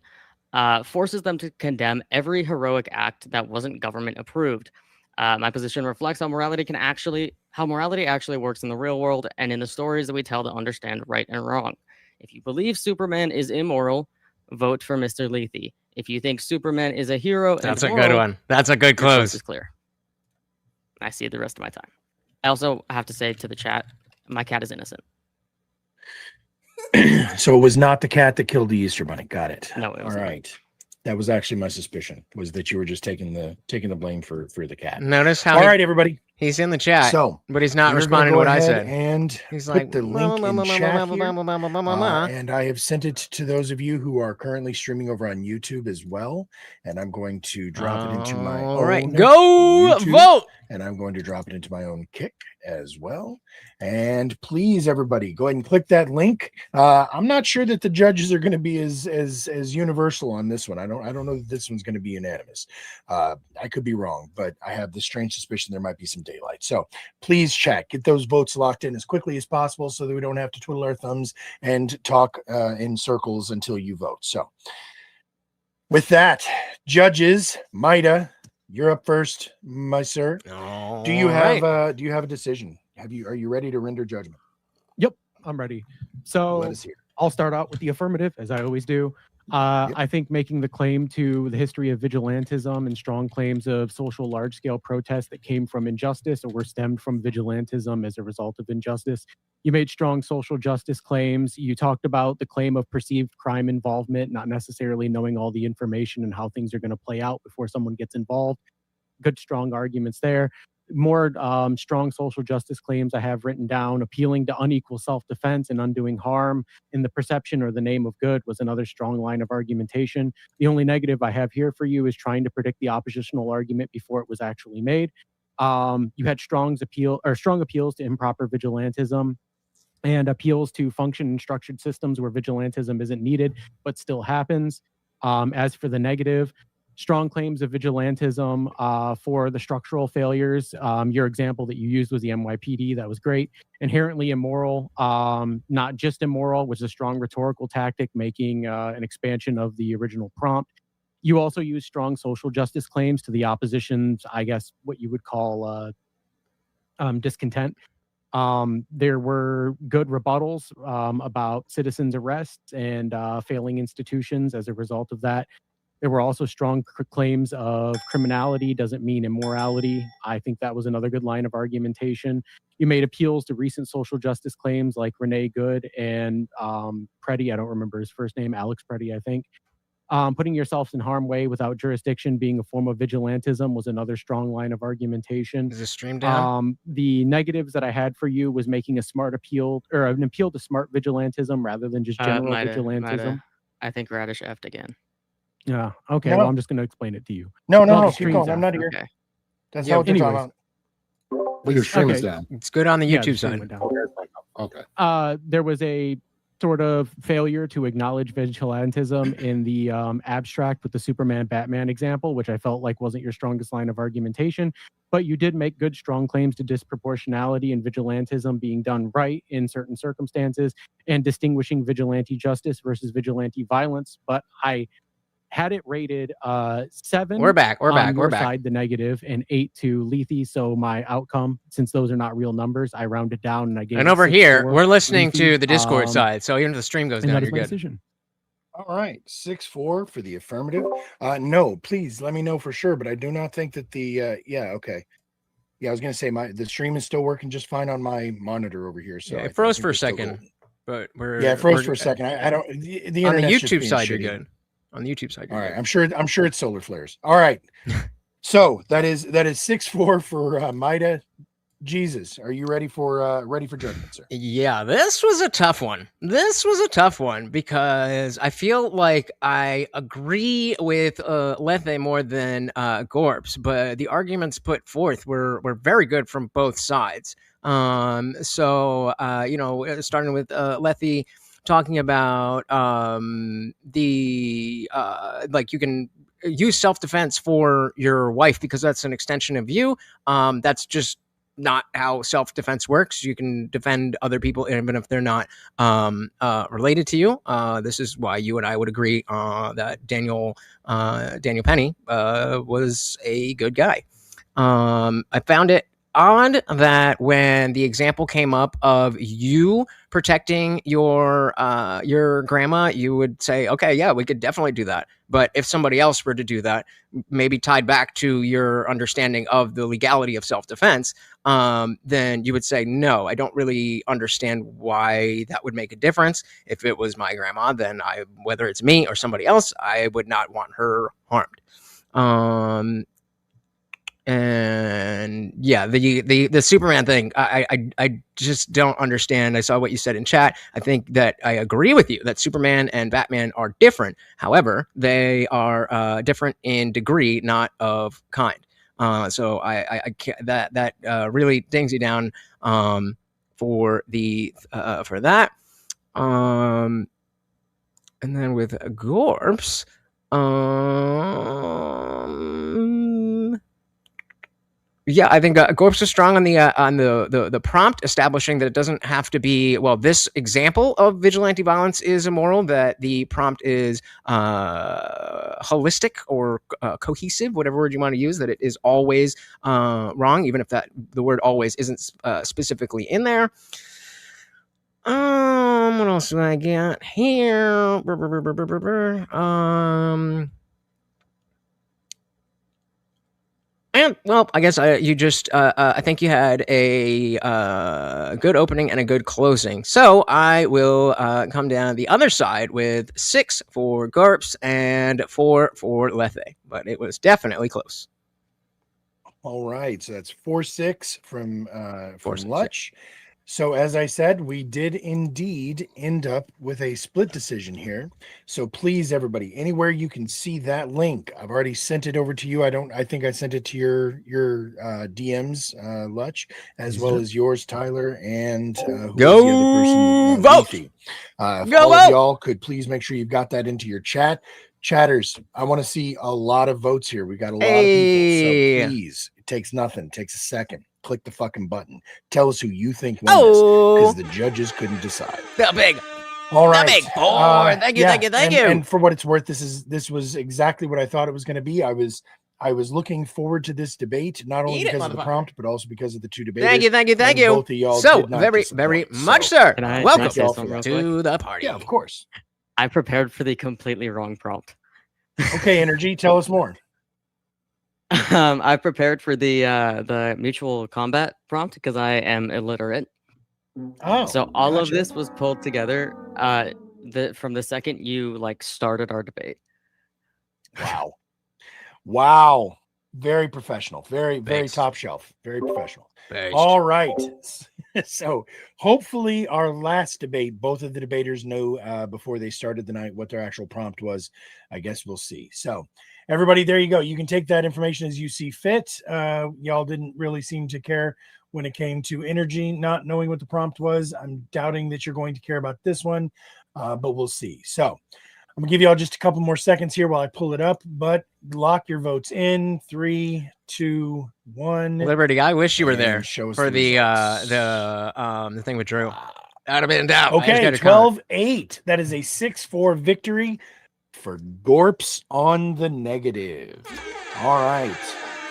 S22: forces them to condemn every heroic act that wasn't government approved. My position reflects how morality actually works in the real world and in the stories that we tell to understand right and wrong. If you believe Superman is immoral, vote for Mr. Lethe. If you think Superman is a hero,
S2: That's
S22: and
S2: a good one. That's a good
S22: your choice
S2: close.
S22: is clear. I see the rest of my time. I also have to say to the chat, my cat is innocent.
S3: So it was not the cat that killed the Easter Bunny. Got it.
S22: No, it was
S3: all
S22: not.
S3: right. That was actually my suspicion, was that you were just taking the blame for the cat.
S2: Notice how
S3: all right, everybody.
S2: He's in the chat,
S3: So,
S2: but he's not
S3: we're gonna
S2: responding to
S3: go
S2: what I
S3: ahead
S2: said.
S3: And
S2: he's
S3: put
S2: like
S3: the link in chat here. And I have sent it to those of you who are currently streaming over on YouTube as well. And I'm going to drop it into my own
S2: Go
S3: YouTube,
S2: vote.
S3: and I'm going to drop it into my own Kick as well. And please, everybody, go ahead and click that link. I'm not sure that the judges are going to be as universal on this one. I don't know that this one's going to be unanimous. I could be wrong, but I have the strange suspicion there might be some daylight. So please check, get those votes locked in as quickly as possible so that we don't have to twiddle our thumbs and talk in circles until you vote. So with that, judges, Maida, you're up first, my sir. Do you have a decision? Are you ready to render judgment?
S23: Yep, I'm ready. So
S3: Let us hear.
S23: I'll start out with the affirmative, as I always do. I think making the claim to the history of vigilantism and strong claims of social large-scale protests that came from injustice or were stemmed from vigilantism as a result of injustice. You made strong social justice claims. You talked about the claim of perceived crime involvement, not necessarily knowing all the information and how things are going to play out before someone gets involved. Good, strong arguments there. More strong social justice claims I have written down. Appealing to unequal self-defense and undoing harm in the perception or the name of good was another strong line of argumentation. The only negative I have here for you is trying to predict the oppositional argument before it was actually made. You had strong appeals to improper vigilantism and appeals to function and structured systems where vigilantism isn't needed but still happens. As for the negative, strong claims of vigilantism for the structural failures. Your example that you used was the NYPD. That was great. Inherently immoral, not just immoral, which is a strong rhetorical tactic, making an expansion of the original prompt. You also use strong social justice claims to the opposition's, I guess, what you would call discontent. There were good rebuttals about citizens' arrests and failing institutions as a result of that. There were also strong claims of criminality doesn't mean immorality. I think that was another good line of argumentation. You made appeals to recent social justice claims like Renee Good and Preddy. I don't remember his first name, Alex Preddy, I think. Putting yourself in harm way without jurisdiction being a form of vigilantism was another strong line of argumentation.
S2: Is this stream down?
S23: The negatives that I had for you was making a smart appeal or an appeal to smart vigilantism rather than just general vigilantism.
S22: I think Radish effed again.
S23: Yeah. Okay.
S3: No.
S23: Well, I'm just going to explain it to you.
S3: No,
S23: Well, the
S3: keep
S23: stream's
S3: going.
S23: down.
S3: I'm not here.
S22: Okay.
S3: That's
S23: Yeah,
S3: not what you're talking
S23: anyways.
S3: about.
S19: Well, your stream is
S23: Okay.
S19: down.
S2: It's good on the
S23: Yeah,
S2: YouTube
S23: stream
S2: side.
S23: went down.
S19: Okay.
S23: There was a sort of failure to acknowledge vigilantism in the abstract with the Superman Batman example, which I felt like wasn't your strongest line of argumentation. But you did make good, strong claims to disproportionality and vigilantism being done right in certain circumstances and distinguishing vigilante justice versus vigilante violence. But I had it rated 7.
S2: We're back. We're
S23: on
S2: back.
S23: your
S2: We're back.
S23: side, the negative, and 8 to Lethe. So my outcome, since those are not real numbers, I rounded down and I gave.
S2: And
S23: it
S2: over
S23: 6
S2: here,
S23: for
S2: we're listening
S23: Lethe.
S2: to the Discord side. So even if the stream goes
S23: and
S2: down,
S23: that is
S2: you're
S23: my
S2: good.
S23: decision.
S3: All right, 6-4 for the affirmative. No, please let me know for sure, but I do not think that the okay. Yeah, I was gonna say the stream is still working just fine on my monitor over here. So
S2: Yeah,
S3: I
S2: it froze
S3: think
S2: for a
S3: we're still
S2: second,
S3: golden.
S2: but we're
S3: Yeah, it froze for a second. I don't. The
S2: on the
S3: internet's just
S2: YouTube
S3: being
S2: side, you're
S3: shitty.
S2: good. On the YouTube side, you're
S3: All right,
S2: good.
S3: I'm sure it's solar flares. All right, so that is 6-4 for Mida. Jesus, are you ready for judgment, sir?
S2: Yeah, this was a tough one. This was a tough one because I feel like I agree with Lethe more than Gorps, but the arguments put forth were very good from both sides. So starting with Lethe talking about the like you can use self-defense for your wife because that's an extension of you. That's just not how self-defense works. You can defend other people even if they're not related to you. This is why you and I would agree that Daniel Penny was a good guy. I found it odd that when the example came up of you protecting your grandma, you would say, okay, yeah, we could definitely do that. But if somebody else were to do that, maybe tied back to your understanding of the legality of self-defense, then you would say, no, I don't really understand why that would make a difference. If it was my grandma, then whether it's me or somebody else, I would not want her harmed. And yeah, the Superman thing, I just don't understand. I saw what you said in chat. I think that I agree with you that Superman and Batman are different. However, they are different in degree, not of kind. So I can't, that really dings you down for that. And then with Gorps, yeah, I think Gorps is strong on the prompt, establishing that it doesn't have to be, well, this example of vigilante violence is immoral, that the prompt is holistic or cohesive, whatever word you want to use, that it is always wrong, even if the word always isn't specifically in there. What else do I get here? And well, I guess you just I think you had a good opening and a good closing. So I will come down the other side with 6 for Gorps and 4 for Lethe, but it was definitely close.
S3: All right, so that's 4-6 from Lutch. So as I said, we did indeed end up with a split decision here. So please, everybody, anywhere you can see that link, I've already sent it over to you. I think I sent it to your DMs, Lutch, as well as yours, Tyler, and who was the other person?
S2: Vote!
S3: All of y'all could please make sure you've got that into your chat. Chatters, I want to see a lot of votes here. We got a lot of people, so please, it takes nothing. It takes a second. Click the fucking button. Tell us who you think won this, because the judges couldn't decide.
S2: The big.
S3: All right.
S2: The big four. Thank you,
S3: yeah,
S2: thank you.
S3: And for what it's worth, this was exactly what I thought it was going to be. I was looking forward to this debate, not only because of the prompt, but also because of the two debaters.
S2: Thank you.
S3: Both of y'all
S2: so
S3: did not
S2: very,
S3: disappoint.
S2: very much, sir. Welcome
S22: to
S2: to the party.
S3: Yeah, of course.
S22: I prepared for the completely wrong prompt.
S3: Okay, Energy, tell us more.
S22: I prepared for the mutual combat prompt because I am illiterate.
S3: Oh,
S22: so all of this was pulled together from the second you started our debate.
S3: Wow. Very professional. Very
S2: Thanks.
S3: top shelf. Very professional.
S2: Thanks.
S3: All right. So hopefully our last debate, both of the debaters know before they started the night what their actual prompt was. I guess we'll see. So everybody, there you go. You can take that information as you see fit. Y'all didn't really seem to care when it came to energy, not knowing what the prompt was. I'm doubting that you're going to care about this one, but we'll see. So I'm gonna give y'all just a couple more seconds here while I pull it up, but lock your votes in. 3, 2, 1.
S2: Liberty, I wish you were there
S3: show us
S2: for
S3: the
S2: the thing with Drew. I'd have been in doubt.
S3: Okay, 12-8. That is a 6-4 victory for Gorps on the negative. All right.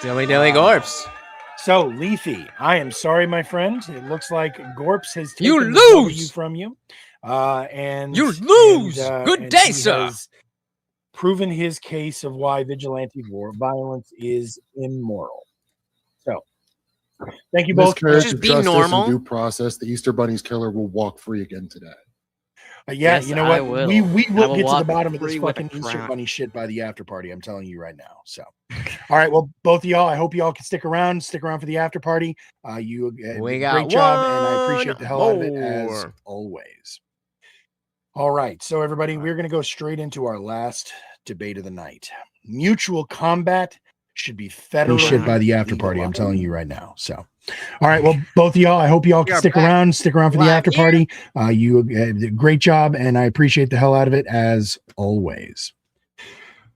S2: Dilly Gorps.
S3: So, Lethy, I am sorry, my friend. It looks like Gorps has taken
S2: You
S3: the
S2: lose!
S3: W from you. And
S2: You lose! Good
S3: and
S2: day,
S3: he
S2: sir.
S3: has proven his case of why vigilante violence is immoral. So, thank you both.
S19: Miscarriage of justice and due process. The Easter Bunny's killer will walk free again today.
S3: Yeah,
S22: Yes,
S3: you know
S22: I
S3: what?
S22: will.
S3: We
S22: I
S3: will
S22: will
S3: get to the
S22: walk
S3: bottom of this
S22: free with a
S3: fucking Easter
S22: crown.
S3: Bunny shit by the after party. I'm telling you right now. So, all right. Well, both of y'all, I hope y'all can stick around for the after party. You did
S2: We
S3: a
S2: got
S3: great job, and I appreciate
S2: one
S3: the hell out of it as
S2: more.
S3: always. All right. So, everybody, we're going to go straight into our last debate of the night. Mutual combat should be federal shit by the after party. I'm telling you right now. So, all right. Well, both of y'all, I hope y'all can stick around for the after party. You did a great job, and I appreciate the hell out of it as always.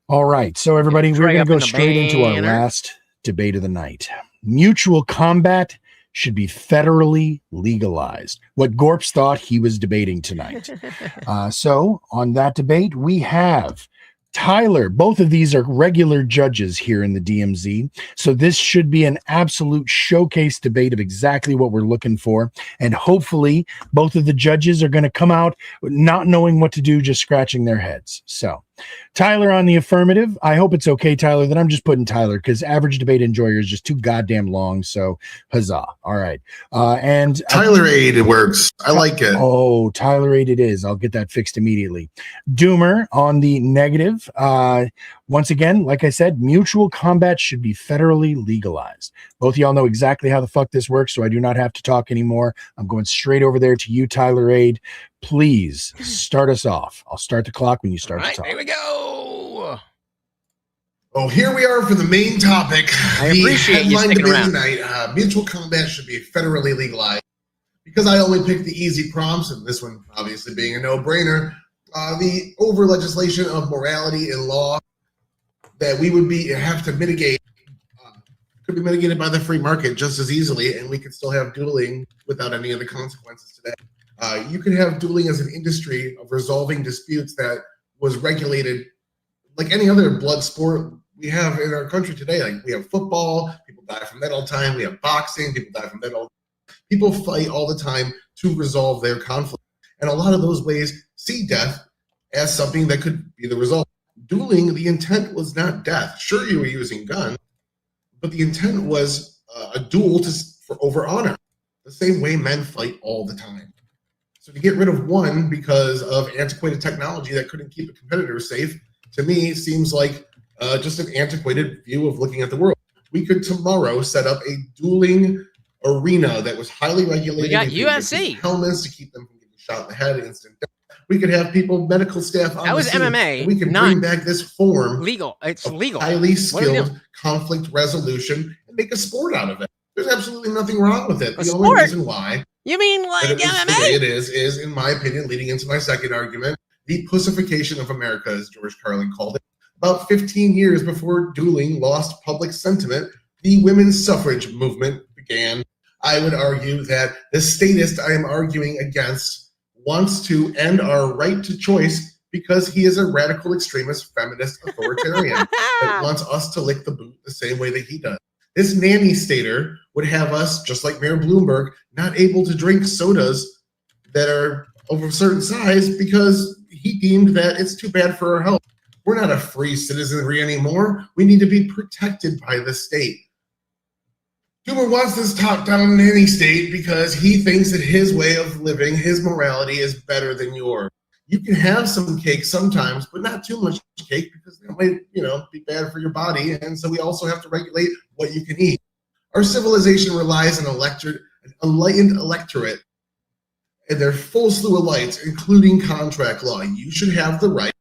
S3: All right. So, everybody, we're going to go straight into our last debate of the night. Mutual combat should be federally legalized. What Gorps thought he was debating tonight. So, on that debate, we have Tyler. Both of these are regular judges here in the DMZ. So this should be an absolute showcase debate of exactly what we're looking for. And hopefully both of the judges are going to come out not knowing what to do, just scratching their heads. So Tyler on the affirmative. I hope it's okay, Tyler, that I'm just putting Tyler because average debate enjoyer is just too goddamn long. So huzzah. All right. And
S20: Tyler Aid, it works. I like it.
S3: Oh, Tyler Aid it is. I'll get that fixed immediately. Doomer on the negative. Once again, like I said, mutual combat should be federally legalized. Both of y'all know exactly how the fuck this works, so I do not have to talk anymore. I'm going straight over there to you, Tyler Aid. Please start us off. I'll start the clock when you start to talk.
S2: Here we go.
S20: Oh, here we are for the main topic.
S2: I appreciate you sticking around.
S20: Tonight, mutual combat should be federally legalized. Because I only picked the easy prompts, and this one obviously being a no-brainer, the over legislation of morality and law that we would have to mitigate could be mitigated by the free market just as easily, and we could still have dueling without any of the consequences today. You could have dueling as an industry of resolving disputes that was regulated like any other blood sport we have in our country today. Like we have football, people die from that all the time. We have boxing, people die from that all the time. People fight all the time to resolve their conflict. And a lot of those ways see death as something that could be the result. Dueling, the intent was not death. Sure, you were using guns, but the intent was a duel over honor, the same way men fight all the time. So to get rid of one because of antiquated technology that couldn't keep a competitor safe, to me, seems like just an antiquated view of looking at the world. We could tomorrow set up a dueling arena that was highly regulated.
S2: We got UFC
S20: helmets to keep them from getting shot in the head, instant death. We could have people, medical staff on
S2: that was
S20: scene,
S2: MMA.
S20: and we could bring back this form
S2: legal. It's legal.
S20: Highly skilled conflict resolution and make a sport out of it. There's absolutely nothing wrong with it. The only reason why
S2: you mean like MMA?
S20: The way it is, in my opinion, leading into my second argument, the pussification of America, as George Carlin called it. About 15 years before dueling lost public sentiment, the women's suffrage movement began. I would argue that the statist I am arguing against wants to end our right to choice because he is a radical extremist feminist authoritarian that wants us to lick the boot the same way that he does. This nanny stater would have us, just like Mayor Bloomberg, not able to drink sodas that are of a certain size because he deemed that it's too bad for our health. We're not a free citizenry anymore. We need to be protected by the state. Doomer wants this top-down nanny state because he thinks that his way of living, his morality is better than yours. You can have some cake sometimes, but not too much cake because they don't might, be bad for your body. And so we also have to regulate what you can eat. Our civilization relies on an enlightened electorate and their full slew of rights, including contract law. You should have the right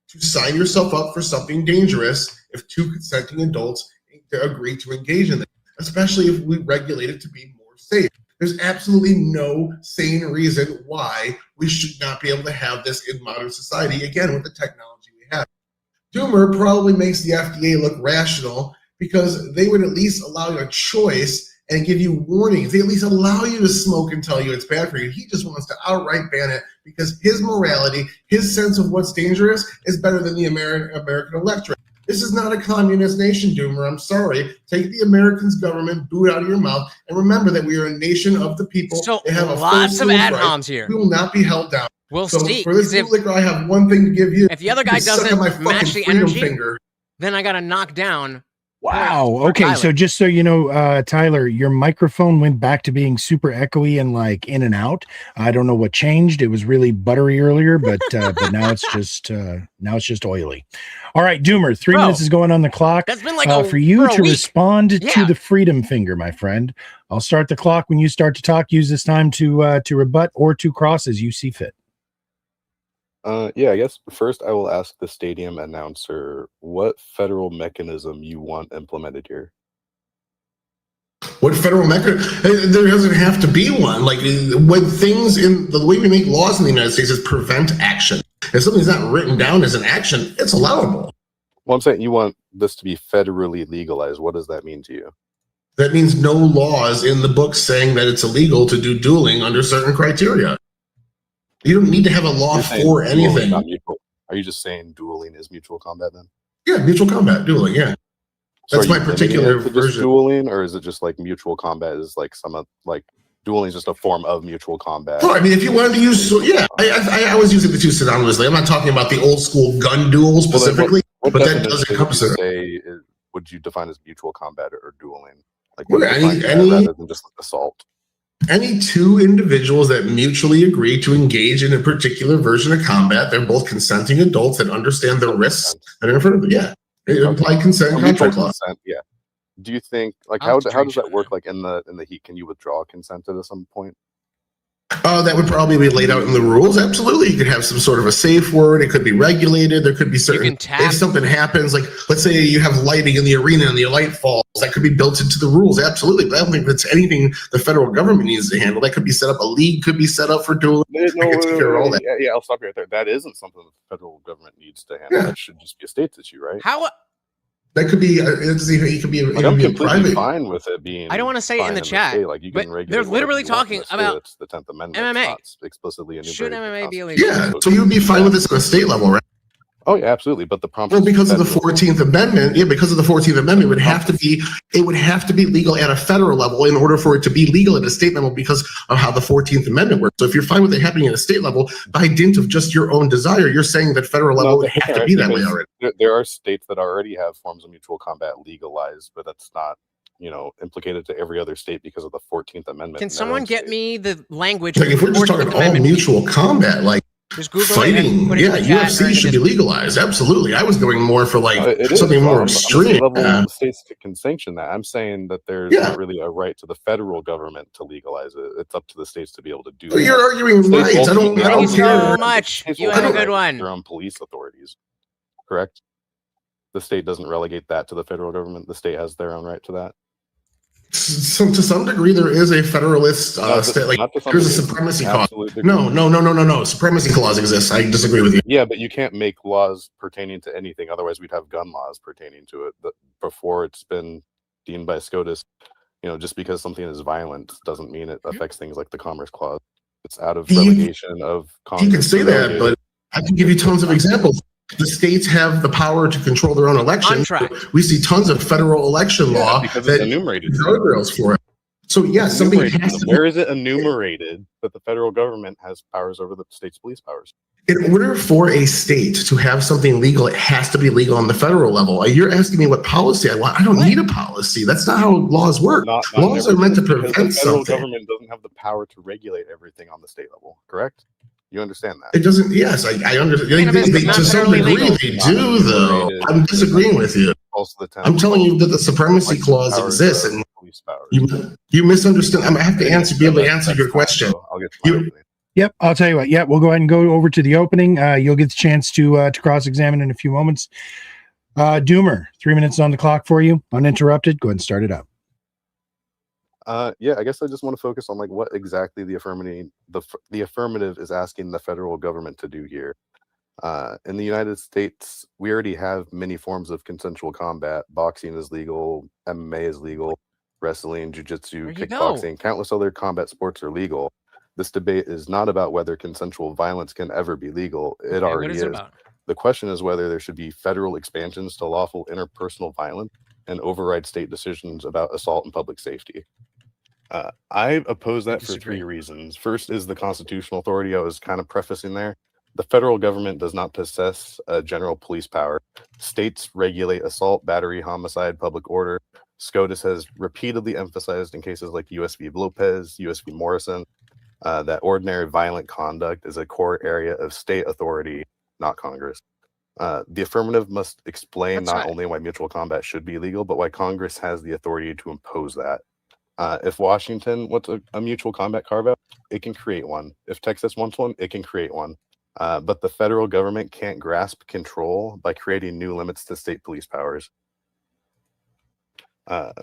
S20: to sign yourself up for something dangerous if two consenting adults agree to engage in it, especially if we regulate it to be more safe. There's absolutely no sane reason why we should not be able to have this in modern society, again, with the technology we have. Doomer probably makes the FDA look rational because they would at least allow you a choice and give you warnings. They at least allow you to smoke and tell you it's bad for you. He just wants to outright ban it because his morality, his sense of what's dangerous is better than the American electorate. This is not a communist nation, Doomer. I'm sorry. Take the Americans' government, boot out of your mouth, and remember that we are a nation of the people.
S2: So
S20: they have a
S2: lots of ad homs here.
S20: We will not be held down.
S2: Well,
S20: so
S2: Steve,
S20: for this bootlicker, I have one thing to give you.
S2: If the other guy doesn't match the energy, then I got to knock down.
S3: Wow. Okay. So just so you know, Tyler, your microphone went back to being super echoey and like in and out. I don't know what changed. It was really buttery earlier, but now it's just oily. All right, Doomer, 3 minutes is going on the clock.
S2: That's been like
S3: for you to
S2: week.
S3: respond to the freedom finger, my friend. I'll start the clock when you start to talk. Use this time to rebut or to cross as you see fit.
S4: Yeah, I guess first I will ask the stadium announcer what federal mechanism you want implemented here.
S20: What federal mechanism? There doesn't have to be one. Like when things in the way we make laws in the United States is prevent action. If something's not written down as an action, it's allowable.
S4: Well, I'm saying you want this to be federally legalized. What does that mean to you?
S20: That means no laws in the book saying that it's illegal to do dueling under certain criteria. You don't need to have a law for anything.
S4: Are you just saying dueling is mutual combat then?
S20: Yeah, mutual combat, dueling, yeah. That's my particular version.
S4: Dueling, or is it just like mutual combat is like dueling is just a form of mutual combat?
S20: Well, I mean, if you wanted to use, I was using the two synonymously. I'm not talking about the old school gun duel specifically,
S4: what
S20: but that does encompass
S4: it. Would you define as mutual combat or dueling? Like rather than just assault?
S20: Any two individuals that mutually agree to engage in a particular version of combat, they're both consenting adults that understand the risks that are in front of them. Yeah, it implied consent contract law.
S4: Yeah. Do you think how does that work? Like in the heat, can you withdraw consent at some point?
S20: That would probably be laid out in the rules. Absolutely, you could have some sort of a safe word. It could be regulated. There could be certain. If something happens, like let's say you have lighting in the arena and the light falls, that could be built into the rules. Absolutely, but I don't think that's anything the federal government needs to handle. That could be set up. A league could be set up for dueling.
S4: Yeah, I'll stop you right there. That isn't something the federal government needs to handle.
S20: Yeah.
S4: That should just be a state's issue, right?
S2: How?
S20: That could be. It could be.
S4: I'm completely fine with it being.
S2: I don't want to say it in the chat.
S4: Like you
S2: but
S4: can
S2: they're literally talking about
S4: it's the 10th Amendment.
S2: MMA.
S4: It's not explicitly enumerated.
S2: Should MMA be illegal?
S20: Yeah, so you would be fine with this at a state level, right?
S4: Oh yeah, absolutely. But the prompt.
S20: Well, because of the 14th Amendment, because of the 14th Amendment, it would have to be legal at a federal level in order for it to be legal at a state level because of how the 14th Amendment works. So if you're fine with it happening at a state level, by dint of just your own desire, you're saying that federal level would have to be that way already.
S4: There are states that already have forms of mutual combat legalized, but that's not implicated to every other state because of the 14th Amendment.
S2: Can someone get me the language?
S20: Like if we're just talking all mutual combat, like.
S2: Just Google
S20: fighting, UFC should be legalized. Absolutely, I was going more for something more extreme.
S4: States can sanction that. I'm saying that there's not really a right to the federal government to legalize it. It's up to the states to be able to do.
S20: You're arguing rights. I don't
S2: care so much.
S4: States
S2: You have a good one.
S4: Their own police authorities, correct? The state doesn't relegate that to the federal government. The state has their own right to that.
S20: So to some degree, there is a federalist state. Like there's a supremacy clause. No. Supremacy clause exists. I disagree with you.
S4: Yeah, but you can't make laws pertaining to anything. Otherwise, we'd have gun laws pertaining to it. But before it's been deemed by SCOTUS, just because something is violent doesn't mean it affects things like the Commerce Clause. It's out of relegation of Congress.
S20: You can say that, but I can give you tons of examples. The states have the power to control their own elections. We see tons of federal election law that
S4: enumerated
S20: guardrails for it. So yes, something has to.
S4: Where is it enumerated that the federal government has powers over the state's police powers?
S20: In order for a state to have something legal, it has to be legal on the federal level. You're asking me what policy I want. I don't need a policy. That's not how laws work. Laws are meant to prevent something.
S4: The federal government doesn't have the power to regulate everything on the state level, correct? You understand that?
S20: It doesn't. Yes, I understand.
S2: Cannabis is not
S20: To some
S2: federally
S20: degree,
S2: legal.
S20: they do, though. I'm disagreeing with you.
S4: Also the town
S20: I'm telling you that the supremacy clause
S4: powers
S20: exists,
S4: of
S20: and
S4: police powers.
S20: you misunderstand. I have to be able to answer your question.
S4: I'll get to my opening.
S3: Yep, I'll tell you what. Yeah, we'll go ahead and go over to the opening. You'll get the chance to cross-examine in a few moments. Doomer, 3 minutes on the clock for you, uninterrupted. Go ahead and start it up.
S4: Yeah, I guess I just want to focus on like what exactly the affirmative is asking the federal government to do here. In the United States, we already have many forms of consensual combat. Boxing is legal, MMA is legal, wrestling, jiu-jitsu, kickboxing, countless other combat sports are legal. This debate is not about whether consensual violence can ever be legal. It already is. The question is whether there should be federal expansions to lawful interpersonal violence and override state decisions about assault and public safety. I oppose that for three reasons. First is the constitutional authority I was kind of prefacing there. The federal government does not possess a general police power. States regulate assault, battery, homicide, public order. SCOTUS has repeatedly emphasized in cases like US v. Lopez, US v. Morrison, that ordinary violent conduct is a core area of state authority, not Congress. The affirmative must explain not only why mutual combat should be legal, but why Congress has the authority to impose that. If Washington wants a mutual combat carve-out, it can create one. If Texas wants one, it can create one. But the federal government can't grasp control by creating new limits to state police powers.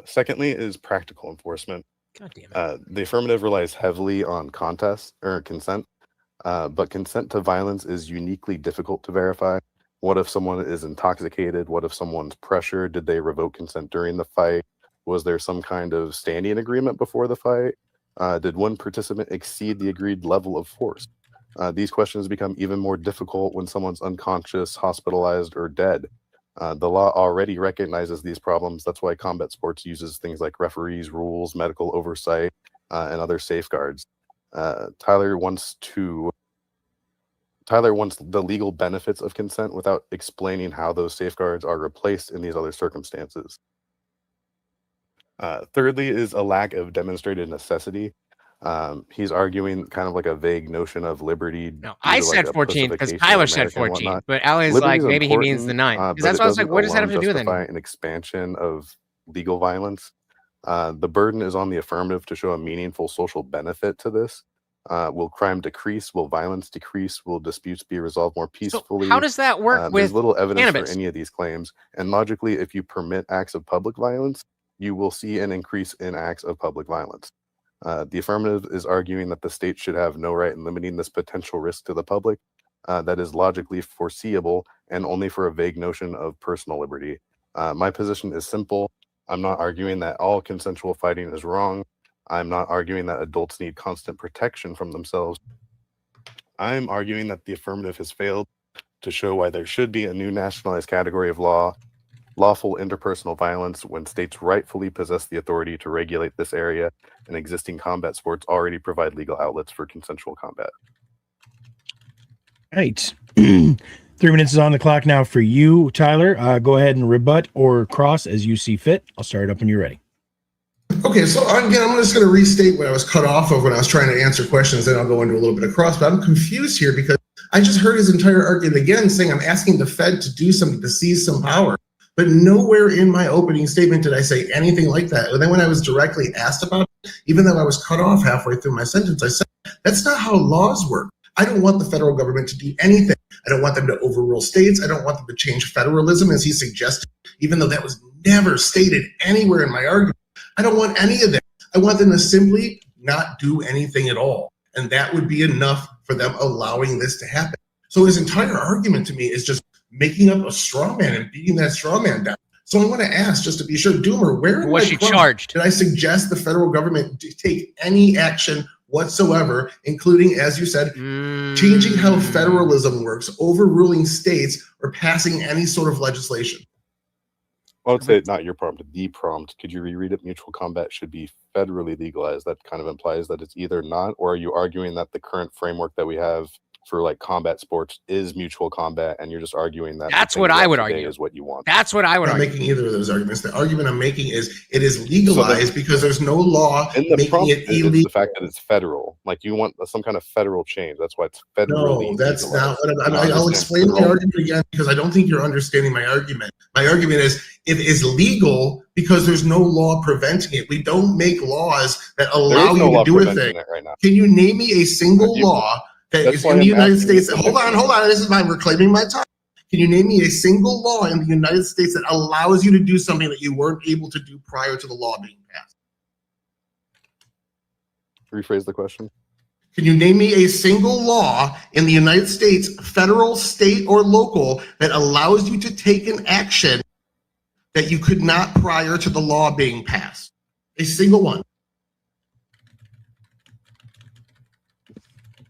S4: Secondly is practical enforcement.
S2: God damn it.
S4: The affirmative relies heavily on consent, but consent to violence is uniquely difficult to verify. What if someone is intoxicated? What if someone's pressured? Did they revoke consent during the fight? Was there some kind of standing agreement before the fight? Did one participant exceed the agreed level of force? These questions become even more difficult when someone's unconscious, hospitalized, or dead. The law already recognizes these problems. That's why combat sports uses things like referees, rules, medical oversight, and other safeguards. Tyler wants the legal benefits of consent without explaining how those safeguards are replaced in these other circumstances. Thirdly is a lack of demonstrated necessity. He's arguing kind of like a vague notion of liberty.
S2: No, I said 14 because Tyler said 14, but Ali's like, maybe he means the 9. Because that's why I was like, what does that have to do with it?
S4: An expansion of legal violence. The burden is on the affirmative to show a meaningful social benefit to this. Will crime decrease? Will violence decrease? Will disputes be resolved more peacefully?
S2: So how does that work with
S4: There's little evidence
S2: cannabis?
S4: for any of these claims. And logically, if you permit acts of public violence, you will see an increase in acts of public violence. The affirmative is arguing that the state should have no right in limiting this potential risk to the public that is logically foreseeable and only for a vague notion of personal liberty. My position is simple. I'm not arguing that all consensual fighting is wrong. I'm not arguing that adults need constant protection from themselves. I'm arguing that the affirmative has failed to show why there should be a new nationalized category of law, lawful interpersonal violence, when states rightfully possess the authority to regulate this area, and existing combat sports already provide legal outlets for consensual combat.
S3: Right. 3 minutes is on the clock now for you, Tyler. Go ahead and rebut or cross as you see fit. I'll start up when you're ready.
S20: Okay, so again, I'm just going to restate what I was cut off of when I was trying to answer questions, then I'll go into a little bit of cross, but I'm confused here because I just heard his entire argument again saying I'm asking the Fed to do something, to seize some power. But nowhere in my opening statement did I say anything like that. And then when I was directly asked about it, even though I was cut off halfway through my sentence, I said, that's not how laws work. I don't want the federal government to do anything. I don't want them to overrule states. I don't want them to change federalism, as he suggested, even though that was never stated anywhere in my argument. I don't want any of that. I want them to simply not do anything at all. And that would be enough for them allowing this to happen. So his entire argument to me is just making up a straw man and beating that straw man down. So I want to ask, just to be sure, Doomer, where
S2: was she charged?
S20: Did I suggest the federal government to take any action whatsoever, including, as you said, changing how federalism works, overruling states, or passing any sort of legislation?
S4: I would say not your prompt, the prompt. Could you reread it? Mutual combat should be federally legalized. That kind of implies that it's either not, or are you arguing that the current framework that we have for like combat sports is mutual combat, and you're just arguing that.
S2: That's what I would argue.
S4: Is what you want.
S2: That's what I would argue.
S20: I'm not making either of those arguments. The argument I'm making is it is legalized because there's no law making it illegal.
S4: The fact that it's federal, like you want some kind of federal change. That's why it's federally.
S20: No, that's not what I'll explain my argument again because I don't think you're understanding my argument. My argument is it is legal because there's no law preventing it. We don't make laws that allow you to do a thing.
S4: Right now.
S20: Can you name me a single law that is in the United States? Hold on. This is I'm reclaiming my time. Can you name me a single law in the United States that allows you to do something that you weren't able to do prior to the law being passed?
S4: Rephrase the question.
S20: Can you name me a single law in the United States, federal, state, or local, that allows you to take an action that you could not prior to the law being passed? A single one.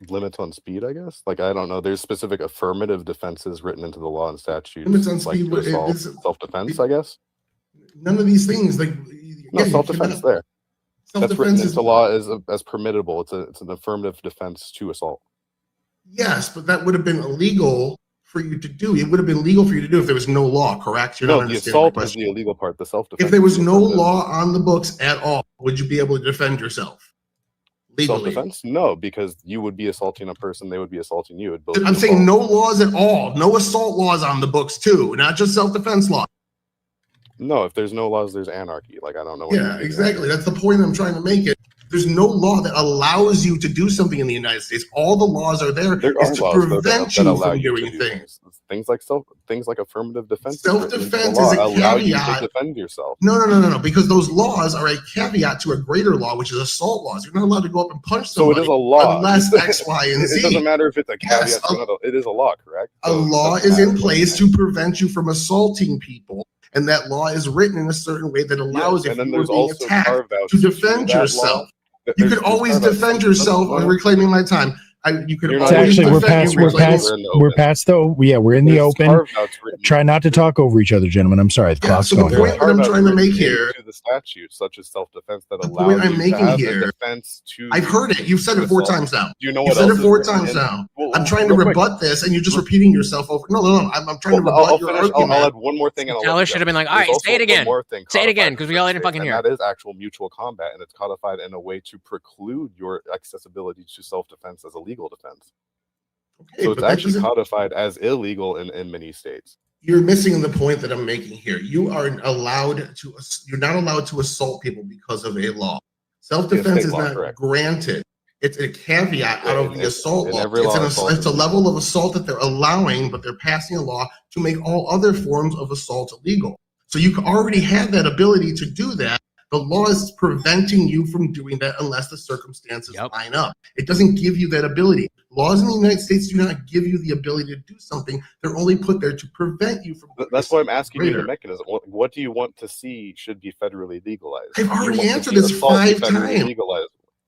S4: Limits on speed, I guess. Like I don't know. There's specific affirmative defenses written into the law and statutes.
S20: Limits on speed,
S4: like self-defense, I guess.
S20: None of these things, like
S4: no, self-defense there. That's written into law as permittable. It's an affirmative defense to assault.
S20: Yes, but that would have been illegal for you to do. It would have been legal for you to do if there was no law, correct?
S4: No, the assault is the illegal part. The self-defense.
S20: If there was no law on the books at all, would you be able to defend yourself? Legally.
S4: Self-defense? No, because you would be assaulting a person, they would be assaulting you.
S20: I'm saying no laws at all. No assault laws on the books too, not just self-defense law.
S4: No, if there's no laws, there's anarchy. Like I don't know. What
S20: yeah, exactly. That's the point I'm trying to make. It. There's no law that allows you to do something in the United States. All the laws are there is to prevent you from doing things.
S4: Things like affirmative defense.
S20: Self-defense is a caveat.
S4: You to defend yourself.
S20: No. Because those laws are a caveat to a greater law, which is assault laws. You're not allowed to go up and punch somebody.
S4: So it is a law.
S20: Unless X, Y, and Z.
S4: It doesn't matter if it's a caveat. Yes, it is a law, correct?
S20: A law is in place to prevent you from assaulting people. And that law is written in a certain way that allows if you were being attacked to defend yourself. You could always defend yourself. I'm reclaiming my time. You could always
S7: actually we're past though. Yeah, we're in the open. Try not to talk over each other, gentlemen. I'm sorry, the clock's going.
S20: The point that I'm trying to make here
S4: to the statute, such as self-defense, that allows you to have a defense to.
S20: I've heard it. You've said it 4 times now.
S4: Do you know
S20: what
S4: else?
S20: You've said it 4 times now. I'm trying to rebut this, and you're just repeating yourself over. No. I'm trying to rebut your argument.
S4: I'll add one more thing.
S2: Tyler should have been like, all right, say it again. Say it again, because we all didn't fucking hear.
S4: That is actual mutual combat, and it's codified in a way to preclude your accessibility to self-defense as a legal defense. Okay, so it's actually codified as illegal in many states.
S20: You're missing the point that I'm making here. You're not allowed to assault people because of a law. Self-defense is not granted. It's a caveat out of the assault law. It's a level of assault that they're allowing, but they're passing a law to make all other forms of assault illegal. So you already have that ability to do that. The law is preventing you from doing that unless the circumstances line up. It doesn't give you that ability. Laws in the United States do not give you the ability to do something. They're only put there to prevent you from.
S4: That's why I'm asking you the mechanism. What do you want to see should be federally legalized?
S20: I've already answered this 5 times.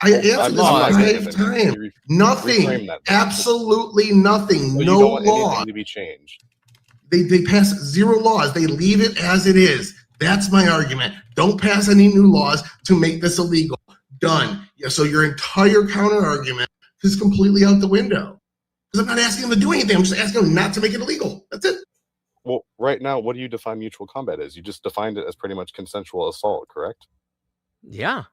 S20: I answered this 5 times. Nothing. Absolutely nothing.
S4: So
S20: no
S4: you don't want
S20: law.
S4: Anything to be changed.
S20: They pass 0 laws. They leave it as it is. That's my argument. Don't pass any new laws to make this illegal. Done. Yeah, so your entire counter argument is completely out the window. Because I'm not asking them to do anything. I'm just asking them not to make it illegal. That's it.
S4: Well, right now, what do you define mutual combat as? You just defined it as pretty much consensual assault, correct?
S2: Yeah.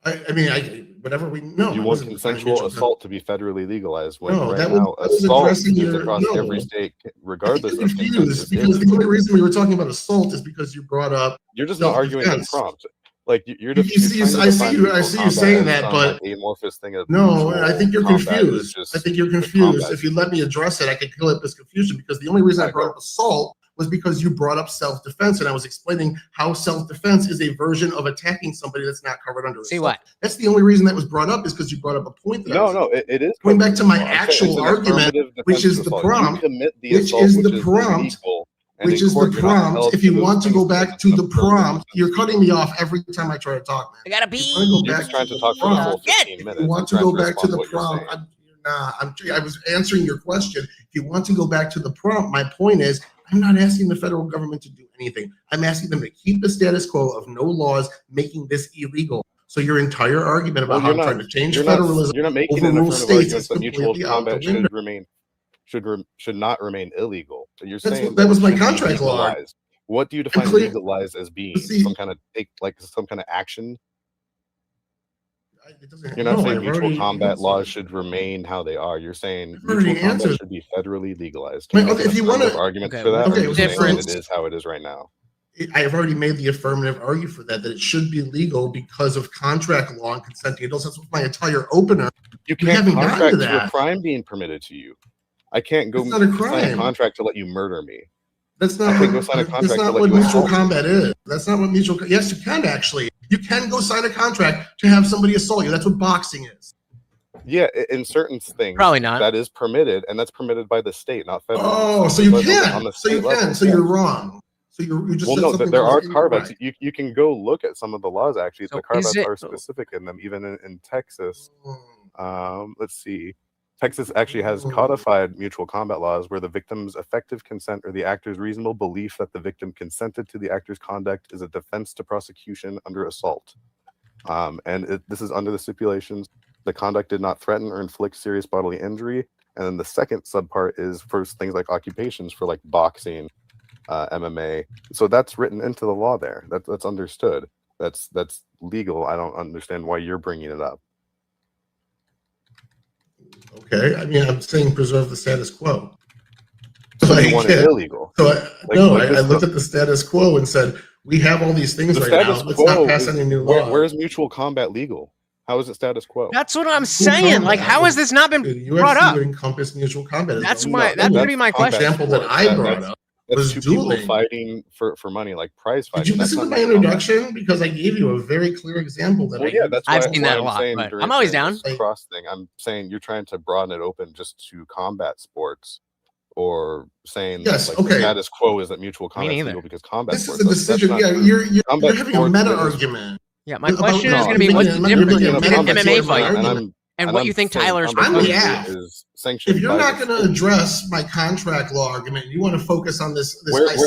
S20: I mean, whatever we know.
S4: You want consensual assault to be federally legalized when right now assault is across every state, regardless of
S20: confused, because the only reason we were talking about assault is because you brought up.
S4: You're just not arguing the prompt. Like
S20: I see you saying that, but
S4: amorphous thing.
S20: No, I think you're confused. I think you're confused. If you let me address it, I could clear up this confusion because the only reason I brought up assault was because you brought up self-defense, and I was explaining how self-defense is a version of attacking somebody that's not covered under assault.
S2: See what?
S20: That's the only reason that was brought up is because you brought up a point. That
S4: it is
S20: going back to my actual argument, which is the prompt, which is the prompt. If you want to go back to the prompt, you're cutting me off every time I try to talk, man.
S2: I gotta be.
S4: You're just trying to talk for the full 15 minutes.
S20: If you want to go back to the prompt, I was answering your question. If you want to go back to the prompt, my point is, I'm not asking the federal government to do anything. I'm asking them to keep the status quo of no laws making this illegal. So your entire argument about how I'm trying to change federalism,
S4: you're not making
S20: overrule
S4: an
S20: states,
S4: argument
S20: is
S4: that mutual
S20: completely out the
S4: combat
S20: window.
S4: should not remain illegal. You're
S20: That's
S4: saying
S20: that was my
S4: it should be
S20: contract law.
S4: legalized. What do you define legalized as being? Some kind of action? You're not saying mutual combat laws should remain how they are. You're saying mutual combat should be federally legalized. Can you make
S20: if you want to
S4: argument for that, or just saying it is how it is right now?
S20: I have already made the affirmative argument for that it should be legal because of contract law and consenting adults. That's my entire opener.
S4: You can't contract to a crime being permitted to you. I can't go sign a contract to let you murder me.
S20: That's not what mutual combat is. That's not what mutual. Yes, you can actually. You can go sign a contract to have somebody assault you. That's what boxing is.
S4: Yeah, in certain things,
S2: probably not.
S4: That is permitted, and that's permitted by the state, not federal.
S20: Oh, so you can. So you can. So you're wrong. So you just
S4: well, no. There are carve-outs. You can go look at some of the laws. Actually, the carve-outs are specific in them. Even in Texas, let's see. Texas actually has codified mutual combat laws where the victim's effective consent or the actor's reasonable belief that the victim consented to the actor's conduct is a defense to prosecution under assault. This is under the stipulations. The conduct did not threaten or inflict serious bodily injury. And then the second subpart is for things like occupations for like boxing, MMA. So that's written into the law there. That's understood. That's legal. I don't understand why you're bringing it up.
S20: Okay, I mean, I'm saying preserve the status quo.
S4: So you want it illegal?
S20: So I looked at the status quo and said, we have all these things right now. Let's not pass any new law.
S4: Where's mutual combat legal? How is it status quo?
S2: That's what I'm saying. Like, how has this not been brought up?
S20: Encompass mutual combat.
S2: That's would be my question.
S20: The example that I brought up was
S4: two
S20: dueling.
S4: People fighting for money, like prize fighting.
S20: Did you listen to my introduction? Because I gave you a very clear example that
S2: I've seen that a lot. But I'm always down.
S4: Cross thing. I'm saying you're trying to broaden it open just to combat sports, or saying the status quo is that mutual combat is legal because combat.
S20: This is a decision. Yeah, you're having a meta argument.
S2: Yeah, my question is going to be what's the difference in MMA fight and what you think Tyler's
S20: is sanctioned. If you're not going to address my contract law argument, you want to focus on this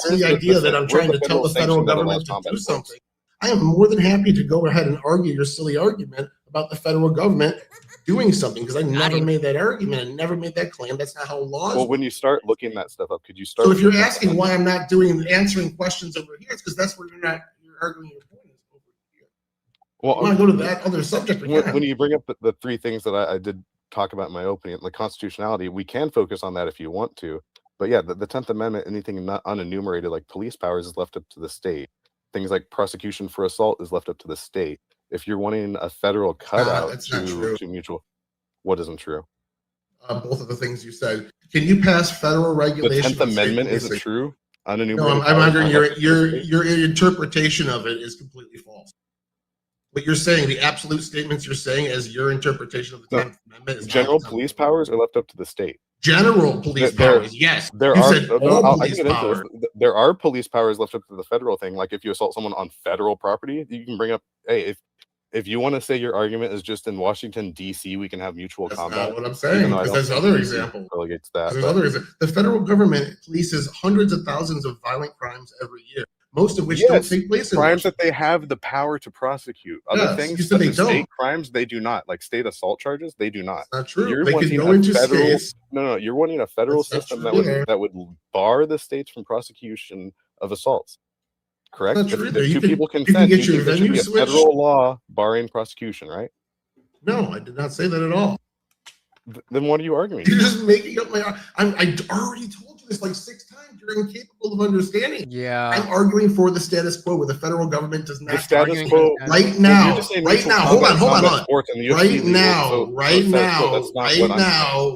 S20: silly idea that I'm trying to tell the federal government to do something. I am more than happy to go ahead and argue your silly argument about the federal government doing something because I never made that argument. I never made that claim. That's not how laws.
S4: Well, when you start looking that stuff up, could you start?
S20: So if you're asking why I'm not answering questions over here, it's because that's where you're arguing your point.
S4: Well,
S20: I want to go to that other subject.
S4: When you bring up the three things that I did talk about in my opening, the constitutionality, we can focus on that if you want to. But yeah, the 10th Amendment, anything not unenumerated like police powers is left up to the state. Things like prosecution for assault is left up to the state. If you're wanting a federal cutout to mutual, what isn't true?
S20: Both of the things you said. Can you pass federal regulation?
S4: The 10th Amendment isn't true? Unenumerated.
S20: No, I'm wondering your interpretation of it is completely false. What you're saying, the absolute statements you're saying as your interpretation of the 10th Amendment is
S4: general police powers are left up to the state.
S20: General police powers, yes.
S4: There are police powers left up to the federal thing. Like if you assault someone on federal property, you can bring up, hey, if you want to say your argument is just in Washington, D.C., we can have mutual combat.
S20: That's not what I'm saying. Because there's other examples.
S4: The
S20: federal government polices hundreds of thousands of violent crimes every year. Most of which don't take place in
S4: crimes that they have the power to prosecute. Other things, such as state crimes, they do not. Like state assault charges, they do not.
S20: That's not true.
S4: You're
S20: they
S4: wanting
S20: can go into states.
S4: No, you're wanting a federal system that would bar the states from prosecution of assaults. Correct?
S20: That's not true.
S4: If two people consent,
S20: you can get your venue
S4: switched. Federal law barring prosecution, right?
S20: No, I did not say that at all.
S4: Then what are you arguing?
S20: You're just making up my. I already told you this like 6 times. You're incapable of understanding.
S2: Yeah.
S20: I'm arguing for the status quo, where the federal government does not.
S4: The status quo.
S20: Right now. Hold on.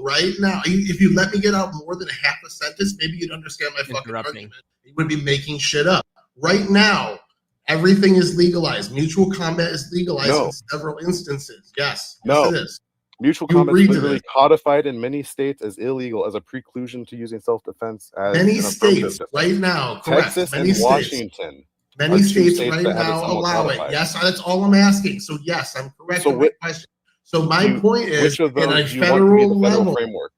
S20: Right now. If you let me get out more than half a sentence, maybe you'd understand my fucking argument. You would be making shit up. Right now, everything is legalized. Mutual combat is legalized in several instances. Yes.
S4: No.
S20: Yes, it is.
S4: Mutual combat is literally codified in many states as illegal as a preclusion to using self-defense.
S20: Many states right now, correct.
S4: Texas and Washington.
S20: Many states right now allow it. Yes, that's all I'm asking. So yes, I'm correct. So my point is,
S4: which of those
S20: at a
S4: do you want to be the federal
S20: level,
S4: framework?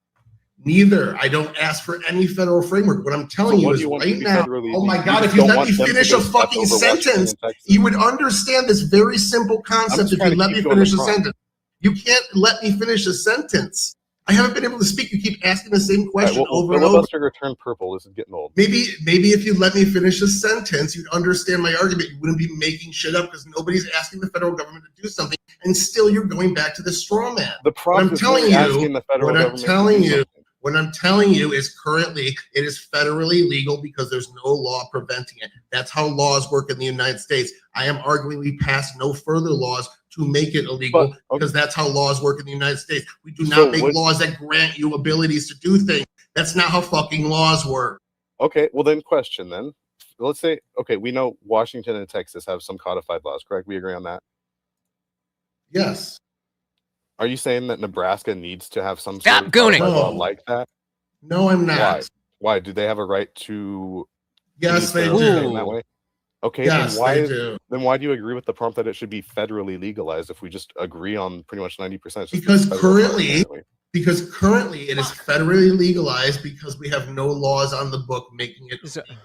S20: Neither. I don't ask for any federal framework. What I'm telling you is right now, oh my God, if you let me finish a fucking sentence, you would understand this very simple concept if you let me finish a sentence. You can't let me finish a sentence. I haven't been able to speak. You keep asking the same question over and over.
S4: Filibuster turn purple. This is getting old.
S20: Maybe if you let me finish a sentence, you'd understand my argument. You wouldn't be making shit up because nobody's asking the federal government to do something, and still you're going back to the straw man.
S4: The prompt is really asking the federal government to do something.
S20: What I'm telling you is currently it is federally legal because there's no law preventing it. That's how laws work in the United States. I am arguing we pass no further laws to make it illegal because that's how laws work in the United States. We do not make laws that grant you abilities to do things. That's not how fucking laws work.
S4: Okay, well then question then. Let's say, okay, we know Washington and Texas have some codified laws, correct? We agree on that?
S20: Yes.
S4: Are you saying that Nebraska needs to have some sort of codified law like that?
S20: No, I'm not.
S4: Why? Do they have a right to?
S20: Yes, they do.
S4: That way? Okay,
S20: yes,
S4: then why do you agree with the prompt that it should be federally legalized if we just agree on pretty much 90%?
S20: Because currently it is federally legalized because we have no laws on the book making it illegal.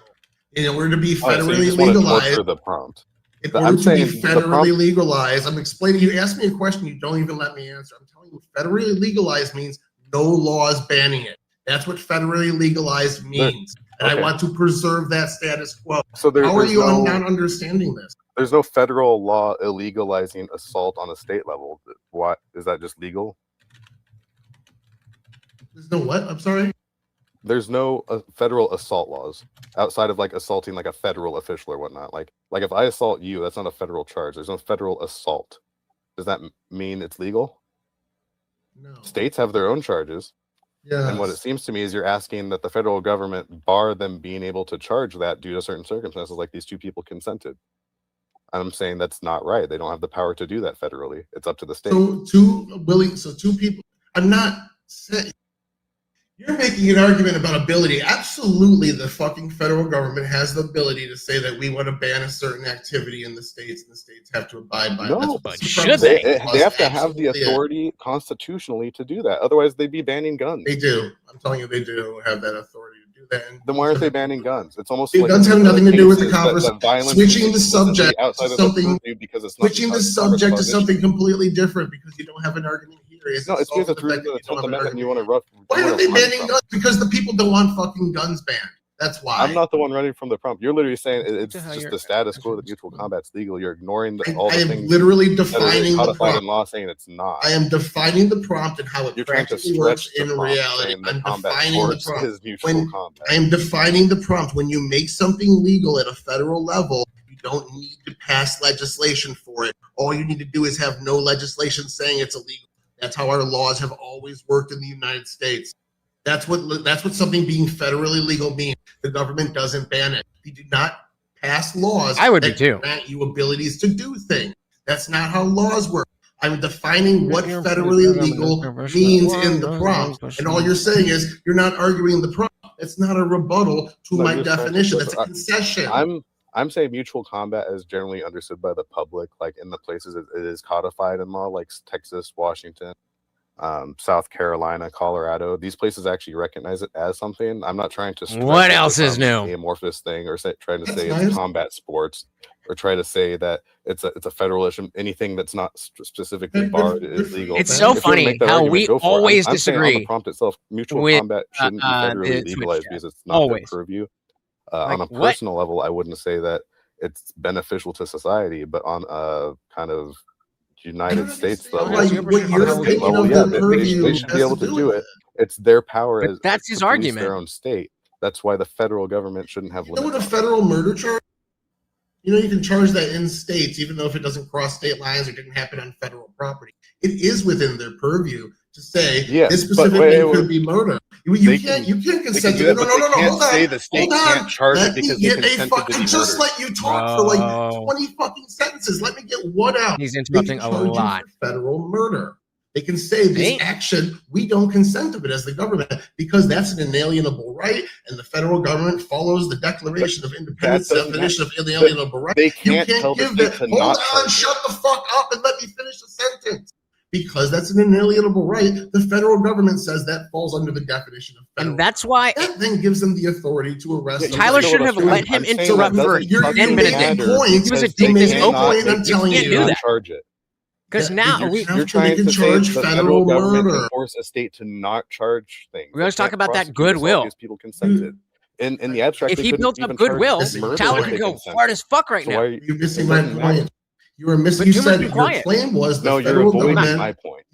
S20: In order to be federally legalized,
S4: the prompt.
S20: In order to be federally legalized, I'm explaining. You asked me a question, you don't even let me answer. I'm telling you, federally legalized means no laws banning it. That's what federally legalized means. And I want to preserve that status quo.
S4: So
S20: how are you not understanding this?
S4: There's no federal law illegalizing assault on a state level. What is that just legal?
S20: There's no what? I'm sorry?
S4: There's no federal assault laws outside of like assaulting like a federal official or whatnot. Like if I assault you, that's not a federal charge. There's no federal assault. Does that mean it's legal?
S20: No.
S4: States have their own charges.
S20: Yeah.
S4: And what it seems to me is you're asking that the federal government bar them being able to charge that due to certain circumstances, like these two people consented. I'm saying that's not right. They don't have the power to do that federally. It's up to the state.
S20: So two people. I'm not saying. You're making an argument about ability. Absolutely, the fucking federal government has the ability to say that we want to ban a certain activity in the states, and the states have to abide by it.
S4: No, but should they? They have to have the authority constitutionally to do that. Otherwise, they'd be banning guns.
S20: They do. I'm telling you, they do have that authority to do that.
S4: Then why aren't they banning guns? It's almost
S20: like guns have nothing to do with the conversation. Switching the subject to something. Switching the subject to something completely different because you don't have an argument here.
S4: No, it's because it's rooted in the 10th Amendment and you want to rough.
S20: Why are they banning guns? Because the people don't want fucking guns banned. That's why.
S4: I'm not the one running from the prompt. You're literally saying it's just the status quo that mutual combat's legal. You're ignoring all the things.
S20: I am literally defining the prompt.
S4: In law saying it's not.
S20: I am defining the prompt and how it practically works in reality. I'm defining the prompt. I am defining the prompt. When you make something legal at a federal level, you don't need to pass legislation for it. All you need to do is have no legislation saying it's illegal. That's how our laws have always worked in the United States. That's what something being federally legal means. The government doesn't ban it. They do not pass laws that grant you abilities to do things. That's not how laws work. I'm defining what federally legal means in the prompt, and all you're saying is you're not arguing the prompt. It's not a rebuttal to my definition. That's a concession.
S4: I'm saying mutual combat is generally understood by the public, like in the places it is codified in law, like Texas, Washington, South Carolina, Colorado. These places actually recognize it as something. I'm not trying to.
S2: What else is new?
S4: The amorphous thing, or trying to say it's combat sports, or try to say that it's a federal issue. Anything that's not specifically barred is legal.
S2: It's so funny how we always disagree.
S4: On the prompt itself, mutual combat shouldn't be federally legalized because it's not their purview. On a personal level, I wouldn't say that it's beneficial to society, but on a kind of United States level, they should be able to do it. It's their power.
S2: That's his argument.
S4: Their own state. That's why the federal government shouldn't have.
S20: You know what a federal murder charge? You know, you can charge that in states, even though if it doesn't cross state lines or didn't happen on federal property. It is within their purview to say this specific thing could be murder. You can't consent to it. No, hold on.
S4: The state can't charge it because they consented to be
S20: just let you talk for like 20 fucking sentences. Let me get one out.
S2: He's interrupting a lot.
S20: Federal murder. They can say this action, we don't consent to it as the government because that's an inalienable right, and the federal government follows the Declaration of Independence definition of inalienable right.
S4: They can't tell
S20: give that. Hold on, shut the fuck up and let me finish the sentence. because that's an inalienable right. The federal government says that falls under the definition of federal.
S2: And that's why
S20: that then gives them the authority to arrest.
S2: Tyler should have let him interrupt for 10 minutes. He was a dick this open. You can't do that.
S4: Charge it.
S2: Because now
S4: you're trying to say the federal government can force a state to not charge things.
S2: We always talk about that goodwill.
S4: People consented. In the abstract,
S2: if he built up goodwill, Tyler could go hard as fuck right now.
S20: You're missing my point. You were missing. You said your claim was the federal government.
S4: My point.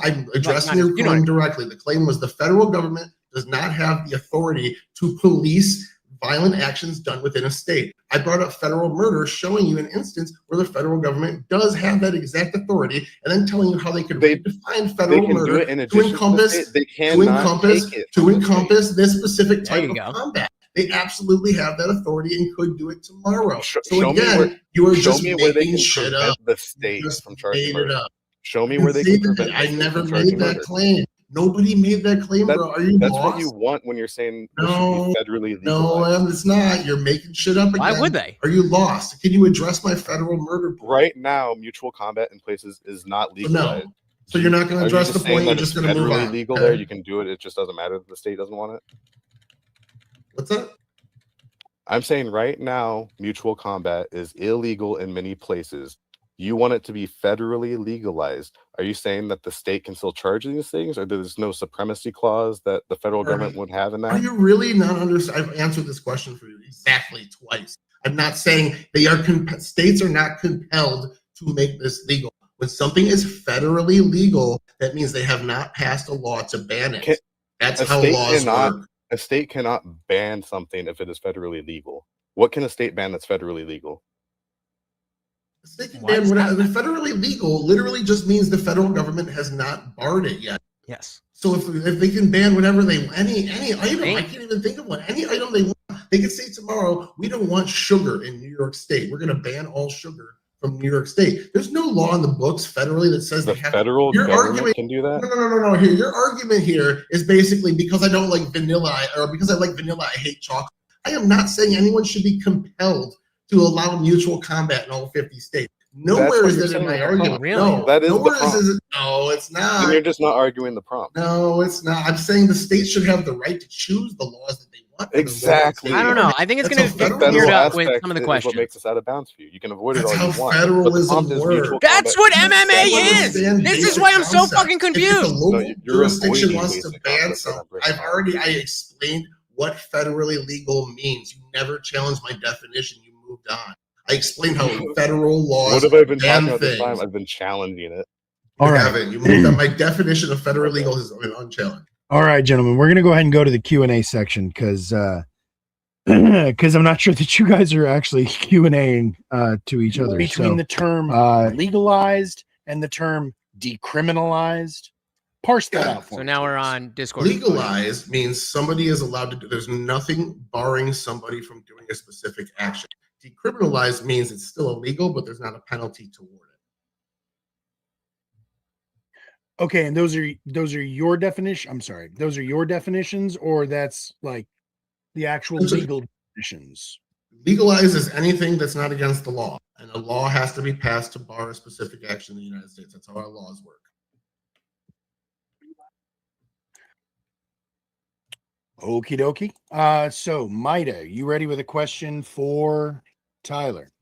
S20: I'm addressing your claim directly. The claim was the federal government does not have the authority to police violent actions done within a state. I brought up federal murder, showing you an instance where the federal government does have that exact authority, and then telling you how they could redefine federal murder to encompass this specific type of combat. They absolutely have that authority and could do it tomorrow. So again, you are just making shit up.
S4: The state from charging murder. Show me where they can prevent.
S20: I never made that claim. Nobody made that claim, bro. Are you
S4: That's
S20: lost?
S4: what you want when you're saying this should be federally legal.
S20: No, it's not. You're making shit up again.
S2: Why would they?
S20: Are you lost? Can you address my federal murder point?
S4: Right now, mutual combat in places is not legalized.
S20: No. So you're not going to address the point. You're just going to move on.
S4: Legal there. You can do it. It just doesn't matter if the state doesn't want it.
S20: What's that?
S4: I'm saying right now, mutual combat is illegal in many places. You want it to be federally legalized. Are you saying that the state can still charge these things, or there's no supremacy clause that the federal government would have in that?
S20: Are you really not understanding? I've answered this question for you exactly twice. I'm not saying they are states are not compelled to make this legal. When something is federally legal, that means they have not passed a law to ban it. That's how laws work.
S4: A state cannot ban something if it is federally legal. What can a state ban that's federally legal?
S20: A state can ban whatever. Federally legal literally just means the federal government has not barred it yet.
S2: Yes.
S20: So if they can ban whatever they any item, I can't even think of one. Any item they want, they can say tomorrow, we don't want sugar in New York State. We're going to ban all sugar from New York State. There's no law in the books federally that says
S4: the federal government can do that.
S20: No. Here, your argument here is basically because I don't like vanilla, or because I like vanilla, I hate chocolate. I am not saying anyone should be compelled to allow mutual combat in all 50 states. Nowhere is it in my argument.
S2: Really?
S20: No,
S4: that is
S20: nowhere
S4: the prompt.
S20: is it. No, it's not.
S4: And you're just not arguing the prompt.
S20: No, it's not. I'm saying the states should have the right to choose the laws that they want.
S4: Exactly.
S2: I don't know. I think it's going to get cleared up with some of the questions.
S4: What makes this out of bounds for you? You can avoid it all
S20: That's
S4: you want.
S20: how federalism works.
S2: That's what MMA is. This is why I'm so fucking confused.
S20: If the local jurisdiction wants to ban something, I explained what federally legal means. You never challenged my definition. You moved on. I explained how federal laws.
S4: What have I been talking
S20: ban
S4: about this
S20: things.
S4: time? I've been challenging it.
S20: All right. You moved on. My definition of federal legal has been unchallenged.
S7: All right, gentlemen, we're going to go ahead and go to the Q&A section because I'm not sure that you guys are actually Q&Ing to each other.
S3: Between the term legalized and the term decriminalized. Parse that out for
S2: So
S3: me.
S2: now we're on Discord.
S20: Legalized means somebody is allowed to do. There's nothing barring somebody from doing a specific action. Decriminalized means it's still illegal, but there's not a penalty toward it.
S3: Okay, and those are your definition. I'm sorry, those are your definitions, or that's like the actual legal definitions.
S20: Legalized is anything that's not against the law, and a law has to be passed to bar a specific action in the United States. That's how our laws work.
S3: Okie dokie. So Maida, you ready with a question for Tyler?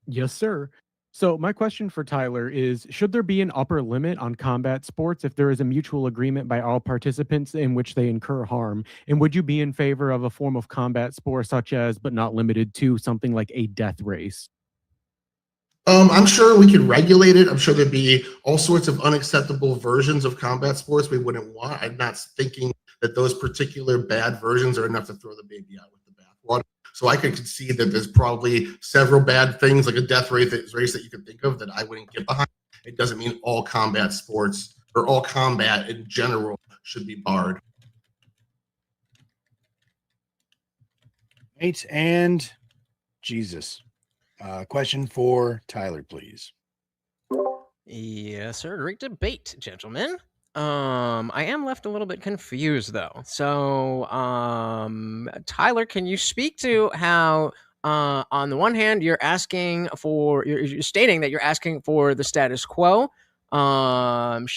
S23: Yes, sir. So my question for Tyler is, should there be an upper limit on combat sports if there is a mutual agreement by all participants in which they incur harm? And would you be in favor of a form of combat sport such as, but not limited to, something like a death race?
S20: I'm sure we could regulate it. I'm sure there'd be all sorts of unacceptable versions of combat sports we wouldn't want. I'm not thinking that those particular bad versions are enough to throw the baby out with the bathwater. So I could concede that there's probably several bad things, like a death race that you could think of that I wouldn't get behind. It doesn't mean all combat sports or all combat in general should be barred.
S3: Right, and Jesus. Question for Tyler, please.
S2: Yes, sir. Great debate, gentlemen. I am left a little bit confused though. So, Tyler, can you speak to how, on the one hand, you're stating that you're asking for the status quo, When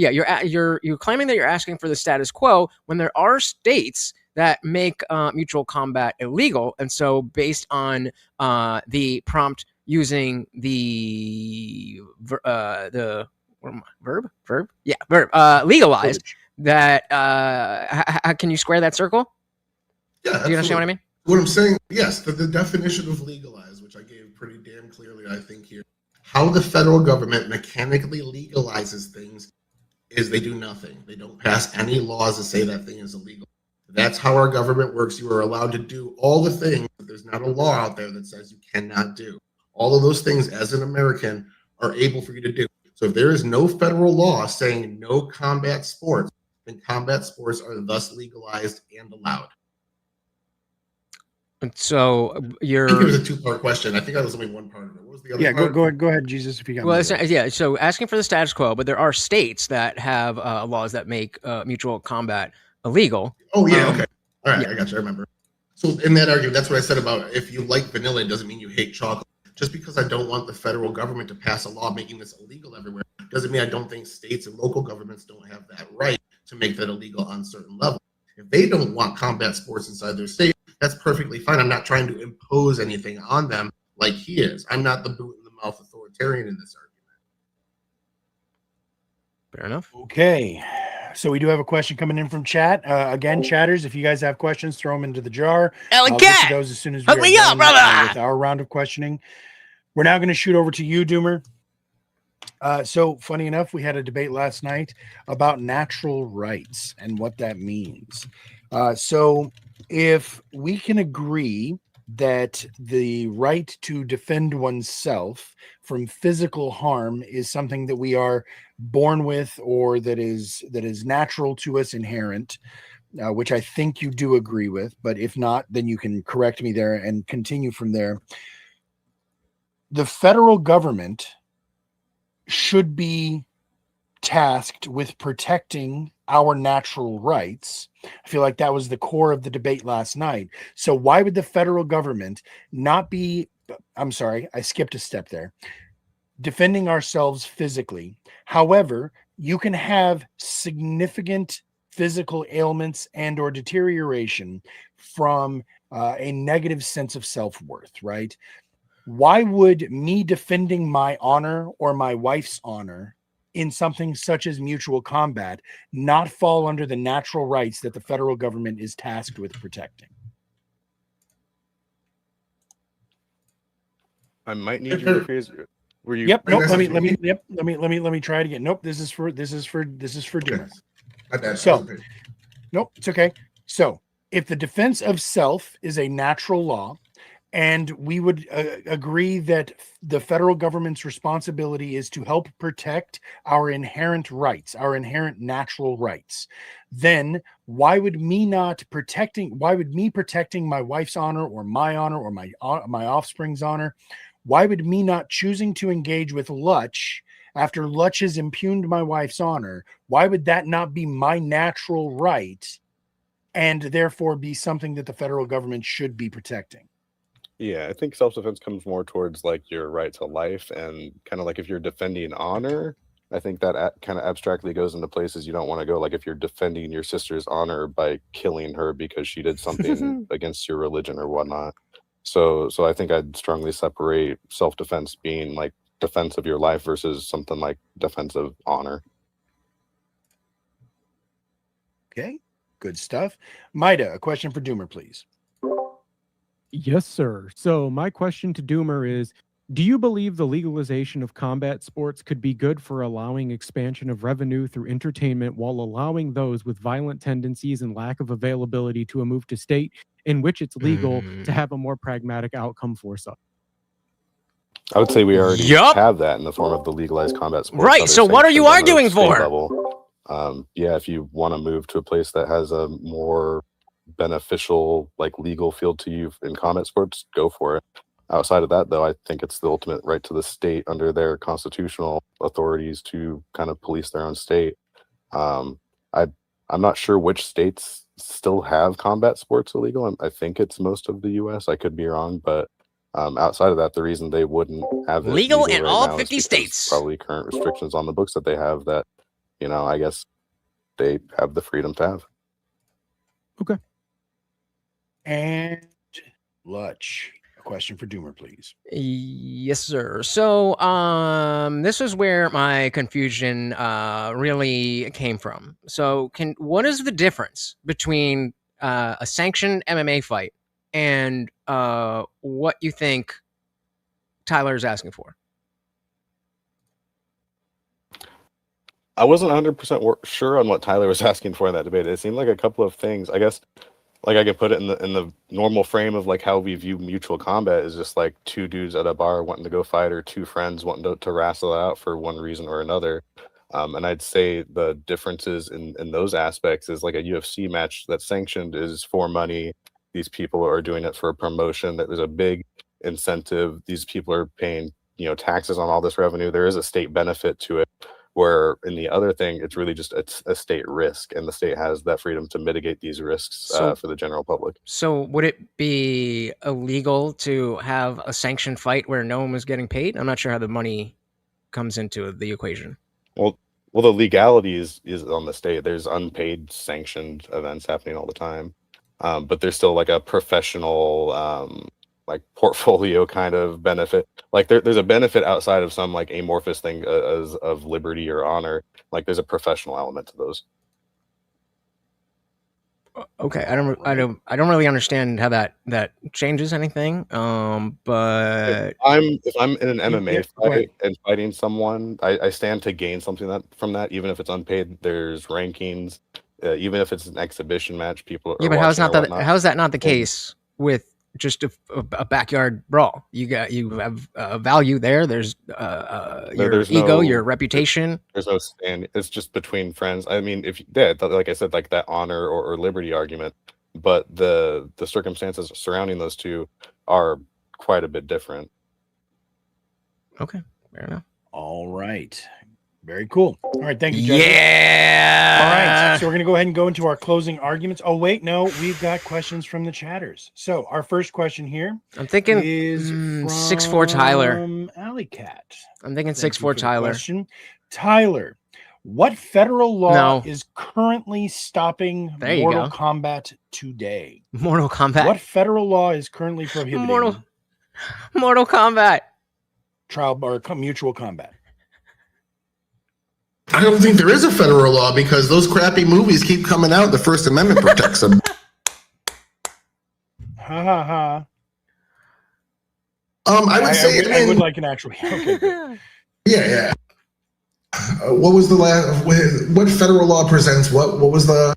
S2: you're claiming that you're asking for the status quo when there are states that make mutual combat illegal, and so based on the prompt using the verb legalized, that can you square that circle?
S20: Yeah,
S2: do you understand what I mean?
S20: What I'm saying, yes, the definition of legalized, which I gave pretty damn clearly, I think here, how the federal government mechanically legalizes things is they do nothing. They don't pass any laws to say that thing is illegal. That's how our government works. You are allowed to do all the things, but there's not a law out there that says you cannot do. All of those things, as an American, are able for you to do. So if there is no federal law saying no combat sports, then combat sports are thus legalized and allowed.
S2: So
S20: I think it was a two-part question. I think that was only one part of it. What was the other part?
S3: Go ahead, Jesus, if you got
S2: well, so asking for the status quo, but there are states that have laws that make mutual combat illegal.
S20: Oh, yeah, okay. All right, I got you. I remember. So in that argument, that's what I said about if you like vanilla, it doesn't mean you hate chocolate. Just because I don't want the federal government to pass a law making this illegal everywhere doesn't mean I don't think states and local governments don't have that right to make that illegal on certain levels. If they don't want combat sports inside their state, that's perfectly fine. I'm not trying to impose anything on them like he is. I'm not the boot in the mouth authoritarian in this argument.
S2: Fair enough.
S3: Okay. So we do have a question coming in from chat. Again, chatters, if you guys have questions, throw them into the jar. I'll get to those as soon as we are done with our round of questioning. We're now going to shoot over to you, Doomer. So funny enough, we had a debate last night about natural rights and what that means. So if we can agree that the right to defend oneself from physical harm is something that we are born with, or that is natural to us, inherent, which I think you do agree with, but if not, then you can correct me there and continue from there. The federal government should be tasked with protecting our natural rights. I feel like that was the core of the debate last night. So why would the federal government not be, I'm sorry, I skipped a step there, defending ourselves physically? However, you can have significant physical ailments and or deterioration from a negative sense of self-worth, right? Why would me defending my honor or my wife's honor in something such as mutual combat not fall under the natural rights that the federal government is tasked with protecting?
S4: I might need you to rephrase. Were you?
S3: Yep. Nope. Let me try it again. Nope. This is for Doomer. So, nope. It's okay. So, if the defense of self is a natural law, and we would agree that the federal government's responsibility is to help protect our inherent rights, our inherent natural rights, then why would me protecting my wife's honor or my offspring's honor? Why would me not choosing to engage with Lutch after Lutch has impugned my wife's honor? Why would that not be my natural right, and therefore be something that the federal government should be protecting?
S4: Yeah, I think self-defense comes more towards like your right to life, and kind of like if you're defending honor, I think that kind of abstractly goes into places you don't want to go. Like if you're defending your sister's honor by killing her because she did something against your religion or whatnot. So I think I'd strongly separate self-defense being like defense of your life versus something like defense of honor.
S3: Okay, good stuff. Maida, a question for Doomer, please.
S23: Yes, sir. So my question to Doomer is, do you believe the legalization of combat sports could be good for allowing expansion of revenue through entertainment while allowing those with violent tendencies and lack of availability to a move to state in which it's legal to have a more pragmatic outcome for some?
S4: I would say we already have that in the form of the legalized combat sports.
S2: Right. So what are you arguing for?
S4: Yeah, if you want to move to a place that has a more beneficial, like legal field to you in combat sports, go for it. Outside of that, though, I think it's the ultimate right to the state under their constitutional authorities to kind of police their own state. I'm not sure which states still have combat sports illegal. I think it's most of the U.S. I could be wrong, but Outside of that, the reason they wouldn't have it
S2: Legal in
S4: right
S2: all
S4: now is
S2: 50
S4: because
S2: states.
S4: probably current restrictions on the books that they have that, I guess they have the freedom to have.
S3: And Lutch, a question for Doomer, please.
S2: Yes, sir. So, this is where my confusion really came from. So, what is the difference between a sanctioned MMA fight and what you think Tyler is asking for?
S4: I wasn't 100% sure on what Tyler was asking for in that debate. It seemed like a couple of things. I guess, like, I could put it in the normal frame of like how we view mutual combat is just like two dudes at a bar wanting to go fight, or two friends wanting to wrestle it out for one reason or another. And I'd say the differences in those aspects is like a UFC match that's sanctioned is for money. These people are doing it for a promotion. That there's a big incentive. These people are paying, taxes on all this revenue. There is a state benefit to it. Where in the other thing, it's really just a state risk, and the state has that freedom to mitigate these risks for the general public.
S2: So would it be illegal to have a sanctioned fight where no one was getting paid? I'm not sure how the money comes into the equation.
S4: Well, the legality is on the state. There's unpaid sanctioned events happening all the time, but there's still like a professional like portfolio kind of benefit. Like there's a benefit outside of some like amorphous thing as of liberty or honor. Like there's a professional element to those.
S2: Okay, I don't really understand how that changes anything. But
S4: if I'm in an MMA fight and fighting someone, I stand to gain something from that, even if it's unpaid. There's rankings, even if it's an exhibition match. People are
S2: but how's that not the
S4: And-
S2: case with just a backyard brawl? You have value there. There's your ego, your reputation.
S4: There's no stand. It's just between friends. I mean, like I said, like that honor or liberty argument, but the circumstances surrounding those two are quite a bit different.
S2: Okay, fair enough.
S3: All right. Very cool. All right, thank you, judges.
S2: Yeah.
S3: All right, so we're going to go ahead and go into our closing arguments. Oh, wait, no, we've got questions from the chatters. So our first question here
S2: I'm thinking
S3: is
S2: 6'4" Tyler.
S3: Alley Cat.
S2: I'm thinking 6'4" Tyler.
S3: Tyler, what federal law is currently stopping
S2: There you
S3: Mortal
S2: go.
S3: Kombat today?
S2: Mortal Kombat.
S3: What federal law is currently prohibiting
S2: Mortal Kombat.
S3: trial or mutual combat?
S20: I don't think there is a federal law because those crappy movies keep coming out. The First Amendment protects them.
S3: Ha ha ha.
S20: I would say
S3: I would like an actual. Okay, good.
S20: Yeah. What was the last? What federal law presents what? What was the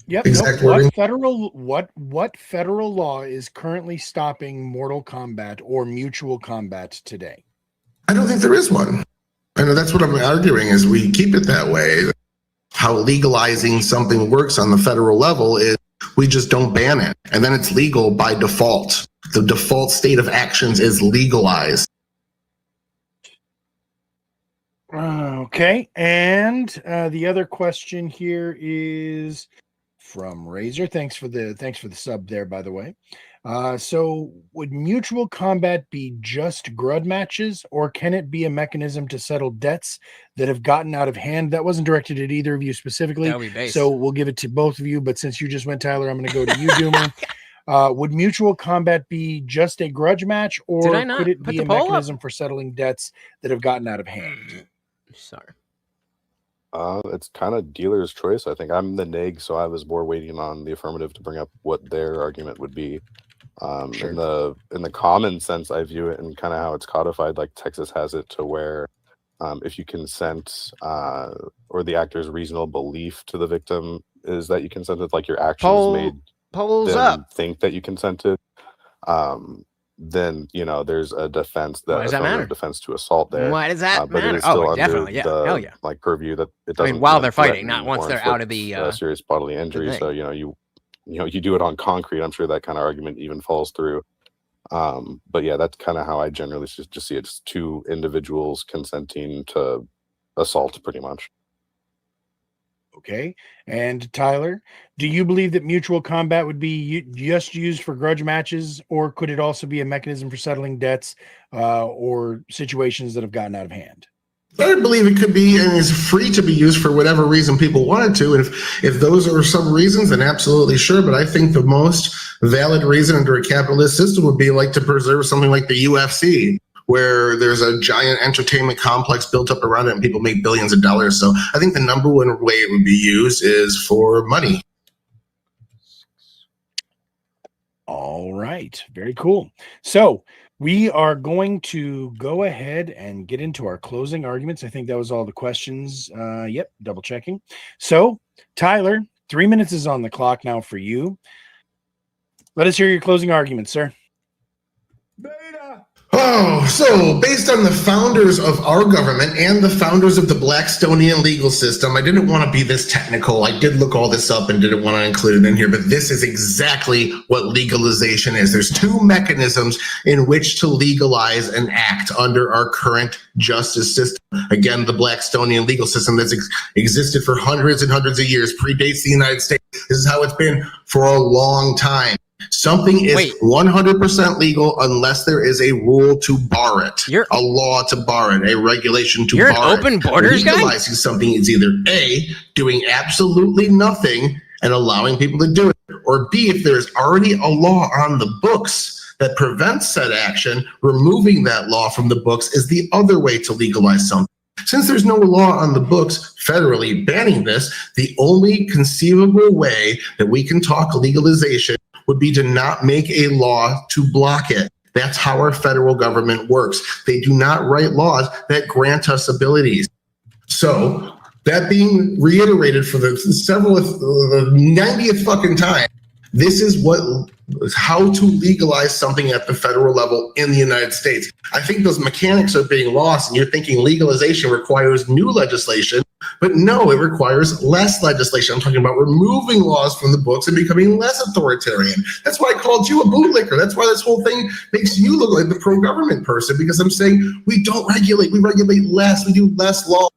S20: exact wording?
S3: What federal law is currently stopping Mortal Kombat or mutual combat today?
S20: I don't think there is one. And that's what I'm arguing is we keep it that way. How legalizing something works on the federal level is we just don't ban it. And then it's legal by default. The default state of actions is legalized.
S3: Okay. And the other question here is from Razor. Thanks for the sub there, by the way. So would mutual combat be just grudge matches, or can it be a mechanism to settle debts that have gotten out of hand? That wasn't directed at either of you specifically.
S2: That would be base.
S3: So we'll give it to both of you. But since you just went, Tyler, I'm going to go to you, Doomer. Would mutual combat be just a grudge match, or
S2: Did I not
S3: could it
S2: put
S3: be
S2: the
S3: a
S2: poll up?
S3: mechanism for settling debts that have gotten out of hand?
S2: Sorry.
S4: It's kind of dealer's choice. I think I'm the neg, so I was more waiting on the affirmative to bring up what their argument would be.
S3: Sure.
S4: In the common sense, I view it and kind of how it's codified, like Texas has it to where if you consent or the actor's reasonable belief to the victim is that you consented, like your actions made
S2: polls
S4: them
S2: up.
S4: think that you consented, then there's a defense,
S2: Why
S4: that
S2: does that matter?
S4: affirmative defense to assault there.
S2: Why does that
S4: but
S2: matter?
S4: it is still
S2: Oh,
S4: under
S2: definitely, yeah,
S4: the,
S2: hell yeah.
S4: like purview that it
S2: I
S4: doesn't.
S2: mean, while they're fighting,
S4: threaten
S2: not once
S4: or
S2: they're out of
S4: inflict,
S2: the
S4: serious bodily injury.
S2: thing.
S4: So you do it on concrete. I'm sure that kind of argument even falls through. But yeah, that's kind of how I generally just see it. It's two individuals consenting to assault, pretty much.
S3: Okay. And Tyler, do you believe that mutual combat would be just used for grudge matches, or could it also be a mechanism for settling debts or situations that have gotten out of hand?
S20: I believe it could be, and is free to be used for whatever reason people wanted to. And if those are some reasons, then absolutely sure. But I think the most valid reason under a capitalist system would be like to preserve something like the UFC, where there's a giant entertainment complex built up around it and people make billions of dollars. So I think the number one way it would be used is for money.
S3: All right. Very cool. So we are going to go ahead and get into our closing arguments. I think that was all the questions. Yep, double checking. So, Tyler, 3 minutes is on the clock now for you. Let us hear your closing arguments, sir.
S20: Oh, so based on the founders of our government and the founders of the Blackstonian legal system, I didn't want to be this technical. I did look all this up and didn't want to include it in here, but this is exactly what legalization is. There's two mechanisms in which to legalize an act under our current justice system. Again, the Blackstonian legal system that's existed for hundreds and hundreds of years, predates the United States. This is how it's been for a long time. Something is 100% legal unless there is a rule to bar it, a law to bar it, a regulation to bar it.
S2: You're an open borders guy?
S20: Legalizing something is either A, doing absolutely nothing and allowing people to do it, or B, if there's already a law on the books that prevents said action, removing that law from the books is the other way to legalize something. Since there's no law on the books federally banning this, the only conceivable way that we can talk legalization would be to not make a law to block it. That's how our federal government works. They do not write laws that grant us abilities. So that being reiterated for the 90th fucking time, this is how to legalize something at the federal level in the United States. I think those mechanics are being lost, and you're thinking legalization requires new legislation, but no, it requires less legislation. I'm talking about removing laws from the books and becoming less authoritarian. That's why I called you a bootlicker. That's why this whole thing makes you look like the pro-government person, because I'm saying we don't regulate, we regulate less, we do less law.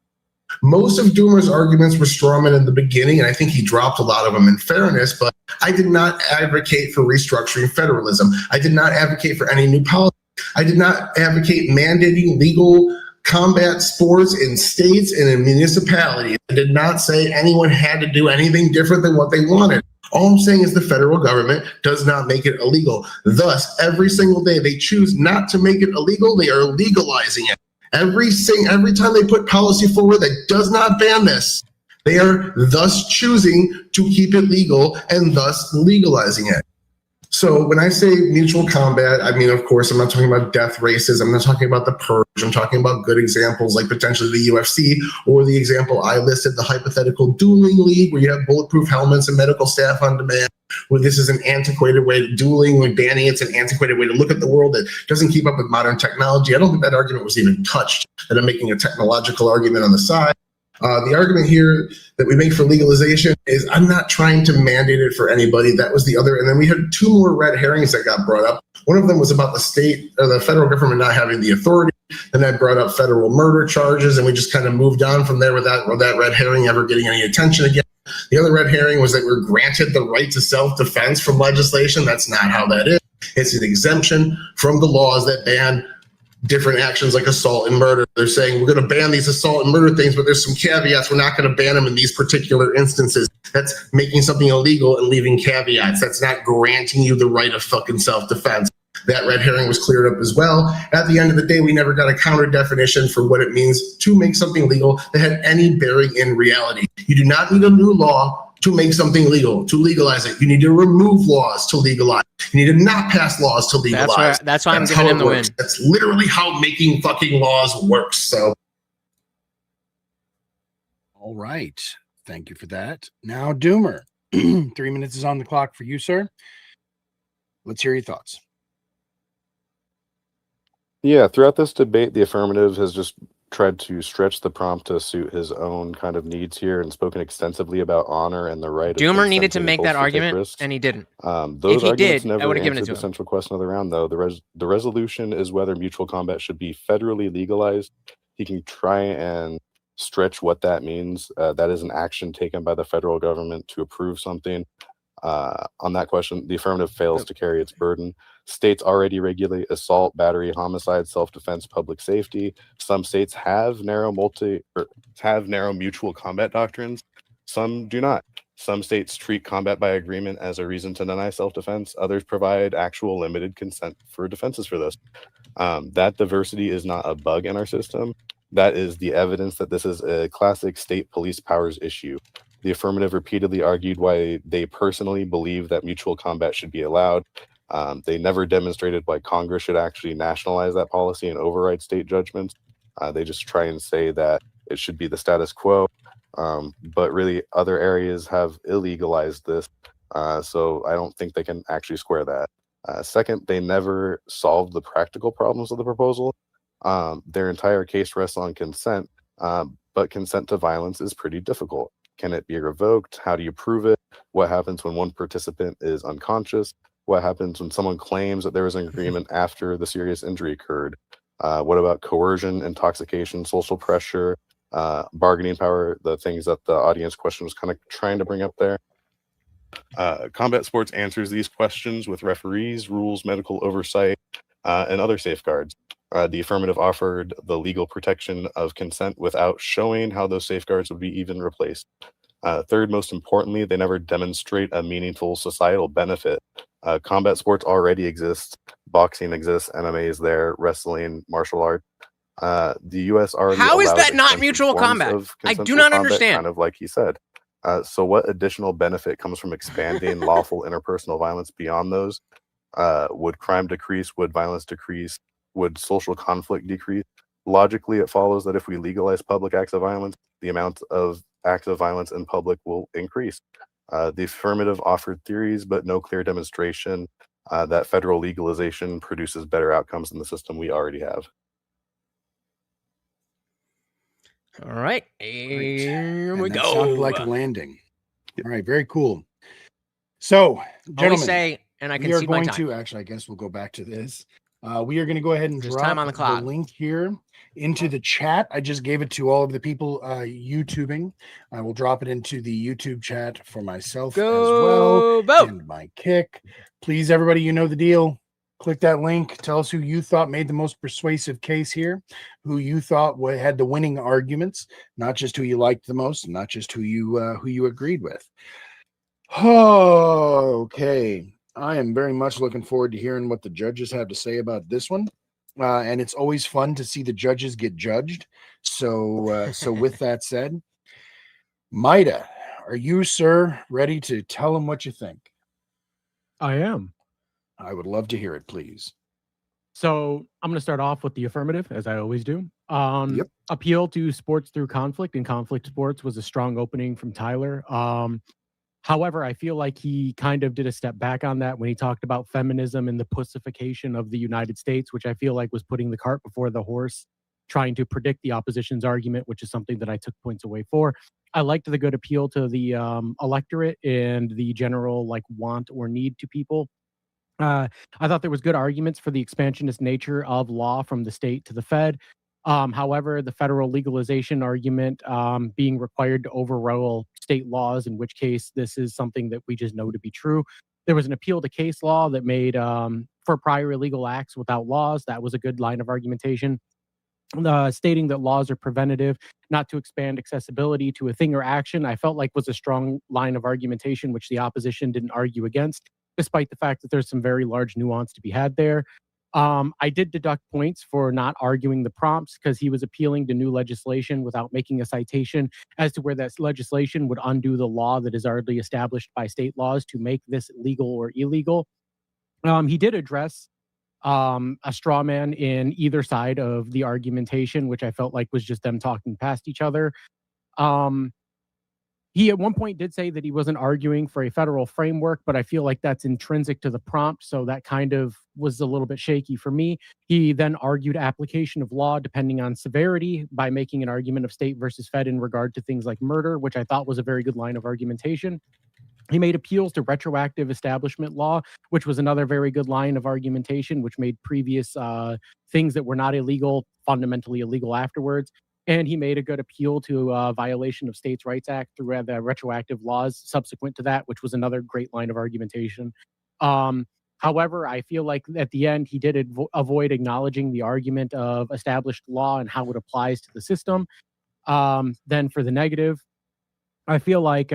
S20: Most of Doomer's arguments were strawman in the beginning, and I think he dropped a lot of them in fairness, but I did not advocate for restructuring federalism. I did not advocate for any new policy. I did not advocate mandating legal combat sports in states and in municipalities. I did not say anyone had to do anything different than what they wanted. All I'm saying is the federal government does not make it illegal. Thus, every single day they choose not to make it illegal, they are legalizing it. Every time they put policy forward that does not ban this, they are thus choosing to keep it legal and thus legalizing it. So when I say mutual combat, I mean, of course, I'm not talking about death races. I'm not talking about the purge. I'm talking about good examples like potentially the UFC, or the example I listed, the hypothetical dueling league, where you have bulletproof helmets and medical staff on demand, where this is an antiquated way to dueling, with banning it's an antiquated way to look at the world that doesn't keep up with modern technology. I don't think that argument was even touched, and I'm making a technological argument on the side. The argument here that we make for legalization is I'm not trying to mandate it for anybody. That was the other. And then we had two more red herrings that got brought up. One of them was about the state or the federal government not having the authority. Then I brought up federal murder charges, and we just kind of moved on from there without that red herring ever getting any attention again. The other red herring was that we're granted the right to self-defense from legislation. That's not how that is. It's an exemption from the laws that ban different actions like assault and murder. They're saying we're going to ban these assault and murder things, but there's some caveats. We're not going to ban them in these particular instances. That's making something illegal and leaving caveats. That's not granting you the right of fucking self-defense. That red herring was cleared up as well. At the end of the day, we never got a counter definition for what it means to make something legal that had any bearing in reality. You do not need a new law to make something legal, to legalize it. You need to remove laws to legalize. You need to not pass laws to legalize.
S2: That's why I'm giving him the win.
S20: That's literally how making fucking laws works. So,
S3: all right. Thank you for that. Now, Doomer, 3 minutes is on the clock for you, sir. Let's hear your thoughts.
S4: Yeah, throughout this debate, the affirmative has just tried to stretch the prompt to suit his own kind of needs here and spoken extensively about honor and the right.
S2: Doomer needed to make that argument, and he didn't.
S4: Those
S2: if he
S4: arguments
S2: did,
S4: never
S2: I would have given it
S4: answered
S2: to
S4: the
S2: him.
S4: central question of the round, though. The resolution is whether mutual combat should be federally legalized. He can try and stretch what that means. That is an action taken by the federal government to approve something. On that question, the affirmative fails to carry its burden. States already regulate assault, battery, homicide, self-defense, public safety. Some states have narrow mutual combat doctrines. Some do not. Some states treat combat by agreement as a reason to deny self-defense. Others provide actual limited consent for defenses for this. That diversity is not a bug in our system. That is the evidence that this is a classic state police powers issue. The affirmative repeatedly argued why they personally believe that mutual combat should be allowed. They never demonstrated why Congress should actually nationalize that policy and override state judgments. They just try and say that it should be the status quo. But really, other areas have illegalized this. So I don't think they can actually square that. Second, they never solved the practical problems of the proposal. Their entire case rests on consent, but consent to violence is pretty difficult. Can it be revoked? How do you prove it? What happens when one participant is unconscious? What happens when someone claims that there was an agreement after the serious injury occurred? What about coercion, intoxication, social pressure, bargaining power, the things that the audience question was kind of trying to bring up there? Combat sports answers these questions with referees, rules, medical oversight, and other safeguards. The affirmative offered the legal protection of consent without showing how those safeguards would be even replaced. Third, most importantly, they never demonstrate a meaningful societal benefit. Combat sports already exist. Boxing exists, MMA is there, wrestling, martial arts. The U.S. already
S2: How is
S4: allows
S2: that not
S4: extensive
S2: mutual
S4: forms
S2: combat?
S4: of
S2: I do
S4: consensual
S2: not
S4: combat,
S2: understand.
S4: Kind of like he said. So what additional benefit comes from expanding lawful interpersonal violence beyond those? Would crime decrease? Would violence decrease? Would social conflict decrease? Logically, it follows that if we legalize public acts of violence, the amount of acts of violence in public will increase. The affirmative offered theories, but no clear demonstration that federal legalization produces better outcomes than the system we already have.
S2: All right, here we
S3: And that
S2: go.
S3: sounded like a landing. All right, very cool. So, gentlemen,
S2: say, and I
S3: we are
S2: concede my
S3: going
S2: time.
S3: to actually, I guess we'll go back to this. We are going to go ahead and
S2: There's
S3: drop
S2: time on the clock.
S3: link here into the chat. I just gave it to all of the people YouTubing. I will drop it into the YouTube chat for myself as well. And my kick. Please, everybody, you know the deal. Click that link. Tell us who you thought made the most persuasive case here, who you thought had the winning arguments, not just who you liked the most, not just who you agreed with. Okay. I am very much looking forward to hearing what the judges have to say about this one. And it's always fun to see the judges get judged. So with that said, Maida, are you, sir, ready to tell them what you think?
S23: I am.
S3: I would love to hear it, please.
S23: So I'm going to start off with the affirmative, as I always do. Appeal to sports through conflict and conflict sports was a strong opening from Tyler. However, I feel like he kind of did a step back on that when he talked about feminism and the pussification of the United States, which I feel like was putting the cart before the horse, trying to predict the opposition's argument, which is something that I took points away for. I liked the good appeal to the electorate and the general want or need to people. I thought there was good arguments for the expansionist nature of law from the state to the Fed. However, the federal legalization argument being required to overrule state laws, in which case this is something that we just know to be true. There was an appeal to case law that made for prior illegal acts without laws. That was a good line of argumentation. Stating that laws are preventative, not to expand accessibility to a thing or action, I felt like was a strong line of argumentation, which the opposition didn't argue against, despite the fact that there's some very large nuance to be had there. I did deduct points for not arguing the prompts because he was appealing to new legislation without making a citation as to where that legislation would undo the law that is already established by state laws to make this legal or illegal. He did address a straw man in either side of the argumentation, which I felt like was just them talking past each other. He at one point did say that he wasn't arguing for a federal framework, but I feel like that's intrinsic to the prompt, so that kind of was a little bit shaky for me. He then argued application of law depending on severity by making an argument of state versus Fed in regard to things like murder, which I thought was a very good line of argumentation. He made appeals to retroactive establishment law, which was another very good line of argumentation, which made previous things that were not illegal fundamentally illegal afterwards. And he made a good appeal to violation of States' Rights Act through the retroactive laws subsequent to that, which was another great line of argumentation. However, I feel like at the end, he did avoid acknowledging the argument of established law and how it applies to the system. Then for the negative, I feel like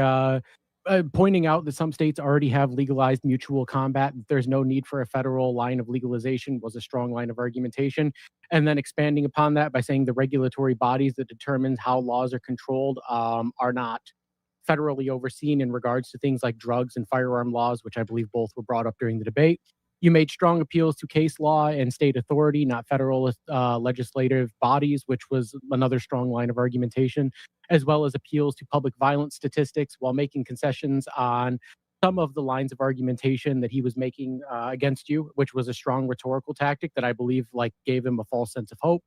S23: pointing out that some states already have legalized mutual combat, there's no need for a federal line of legalization was a strong line of argumentation. And then expanding upon that by saying the regulatory bodies that determine how laws are controlled are not federally overseen in regards to things like drugs and firearm laws, which I believe both were brought up during the debate. You made strong appeals to case law and state authority, not federal legislative bodies, which was another strong line of argumentation, as well as appeals to public violence statistics while making concessions on some of the lines of argumentation that he was making against you, which was a strong rhetorical tactic that I believe gave him a false sense of hope.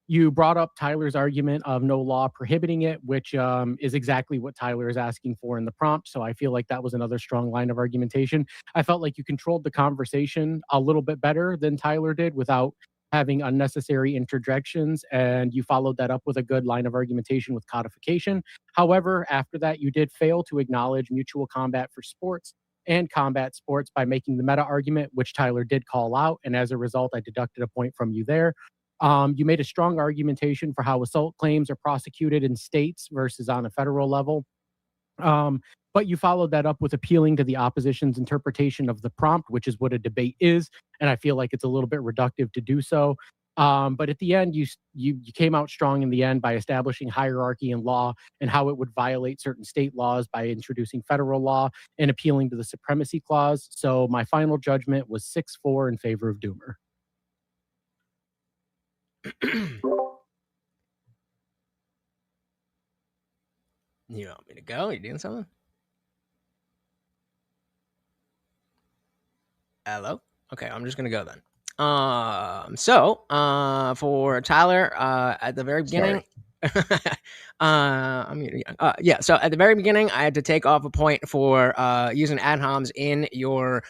S23: You brought up Tyler's argument of no law prohibiting it, which is exactly what Tyler is asking for in the prompt. So I feel like that was another strong line of argumentation. I felt like you controlled the conversation a little bit better than Tyler did without having unnecessary interjections, and you followed that up with a good line of argumentation with codification. However, after that, you did fail to acknowledge mutual combat for sports and combat sports by making the meta argument, which Tyler did call out, and as a result, I deducted a point from you there. You made a strong argumentation for how assault claims are prosecuted in states versus on a federal level. But you followed that up with appealing to the opposition's interpretation of the prompt, which is what a debate is. And I feel like it's a little bit reductive to do so. But at the end, you came out strong in the end by establishing hierarchy in law and how it would violate certain state laws by introducing federal law and appealing to the supremacy clause. So my final judgment was 6-4 in favor of Doomer.
S2: You want me to go? You doing something? Hello? Okay, I'm just gonna go then. For Tyler, at the very beginning, so at the very beginning, I had to take off a point for using ad homs in your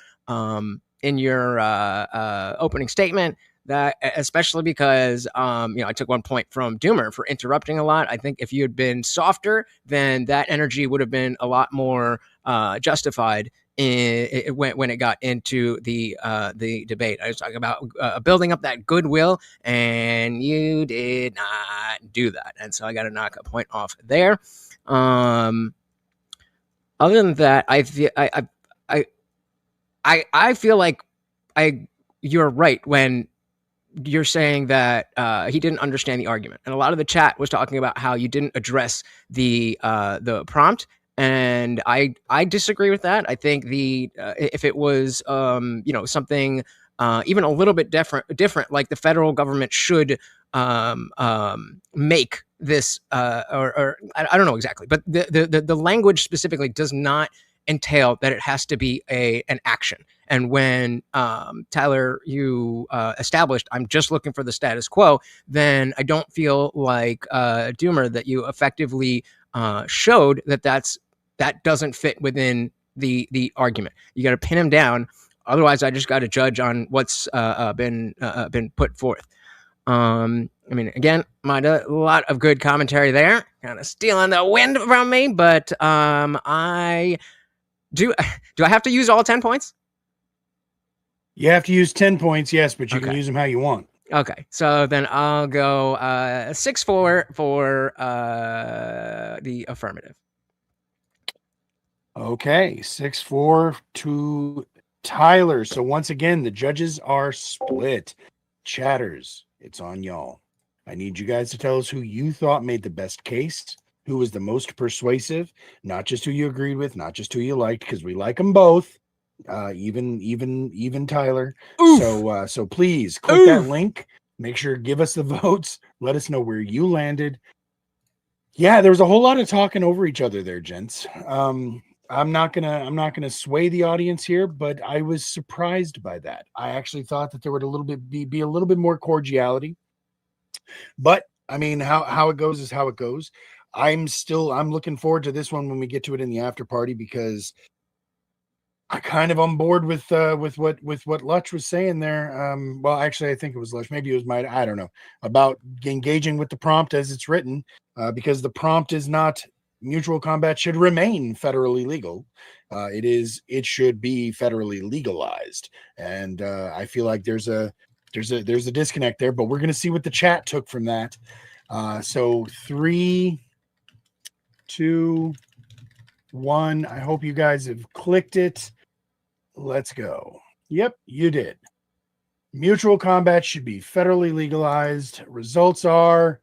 S2: opening statement. That especially because I took 1 point from Doomer for interrupting a lot. I think if you had been softer, then that energy would have been a lot more justified when it got into the debate. I was talking about building up that goodwill, and you did not do that, and so I got to knock a point off there. Other than that, I feel like you're right when you're saying that he didn't understand the argument, and a lot of the chat was talking about how you didn't address the prompt, and I disagree with that. I think if it was something even a little bit different, like the federal government should make this or I don't know exactly, but the language specifically does not entail that it has to be an action. And when Tyler, you established, I'm just looking for the status quo, then I don't feel like Doomer that you effectively showed that that doesn't fit within the argument. You got to pin him down. Otherwise, I just got to judge on what's been put forth. Again, a lot of good commentary there, kind of stealing the wind from me, but do I have to use all 10 points?
S3: You have to use 10 points, yes, but you can use them how you want.
S2: Okay, so then I'll go 6-4 for the affirmative.
S3: Okay, 6-4 to Tyler. So once again, the judges are split. Chatters, it's on y'all. I need you guys to tell us who you thought made the best case, who was the most persuasive, not just who you agreed with, not just who you liked, because we like them both, even Tyler. Oof. So please click that link. Make sure give us the votes. Let us know where you landed. Yeah, there was a whole lot of talking over each other there, gents. I'm not gonna sway the audience here, but I was surprised by that. I actually thought that there would be a little bit more cordiality. But I mean, how it goes is how it goes. I'm looking forward to this one when we get to it in the after party, because
S7: kind of on board with what Lutch was saying there. Well, actually, I think it was Lutch. Maybe it was I don't know, about engaging with the prompt as it's written, because the prompt is not mutual combat should remain federally legal. It should be federally legalized, and I feel like there's a disconnect there. But we're gonna see what the chat took from that. So 3, 2, 1. I hope you guys have clicked it. Let's go. Yep, you did. Mutual combat should be federally legalized. Results are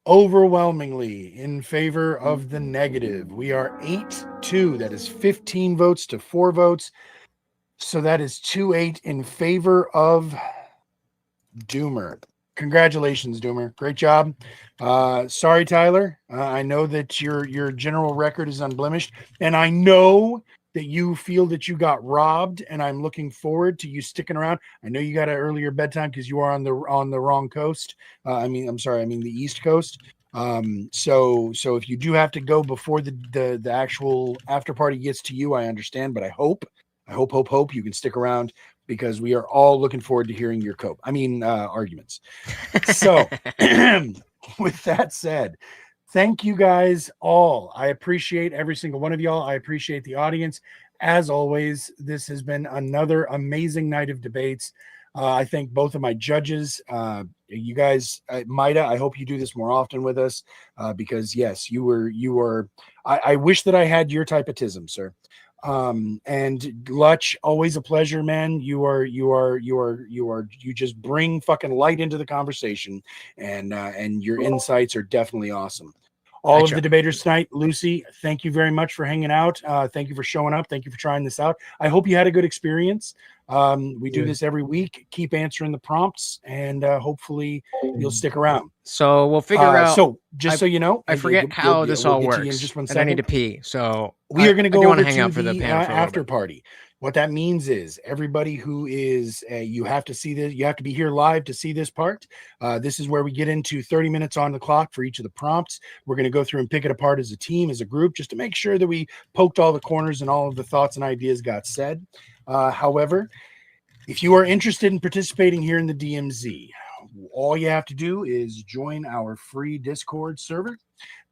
S7: overwhelmingly in favor of the negative. We are 8-2. That is 15 votes to 4 votes. So that is 2-8 in favor of Doomer. Congratulations, Doomer. Great job. Sorry, Tyler. I know that your general record is unblemished, and I know that you feel that you got robbed, and I'm looking forward to you sticking around. I know you got an earlier bedtime because you are on the wrong coast. I mean the East Coast. So if you do have to go before the actual after party gets to you, I understand, but I hope you can stick around, because we are all looking forward to hearing your arguments. So with that said, thank you guys all. I appreciate every single one of y'all. I appreciate the audience. As always, this has been another amazing night of debates. I thank both of my judges. You guys, Maida, I hope you do this more often with us, because yes, you were. I wish that I had your type of tism, sir. And Lutch, always a pleasure, man. You just bring fucking light into the conversation, and your insights are definitely awesome. All of the debaters tonight, Lucy, thank you very much for hanging out. Thank you for showing up. Thank you for trying this out. I hope you had a good experience. We do this every week. Keep answering the prompts, and hopefully you'll stick around.
S2: So we'll figure out.
S7: So just so you know,
S2: I forget how this all works.
S7: In just 1
S2: and
S7: second.
S2: I need to pee. So
S7: we are going to go over
S2: hang
S7: to
S2: out for the panel for
S7: after party. What that means is everybody who is, you have to see this, you have to be here live to see this part. This is where we get into 30 minutes on the clock for each of the prompts. We're going to go through and pick it apart as a team, as a group, just to make sure that we poked all the corners and all of the thoughts and ideas got said. However, if you are interested in participating here in the DMZ, all you have to do is join our free Discord server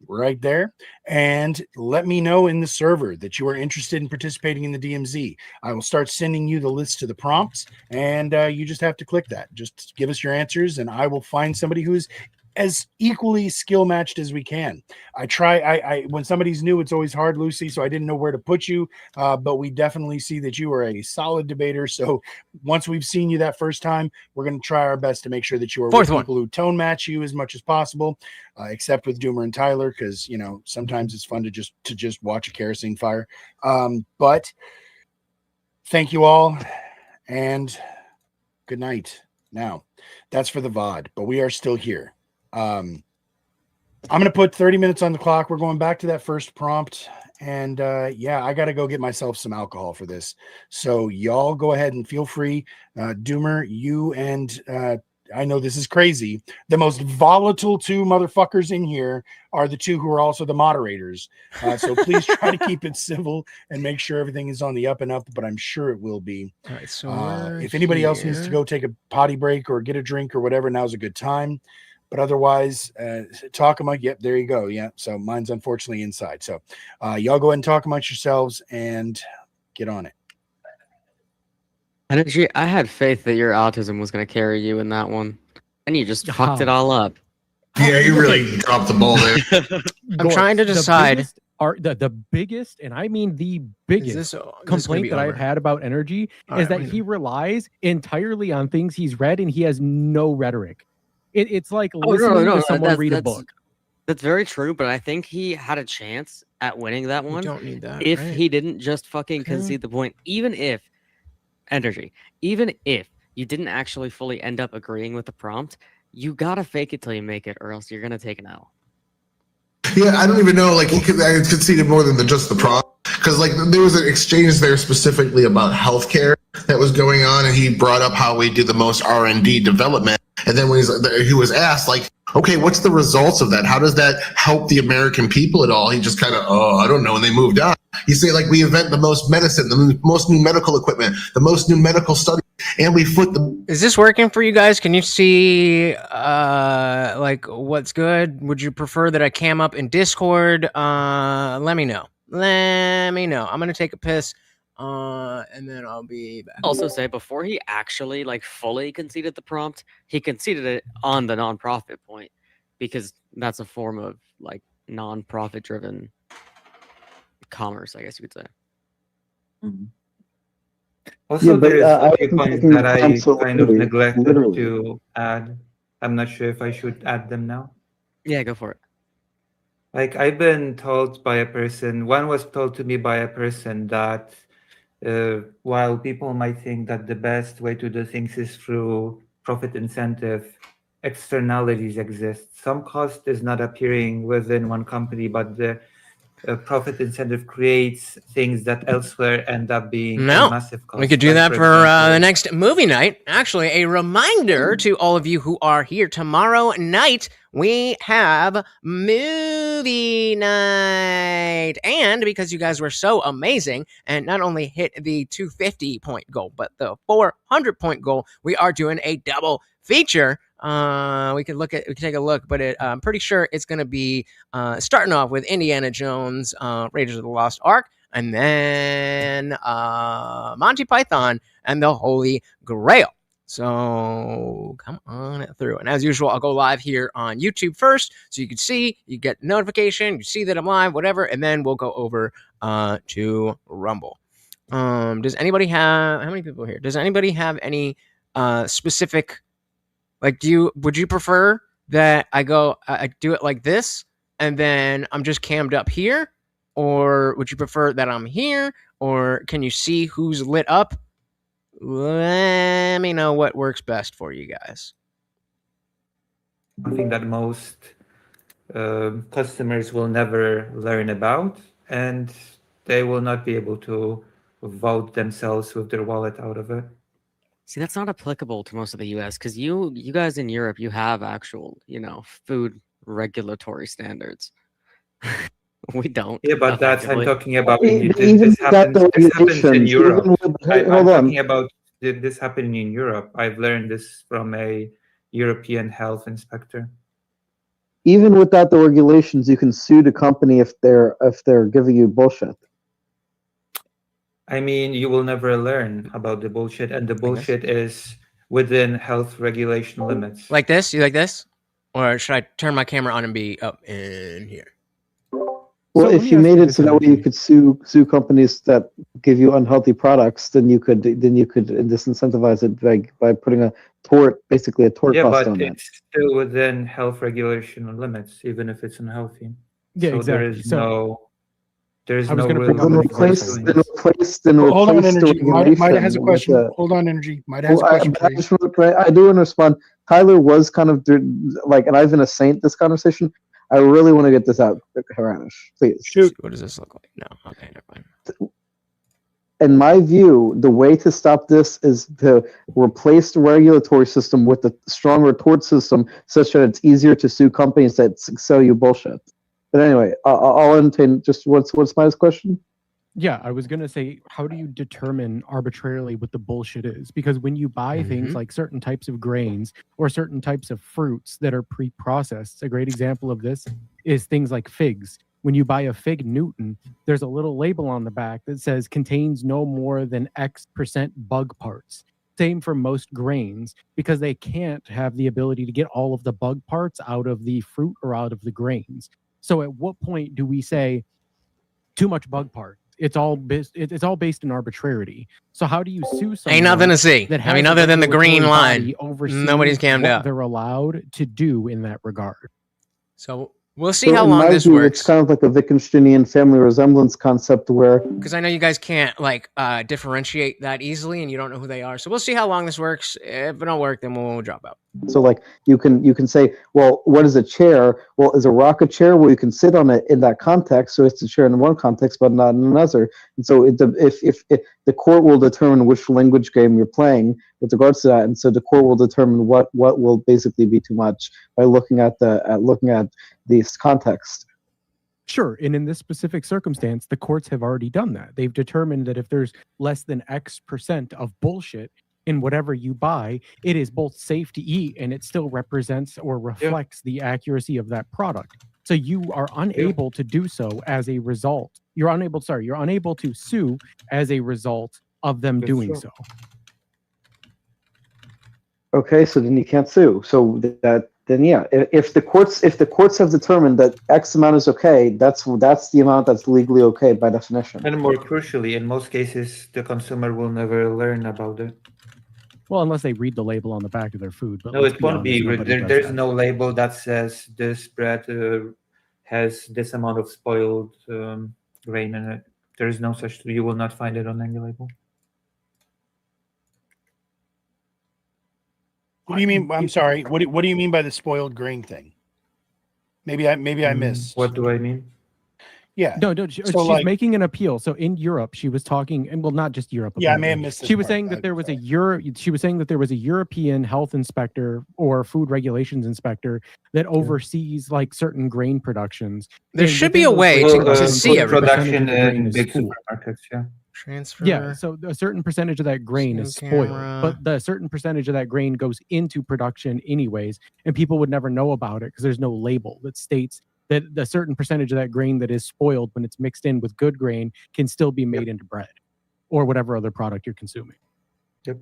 S7: right there, and let me know in the server that you are interested in participating in the DMZ. I will start sending you the list to the prompts, and you just have to click that. Just give us your answers, and I will find somebody who is as equally skill matched as we can. I when somebody's new, it's always hard, Lucy, so I didn't know where to put you, but we definitely see that you are a solid debater. So once we've seen you that first time, we're going to try our best to make sure that you are with people who tone match you as much as possible, except with Doomer and Tyler, because sometimes it's fun to just watch a kerosene fire. But thank you all, and good night. Now, that's for the VOD, but we are still here. I'm going to put 30 minutes on the clock. We're going back to that first prompt, and yeah, I got to go get myself some alcohol for this. So y'all go ahead and feel free. Doomer, you and I know this is crazy. The most volatile two motherfuckers in here are the two who are also the moderators. So please try to keep it civil and make sure everything is on the up and up, but I'm sure it will be.
S2: All right, so
S7: if anybody else needs to go take a potty break or get a drink or whatever, now's a good time. But otherwise, talk among, yep, there you go. Yeah, so mine's unfortunately inside. So y'all go ahead and talk amongst yourselves and get on it.
S22: Energy, I had faith that your autism was going to carry you in that one, and you just fucked it all up.
S20: Yeah, you really dropped the ball there.
S2: I'm trying to decide.
S23: The biggest, and I mean the biggest complaint that I've had about Energy is that he relies entirely on things he's read, and he has no rhetoric. It's like listening to someone read a book.
S22: That's very true, but I think he had a chance at winning that one.
S2: You don't need that,
S22: if
S2: right?
S22: he didn't just fucking concede the point. Even if Energy, even if you didn't actually fully end up agreeing with the prompt, you gotta fake it till you make it, or else you're gonna take an L.
S20: Yeah, I don't even know. Like, I conceded more than just the prompt, because like there was an exchange there specifically about healthcare that was going on, and he brought up how we do the most R&D development. And then when he was asked, like, okay, what's the results of that? How does that help the American people at all? He just kind of, I don't know. And they moved on. You say like we invent the most medicine, the most new medical equipment, the most new medical studies, and we foot the.
S2: Is this working for you guys? Can you see like what's good? Would you prefer that I cam up in Discord? Let me know. Let me know. I'm gonna take a piss. And then I'll be back.
S22: Also say before he actually like fully conceded the prompt, he conceded it on the nonprofit point because that's a form of like non-profit driven commerce, I guess you could say.
S1: Mm-hmm. Also, there is a few points that I kind of neglected to add. I'm not sure if I should add them now.
S22: Yeah, go for it.
S1: Like I've been told by a person, one was told to me by a person that while people might think that the best way to do things is through profit incentive, externalities exist. Some cost is not appearing within one company, but the profit incentive creates things that elsewhere end up being a massive cost.
S2: We could do that for the next movie night. Actually, a reminder to all of you who are here tomorrow night, we have movie night. And because you guys were so amazing and not only hit the 250 point goal, but the 400 point goal, we are doing a double feature. We can take a look, but I'm pretty sure it's going to be starting off with Indiana Jones, Raiders of the Lost Ark, and then Monty Python and the Holy Grail. So come on through. And as usual, I'll go live here on YouTube first, so you can see, you get notification, you see that I'm live, whatever, and then we'll go over to Rumble. Does anybody have, how many people are here? Does anybody have any specific, like, would you prefer that I do it like this and then I'm just cammed up here? Or would you prefer that I'm here? Or can you see who's lit up? Let me know what works best for you guys.
S1: I think that most customers will never learn about, and they will not be able to vote themselves with their wallet out of it.
S22: See, that's not applicable to most of the U.S. because you guys in Europe, you have actual, food regulatory standards. We don't.
S1: Yeah, but that's I'm talking about. This happens in Europe. I'm talking about this happening in Europe. I've learned this from a European health inspector.
S8: Even without the regulations, you can sue the company if they're giving you bullshit.
S1: I mean, you will never learn about the bullshit, and the bullshit is within health regulation limits.
S2: Like this? You like this? Or should I turn my camera on and be up in here?
S8: Well, if you made it so that way you could sue companies that give you unhealthy products, then you could disincentivize it by putting a tort cost on that.
S1: Yeah, but it's still within health regulation limits, even if it's unhealthy.
S23: Yeah,
S1: so
S23: exactly.
S1: There's no
S8: real replace
S3: Hold on, Energy. Mida has a question. Hold on, Energy. Mida has a question.
S8: I do want to respond. Tyler was kind of like, and I've been a saint this conversation. I really want to get this out, Horseradish. Please.
S2: Shoot. What does this look like? No. Okay, never mind.
S8: In my view, the way to stop this is to replace the regulatory system with a stronger tort system such that it's easier to sue companies that sell you bullshit. But anyway, I'll entertain just what's my question?
S23: Yeah, I was going to say, how do you determine arbitrarily what the bullshit is? Because when you buy things like certain types of grains or certain types of fruits that are pre-processed, a great example of this is things like figs. When you buy a fig Newton, there's a little label on the back that says contains no more than X% bug parts. Same for most grains, because they can't have the ability to get all of the bug parts out of the fruit or out of the grains. So at what point do we say too much bug part? It's all based in arbitrarity. So how do you sue someone?
S2: Ain't nothing to see. I mean, other than the green line, nobody's cammed out.
S23: They're allowed to do in that regard.
S2: So we'll see how long this works.
S8: It's kind of like a Wittgensteinian family resemblance concept where...
S2: Because I know you guys can't differentiate that easily, and you don't know who they are. So we'll see how long this works. If it don't work, then we'll drop out.
S8: So like you can say, well, what is a chair? Well, is a rock a chair? Well, you can sit on it in that context, so it's a chair in one context, but not in another. And so if the court will determine which language game you're playing with regards to that, and so the court will determine what will basically be too much by looking at this context.
S23: Sure. And in this specific circumstance, the courts have already done that. They've determined that if there's less than X% of bullshit in whatever you buy, it is both safe to eat and it still represents or reflects the accuracy of that product. So you are unable to do so as a result. You're unable to sue as a result of them doing so.
S8: Okay, so then you can't sue. So then yeah, if the courts have determined that X amount is okay, that's the amount that's legally okay by definition.
S1: And more crucially, in most cases, the consumer will never learn about it.
S23: Well, unless they read the label on the back of their food. But
S1: No, it won't be. There's no label that says this bread has this amount of spoiled grain in it. There is no such. You will not find it on any label.
S3: What do you mean? I'm sorry. What do you mean by the spoiled grain thing? Maybe I missed.
S1: What do I mean?
S23: Yeah. No, she's making an appeal. So in Europe, she was talking, and well, not just Europe.
S3: Yeah, I may have missed this
S23: She was
S3: part.
S23: saying that there was She was saying that there was a European health inspector or food regulations inspector that oversees like certain grain productions.
S2: There should be a way to see every
S1: production in big supermarkets. Yeah.
S2: Transfer.
S23: Yeah, so a certain percentage of that grain is spoiled, but the certain percentage of that grain goes into production anyways, and people would never know about it because there's no label that states that the certain percentage of that grain that is spoiled when it's mixed in with good grain can still be made into bread or whatever other product you're consuming.
S1: Yep.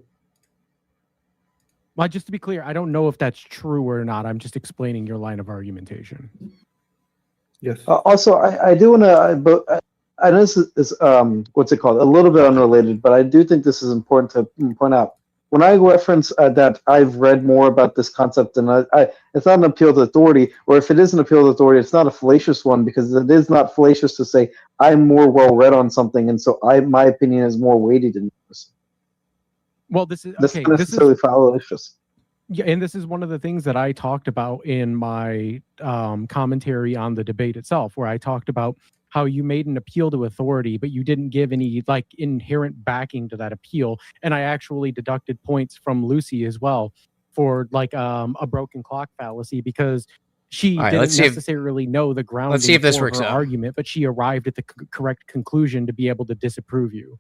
S23: Well, just to be clear, I don't know if that's true or not. I'm just explaining your line of argumentation.
S1: Yes.
S8: Also, I do want to. I know this is what's it called? A little bit unrelated, but I do think this is important to point out. When I reference that I've read more about this concept, and it's not an appeal to authority, or if it is an appeal to authority, it's not a fallacious one because it is not fallacious to say I'm more well read on something, and so my opinion is more weighty than yours.
S23: Well, this is
S8: That's not necessarily fallacious.
S23: Yeah, and this is one of the things that I talked about in my commentary on the debate itself, where I talked about how you made an appeal to authority, but you didn't give any like inherent backing to that appeal. And I actually deducted points from Lucy as well for like a broken clock fallacy because she didn't necessarily know the grounding
S2: let's see if this
S23: for
S2: works
S23: her
S2: out.
S23: argument, but she arrived at the correct conclusion to be able to disapprove you.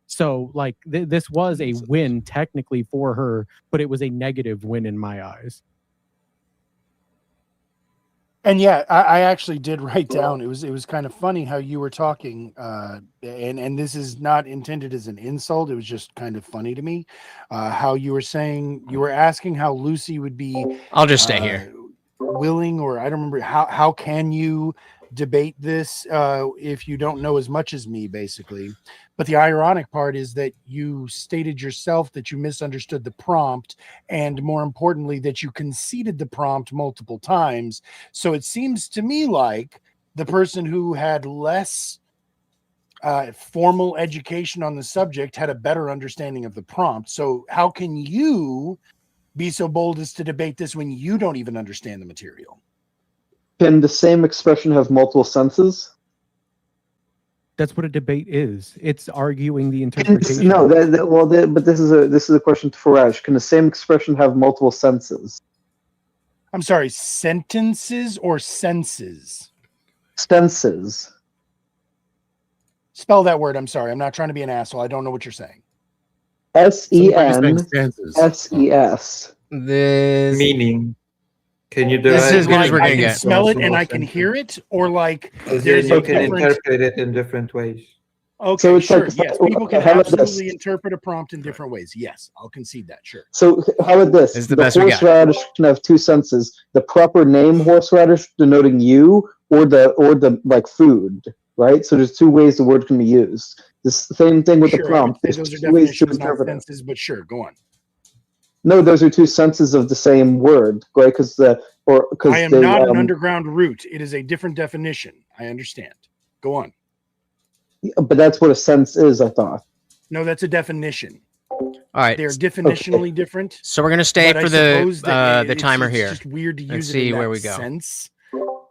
S23: So like this was a win technically for her, but it was a negative win in my eyes.
S3: And yeah, I actually did write down. It was kind of funny how you were talking, and this is not intended as an insult. It was just kind of funny to me, how you were saying you were asking how Lucy would be.
S2: I'll just stay here.
S3: Willing, or I don't remember how can you debate this if you don't know as much as me, basically. But the ironic part is that you stated yourself that you misunderstood the prompt, and more importantly, that you conceded the prompt multiple times. So it seems to me like the person who had less formal education on the subject had a better understanding of the prompt. So how can you be so bold as to debate this when you don't even understand the material?
S8: Can the same expression have multiple senses?
S23: That's what a debate is. It's arguing the interpretation.
S8: No, but this is a question for Raj. Can the same expression have multiple senses?
S3: I'm sorry, sentences or senses?
S8: Senses.
S3: Spell that word. I'm sorry. I'm not trying to be an asshole. I don't know what you're saying.
S8: SENSES.
S2: This
S1: meaning. Can you do
S2: this is as good as we're gonna
S3: I can
S2: get.
S3: smell it and I can hear it, or like there's
S1: you
S3: a
S1: can
S3: different...
S1: interpret it in different ways.
S3: Okay,
S8: So it's
S3: sure.
S8: like-
S3: Yes, people can
S8: how about this?
S3: absolutely interpret a prompt in different ways. Yes, I'll concede that. Sure.
S8: So how about this?
S2: This is the best we got.
S8: horseradish can have two senses: the proper name horseradish denoting you, or the like food, right? So there's two ways the word can be used. The same thing with the
S3: Sure,
S8: prompt.
S3: I would say
S8: There's
S3: those are
S8: two ways to
S3: definitions, not
S8: interpret it.
S3: senses, but sure, go on.
S8: No, those are two senses of the same word, right? Because
S3: I am not an underground root. It is a different definition. I understand. Go on.
S8: But that's what a sense is, I thought.
S3: No, that's a definition.
S2: All right.
S3: They're definitionally different.
S2: So we're gonna stay
S3: but
S2: for
S3: I suppose that
S2: the timer here.
S3: It's just weird to
S2: Let's
S3: use
S2: see
S3: it in
S2: where
S3: that
S2: we go.
S3: sense.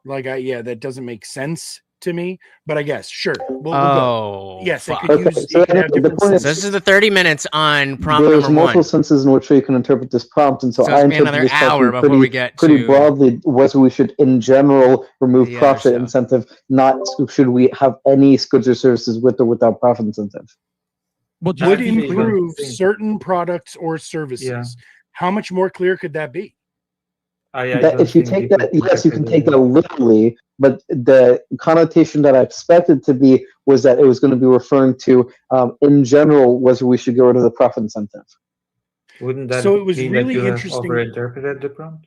S3: Like, that doesn't make sense. to me, but I guess sure. We'll
S2: Oh,
S3: go. Yes,
S2: fuck.
S3: it could use.
S8: So
S3: It could have
S8: the
S3: different
S8: point is,
S2: So this is the 30 minutes on prompt
S8: there's
S2: number
S8: multiple
S2: one.
S8: senses in which way you can interpret this prompt, and so
S2: So
S8: I
S2: it's gonna be
S8: interpret
S2: another
S8: this prompt
S2: hour before we get
S8: pretty
S2: to
S8: broadly, whether we should in general remove
S2: the other
S8: profit
S2: stuff.
S8: incentive, not should we have any goods or services with or without profit incentive.
S3: Would
S1: Actually,
S3: improve
S1: don't think-
S3: certain products or services.
S1: Yeah.
S3: How much more clear could that be?
S8: That if you take that, yes, you can take that literally, but the connotation that I expected to be was that it was going to be referring to, in general, whether we should get rid of the profit incentive.
S1: Wouldn't that
S3: So it was
S1: mean
S3: really
S1: that you
S3: interesting-
S1: have overinterpreted the prompt?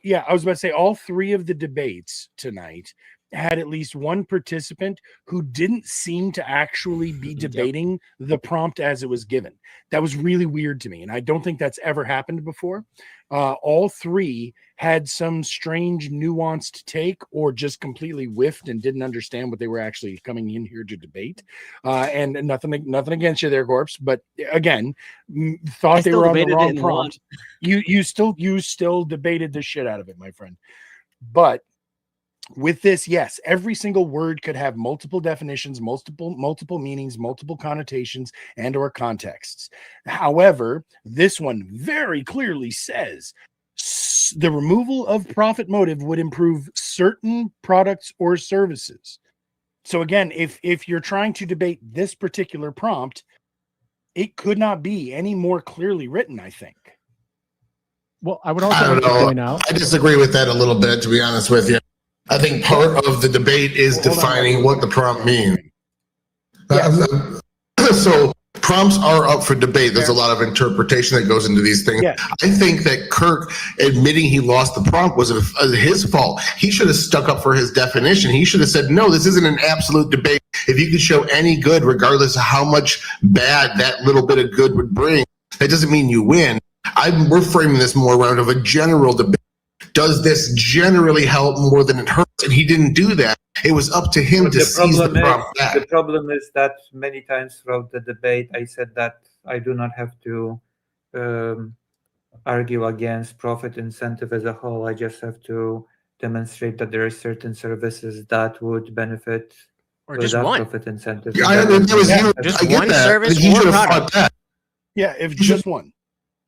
S3: Yeah, I was about to say all three of the debates tonight had at least one participant who didn't seem to actually be debating the prompt as it was given. That was really weird to me, and I don't think that's ever happened before. All three had some strange nuanced take or just completely whiffed and didn't understand what they were actually coming in here to debate. And nothing against you there, Gorps, but again, thought they were on the wrong prompt. You still debated the shit out of it, my friend. But with this, yes, every single word could have multiple definitions, multiple meanings, multiple connotations, and or contexts. However, this one very clearly says the removal of profit motive would improve certain products or services. So again, if you're trying to debate this particular prompt, it could not be any more clearly written, I think.
S23: Well, I would also
S20: I
S23: like
S20: don't
S23: to
S20: know.
S23: point out.
S20: I disagree with that a little bit, to be honest with you. I think part of the debate is defining what the prompt means. So prompts are up for debate. There's a lot of interpretation that goes into these things. I think that Kirk admitting he lost the prompt was his fault. He should have stuck up for his definition. He should have said, no, this isn't an absolute debate. If you can show any good, regardless of how much bad that little bit of good would bring, that doesn't mean you win. We're framing this more around of a general debate. Does this generally help more than it hurts? And he didn't do that. It was up to him to seize the prompt back.
S1: The problem is that many times throughout the debate, I said that I do not have to argue against profit incentive as a whole. I just have to demonstrate that there are certain services that would benefit
S2: or just
S1: without
S2: one
S1: profit incentive.
S20: Yeah, I mean, that was you.
S2: Just
S20: I get
S2: one
S20: that.
S2: service
S20: He
S2: or
S20: should have
S2: product.
S20: fought back.
S3: Yeah, if just one.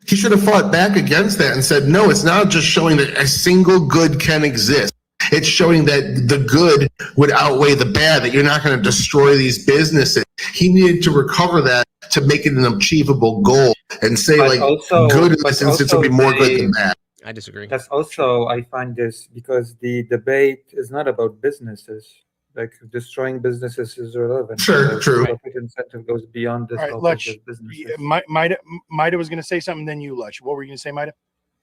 S20: He should have fought back against that and said, no, it's not just showing that a single good can exist. It's showing that the good would outweigh the bad, that you're not going to destroy these businesses. He needed to recover that to make it an achievable goal and say,
S1: But also-
S20: good in
S1: but
S20: this instance
S1: also
S20: will be more good
S1: the-
S20: than bad.
S2: I disagree.
S1: That's also, I find this, because the debate is not about businesses. Like destroying businesses is irrelevant.
S20: Sure,
S1: The
S20: true.
S1: Profit incentive goes beyond the
S3: All right,
S1: scope of
S3: Lutch,
S1: just businesses.
S3: Maida was going to say something, then you, Lutch. What were you going to say, Maida?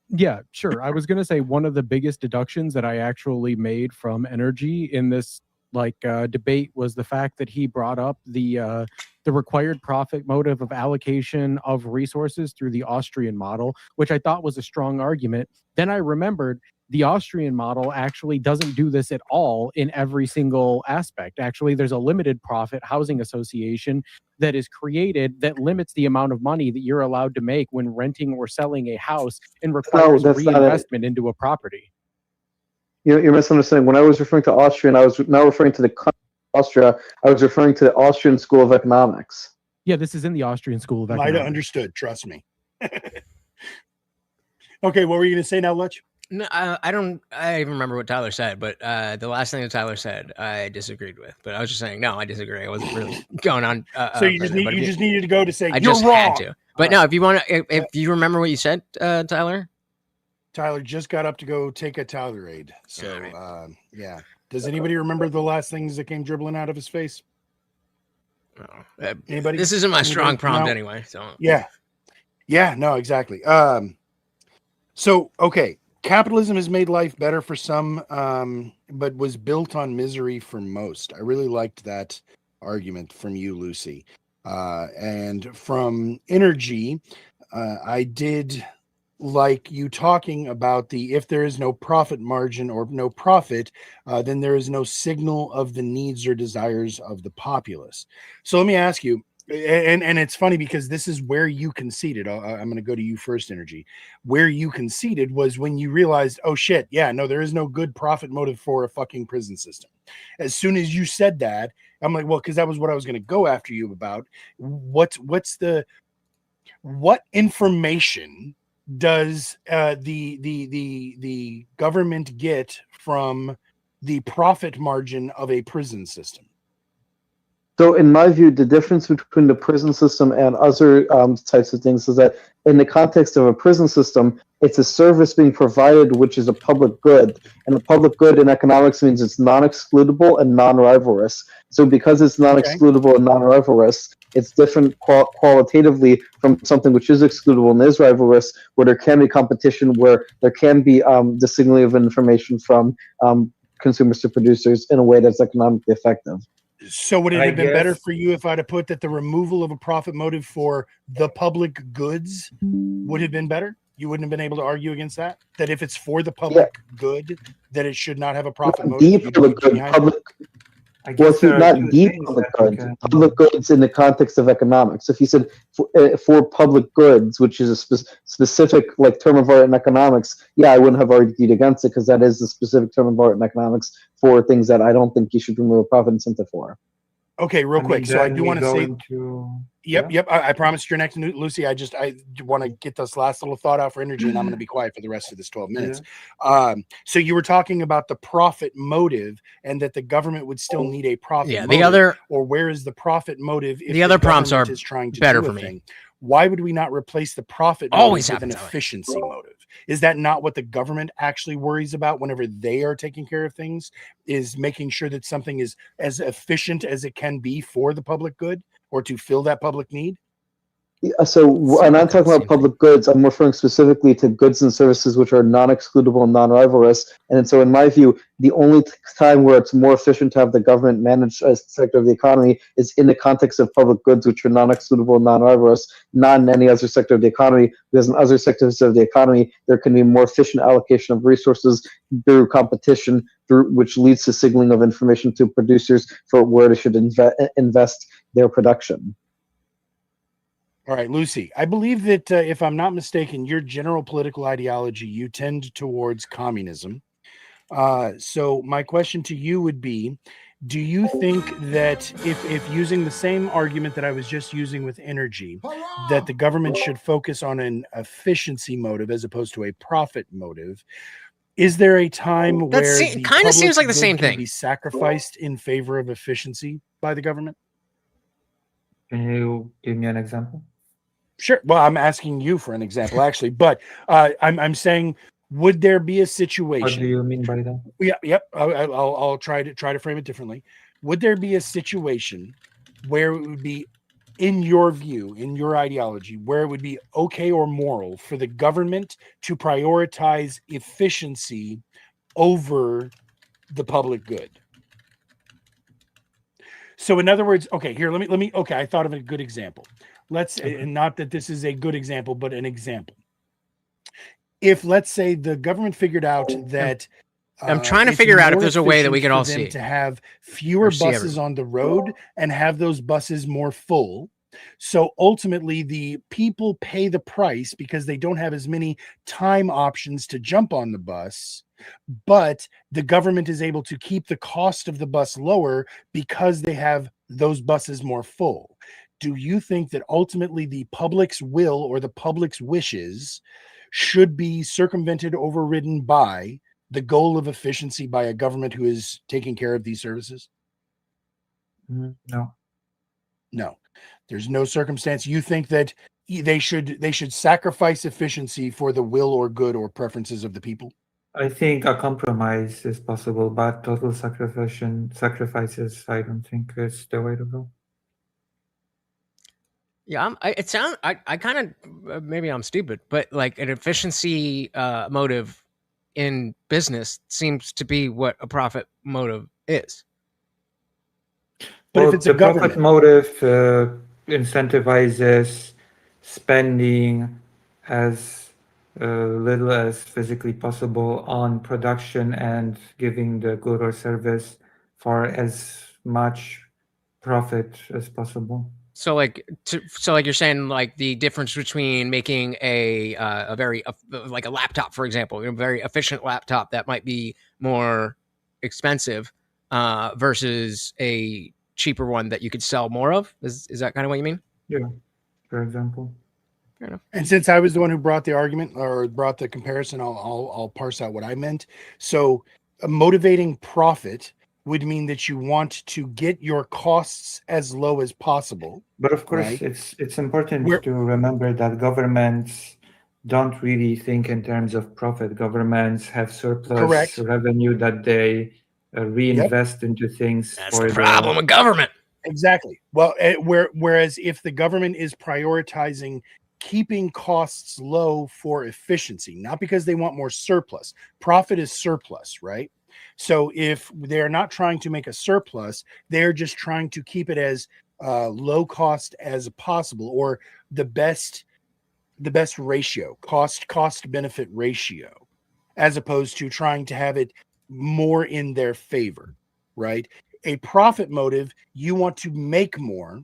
S23: Yeah, sure. I was going to say one of the biggest deductions that I actually made from energy in this debate was the fact that he brought up the required profit motive of allocation of resources through the Austrian model, which I thought was a strong argument. Then I remembered the Austrian model actually doesn't do this at all in every single aspect. Actually, there's a limited profit housing association that is created that limits the amount of money that you're allowed to make when renting or selling a house and requires
S8: that's not it.
S23: reinvestment into a property.
S8: You're misunderstanding. When I was referring to Austrian, I was not referring to the country of Austria. I was referring to the Austrian School of Economics.
S23: Yeah, this is in the Austrian School of Economics.
S3: Maida understood. Trust me. Okay, what were you going to say now, Lutch?
S2: No, I don't even remember what Tyler said, but the last thing that Tyler said, I disagreed with. But I was just saying, no, I disagree. I wasn't really going on.
S3: So you just needed to go to say
S2: I
S3: you're
S2: just
S3: wrong.
S2: had to. But no, if you want to, if you remember what you said, Tyler.
S3: Tyler just got up to go take a Tylerade. So yeah. Does anybody remember the last things that came dribbling out of his face? Anybody?
S2: This isn't my strong prompt
S3: No?
S2: anyway. So
S3: yeah, no, exactly. So okay. Capitalism has made life better for some, but was built on misery for most. I really liked that argument from you, Lucy. And from Energy, I did like you talking about if there is no profit margin or no profit, then there is no signal of the needs or desires of the populace. So let me ask you, and it's funny because this is where you conceded. I'm going to go to you first, Energy. Where you conceded was when you realized, oh shit, yeah, no, there is no good profit motive for a fucking prison system. As soon as you said that, I'm like, well, because that was what I was going to go after you about. What information does the government get from the profit margin of a prison system?
S8: So, in my view, the difference between the prison system and other types of things is that in the context of a prison system, it's a service being provided which is a public good. And a public good in economics means it's non-excludable and non-rivalrous. So because it's non-excludable and non-rivalrous, it's different qualitatively from something which is excludable and is rivalrous, where there can be competition, where there can be the signaling of information from consumers to producers in a way that's economically effective.
S3: So would it have been better for you if I'd have put that the removal of a profit motive for the public goods would have been better? You wouldn't have been able to argue against that? That if it's for the public good, that it should not have a profit motive?
S8: The public good, well, if you're not the public goods, public goods in the context of economics. If you said for public goods, which is a specific like term of art in economics, yeah, I wouldn't have argued against it because that is a specific term of art in economics for things that I don't think you should remove a profit incentive for.
S3: Okay, real quick. So I do want to say,
S1: Yep.
S3: I promised you're next, Lucy. I want to get this last little thought out for energy, and I'm going to be quiet for the rest of this 12 minutes. So you were talking about the profit motive, and that the government would still need a profit.
S2: Yeah,
S3: motive, or where is the profit motive? If
S2: the other prompts are
S3: trying to
S2: better
S3: do
S2: for
S3: a
S2: me.
S3: thing? Why would we not replace the profit
S2: Always
S3: motive with an
S2: happens that way.
S3: efficiency motive? Is that not what the government actually worries about whenever they are taking care of things? Is making sure that something is as efficient as it can be for the public good or to fill that public need?
S8: So when I'm talking about public goods, I'm referring specifically to goods and services which are non-excludable and non-rivalrous. And so in my view, the only time where it's more efficient to have the government manage a sector of the economy is in the context of public goods which are non-excludable and non-rivalrous, not in any other sector of the economy, because in other sectors of the economy, there can be more efficient allocation of resources through competition, which leads to signaling of information to producers for where they should invest their production.
S3: All right, Lucy, I believe that if I'm not mistaken, your general political ideology, you tend towards communism. So my question to you would be, do you think that if using the same argument that I was just using with energy, that the government should focus on an efficiency motive as opposed to a profit motive? Is there a time where
S2: it kind of seems like the same thing
S3: be sacrificed in favor of efficiency by the government?
S1: Can you give me an example?
S3: Sure. Well, I'm asking you for an example, actually, but I'm saying, would there be a situation?
S1: What do you mean by that?
S3: Yeah. Yep. I'll try to frame it differently. Would there be a situation where it would be, in your view, in your ideology, where it would be okay or moral for the government to prioritize efficiency over the public good? So, in other words, okay, here, let me. Okay, I thought of a good example. And not that this is a good example, but an example. If, let's say, the government figured out that
S2: I'm trying to figure out if there's a way that we can all see
S3: to have fewer buses on the road and have those buses more full. So ultimately, the people pay the price because they don't have as many time options to jump on the bus, but the government is able to keep the cost of the bus lower because they have those buses more full. Do you think that ultimately the public's will or the public's wishes should be circumvented, overridden by the goal of efficiency by a government who is taking care of these services?
S1: No.
S3: No. There's no circumstance. You think that they should sacrifice efficiency for the will or good or preferences of the people?
S1: I think a compromise is possible, but total sacrifices, I don't think is the way to go.
S2: Yeah, I kind of, maybe I'm stupid, but like an efficiency motive in business seems to be what a profit motive is.
S3: But if it's a government
S1: profit motive incentivizes spending as little as physically possible on production and giving the good or service for as much profit as possible.
S2: So like you're saying, like the difference between making a very like a laptop, for example, a very efficient laptop that might be more expensive versus a cheaper one that you could sell more of. Is that kind of what you mean?
S1: Yeah, for example.
S2: Fair enough.
S3: And since I was the one who brought the argument or brought the comparison, I'll parse out what I meant. So a motivating profit would mean that you want to get your costs as low as possible.
S1: But of course,
S3: right?
S1: it's important to remember that governments don't really think in terms of profit. Governments have surplus revenue that they reinvest into things.
S2: That's the problem with government.
S3: Exactly. Well, whereas if the government is prioritizing keeping costs low for efficiency, not because they want more surplus. Profit is surplus, right? So if they're not trying to make a surplus, they're just trying to keep it as low cost as possible, or the best ratio, cost benefit ratio, as opposed to trying to have it more in their favor, right? A profit motive, you want to make more.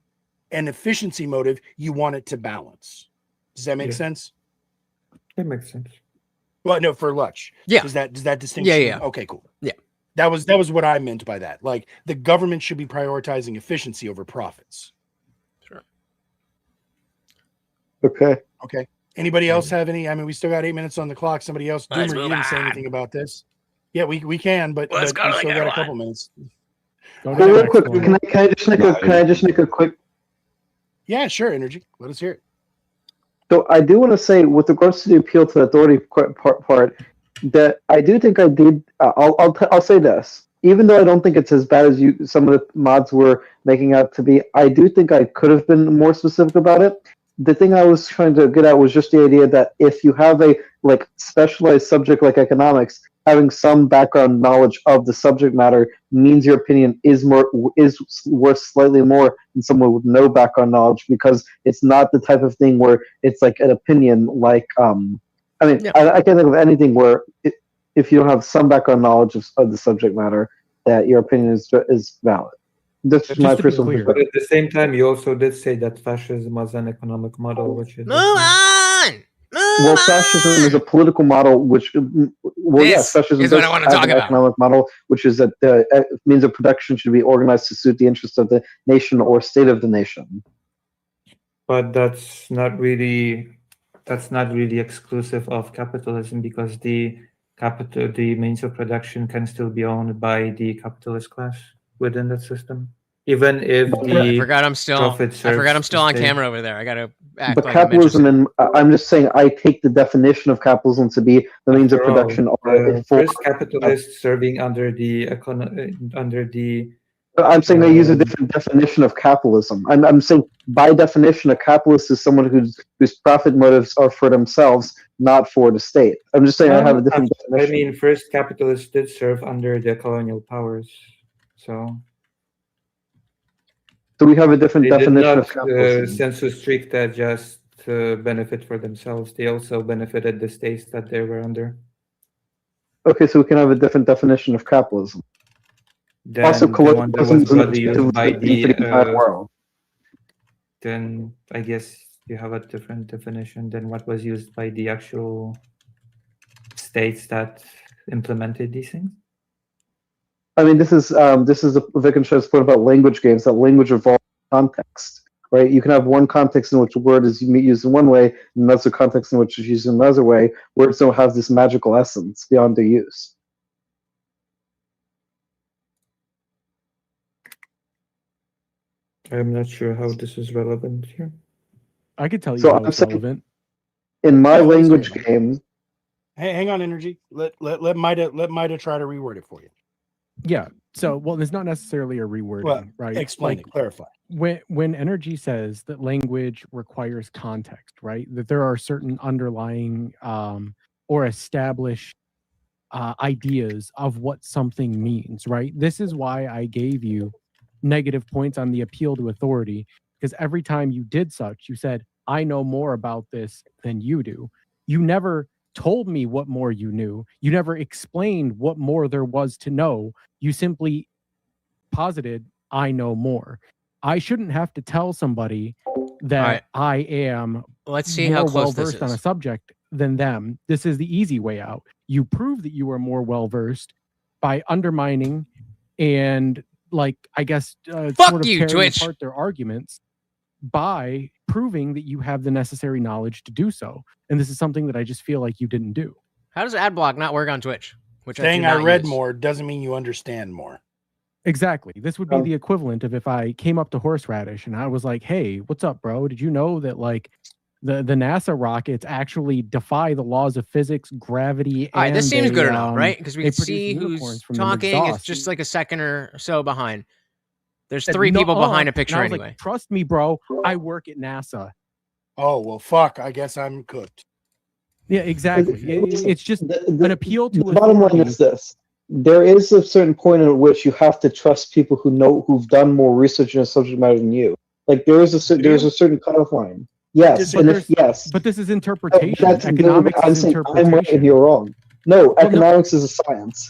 S3: An efficiency motive, you want it to balance. Does that make sense?
S1: It makes sense.
S3: Well, no, for Lutch.
S2: Yeah.
S3: Does that distinction?
S2: Yeah.
S3: Okay, cool.
S2: Yeah.
S3: That was what I meant by that. Like, the government should be prioritizing efficiency over profits.
S2: Sure.
S8: Okay.
S3: Okay. Anybody else have any? I mean, we still got 8 minutes on the clock. Somebody else?
S2: Let's
S3: Doomer, you
S2: move
S3: didn't say
S2: on.
S3: anything about this. Yeah, we can, but,
S2: Let's
S3: but
S2: go
S3: we
S2: to
S3: still
S2: the
S3: got a
S2: good
S3: couple
S2: one.
S3: minutes.
S8: Well, real quick, can I just make a quick?
S3: Yeah, sure, Energy. Let us hear it.
S8: So I do want to say, with regards to the appeal to authority part, that I do think I did. I'll say this. Even though I don't think it's as bad as some of the mods were making out to be, I do think I could have been more specific about it. The thing I was trying to get at was just the idea that if you have a specialized subject like economics, having some background knowledge of the subject matter means your opinion is worth slightly more than someone with no background knowledge, because it's not the type of thing where it's like an opinion. Like I can't think of anything where if you don't have some background knowledge of the subject matter, that your opinion is valid. That's just my personal
S1: But
S8: perspective.
S1: at the same time, you also did say that fascism was an economic model, which is
S8: Well, fascism is a political model, which
S2: This
S8: fascism
S2: is what
S8: does
S2: I want to
S8: have
S2: talk
S8: an
S2: about.
S8: economic model, which is that the means of production should be organized to suit the interests of the nation or state of the nation.
S1: But that's not really exclusive of capitalism, because the means of production can still be owned by the capitalist class within that system, even if
S2: I forgot I'm still on
S1: state.
S2: camera over there. I gotta act
S8: But
S2: like I'm
S8: capitalism,
S2: interested.
S8: and I'm just saying, I take the definition of capitalism to be the means of
S1: After all,
S8: production.
S1: first capitalists serving under the
S8: I'm saying I use a different definition of capitalism. I'm saying, by definition, a capitalist is someone whose profit motives are for themselves, not for the state. I'm just saying I have a different definition.
S1: I mean, first capitalists did serve under the colonial powers, so
S8: we have a different
S1: they did
S8: definition of
S1: not
S8: capitalism.
S1: sensu stricta just benefit for themselves. They also benefited the states that they were under.
S8: Okay, so we can have a different definition of capitalism.
S1: Then
S8: Also,
S1: the one that was
S8: colonialism
S1: broadly used by the
S8: entire world.
S1: Then I guess you have a different definition than what was used by the actual states that implemented these things.
S8: I mean, this is the Wittgenstein's point about language games. That language evolves context, right? You can have one context in which a word is used in one way, and another context in which it's used in another way. Words don't have this magical essence beyond their use.
S1: I'm not sure how this is relevant here.
S23: I could tell you
S8: So
S23: how
S8: I'm
S23: it's
S8: saying,
S23: relevant.
S8: in my language game,
S3: Hey, hang on, Energy. Let Mida try to reword it for you.
S23: Yeah. So, well, it's not necessarily a rewording,
S3: Well,
S23: right?
S3: explain it, clarify.
S23: When Energy says that language requires context, right? That there are certain underlying or established ideas of what something means, right? This is why I gave you negative points on the appeal to authority, because every time you did such, you said, I know more about this than you do. You never told me what more you knew. You never explained what more there was to know. You simply posited, I know more. I shouldn't have to tell somebody that I am
S2: Let's see how
S23: more
S2: close this
S23: well-versed on a
S2: is.
S23: subject than them. This is the easy way out. You prove that you are more well-versed by undermining and like I guess
S2: Fuck
S23: sort of
S2: you,
S23: tearing
S2: Twitch.
S23: apart their arguments by proving that you have the necessary knowledge to do so. And this is something that I just feel like you didn't do.
S2: How does ad block not work on Twitch? Which
S3: Saying
S2: I
S3: I
S2: do not
S3: read
S2: use.
S3: more doesn't mean you understand more.
S23: Exactly. This would be the equivalent of if I came up to Horseradish and I was like, "Hey, what's up, bro? Did you know that like the NASA rockets actually defy the laws of physics, gravity,
S2: All right,
S23: and
S2: this seems
S23: they,
S2: good enough, right? Because we
S23: they
S2: can
S23: produce
S2: see who's
S23: unicorns from them
S2: talking. It's
S23: exhaust?"
S2: just like a second or so behind. There's
S23: Said,
S2: 3 people
S23: "Nuh-uh."
S2: behind a
S23: And
S2: picture
S23: I was
S2: anyway.
S23: like, "Trust me, bro. I work at NASA."
S3: Oh well, fuck. I guess I'm cooked.
S23: Yeah, exactly. It's just an appeal to
S8: The bottom line
S23: authority.
S8: is this: there is a certain point at which you have to trust people who've done more research in a subject matter than you. Like there's a certain cutoff line. Yes,
S23: But
S8: and if yes,
S23: but this is interpretation.
S8: that's
S23: Economics
S8: I'm
S23: is
S8: saying I'm right and
S23: interpretation.
S8: you're wrong. No, economics is a science.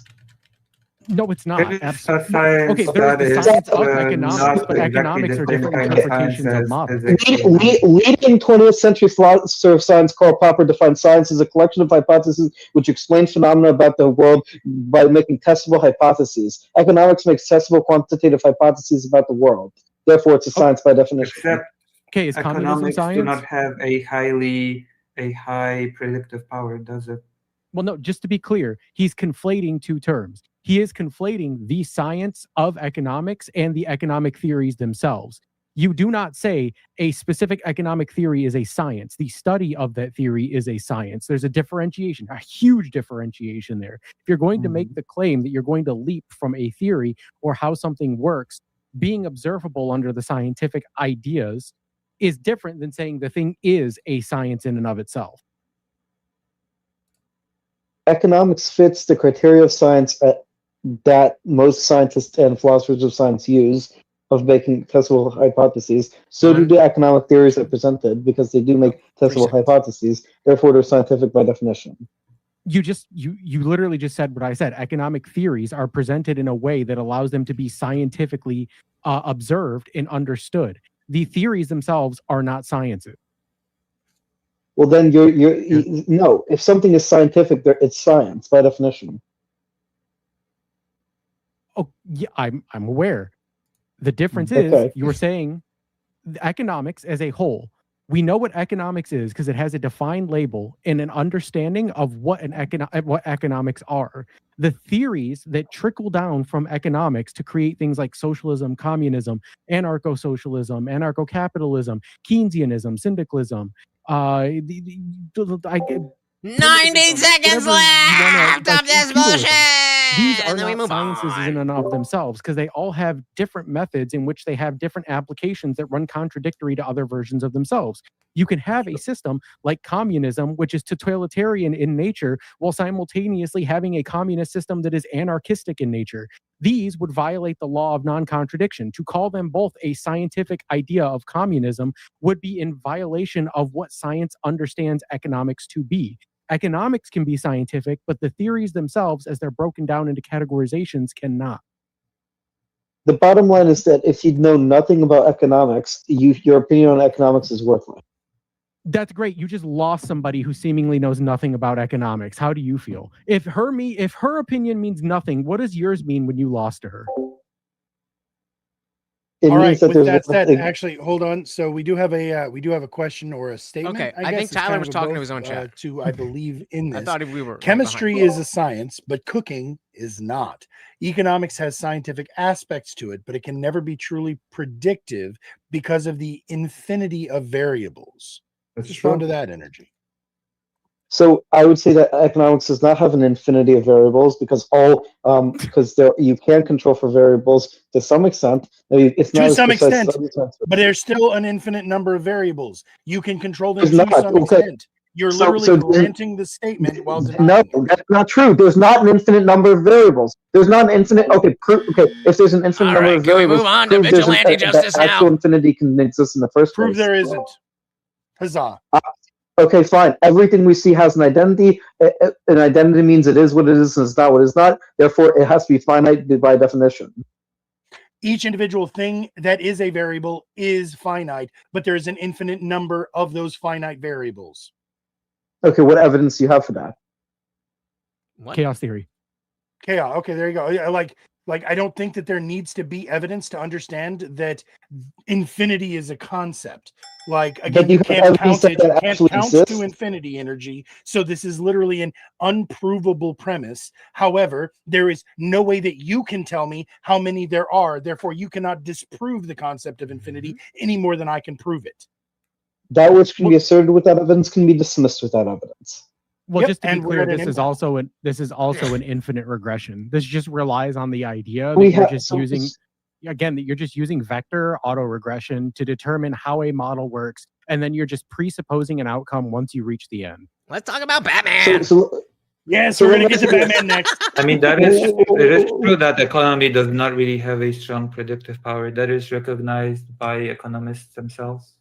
S23: No, it's not.
S1: It is a
S23: Absolutely.
S1: science
S23: Okay, there's
S1: that
S23: the
S1: is
S23: science of
S1: not
S23: economics, but
S1: exactly
S23: economics
S1: the
S23: are
S1: same
S23: different
S1: kind of science
S23: interpretations of
S1: as
S23: models.
S1: physics.
S8: Leading 20th century philosopher of science Karl Popper defined science as a collection of hypotheses which explain phenomena about the world by making testable hypotheses. Economics makes testable quantitative hypotheses about the world. Therefore, it's a science by definition.
S1: Except
S23: Okay, is communism
S1: economics do
S23: science?
S1: not have a high predictive power, does it?
S23: Well, no, just to be clear, he's conflating two terms. He is conflating the science of economics and the economic theories themselves. You do not say a specific economic theory is a science. The study of that theory is a science. There's a differentiation, a huge differentiation there. If you're going to make the claim that you're going to leap from a theory or how something works, being observable under the scientific ideas is different than saying the thing is a science in and of itself.
S8: Economics fits the criteria of science that most scientists and philosophers of science use of making testable hypotheses. So do the economic theories that are presented because they do make testable hypotheses. Therefore, they're scientific by definition.
S23: You literally just said what I said. Economic theories are presented in a way that allows them to be scientifically observed and understood. The theories themselves are not sciences.
S8: Well, then no. If something is scientific, it's science by definition.
S23: Oh, yeah, I'm aware. The difference
S8: Okay.
S23: is you're saying economics as a whole. We know what economics is because it has a defined label and an understanding of what what economics are. The theories that trickle down from economics to create things like socialism, communism, anarcho-socialism, anarcho-capitalism, Keynesianism, syndicalism.
S2: 90 seconds left of this bullshit.
S23: These are
S2: And then we
S23: not
S2: move
S23: sciences in and of themselves because they all have different methods in which they have different applications that run contradictory to other versions of themselves. You can have a system like communism, which is totalitarian in nature, while simultaneously having a communist system that is anarchistic in nature. These would violate the law of non-contradiction. To call them both a scientific idea of communism would be in violation of what science understands economics to be. Economics can be scientific, but the theories themselves, as they're broken down into categorizations, cannot.
S8: The bottom line is that if you know nothing about economics, your opinion on economics is worthless.
S23: That's great. You just lost somebody who seemingly knows nothing about economics. How do you feel? If her opinion means nothing, what does yours mean when you lost to her?
S3: All right. With that said, actually, hold on. So we do have a question or a statement.
S2: Okay, I
S3: guess
S2: think
S3: it's
S2: Tyler
S3: kind
S2: was
S3: of a
S2: talking to
S3: both,
S2: his own chat.
S3: I believe in this.
S2: I thought we were
S3: Chemistry
S2: behind.
S3: is a science, but cooking is not. Economics has scientific aspects to it, but it can never be truly predictive because of the infinity of variables.
S8: That's
S3: Respond
S8: true.
S3: to that energy.
S8: So I would say that economics does not have an infinity of variables because you can control for variables to some extent. It's not
S3: To
S8: as
S3: some
S8: precise as
S3: extent,
S8: other science.
S3: but there's still an infinite number of variables. You can control them
S8: There's
S3: to
S8: not.
S3: some
S8: Okay.
S3: extent. You're literally granting the statement while denying
S8: No,
S3: it.
S8: that's not true. There's not an infinite number of variables. There's not an infinite. Okay, if there's an infinite number of
S2: can we
S8: variables,
S2: move on to
S8: prove there's
S2: vigilante justice
S8: that actual
S2: now?
S8: infinity can exist in the first
S3: Prove
S8: place.
S3: there isn't. Huzzah.
S8: Okay, fine. Everything we see has an identity. An identity means it is what it is and it's not what it's not. Therefore, it has to be finite by definition.
S3: Each individual thing that is a variable is finite, but there is an infinite number of those finite variables.
S8: Okay, what evidence do you have for that?
S23: Chaos theory.
S3: Chaos. Okay, there you go. Yeah, like Like, I don't think that there needs to be evidence to understand that infinity is a concept. Like, again, you can't count it. You can't count to infinity energy. So this is literally an unprovable premise. However, there is no way that you can tell me how many there are. Therefore, you cannot disprove the concept of infinity any more than I can prove it.
S8: That which can be asserted without evidence can be dismissed without evidence.
S23: Well, just to be clear, this is also an infinite regression. This just relies on the idea that you're just using vector autoregression to determine how a model works, and then you're just presupposing an outcome once you reach the end.
S2: Let's talk about Batman.
S3: Yes, we're gonna get to Batman next.
S1: I mean, it is true that the economy does not really have a strong predictive power. That is recognized by economists themselves.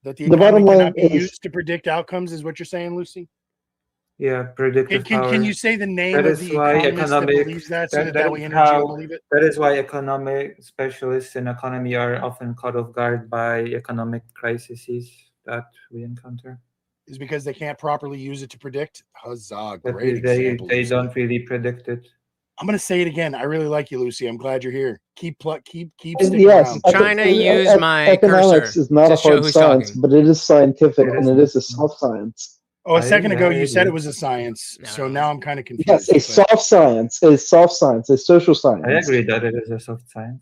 S3: That the economy cannot be used to predict outcomes is what you're saying, Lucy?
S1: Yeah, predictive power.
S3: Can you say the name of the economist that believes that, so that we energy will believe it?
S1: That is why economic specialists in economy are often caught off guard by economic crises that we encounter.
S3: Is because they can't properly use it to predict? Huzzah,
S1: But
S3: great example.
S1: they don't really predict it.
S3: I'm going to say it again. I really like you, Lucy. I'm glad you're here. Keep sticking
S8: Yes,
S3: around.
S2: Trying to use my
S8: economics
S2: cursor
S8: is not
S2: to
S8: a
S2: show
S8: hard
S2: who's
S8: science,
S2: talking.
S8: but it is scientific and it is a soft science.
S3: Oh, a second ago you said it was a science, so now I'm kind of confused.
S8: Yes, a soft science, a social science.
S1: I agree that it is a soft science.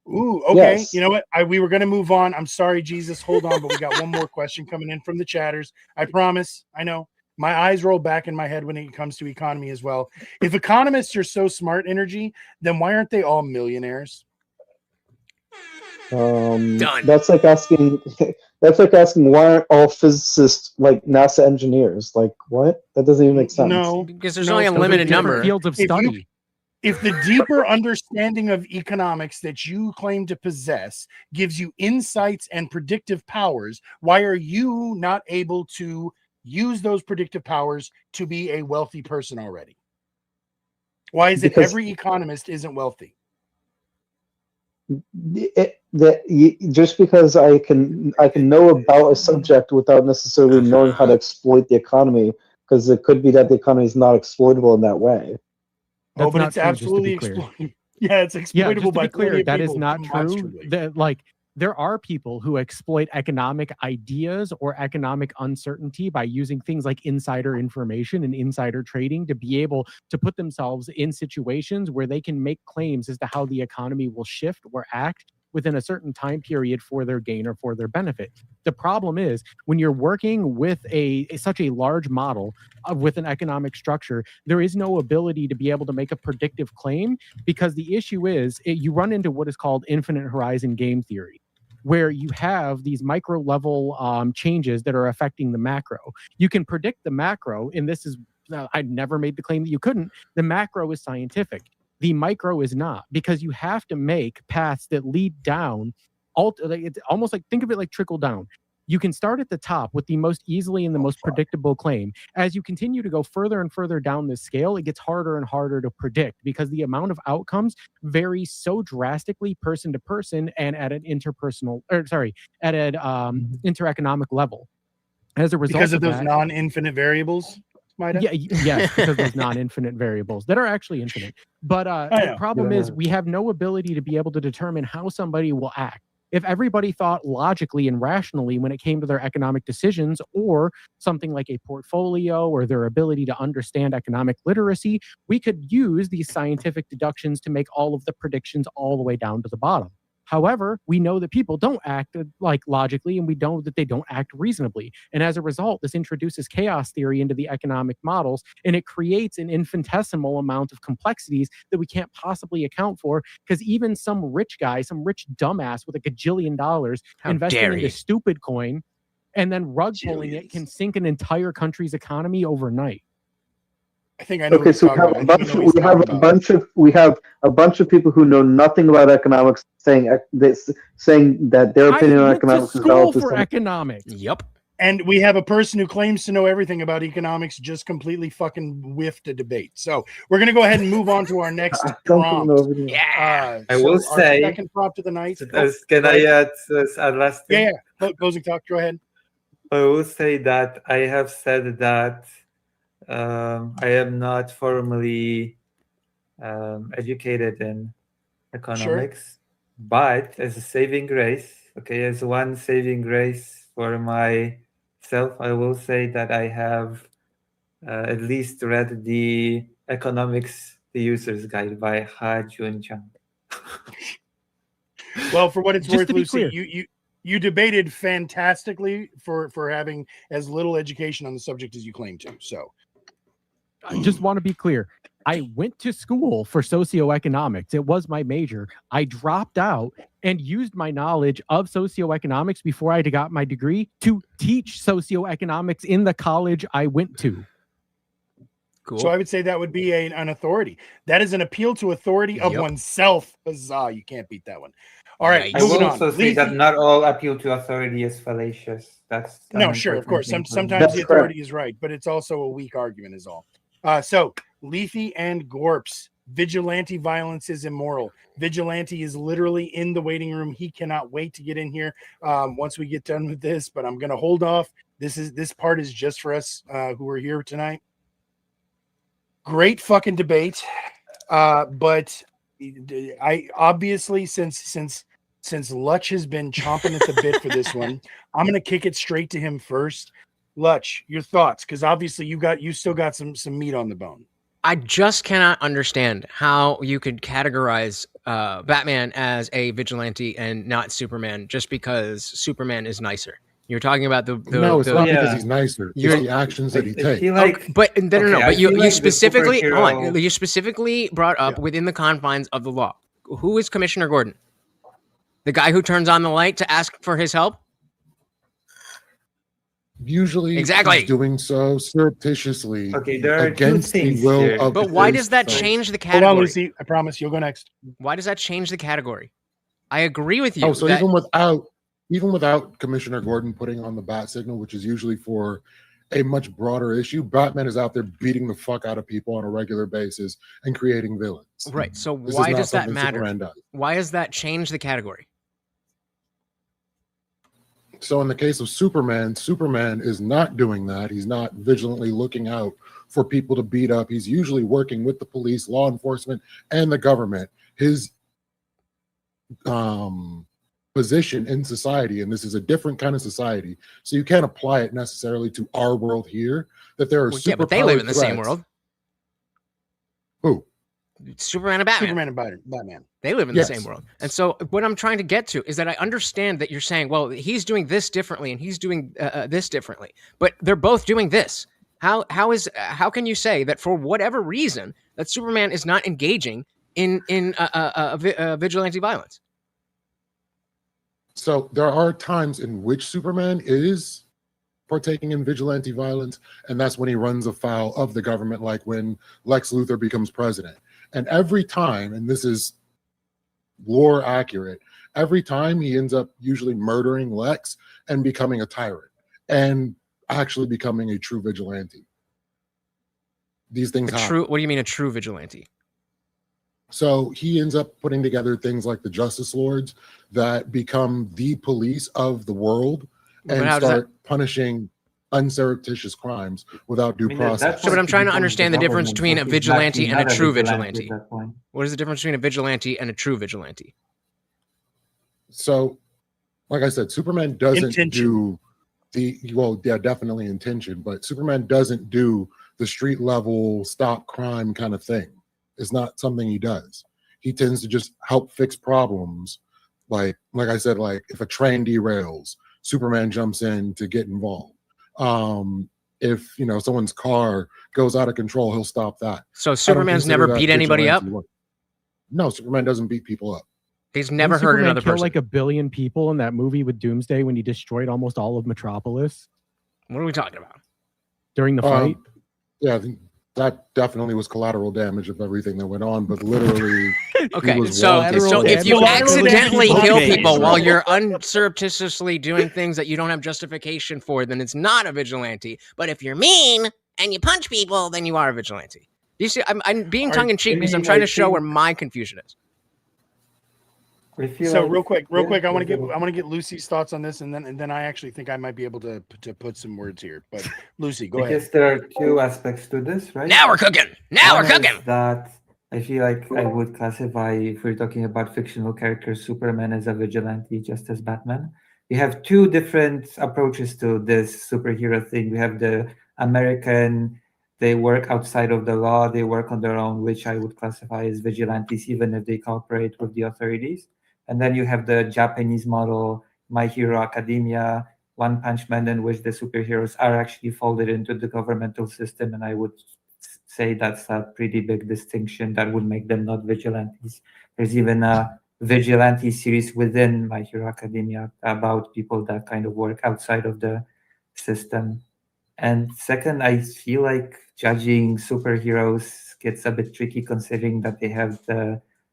S3: Ooh, okay.
S8: Yes.
S3: You know what? We were going to move on. I'm sorry, Jesus. Hold on, but we got one more question coming in from the chatters. I promise. I know. My eyes roll back in my head when it comes to economy as well. If economists are so smart, energy, then why aren't they all millionaires?
S8: That's like asking why aren't all physicists like NASA engineers? Like what? That doesn't even make sense.
S3: No,
S2: because there's only a limited number.
S23: Fields of study.
S3: If the deeper understanding of economics that you claim to possess gives you insights and predictive powers, why are you not able to use those predictive powers to be a wealthy person already? Why is it every economist isn't wealthy?
S8: Just because I can know about a subject without necessarily knowing how to exploit the economy, because it could be that the economy is not exploitable in that way.
S3: Oh, but it's absolutely exploitable. Yeah, it's exploitable by
S23: clear. That is
S3: people
S23: not true.
S3: demonstrably.
S23: There are people who exploit economic ideas or economic uncertainty by using things like insider information and insider trading to be able to put themselves in situations where they can make claims as to how the economy will shift or act within a certain time period for their gain or for their benefit. The problem is when you're working with such a large model with an economic structure, there is no ability to be able to make a predictive claim, because the issue is you run into what is called infinite horizon game theory, where you have these micro level changes that are affecting the macro. You can predict the macro, and this is, I'd never made the claim that you couldn't. The macro is scientific. The micro is not, because you have to make paths that lead down. It's almost like, think of it like trickle down. You can start at the top with the most easily and the most predictable claim. As you continue to go further and further down this scale, it gets harder and harder to predict, because the amount of outcomes varies so drastically person to person and at an intereconomic level. As a result
S3: Because of those
S23: that,
S3: non-infinite variables?
S23: Yes, because there's non-infinite variables that are actually infinite. But the problem is we have no ability to be able to determine how somebody will act. If everybody thought logically and rationally when it came to their economic decisions, or something like a portfolio or their ability to understand economic literacy, we could use these scientific deductions to make all of the predictions all the way down to the bottom. However, we know that people don't act like logically, and we know that they don't act reasonably. And as a result, this introduces chaos theory into the economic models, and it creates an infinitesimal amount of complexities that we can't possibly account for, because even some rich guy, some rich dumbass with $1 gajillion investing into stupid coin and then rug pulling it can sink an entire country's economy overnight.
S3: I think I know.
S8: Okay, so we have a bunch of people who know nothing about economics saying that their opinion on economics is valid
S23: for economics.
S2: Yep.
S3: And we have a person who claims to know everything about economics just completely fucking whiffed a debate. So we're going to go ahead and move on to our next prompt.
S2: Yeah.
S1: I will say,
S3: second prompt of the night.
S1: Can I add last thing?
S3: Yeah. Closing talk. Go ahead.
S1: I will say that I have said that I am not formally educated in economics, but as a saving grace, okay, as one saving grace for myself, I will say that I have at least read the Economics, the User's Guide by Ha Jun Chang.
S3: Well, for what it's
S23: Just
S3: worth,
S23: to be
S3: Lucy,
S23: clear.
S3: you debated fantastically for having as little education on the subject as you claim to. So
S23: I just want to be clear. I went to school for socioeconomics. It was my major. I dropped out and used my knowledge of socioeconomics before I got my degree to teach socioeconomics in the college I went to.
S2: Cool.
S3: So I would say that would be an authority. That is an appeal to authority of oneself. Huzzah, you can't beat that one. All right,
S1: I
S3: moving
S1: will
S3: on.
S1: also say that not all appeal to authority is fallacious. That's
S3: No, sure, of course. Sometimes the authority is right, but it's also a weak argument is all. So Lethe and Gorps, vigilante violence is immoral. Vigilante is literally in the waiting room. He cannot wait to get in here once we get done with this, but I'm going to hold off. This part is just for us who are here tonight. Great fucking debate. But I obviously since Lutch has been chomping at the bit for this one, I'm going to kick it straight to him first. Lutch, your thoughts, because obviously you still got some meat on the bone.
S2: I just cannot understand how you could categorize Batman as a vigilante and not Superman just because Superman is nicer. You're talking about the
S19: no, it's not because he's nicer. It's the actions that he takes.
S2: But no. But you specifically hold on. You specifically brought up within the confines of the law. Who is Commissioner Gordon? The guy who turns on the light to ask for his help?
S19: Usually, he's doing so surreptitiously.
S1: Okay, there are
S19: against the will of.
S2: But why does that change the category?
S3: Hold on, Lucy. I promise you'll go next.
S2: Why does that change the category? I agree with you.
S19: Oh, so even without Commissioner Gordon putting on the bat signal, which is usually for a much broader issue, Batman is out there beating the fuck out of people on a regular basis and creating villains.
S2: Right. So
S19: This
S2: why
S19: is not
S2: does that
S19: something
S2: matter?
S19: Superman does.
S2: Why does that change the category?
S19: So in the case of Superman, Superman is not doing that. He's not vigilantly looking out for people to beat up. He's usually working with the police, law enforcement, and the government. His position in society, and this is a different kind of society, so you can't apply it necessarily to our world here, that there are
S2: but they live in the same world.
S19: Who?
S2: Superman and Batman.
S3: Superman and Batman.
S2: They live in the same world. And so what I'm trying to get to is that I understand that you're saying, well, he's doing this differently and he's doing this differently, but they're both doing this. How can you say that for whatever reason that Superman is not engaging in vigilante violence?
S19: So there are times in which Superman is partaking in vigilante violence, and that's when he runs afoul of the government, like when Lex Luthor becomes president. And every time, and this is lore accurate, every time he ends up usually murdering Lex and becoming a tyrant and actually becoming a true vigilante. These things happen.
S2: What do you mean a true vigilante?
S19: So he ends up putting together things like the Justice Lords that become the police of the world and start punishing unsurreptitious crimes without due process.
S2: So, but I'm trying to understand the difference between a vigilante and a true vigilante. What is the difference between a vigilante and a true vigilante?
S19: So, like I said, Superman doesn't do definitely intention, but Superman doesn't do the street level stop crime kind of thing. It's not something he does. He tends to just help fix problems. Like I said, like if a train derails, Superman jumps in to get involved. If someone's car goes out of control, he'll stop that.
S2: So Superman's never beat anybody up?
S19: No, Superman doesn't beat people up.
S2: He's never hurt another person.
S23: Like 1 billion people in that movie with Doomsday when he destroyed almost all of Metropolis.
S2: What are we talking about?
S23: During the fight?
S19: Yeah, that definitely was collateral damage of everything that went on, but literally.
S2: Okay, so if you accidentally kill people while you're unsurreptitiously doing things that you don't have justification for, then it's not a vigilante. But if you're mean and you punch people, then you are a vigilante. You see, I'm being tongue in cheek because I'm trying to show where my confusion is.
S3: So real quick, I want to get Lucy's thoughts on this, and then I actually think I might be able to put some words here. But Lucy, go ahead.
S1: Because there are two aspects to this, right?
S2: Now we're cooking.
S1: That I feel like I would classify, if we're talking about fictional characters, Superman as a vigilante, just as Batman. We have two different approaches to this superhero thing. We have the American, they work outside of the law, they work on their own, which I would classify as vigilantes, even if they cooperate with the authorities. And then you have the Japanese model, My Hero Academia, One Punch Man, in which the superheroes are actually folded into the governmental system. And I would say that's a pretty big distinction that would make them not vigilantes. There's even a vigilante series within My Hero Academia about people that kind of work outside of the system. And second, I feel like judging superheroes gets a bit tricky, considering that they have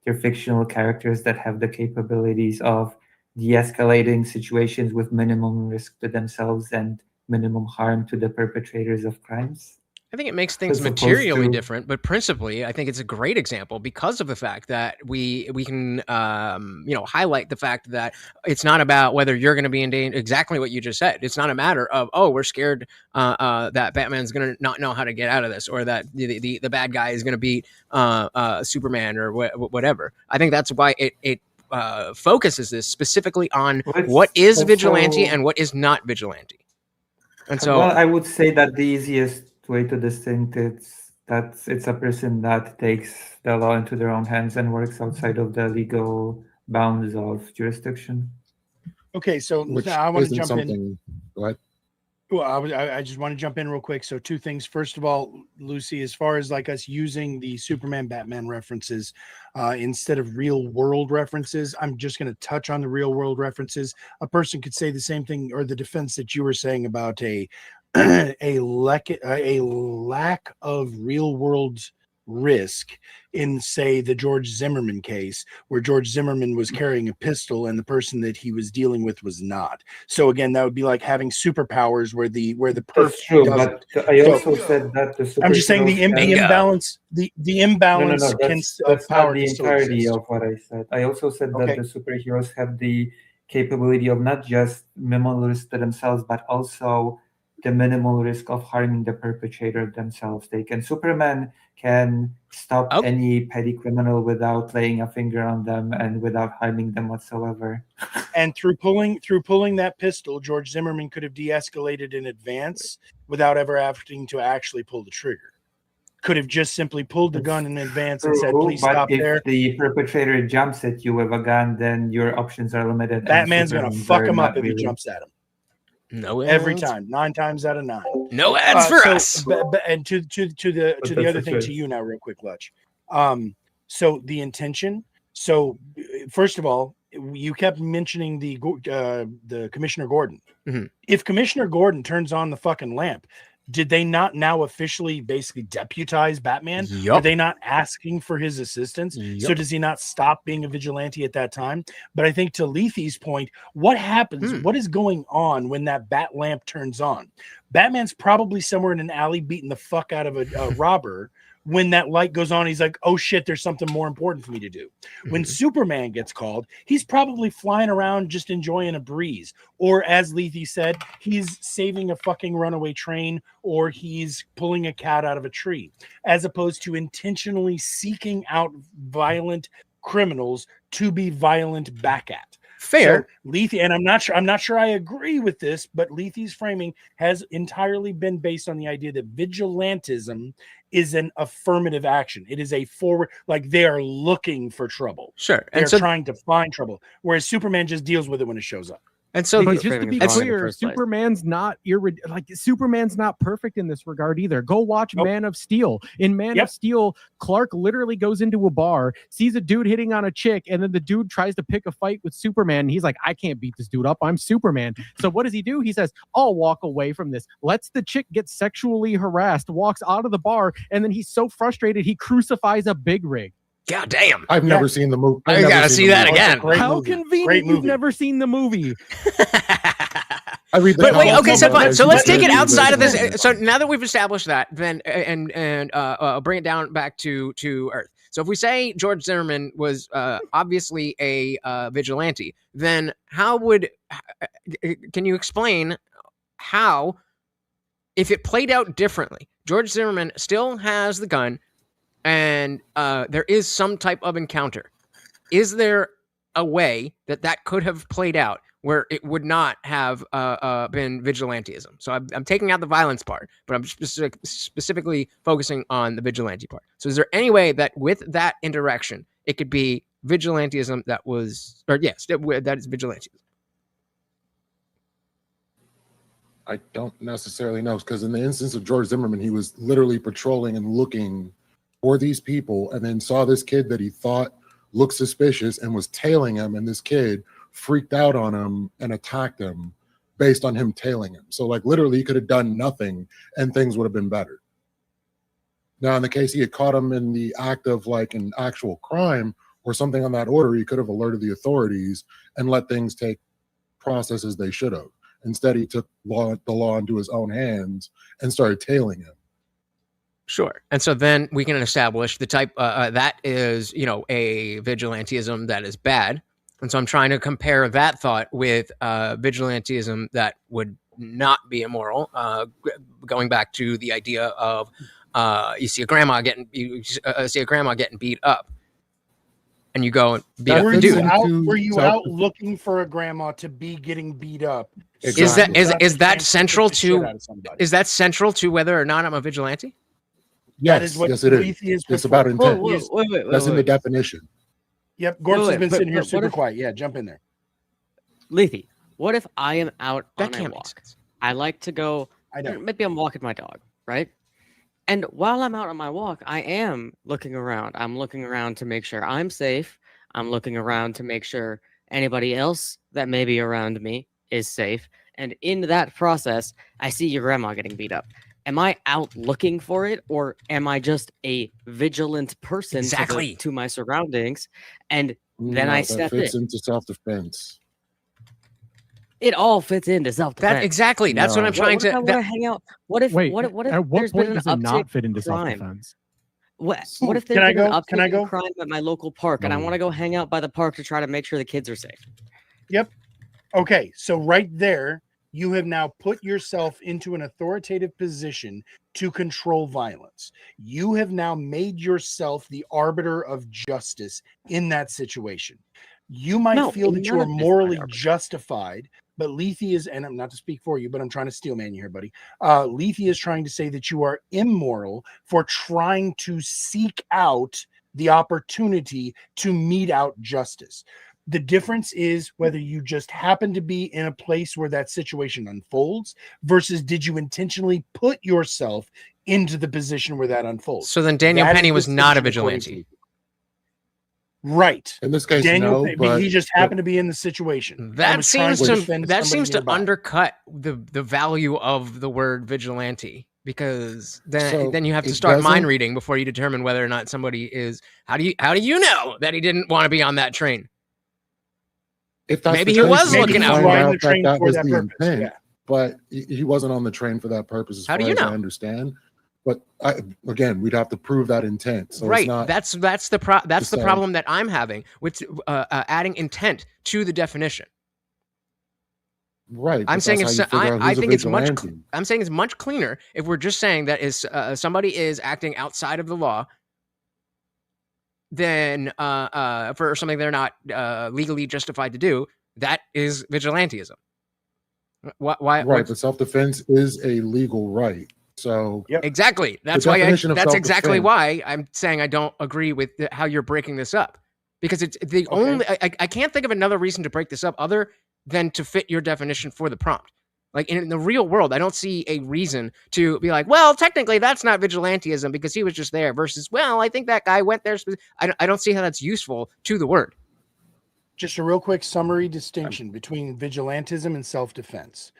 S1: they're fictional characters that have the capabilities of de-escalating situations with minimum risk to themselves and minimum harm to the perpetrators of crimes.
S2: I think it makes things materially different, but principally, I think it's a great example because of the fact that we can highlight the fact that it's not about whether you're going to be in danger. Exactly what you just said. It's not a matter of we're scared that Batman's going to not know how to get out of this, or that the bad guy is going to beat Superman or whatever. I think that's why it focuses this specifically on what is vigilante and what is not vigilante. And so,
S1: well, I would say that the easiest way to distinct it's that it's a person that takes the law into their own hands and works outside of the legal bounds of jurisdiction.
S3: Okay, so
S19: Which
S3: I want to
S19: isn't
S3: jump in.
S19: something. Go ahead.
S3: Well, I just want to jump in real quick. So two things. First of all, Lucy, as far as like us using the Superman Batman references instead of real world references, I'm just going to touch on the real world references. A person could say the same thing, or the defense that you were saying about a lack of real world risk in, say, the George Zimmerman case, where George Zimmerman was carrying a pistol and the person that he was dealing with was not. So again, that would be like having superpowers where the perf doesn't.
S1: But I also said that the
S3: I'm just saying the imbalance, the imbalance
S1: that's
S3: power
S1: not the entirety of what I said. I also said that the superheroes have the capability of not just minimal risk to themselves, but also the minimal risk of harming the perpetrator themselves. Superman can stop any petty criminal without laying a finger on them and without harming them whatsoever.
S3: And through pulling that pistol, George Zimmerman could have de-escalated in advance without ever having to actually pull the trigger. Could have just simply pulled the gun in advance and said, "Please stop there."
S1: If the perpetrator jumps at you with a gun, then your options are limited.
S3: Batman's going to fuck him up if he jumps at him.
S2: No,
S3: every time, 9 times out of 9.
S2: No ads for us.
S3: And to the other thing to you now, real quick, Lutch. So the intention. So first of all, you kept mentioning the Commissioner Gordon.
S2: Mm-hmm.
S3: If Commissioner Gordon turns on the fucking lamp, did they not now officially basically deputize Batman?
S2: Yep.
S3: Are they not asking for his assistance?
S2: Yep.
S3: So does he not stop being a vigilante at that time? But I think to Lethe's point, what happens? What is going on when that bat lamp turns on? Batman's probably somewhere in an alley beating the fuck out of a robber. When that light goes on, he's like, oh shit, there's something more important for me to do. When Superman gets called, he's probably flying around just enjoying a breeze. Or as Lethe said, he's saving a fucking runaway train, or he's pulling a cat out of a tree, as opposed to intentionally seeking out violent criminals to be violent back at.
S2: Fair.
S3: So Lethe, and I'm not sure I agree with this, but Lethe's framing has entirely been based on the idea that vigilantism is an affirmative action. It is a forward, like they are looking for trouble.
S2: Sure.
S3: They're trying to find trouble, whereas Superman just deals with it when it shows up.
S2: And so,
S23: just to be clear, Superman's not Superman's not perfect in this regard either. Go watch Man of Steel. In Man of Steel, Clark literally goes into a bar, sees a dude hitting on a chick, and then the dude tries to pick a fight with Superman. And he's like, I can't beat this dude up. I'm Superman. So what does he do? He says, I'll walk away from this. Lets the chick get sexually harassed, walks out of the bar, and then he's so frustrated he crucifies a big rig.
S2: God damn.
S19: I've never seen the movie.
S2: I gotta see that again.
S23: How convenient you've never seen the movie.
S19: I read the
S2: but wait, okay, so fine. So let's take it outside of
S19: this.
S2: this. So now that we've established that, then and bring it down back to Earth. So if we say George Zimmerman was obviously a vigilante, then can you explain how, if it played out differently, George Zimmerman still has the gun, and there is some type of encounter, is there a way that that could have played out where it would not have been vigilantism? So I'm taking out the violence part, but I'm specifically focusing on the vigilante part. So is there any way that with that interaction, it could be vigilantism that was, or yes, that is vigilantism?
S19: I don't necessarily know, because in the instance of George Zimmerman, he was literally patrolling and looking for these people, and then saw this kid that he thought looked suspicious and was tailing him, and this kid freaked out on him and attacked him based on him tailing him. So like literally he could have done nothing and things would have been better. Now in the case he had caught him in the act of like an actual crime or something on that order, he could have alerted the authorities and let things take process as they should have. Instead he took the law into his own hands and started tailing him.
S2: Sure. And so then we can establish the type that is, you know, a vigilantism that is bad. And so I'm trying to compare that thought with vigilantism that would not be immoral. Going back to the idea of you see a grandma getting beat up, and you go and beat up the dude.
S3: Were you out looking for a grandma to be getting beat up?
S2: Exactly. Is that central to whether or not I'm a vigilante?
S19: Yes, yes, it is. It's about intent. That's in the definition.
S3: Yep, Gorps has been sitting here super quiet. Yeah, jump in there.
S22: Lethy, what if I am out on a walk? I like to go, maybe I'm walking my dog, right? And while I'm out on my walk, I am looking around. I'm looking around to make sure I'm safe. I'm looking around to make sure anybody else that may be around me is safe. And in that process, I see your grandma getting beat up. Am I out looking for it, or am I just a vigilant person to my surroundings? And then I step in.
S19: That fits into self-defense.
S22: It all fits into self-defense.
S2: Exactly. That's what I'm trying to.
S22: What if I want to hang out? What if? What if?
S23: At what
S22: there's
S23: point
S22: been an
S23: does it not
S22: uptick
S23: fit into
S22: crime?
S23: self-defense?
S22: What if there's been an uptick in crime at my local park, and I want to go hang out by the park to try to make sure the kids are safe?
S3: Yep. Okay, so right there, you have now put yourself into an authoritative position to control violence. You have now made yourself the arbiter of justice in that situation. You might feel that you are morally justified, but Lethy is, and I'm not to speak for you, but I'm trying to steel man you here, buddy. Lethy is trying to say that you are immoral for trying to seek out the opportunity to mete out justice. The difference is whether you just happen to be in a place where that situation unfolds versus did you intentionally put yourself into the position where that unfolds.
S2: So then Daniel Penny was not a vigilante.
S3: Right.
S19: In this case,
S3: Daniel,
S19: no, but
S3: he just happened to be in the situation.
S2: That seems to undercut the value of the word vigilante, because then you have to start mind reading before you determine whether or not somebody is. How do you know that he didn't want to be on that train?
S19: If that's
S2: maybe he was looking out
S19: for that was the intent, but he wasn't on the train for that purpose, as far as I understand. But again, we'd have to prove that intent. So
S2: right,
S19: it's not
S2: that's the problem that I'm having with adding intent to the definition.
S19: Right.
S2: I'm saying I think it's much. I'm saying it's much cleaner if we're just saying that is somebody is acting outside of the law, then for something they're not legally justified to do. That is vigilantism. Why?
S19: Right, but self-defense is a legal right. So
S2: exactly. That's why. That's exactly why I'm saying I don't agree with how you're breaking this up, because it's the only. I can't think of another reason to break this up other than to fit your definition for the prompt. Like in the real world, I don't see a reason to be like, well, technically that's not vigilantism because he was just there. Versus, well, I think that guy went there. I don't see how that's useful to the word.
S3: Just a real quick summary distinction between vigilantism and self-defense.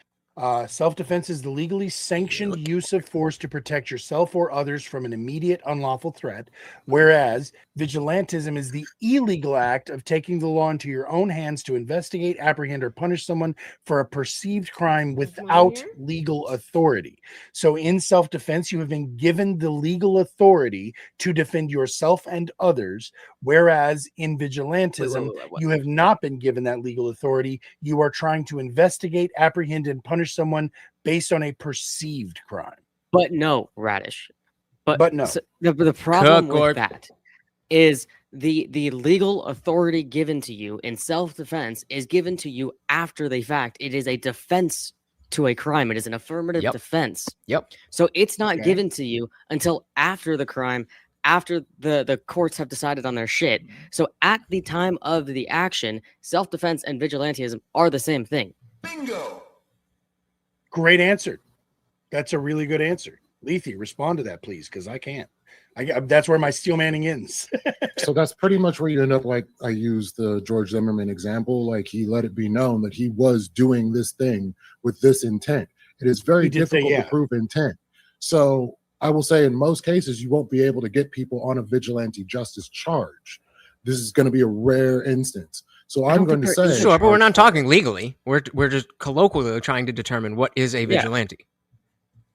S3: Self-defense is the legally sanctioned use of force to protect yourself or others from an immediate unlawful threat, whereas vigilantism is the illegal act of taking the law into your own hands to investigate, apprehend, or punish someone for a perceived crime without legal authority. So in self-defense, you have been given the legal authority to defend yourself and others, whereas in vigilantism, you have not been given that legal authority. You are trying to investigate, apprehend, and punish someone based on a perceived crime.
S22: But no, Radish.
S3: But no.
S22: So the problem with that is the legal authority given to you in self-defense is given to you after the fact. It is a defense to a crime. It is an affirmative defense. So it's not given to you until after the crime, after the courts have decided on their shit. So at the time of the action, self-defense and vigilantism are the same thing.
S20: Bingo.
S3: Great answer. That's a really good answer. Lethe, respond to that, please, because I can't. That's where my steel manning ends.
S19: So that's pretty much where you end up. Like I used the George Zimmerman example. Like he let it be known that he was doing this thing with this intent. It is very difficult to prove intent. So I will say in most cases, you won't be able to get people on a vigilante justice charge. This is going to be a rare instance. So I'm going to say,
S2: sure, but we're not talking legally. We're just colloquially trying to determine what is a vigilante.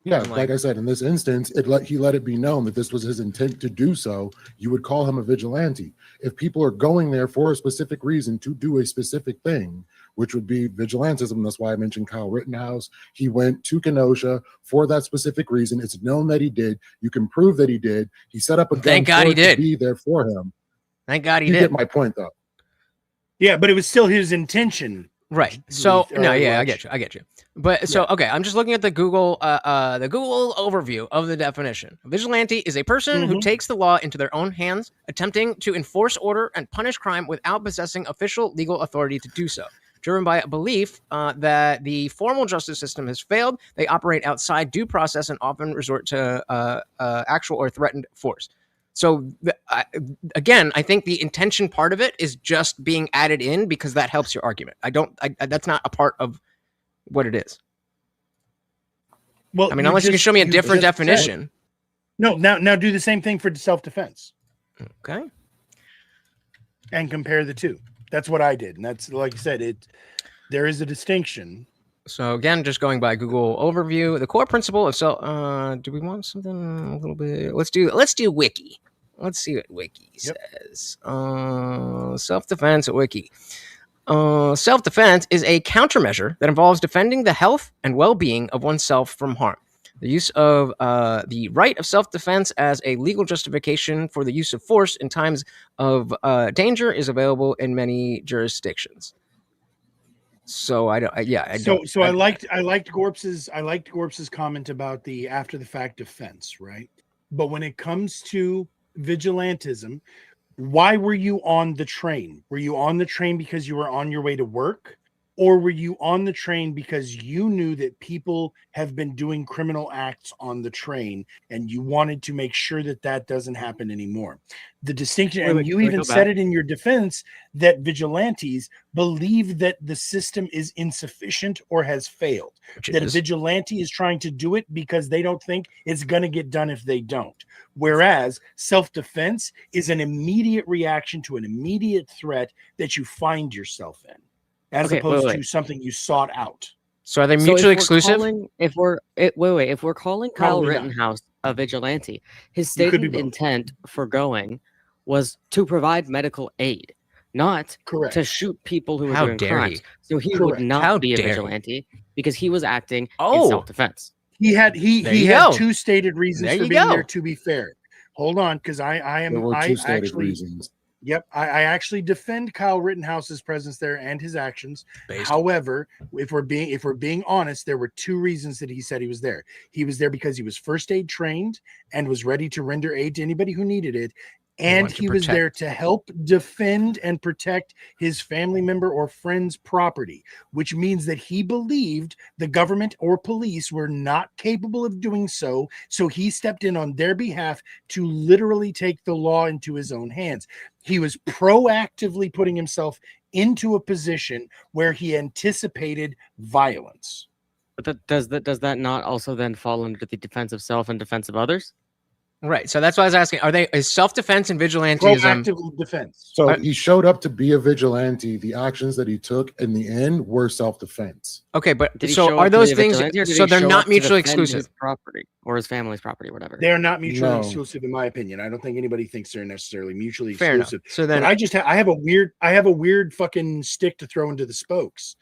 S19: Yeah, like I said, in this instance, he let it be known that this was his intent to do so. You would call him a vigilante. If people are going there for a specific reason to do a specific thing, which would be vigilantism, that's why I mentioned Kyle Rittenhouse. He went to Kenosha for that specific reason. It's known that he did. You can prove that he did. He set up a gun
S2: Thank God he did.
S19: to be there for him.
S2: Thank God he
S19: You
S2: did.
S19: get my point, though.
S3: Yeah, but it was still his intention.
S2: Right. So no, I get you. But so okay, I'm just looking at the Google overview of the definition. A vigilante is a person who takes the law into their own hands, attempting to enforce order and punish crime without possessing official legal authority to do so. Driven by a belief that the formal justice system has failed, they operate outside due process and often resort to actual or threatened force. So again, I think the intention part of it is just being added in because that helps your argument. That's not a part of what it is.
S3: Well,
S2: I mean, unless you can show me a different definition.
S3: No, now do the same thing for self-defense.
S2: Okay.
S3: And compare the two. That's what I did. And that's, like you said, there is a distinction.
S2: So again, just going by Google overview, the core principle of do we want something a little bit? Let's do wiki. Let's see what wiki says. Self-defense at wiki. Self-defense is a countermeasure that involves defending the health and well-being of oneself from harm. The use of the right of self-defense as a legal justification for the use of force in times of danger is available in many jurisdictions. So I liked Gorps's comment about the after the fact defense, right? But when it comes to vigilantism, why were you on the train? Were you on the train because you were on your way to work? Or were you on the train because you knew that people have been doing criminal acts on the train and you wanted to make sure that that doesn't happen anymore? The distinction, and you even said it in your defense, that vigilantes believe that the system is insufficient or has failed. That a vigilante is trying to do it because they don't think it's going to get done if they don't. Whereas self-defense is an immediate reaction to an immediate threat that you find yourself in, as opposed to something you sought out. So are they mutually exclusive?
S22: If we're calling Kyle Rittenhouse a vigilante, his stated intent for going was to provide medical aid, not to shoot people who were doing crimes. So he would not be a vigilante because he was acting in self-defense.
S3: He had two stated reasons for being there, to be fair. Hold on, because I actually defend Kyle Rittenhouse's presence there and his actions. However, if we're being honest, there were two reasons that he said he was there. He was there because he was first aid trained and was ready to render aid to anybody who needed it. And he was there to help defend and protect his family member or friend's property, which means that he believed the government or police were not capable of doing so. So he stepped in on their behalf to literally take the law into his own hands. He was proactively putting himself into a position where he anticipated violence.
S22: But does that not also then fall under the defense of self and defense of others?
S2: Right. So that's why I was asking, is self-defense and vigilantism
S3: proactive defense?
S19: So he showed up to be a vigilante. The actions that he took in the end were self-defense.
S2: Okay, but so are those things, so they're not mutually exclusive?
S22: His property or his family's property, whatever.
S3: They're not mutually exclusive, in my opinion. I don't think anybody thinks they're necessarily mutually exclusive.
S2: So then
S3: I have a weird fucking stick to throw into the spokes.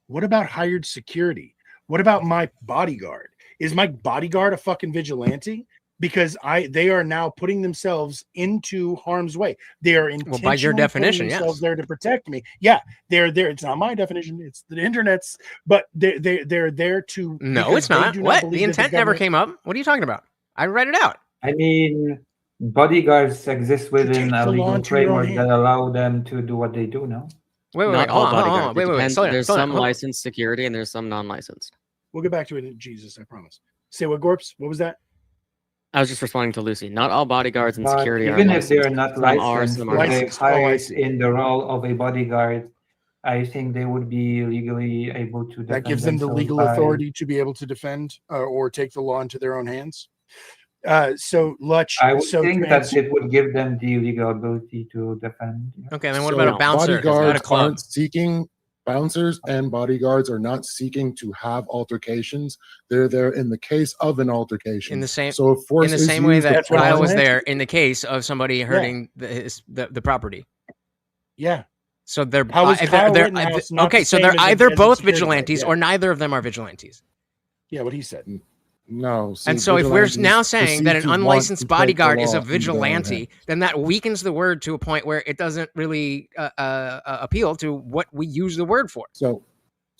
S3: What about hired security? What about my bodyguard? Is my bodyguard a fucking vigilante? because they are now putting themselves into harm's way. They are intentionally
S2: by your definition,
S3: putting themselves
S2: yes.
S3: there to protect me. Yeah, they're there. It's not my definition; it's the internet's. But they're there to.
S2: No, it's not. What? The intent never came up. What are you talking about? I read it out.
S1: I mean, bodyguards exist within a legal framework that allow them to do what they do now.
S22: Not all bodyguards.
S2: Wait.
S22: There's some licensed security and there's some non-licensed.
S3: We'll get back to it in Jesus, I promise. Say what, Gorps? What was that?
S22: I was just responding to Lucy. Not all bodyguards and
S1: But
S22: security are
S1: even if
S22: licensed.
S1: they are not
S22: Some are,
S1: licensed,
S22: some
S1: if
S22: aren't.
S1: they hired in the role of a bodyguard, I think they would be legally able to defend
S3: That gives them the
S1: themselves
S3: legal
S1: by-
S3: authority to be able to defend or take the law into their own hands. So Lutch,
S1: I would
S3: so
S1: think
S3: to
S1: that
S3: answer-
S1: it would give them the legal ability to defend.
S2: Okay, then what about a bouncer? At a
S19: Bodyguards
S2: club?
S19: aren't seeking. Bouncers and bodyguards are not seeking to have altercations. They're there in the case of an altercation.
S2: In the same,
S19: so if force
S2: in the
S19: is
S2: same way
S19: used
S2: that
S19: to
S2: Kyle was
S19: prevent-
S2: there in the case of somebody hurting the property.
S3: Yeah.
S2: So they're
S3: How was Kyle Rittenhouse not
S2: okay.
S3: the
S2: So
S3: same
S2: they're
S3: as a-
S2: either
S3: as a
S2: both
S3: security guard?
S2: vigilantes
S3: Yeah.
S2: or neither of them are vigilantes.
S3: Yeah, what he said.
S19: No.
S2: And so if we're now saying that an unlicensed bodyguard is a vigilante,
S19: vigilante,
S2: then that weakens the word to a point where it doesn't really appeal to what we use the word for.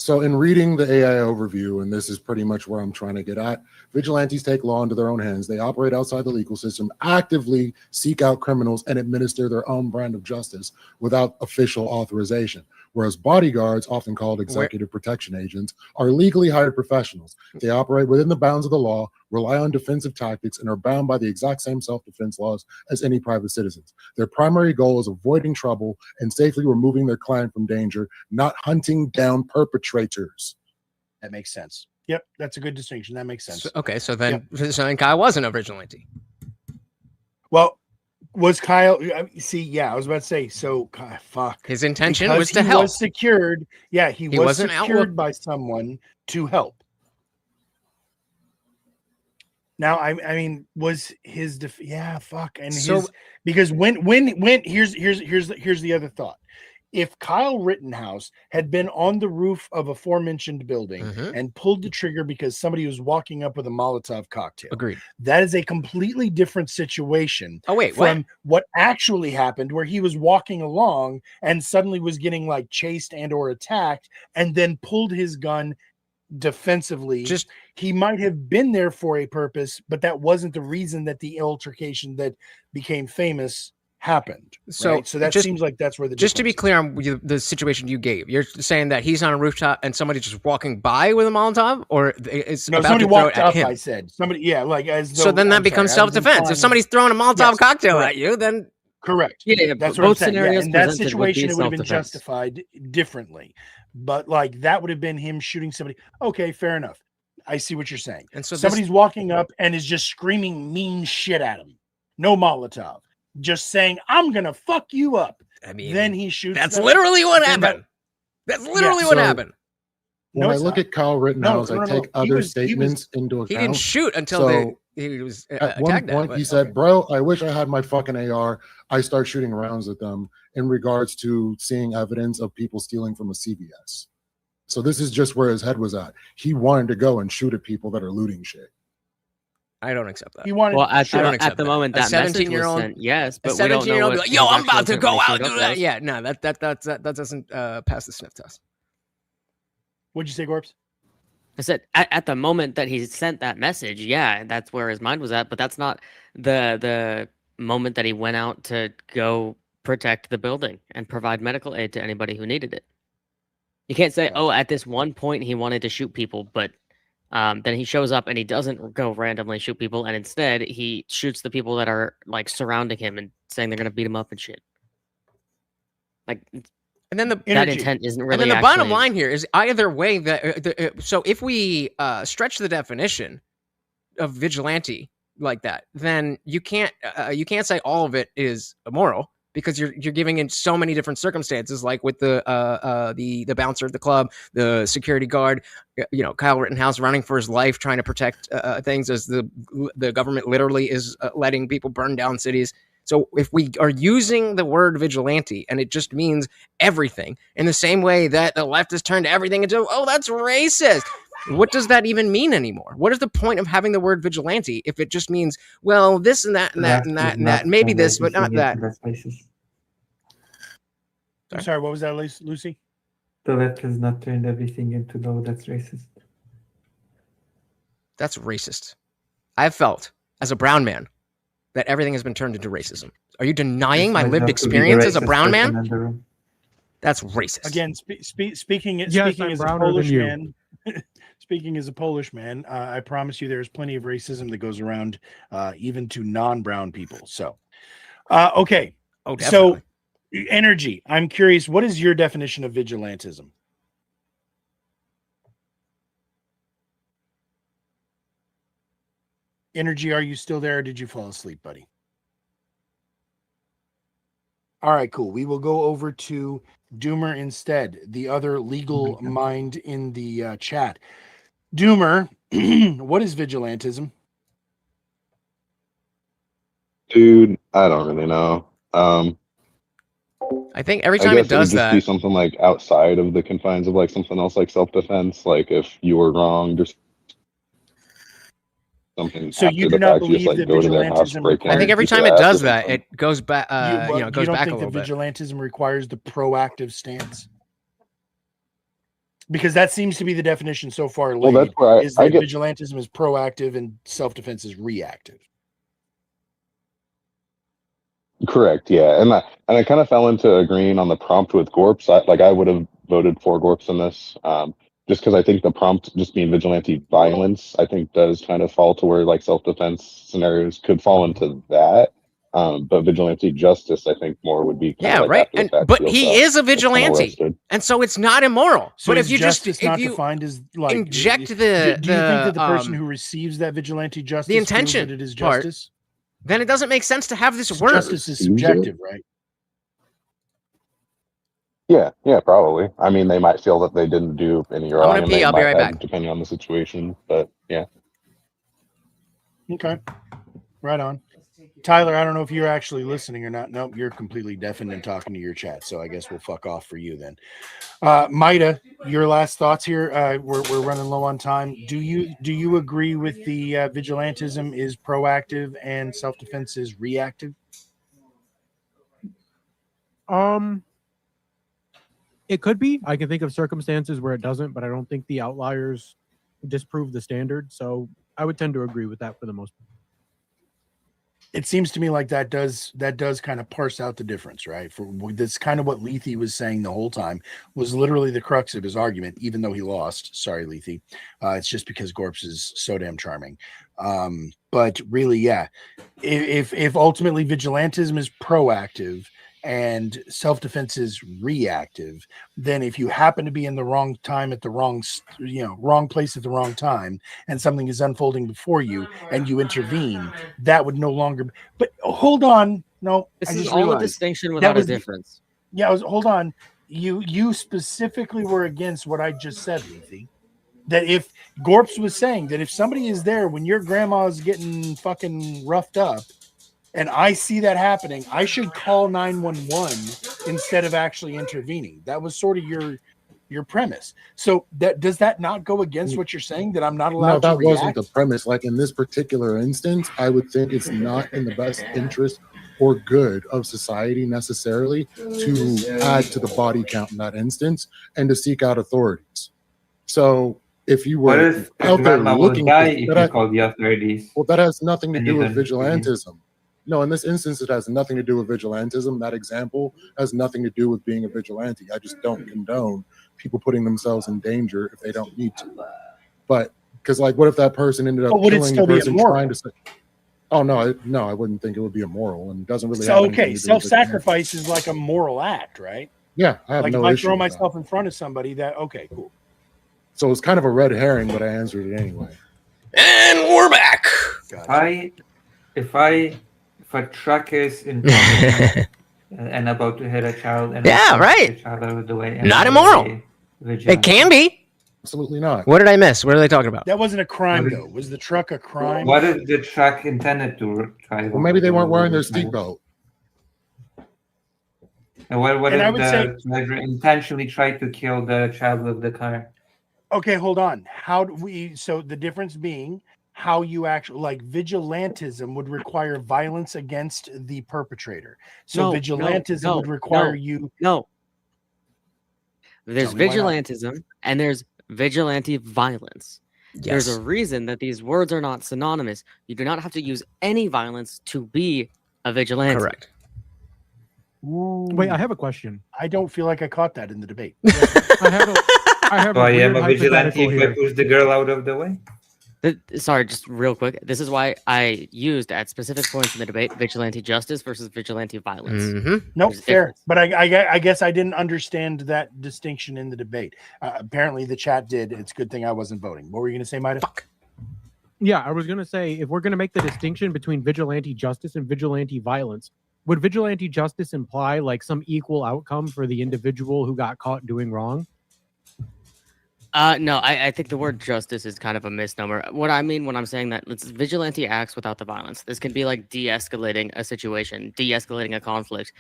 S19: So in reading the AI overview, and this is pretty much where I'm trying to get at, vigilantes take law into their own hands. They operate outside the legal system, actively seek out criminals, and administer their own brand of justice without official authorization. Whereas bodyguards, often called executive protection agents, are legally hired professionals. They operate within the bounds of the law, rely on defensive tactics, and are bound by the exact same self-defense laws as any private citizens. Their primary goal is avoiding trouble and safely removing their client from danger, not hunting down perpetrators.
S3: That makes sense. Yep, that's a good distinction. That makes sense.
S2: Okay, so then Kyle wasn't a vigilante.
S3: Well, was Kyle? See, yeah, I was about to say. So, God, fuck.
S2: His intention
S3: Because
S2: was to
S3: he
S2: help.
S3: Was secured. Yeah, he was
S2: wasn't
S3: secured by someone to help. Now, I mean, was his yeah, fuck, and
S2: So-
S3: his because when here's the other thought. If Kyle Rittenhouse had been on the roof of aforementioned building and pulled the trigger because somebody was walking up with a Molotov cocktail,
S2: agreed,
S3: that is a completely different situation.
S2: Oh, wait,
S3: from what actually happened, where he was walking along and suddenly was getting like chased and or attacked, and then pulled his gun defensively. He might have been there for a purpose, but that wasn't the reason that the altercation that became famous happened.
S2: So,
S3: right? So that
S2: just-
S3: seems like that's where the
S2: Just to be clear on the situation you gave, you're saying that he's on a rooftop and somebody's just walking by with a Molotov, or it's
S3: no,
S2: about
S3: somebody
S2: to throw
S3: walked
S2: it at
S3: up.
S2: him.
S3: I said somebody, yeah, like as
S2: So
S3: though-
S2: then that
S3: I'm
S2: becomes
S3: sorry, I was
S2: self-defense. If
S3: implying-
S2: somebody's throwing a Molotov
S3: Yes,
S2: cocktail
S3: correct.
S2: at you, then
S3: correct.
S22: Yeah,
S3: that's
S22: both
S3: what I'm saying.
S22: scenarios
S3: Yeah, in that
S22: presented would
S3: situation,
S22: be
S3: it would have been
S22: self-defense.
S3: justified differently. But like that would have been him shooting somebody. Okay, fair enough. I see what you're saying.
S2: And so
S3: somebody's walking up and is just screaming mean shit at him. No Molotov, just saying, "I'm gonna fuck you up."
S2: I mean,
S3: then he shoots.
S2: that's
S3: them.
S2: literally what
S3: Then that-
S2: happened. That's literally what
S19: So,
S2: happened.
S19: When
S3: No,
S19: I
S3: it's
S19: look
S3: not.
S19: at Kyle Rittenhouse,
S3: No,
S19: I take
S3: He
S19: other
S3: was-
S19: statements into account.
S2: He didn't shoot until
S19: So,
S2: he was
S19: at one
S2: attacked.
S19: point, he said, "Bro, I wish I had my fucking AR." I start shooting rounds at them in regards to seeing evidence of people stealing from a CVS. So this is just where his head was at. He wanted to go and shoot at people that are looting shit.
S2: I don't accept that.
S3: He wanted.
S22: Well, at
S2: I don't
S22: the,
S2: accept
S22: at the
S2: that.
S22: moment
S2: A
S22: that message was
S2: 17-year-old
S22: sent, yes,
S2: A
S22: but we don't know
S2: 17-year-old
S22: what
S2: be like, "Yo,
S22: his
S2: I'm about
S22: actual
S2: to go
S22: intent
S2: out
S22: when
S2: do
S22: he
S2: that."
S22: showed up
S2: Yeah, no, that doesn't pass the sniff test.
S3: What'd you say, Gorps?
S22: I said at the moment that he sent that message, yeah, that's where his mind was at. But that's not the moment that he went out to go protect the building and provide medical aid to anybody who needed it. You can't say, "Oh, at this one point he wanted to shoot people," but then he shows up and he doesn't go randomly shoot people, and instead he shoots the people that are like surrounding him and saying they're gonna beat him up and shit. Like,
S2: And then the
S22: that intent isn't really.
S2: And then the bottom
S22: actually-
S2: line here is either way that so if we stretch the definition of vigilante like that, then you can't say all of it is immoral, because you're giving in so many different circumstances, like with the bouncer at the club, the security guard, Kyle Rittenhouse running for his life trying to protect things as the government literally is letting people burn down cities. So if we are using the word vigilante and it just means everything, in the same way that the left has turned everything into, oh, that's racist. What does that even mean anymore? What is the point of having the word vigilante if it just means, well, this and that and that and that and that, and maybe this, but not that?
S3: I'm sorry, what was that, Lucy?
S1: The left has not turned everything into no, that's racist.
S2: That's racist. I've felt, as a brown man, that everything has been turned into racism. Are you denying my lived experience as a brown man? That's racist.
S3: Again, speaking as a Polish man, speaking as a Polish man, I promise you there's plenty of racism that goes around even to non-brown people. So, okay.
S2: Oh, definitely.
S3: So, energy. I'm curious, what is your definition of vigilantism? Energy, are you still there or did you fall asleep, buddy? All right, cool. We will go over to Doomer instead, the other legal mind in the chat. Doomer, what is vigilantism?
S4: Dude, I don't really know.
S2: I think every time it does that,
S4: be something like outside of the confines of like something else, like self-defense. Like if you were wronged or something.
S3: So you do not believe that vigilantism?
S2: I think every time it does that, it goes back. It goes back a little bit.
S3: You don't think that vigilantism requires the proactive stance? Because that seems to be the definition so far.
S4: Well, that's where
S3: is that vigilantism is proactive and self-defense is reactive.
S4: Correct. Yeah, and I kind of fell into agreeing on the prompt with Gorps. I would have voted for Gorps in this, just because I think the prompt just being vigilante violence, I think does kind of fall to where like self-defense scenarios could fall into that. But vigilante justice, I think more would be
S2: right. But he is a vigilante, and so it's not immoral.
S3: So
S2: but if you just
S3: defined as like
S2: inject
S3: do you think that the person who receives that vigilante justice
S2: the intention
S3: that it is
S2: part,
S3: justice?
S2: Then it doesn't make sense to have this word.
S3: Justice is subjective, right?
S4: Yeah, probably. I mean, they might feel that they didn't do any wrong.
S2: I'm gonna pee. I'll be right back.
S4: Depending on the situation, but yeah.
S3: Okay, right on. Tyler, I don't know if you're actually listening or not. Nope, you're completely deafened and talking to your chat. So I guess we'll fuck off for you then. Maida, your last thoughts here. We're running low on time. Do you agree with the vigilantism is proactive and self-defense is reactive?
S23: It could be. I can think of circumstances where it doesn't, but I don't think the outliers disprove the standard. So I would tend to agree with that for the most part.
S3: It seems to me like that does kind of parse out the difference, right? That's kind of what Lethe was saying the whole time, was literally the crux of his argument, even though he lost. Sorry, Lethe. It's just because Gorps is so damn charming. But really, yeah, if ultimately vigilantism is proactive and self-defense is reactive, then if you happen to be in the wrong time at the wrong place at the wrong time, and something is unfolding before you and you intervene, that would no longer. But hold on, no,
S22: this is all a distinction without a difference.
S3: Hold on. You specifically were against what I just said, Lethe. That if Gorps was saying that if somebody is there when your grandma's getting fucking roughed up, and I see that happening, I should call 911 instead of actually intervening. That was sort of your premise. So does that not go against what you're saying, that I'm not allowed to react?
S19: No, that wasn't the premise. Like in this particular instance, I would think it's not in the best interest or good of society necessarily to add to the body count in that instance and to seek out authorities. So if you were out there looking
S1: if you call the authorities,
S19: well, that has nothing to do with vigilantism. No, in this instance, it has nothing to do with vigilantism. That example has nothing to do with being a vigilante. I just don't condone people putting themselves in danger if they don't need to. But because, like, what if that person ended up killing the person trying to say? Oh no, I wouldn't think it would be immoral, and it doesn't really.
S3: So okay, self-sacrifice is like a moral act, right?
S19: Yeah, I have no issue.
S3: Like if I throw myself in front of somebody, okay, cool.
S19: So it's kind of a red herring, but I answered it anyway.
S2: And we're back.
S1: If a truck is in and about to hit a child, and
S2: right,
S1: the child out of the way,
S2: not immoral. It can be.
S19: Absolutely not.
S2: What did I miss? What are they talking about?
S3: That wasn't a crime, though. Was the truck a crime?
S1: What is the truck intended to try?
S19: Well, maybe they weren't wearing their seatbelt.
S1: And what if the driver intentionally tried to kill the child with the car?
S3: Okay, hold on. How do we? So the difference being how you actually like vigilantism would require violence against the perpetrator. So vigilantism would require you.
S22: No. There's
S3: Tell me why not.
S22: vigilantism and there's vigilante violence. There's a reason that these words are not synonymous. You do not have to use any violence to be a vigilante.
S2: Correct.
S23: Wait, I have a question.
S3: I don't feel like I caught that in the debate.
S23: I have
S1: So I am
S23: weird
S1: a vigilante
S23: hypothetical
S1: if I
S23: here.
S1: push the girl out of the way.
S22: Sorry, just real quick. This is why I used at specific points in the debate vigilante justice versus vigilante violence.
S3: Nope,
S22: There's a
S3: fair.
S22: difference.
S3: But I guess I didn't understand that distinction in the debate. Apparently, the chat did. It's a good thing I wasn't voting. What were you going to say, Maida?
S23: Yeah, I was going to say, if we're going to make the distinction between vigilante justice and vigilante violence, would vigilante justice imply like some equal outcome for the individual who got caught doing wrong?
S22: No, I think the word justice is kind of a misnomer. What I mean when I'm saying that, it's vigilante acts without the violence. This can be like de-escalating a situation, de-escalating a conflict.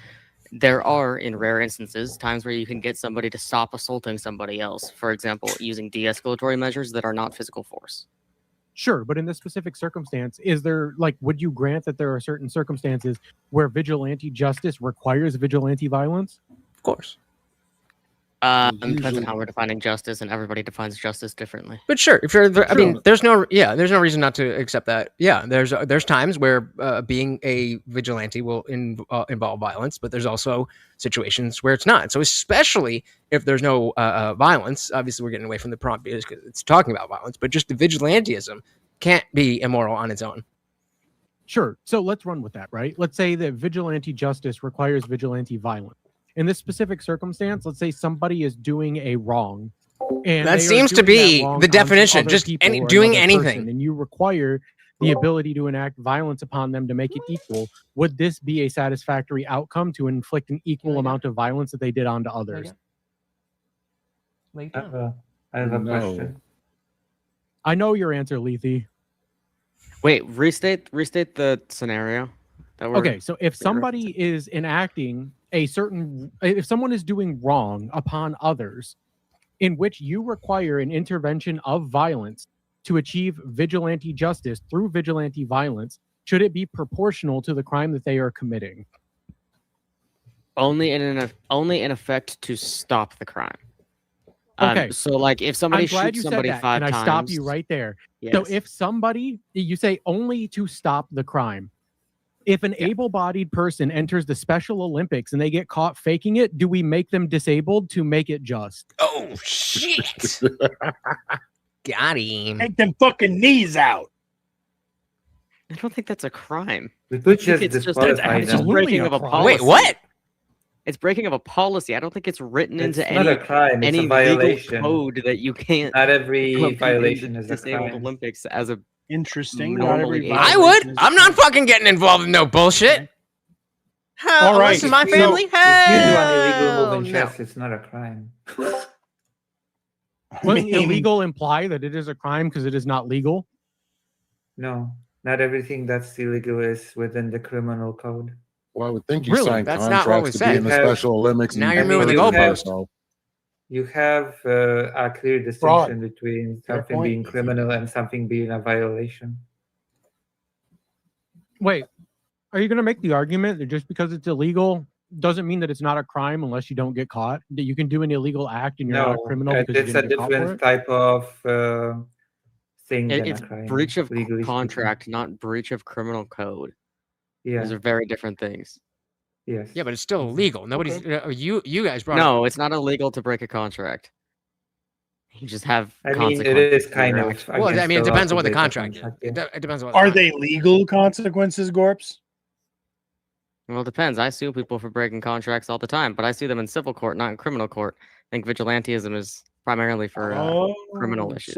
S22: There are, in rare instances, times where you can get somebody to stop assaulting somebody else. For example, using de-escalatory measures that are not physical force.
S23: Sure, but in this specific circumstance, is there like, would you grant that there are certain circumstances where vigilante justice requires vigilante violence?
S2: Of course.
S22: Depends on how we're defining justice, and everybody defines justice differently.
S2: But sure, if you're, I mean, there's no reason not to accept that. Yeah, there's times where being a vigilante will involve violence, but there's also situations where it's not. So especially if there's no violence, obviously we're getting away from the prompt because it's talking about violence, but just the vigilantism can't be immoral on its own.
S23: Sure. So let's run with that, right? Let's say that vigilante justice requires vigilante violence. In this specific circumstance, let's say somebody is doing a wrong. And
S2: that seems to be the definition, just doing anything.
S23: And you require the ability to enact violence upon them to make it equal. Would this be a satisfactory outcome to inflict an equal amount of violence that they did onto others?
S1: I have a question.
S23: I know your answer, Lethe.
S22: Wait, restate the scenario.
S23: Okay, so if somebody is enacting if someone is doing wrong upon others, in which you require an intervention of violence to achieve vigilante justice through vigilante violence, should it be proportional to the crime that they are committing?
S22: Only in effect to stop the crime.
S23: Okay,
S22: so like if somebody shoots somebody 5 times,
S23: and I stop you right there.
S22: Yes.
S23: So if somebody, you say only to stop the crime. If an able-bodied person enters the Special Olympics and they get caught faking it, do we make them disabled to make it just?
S2: Oh, shit. Got him.
S3: Take them fucking knees out.
S22: I don't think that's a crime.
S1: We could just
S22: It's just
S1: disqualify them.
S22: breaking of a policy.
S2: Wait, what?
S22: It's breaking of a policy. I don't think it's written
S1: It's
S22: into
S1: not a crime, it's
S22: any
S1: a violation.
S22: legal code that you can't.
S1: Not every
S22: compete in
S1: violation
S22: the
S1: is a
S22: disabled
S1: crime.
S22: Olympics as a
S3: interesting.
S22: Normally,
S2: I would. I'm not fucking getting involved in no bullshit. Hell,
S1: All right,
S2: this is my family.
S1: If you do an illegal
S2: Hell
S1: move in
S2: no.
S1: chess, it's not a crime.
S23: Wouldn't illegal imply that it is a crime because it is not legal?
S1: No, not everything that's illegal is within the criminal code.
S19: Well, I would think you
S23: Really?
S19: signed
S2: That's not what we
S19: contracts to be in the
S2: said.
S19: Special Olympics.
S2: Now
S19: and
S2: you're moving the
S19: you
S2: goalpost.
S1: You have a clear distinction
S3: Fraud.
S1: between
S3: Fair
S1: something
S3: point.
S1: being criminal and something being a violation.
S23: Wait, are you going to make the argument that just because it's illegal doesn't mean that it's not a crime unless you don't get caught? That you can do an illegal act and you're not a criminal because
S1: it's
S23: you
S1: a
S23: didn't get caught for
S1: different
S23: it?
S1: type of thing than
S22: It's
S1: a crime.
S22: breach of
S1: legally
S22: contract, not breach of criminal code.
S1: Yeah.
S22: Those are very different things.
S1: Yes.
S2: Yeah, but it's still illegal. Nobody's. You guys brought.
S22: No, it's not illegal to break a contract. You just have.
S1: I mean, it is kind of.
S2: Well, I mean, it depends on what the contract is. It depends on what.
S3: Are they legal consequences, Gorps?
S22: Well, it depends. I sue people for breaking contracts all the time, but I sue them in civil court, not in criminal court. I think vigilantism is primarily for criminal issues.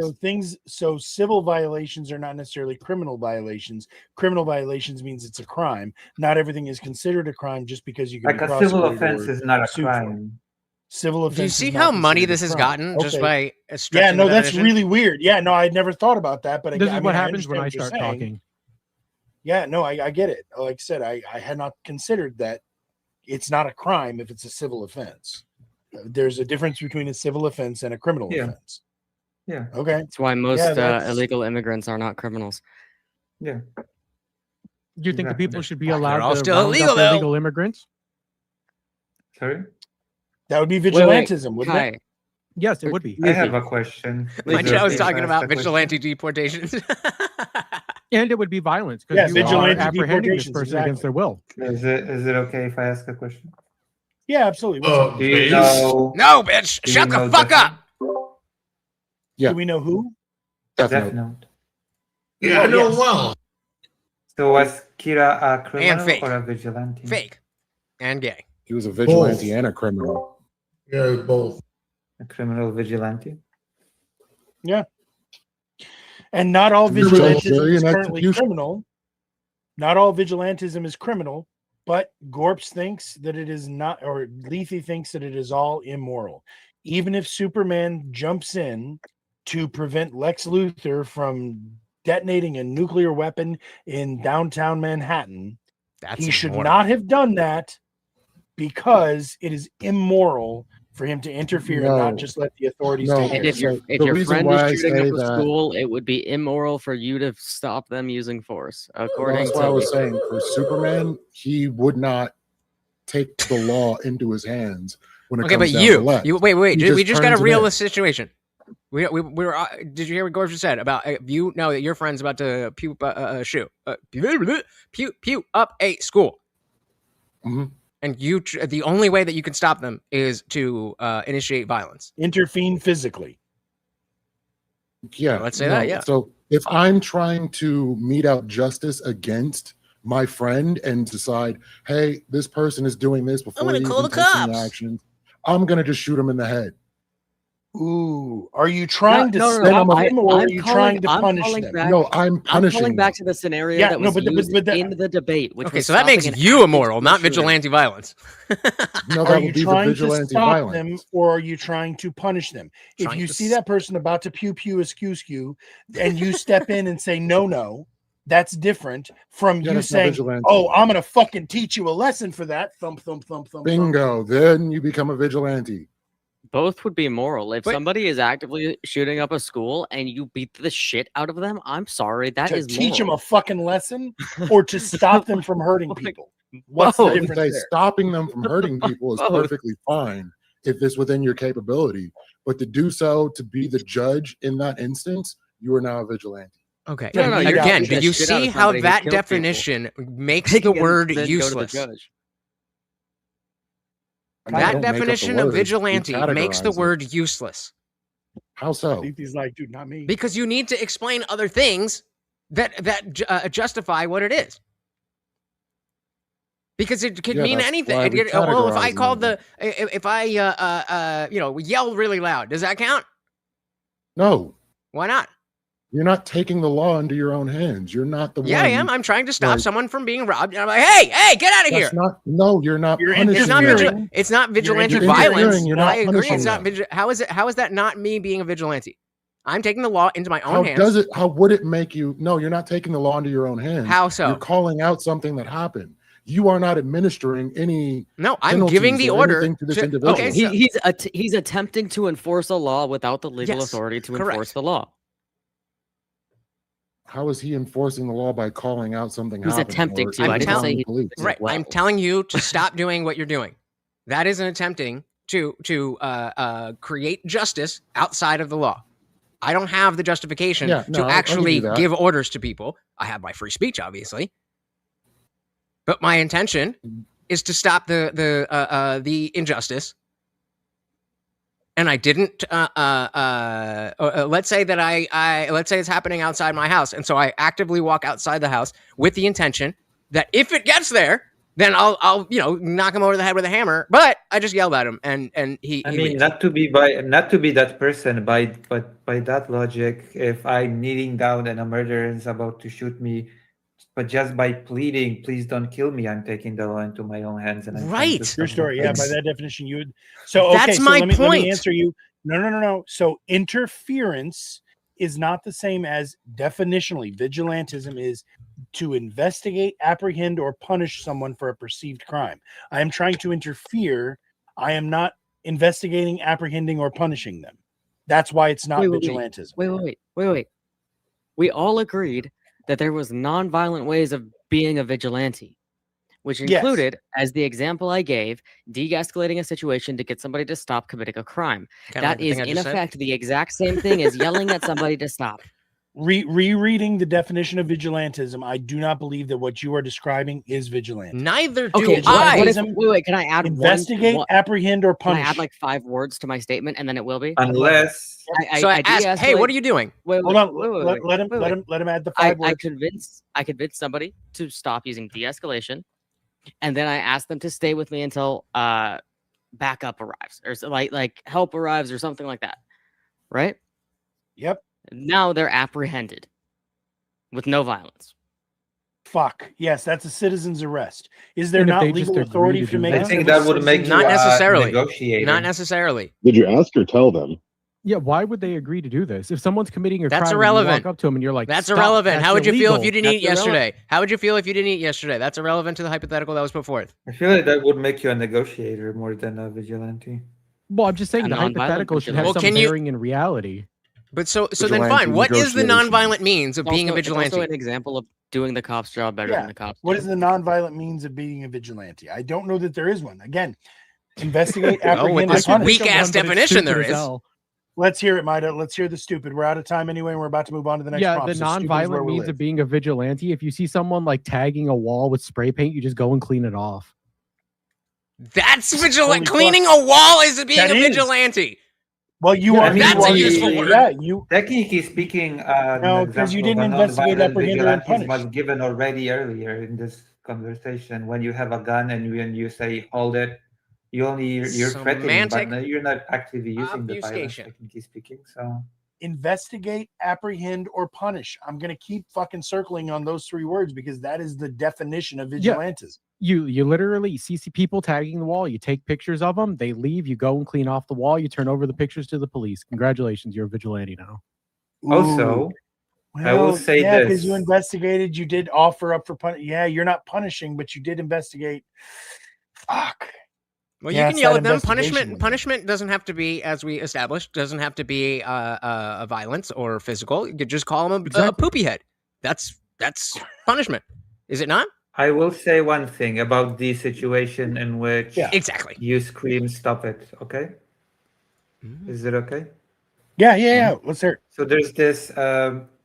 S3: So civil violations are not necessarily criminal violations. Criminal violations means it's a crime. Not everything is considered a crime just because you can
S1: Like a civil offense is not a crime.
S3: Civil offense.
S2: Do you see how muddy this has gotten just by stretching
S3: Yeah, no,
S2: the
S3: that's
S2: definition?
S3: really weird. Yeah, no, I'd never thought about that. But
S23: This
S3: I
S23: is what
S3: mean,
S23: happens when I
S3: understand what
S23: start
S3: you're saying.
S23: talking.
S3: Yeah, no, I get it. Like I said, I had not considered that it's not a crime if it's a civil offense. There's a difference between a civil offense and a criminal offense.
S1: Yeah.
S3: Okay.
S22: That's why most
S3: that's-
S22: illegal immigrants are not criminals.
S1: Yeah.
S23: Do you think the people should be
S22: They're
S23: allowed
S22: all
S23: to
S22: still
S23: round
S22: illegal,
S23: up
S22: though.
S23: illegal immigrants?
S1: Sorry?
S3: That would be
S22: Wait,
S3: vigilantism, wouldn't
S22: Kai.
S3: it?
S23: Yes, it would be.
S1: I have a question.
S2: My
S1: Is it
S2: show is
S1: okay if I
S2: talking
S1: ask
S2: about
S1: a question?
S2: vigilante deportations.
S23: And it would be violence
S3: Yeah,
S23: because you are
S3: vigilante
S23: apprehending this
S3: deportations,
S23: person against
S3: exactly.
S23: their will.
S1: Is it okay if I ask a question?
S3: Yeah, absolutely. What's up?
S1: Do you know?
S2: No, bitch!
S1: do
S2: Shut
S1: you
S2: the
S1: know
S2: fuck
S1: Death
S2: up!
S19: Yeah.
S3: Do we know who?
S1: Death Note.
S20: Yeah, I know him
S3: yes.
S20: well.
S1: So was Kira a criminal
S2: fake.
S1: or a vigilante?
S2: Fake. And gay.
S19: He was a vigilante
S20: Both.
S19: and a criminal.
S20: Yeah, both.
S1: A criminal vigilante.
S3: Yeah. And not all
S19: Jury
S3: vigilantism is
S19: and
S3: currently
S19: execution.
S3: criminal. Not all vigilantism is criminal, but Gorps thinks that it is not, or Lethe thinks that it is all immoral. Even if Superman jumps in to prevent Lex Luthor from detonating a nuclear weapon in downtown Manhattan,
S2: That's
S3: he should
S2: immoral.
S3: not have done that because it is immoral for him to interfere and not
S19: No.
S3: just let the authorities
S19: No.
S3: take
S22: And
S3: care
S22: if
S3: of
S22: your
S3: it.
S22: if
S19: the
S22: your
S19: reason
S22: friend
S19: why I
S22: is shooting up
S19: say
S22: a
S19: that-
S22: school, it would be immoral for you to stop them using force. According
S19: That's
S22: to
S19: why I was
S22: Lethe.
S19: saying for Superman, he would not take the law into his hands when it
S2: Okay,
S19: comes
S2: but
S19: down to Lex.
S2: wait.
S19: He
S2: We just got to
S19: turns it
S2: reel
S19: in.
S2: the situation. We were. Did you hear what Gorge said about you know that your friend's about to pew up a school,
S19: Mhm.
S2: and the only way that you can stop them is to initiate violence.
S3: Intervene physically.
S19: Yeah,
S2: Let's say that, yeah.
S19: So if I'm trying to mete out justice against my friend and decide, hey, this person is doing this before
S2: gonna
S19: he
S2: call
S19: even
S2: the
S19: takes any
S2: cops.
S19: action, I'm gonna just shoot him in the head.
S3: Ooh, are you trying to
S22: No,
S3: stop
S22: I-
S3: them, or
S22: I'm
S3: are you
S22: calling-
S3: trying to
S22: I'm
S3: punish
S22: calling
S3: them?
S22: back-
S19: No, I'm
S22: I'm
S19: punishing
S22: calling back
S19: them.
S22: to the scenario
S3: Yeah,
S22: that
S3: no,
S22: was
S3: but
S22: used
S3: that-
S22: in the debate, which
S2: Okay,
S22: was
S2: so that makes
S22: stopping an
S2: you
S22: active
S2: immoral,
S22: school
S2: not
S22: shooting.
S2: vigilante violence.
S19: No,
S3: Are
S19: that
S3: you
S19: would be the
S3: trying to
S19: vigilante
S3: stop
S19: violence.
S3: them, or are you trying to punish them? If
S2: Trying
S3: you
S2: to
S3: see that person about to pew pew askew, and you step in and say no, that's different from
S19: Yeah,
S3: you
S19: that's not
S3: saying,
S19: vigilante.
S3: "Oh, I'm gonna fucking teach you a lesson for that." Thump, thump, thump, thump.
S19: Bingo. Then you become a vigilante.
S22: Both would be moral. If
S2: Wait.
S22: somebody is actively shooting up a school and you beat the shit out of them, I'm sorry, that
S3: To
S22: is
S3: teach them
S22: moral.
S3: a fucking lesson, or to stop them from hurting people. What's the
S19: I would
S3: difference
S19: say
S3: there?
S19: stopping them from hurting people is
S22: Both.
S19: perfectly fine if it's within your capability. But to do so, to be the judge in that instance, you are now a vigilante.
S2: Okay.
S22: No,
S3: you're
S2: Again,
S22: beating
S2: do
S22: the
S2: you
S22: shit out
S2: see
S22: of
S2: how
S22: somebody who's
S2: that
S22: killed people.
S2: definition makes
S22: They
S2: the
S22: can
S2: word
S22: then go to the
S2: useless?
S22: judge.
S19: I
S2: That
S19: don't make up the
S2: definition of
S19: words, we
S2: vigilante makes the
S19: categorize it.
S2: word useless
S19: How so?
S3: He's like, dude, not me.
S2: because you need to explain other things that justify what it is. Because it could
S19: Yeah,
S2: mean
S19: that's
S2: anything.
S19: why we
S2: Well, if I
S19: categorize
S2: called
S19: them.
S2: if I yelled really loud, does that count?
S19: No,
S2: Why not?
S19: you're not taking the law into your own hands. You're not the
S2: Yeah,
S19: one.
S2: I am. I'm trying to stop
S19: like-
S2: someone from being robbed. And I'm like, hey, get out of here.
S19: That's not. No, you're not
S3: You're
S19: punishing
S2: It's not
S19: them.
S2: it's not vigilante
S19: You're
S2: violence.
S19: interfering, you're not
S2: I agree. It's
S19: punishing
S2: not
S19: them.
S2: how is that not me being a vigilante? I'm taking the law into my own
S19: How
S2: hands.
S19: does it? How would it make you? No, you're not taking the law into your own hands.
S2: How so?
S19: You're calling out something that happened. You are not administering any.
S2: No, I'm giving the
S19: penalties or
S2: order
S19: anything to this
S2: to-
S19: individual.
S2: okay, so-
S22: He's attempting to enforce a law without the legal
S2: Yes,
S22: authority to
S2: correct.
S22: enforce the law.
S19: How is he enforcing the law by calling out something?
S22: He's
S19: happened
S22: attempting
S19: or
S22: to. I didn't
S19: telling
S22: say
S19: the
S22: he-
S19: police?
S2: Right. I'm telling you to stop doing what you're doing. That is an attempting to create justice outside of the law. I don't have the justification
S19: Yeah, no,
S2: to
S19: I'll give
S2: actually
S19: you that.
S2: give orders to people. I have my free speech, obviously, but my intention is to stop the injustice. And I didn't. Let's say that let's say it's happening outside my house, and so I actively walk outside the house with the intention that if it gets there, then I'll knock him over the head with a hammer. But I just yelled at him, and he.
S1: I
S2: he
S1: mean,
S2: leaves.
S1: not to be that person, but by that logic, if I'm kneeling down and a murderer is about to shoot me, but just by pleading, please don't kill me, I'm taking the law into my own hands, and I'm trying to
S2: Right.
S1: stop
S3: True
S1: the
S3: story. Yeah, by
S1: things.
S3: that definition, you would. So okay,
S2: That's
S3: so
S2: my
S3: let me
S2: point.
S3: answer you. No. So interference is not the same as definitionally. Vigilantism is to investigate, apprehend, or punish someone for a perceived crime. I am trying to interfere. I am not investigating, apprehending, or punishing them. That's why it's not
S22: Wait,
S3: vigilantism.
S22: Wait. We all agreed that there was non-violent ways of being a vigilante, which included, as the example I gave, de-escalating a situation to get somebody to stop committing a crime.
S2: Kinda like
S22: That
S2: the
S22: is,
S2: thing I
S22: in
S2: just said?
S22: effect, the exact same thing as yelling at somebody to stop.
S3: Rereading the definition of vigilantism, I do not believe that what you are describing is vigilante.
S2: Neither do
S22: Okay,
S2: I.
S22: wait, can I add
S3: investigate, apprehend, or
S22: Can I
S3: punish?
S22: add like 5 words to my statement, and then it will be?
S1: Unless.
S2: So I ask, hey, what are you doing?
S3: Hold on. Let him add the 5 words.
S22: I convince somebody to stop using de-escalation, and then I ask them to stay with me until backup arrives, or like help arrives, or something like that. Right?
S3: Yep.
S22: Now they're apprehended with no violence.
S3: Fuck. Yes, that's a citizen's arrest. Is there
S22: And if
S3: not
S22: they just
S3: legal
S22: agree
S3: authority
S22: to
S3: to
S22: do
S3: make?
S22: that?
S1: I think that would make you
S2: Not necessarily.
S1: negotiator.
S2: Not necessarily.
S9: Did you ask or tell them?
S23: Yeah, why would they agree to do this? If someone's committing a
S2: That's
S23: crime,
S2: irrelevant.
S23: And you walk up to them and you're like,
S2: That's
S23: "Stop,
S2: irrelevant.
S23: that's
S2: How would you feel if
S23: illegal."
S2: you didn't eat
S23: That's irrelevant.
S2: yesterday? How would you feel if you didn't eat yesterday? That's irrelevant to the hypothetical that was put forth.
S1: I feel like that would make you a negotiator more than a vigilante.
S23: Well, I'm just saying
S2: A
S23: the
S2: non-violent
S23: hypothetical should have
S2: vigilante.
S23: some
S2: Well, can you-
S23: bearing in reality.
S2: But so then
S23: Vigilante
S2: fine. What is the
S23: negotiation.
S2: nonviolent means of being a
S22: It's also
S2: vigilante?
S22: an example of doing the cop's job better than the cops.
S3: What is the nonviolent means of being a vigilante? I don't know that there is one. Again, investigate,
S2: Well, with
S3: apprehend,
S2: this
S3: and punish.
S2: weak-ass definition there is.
S3: Let's hear it, Maida. Let's hear the stupid. We're out of time anyway, and we're about to move on to the next
S23: Yeah,
S3: prompt.
S23: the
S3: So stupid is where
S23: non-violent
S3: we
S23: means
S3: live.
S23: of being a vigilante. If you see someone like tagging a wall with spray paint, you just go and clean it off.
S2: That's vigilante.
S23: Holy
S2: Cleaning
S23: fuck.
S2: a wall is being
S23: That
S2: a
S23: is.
S2: vigilante.
S3: Well, you
S1: Yeah,
S3: are.
S1: I mean,
S2: That's
S1: well,
S2: a useful word.
S3: Yeah, you.
S1: Technically speaking,
S3: No, because you didn't investigate, apprehend, or punish.
S1: was given already earlier in this conversation. When you have a gun and when you say hold it, you're threatening, but
S2: Semantic
S1: no, you're not actively using the violence.
S2: obfuscation.
S1: Technically speaking, so
S3: Investigate, apprehend, or punish. I'm going to keep fucking circling on those 3 words because that is the definition of vigilantism.
S23: You literally see people tagging the wall. You take pictures of them. They leave. You go and clean off the wall. You turn over the pictures to the police. Congratulations, you're a vigilante now.
S1: also, I will say
S3: yeah,
S1: this.
S3: because you investigated, you did offer up for Yeah, you're not punishing, but you did investigate. Fuck.
S2: Well,
S3: Yeah,
S2: you
S3: it's
S2: can yell
S3: that
S2: at them.
S3: investigation.
S2: Punishment doesn't have to be, as we established, doesn't have to be a violence or physical. You could just call them a poopy head. That's punishment, is it not?
S1: I will say one thing about the situation in which
S2: Exactly
S1: you scream, "Stop it!" Okay, is it okay?
S3: Yeah. Let's hear it.
S1: So there's this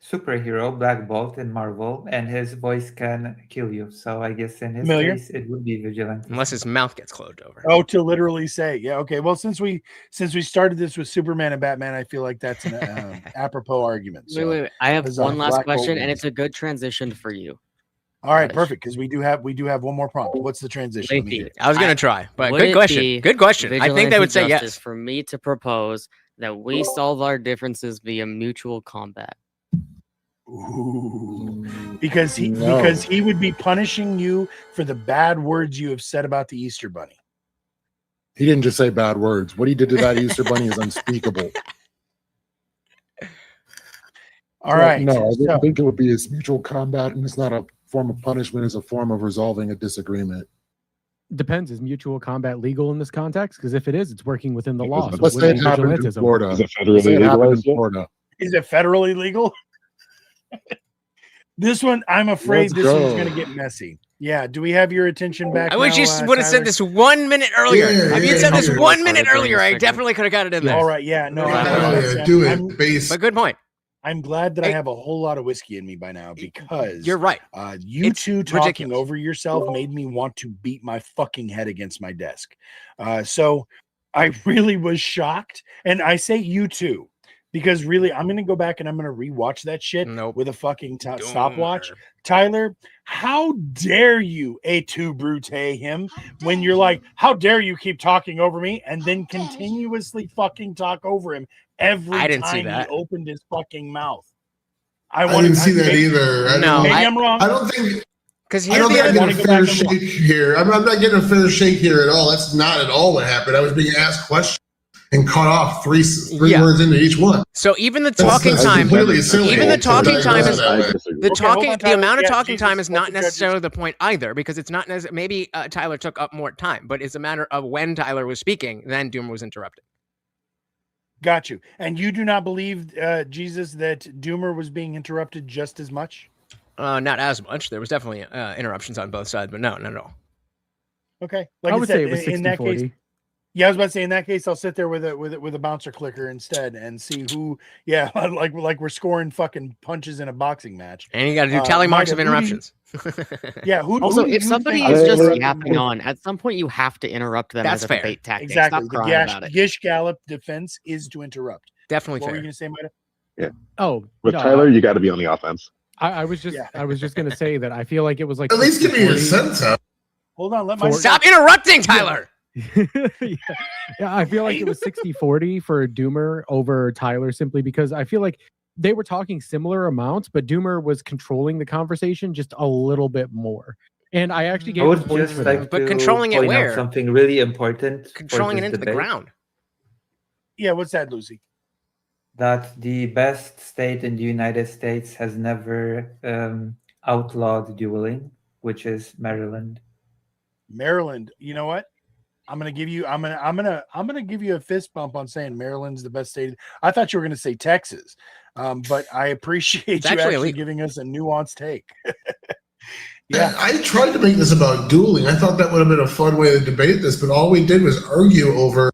S1: superhero, Black Bolt in Marvel, and his voice can kill you. So I guess in his
S3: Familiar.
S1: case, it would be vigilante.
S2: Unless his mouth gets closed over.
S3: Oh, to literally say, yeah, okay. Well, since we started this with Superman and Batman, I feel like that's an apropos argument. So,
S22: Wait. I have
S3: huzzah,
S22: one last
S3: Black Bolt
S22: question, and
S3: wins.
S22: it's a good transition for you.
S3: All right, perfect. Because we do have one more prompt. What's the transition? Let me hear it.
S2: I was going to try, but
S22: Would
S2: good
S22: it
S2: question.
S22: be
S2: Good question. I think they would say
S22: vigilante
S2: yes.
S22: justice for me to propose that we solve our differences via mutual combat.
S3: Ooh. Because he
S22: No.
S3: would be punishing you for the bad words you have said about the Easter Bunny.
S19: He didn't just say bad words. What he did to that Easter bunny is unspeakable.
S3: All right.
S19: No, I
S3: so-
S19: wouldn't think it would be as mutual combat, and it's not a form of punishment. It's a form of resolving a disagreement.
S23: Depends. Is mutual combat legal in this context? Because if it is, it's working within the law. So
S19: Let's
S23: it
S19: say
S23: wouldn't
S19: it
S23: be
S19: happened in
S23: vigilantism.
S19: Florida.
S9: Is it
S19: Let's
S9: federally
S19: say it happened in
S9: legalized yet?
S19: Florida.
S3: Is it federally legal? This one, I'm afraid
S19: Let's
S3: this one's
S19: go.
S3: going to get messy. Yeah. Do we have your attention back?
S2: I wish
S3: now,
S2: you would have said
S3: Tyler?
S2: this 1 minute earlier.
S3: Yeah,
S2: If you had
S3: yeah,
S2: said this
S3: yeah.
S2: 1 minute earlier, I definitely could have got it in there.
S3: All right. Yeah. No.
S20: do it,
S3: I'm-
S20: base.
S2: But good point.
S3: I'm glad that I have a whole lot of whiskey in me by now because
S2: You're right.
S3: You
S2: It's
S3: two talking
S2: ridiculous.
S3: over yourself made me want to beat my fucking head against my desk. So I really was shocked. And I say you two because really I'm going to go back and I'm going to rewatch that shit with a fucking stopwatch. Tyler, how dare you A2 brute him when you're like, how dare you keep talking over me and then continuously fucking talk over him every
S2: I didn't see
S3: time
S2: that.
S3: he opened his fucking mouth.
S20: I didn't see that either.
S2: No,
S3: maybe I'm wrong.
S20: I don't think.
S2: Because
S20: I don't think I'm
S3: wanna
S20: getting a
S3: go back
S20: fair
S3: and watch.
S20: shake here. I'm not getting a fair shake here at all. That's not at all what happened. I was being asked questions and cut off three
S2: Yeah.
S20: words into each one.
S2: So even the
S20: That's-
S2: talking
S20: that's
S2: time,
S20: completely silly.
S2: even the talking time is
S20: I
S2: the
S20: disagree.
S2: talking. The amount of
S3: Yeah,
S2: talking
S3: Jesus,
S2: time is not
S3: let the judges-
S2: necessarily the point either, because it's not necessarily. Maybe Tyler took up more time, but it's a matter of when Tyler was speaking, then Doom was interrupted.
S3: Got you. And you do not believe, Jesus, that Doomer was being interrupted just as much?
S2: Not as much. There was definitely interruptions on both sides, but no, not at all.
S3: Okay.
S23: I would say it was 60-40.
S3: In that case, yeah, I was about to say in that case, I'll sit there with a bouncer clicker instead and see who. Yeah, like we're scoring fucking punches in a boxing match.
S2: And you got to do tally marks of interruptions.
S3: Yeah.
S22: Also, if somebody is just yapping on, at some point you have to interrupt them.
S2: That's
S22: as a
S2: fair.
S22: debate tactic.
S3: Exactly.
S22: Stop
S3: The
S22: crying about it.
S3: Gish Gallop defense is to interrupt.
S2: Definitely
S3: What
S2: fair.
S3: were you going to say, Maida?
S4: Yeah.
S23: Oh,
S4: With
S23: no,
S4: Tyler, you got to be on the offense.
S23: I was just going to say that I feel like it was like
S20: At least give me a
S23: 60-40.
S20: sense of.
S3: Hold on. Let my
S2: Stop interrupting, Tyler.
S23: Yeah, I feel like it was 60-40 for Doomer over Tyler simply because I feel like they were talking similar amounts, but Doomer was controlling the conversation just a little bit more. And I actually
S1: I
S23: gave
S1: would
S23: him points
S1: just
S23: for
S1: like
S23: that.
S2: But
S1: to
S2: controlling it
S1: point out
S2: where?
S1: something really important.
S2: Controlling it
S1: for this
S2: into the
S1: debate,
S2: ground.
S3: Yeah, what's that, Lucy?
S1: that the best state in the United States has never outlawed dueling, which is Maryland.
S3: Maryland. You know what? I'm gonna give you a fist bump on saying Maryland's the best state. I thought you were gonna say Texas, but I appreciate you actually giving us a nuanced take.
S20: Yeah, I tried to make this about dueling. I thought that would have been a fun way to debate this, but all we did was argue over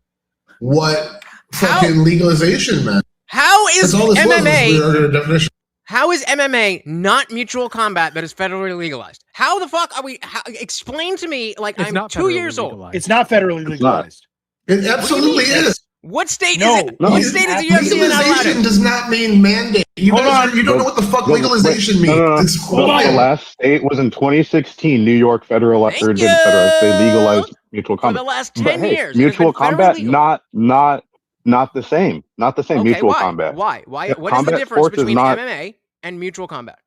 S20: what fucking legalization meant.
S2: How is
S20: That's all this was
S2: MMA?
S20: we argued a definition.
S2: How is MMA not mutual combat that is federally legalized? How the fuck are we? Explain to me, like
S23: It's
S2: I'm
S23: not
S2: 2 years old.
S3: It's not federally legalized.
S20: It absolutely is.
S2: What state
S3: No,
S2: is it? What state is the UFC not allowed
S20: Legalization
S2: in?
S20: does not mean mandate. You don't know what the fuck legalization means. It's
S4: The last state was in 2016. New York they legalized mutual combat.
S2: For the last
S4: But
S2: 10
S4: hey,
S2: years, it has
S4: mutual
S2: been federally
S4: combat,
S2: legal.
S4: not the same. Not the same.
S2: Okay,
S4: mutual
S2: why?
S4: combat.
S2: Why?
S4: Yeah,
S2: What is the
S4: combat
S2: difference
S4: sports is
S2: between
S4: not-
S2: MMA and mutual combat?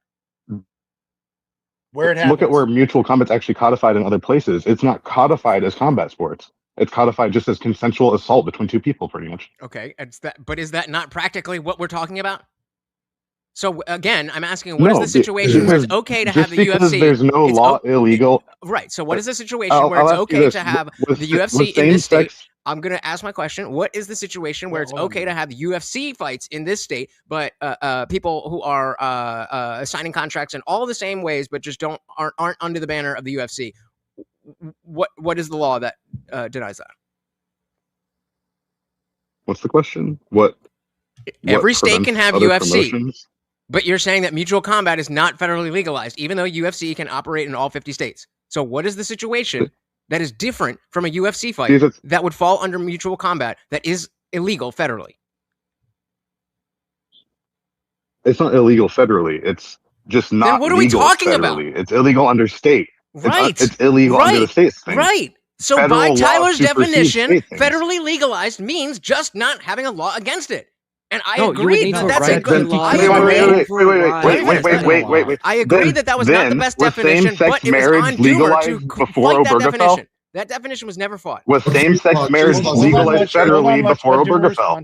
S3: Where it
S4: Look at
S3: happens.
S4: where mutual combat's actually codified in other places. It's not codified as combat sports. It's codified just as consensual assault between two people, pretty much.
S2: Okay, but is that not practically what we're talking about? So again, I'm asking, what is the situation where it's okay to have the
S4: because
S2: UFC?
S4: there's no law illegal.
S2: Right. So what is the situation
S4: I'll
S2: where it's
S4: ask you
S2: okay
S4: this.
S2: to have
S4: Was-
S2: the UFC
S4: was
S2: in this state?
S4: same-sex-
S2: I'm going to ask my question. What is the situation where it's okay to have UFC fights in this state, but people who are signing contracts in all the same ways, but just aren't under the banner of the UFC? What is the law that denies that?
S4: What's the question? What
S2: Every state can
S4: prevents
S2: have
S4: other
S2: UFC.
S4: promotions?
S2: But you're saying that mutual combat is not federally legalized, even though UFC can operate in all 50 states. So what is the situation that is different from a UFC fight that would fall under mutual combat that is illegal federally?
S4: It's not illegal federally. It's just not.
S2: Then what are we
S4: legal
S2: talking
S4: federally.
S2: about?
S4: It's illegal under state.
S2: Right.
S4: It's illegal under the state's thing.
S2: Right. So
S4: Federal
S2: by
S4: law
S2: Tyler's
S4: supersedes
S2: definition,
S4: state things.
S2: federally legalized means just not having a law against it. And I
S22: No, you would
S2: agree
S22: need
S2: that
S22: to
S2: that's a
S22: write
S2: good.
S22: the law.
S2: I agree.
S4: Wait.
S2: I agree that that was not the best definition, but it was on Doomer to
S4: before
S2: fight that
S4: Obergefell?
S2: definition. That definition was never fought.
S4: Was same-sex marriage legalized federally before Obergefell?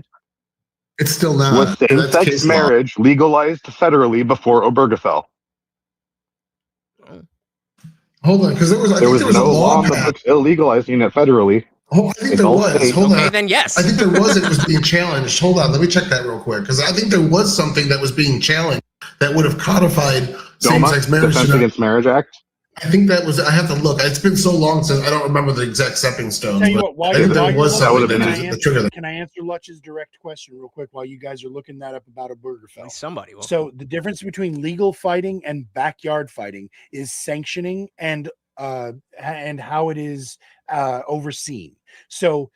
S20: It's still not.
S4: Was same-sex
S20: case law.
S4: marriage legalized federally before Obergefell?
S20: Hold on, because there was. I
S4: There
S20: think
S4: was
S20: there was a
S4: no law
S20: law
S4: on the
S20: passed.
S4: books illegalizing it federally.
S20: Oh, I think
S4: It's
S20: there
S4: all
S20: was.
S4: state.
S20: Hold
S2: Okay,
S20: on.
S2: then yes.
S20: I think there was. It was being challenged. Hold on, let me check that real quick because I think there was something that was being challenged that would have codified same-sex marriage.
S4: Defense Against Marriage Act.
S20: I think that was. I have to look. It's been so long since I don't remember the exact stepping stones.
S3: Tell you
S20: But
S3: what, while
S20: I think
S3: you're
S20: there was
S3: looking,
S20: something that was the trigger.
S3: can I answer Lutch's direct question real quick while you guys are looking that up about Obergefell?
S2: Somebody will.
S3: So the difference between legal fighting and backyard fighting is sanctioning and how it is overseen. So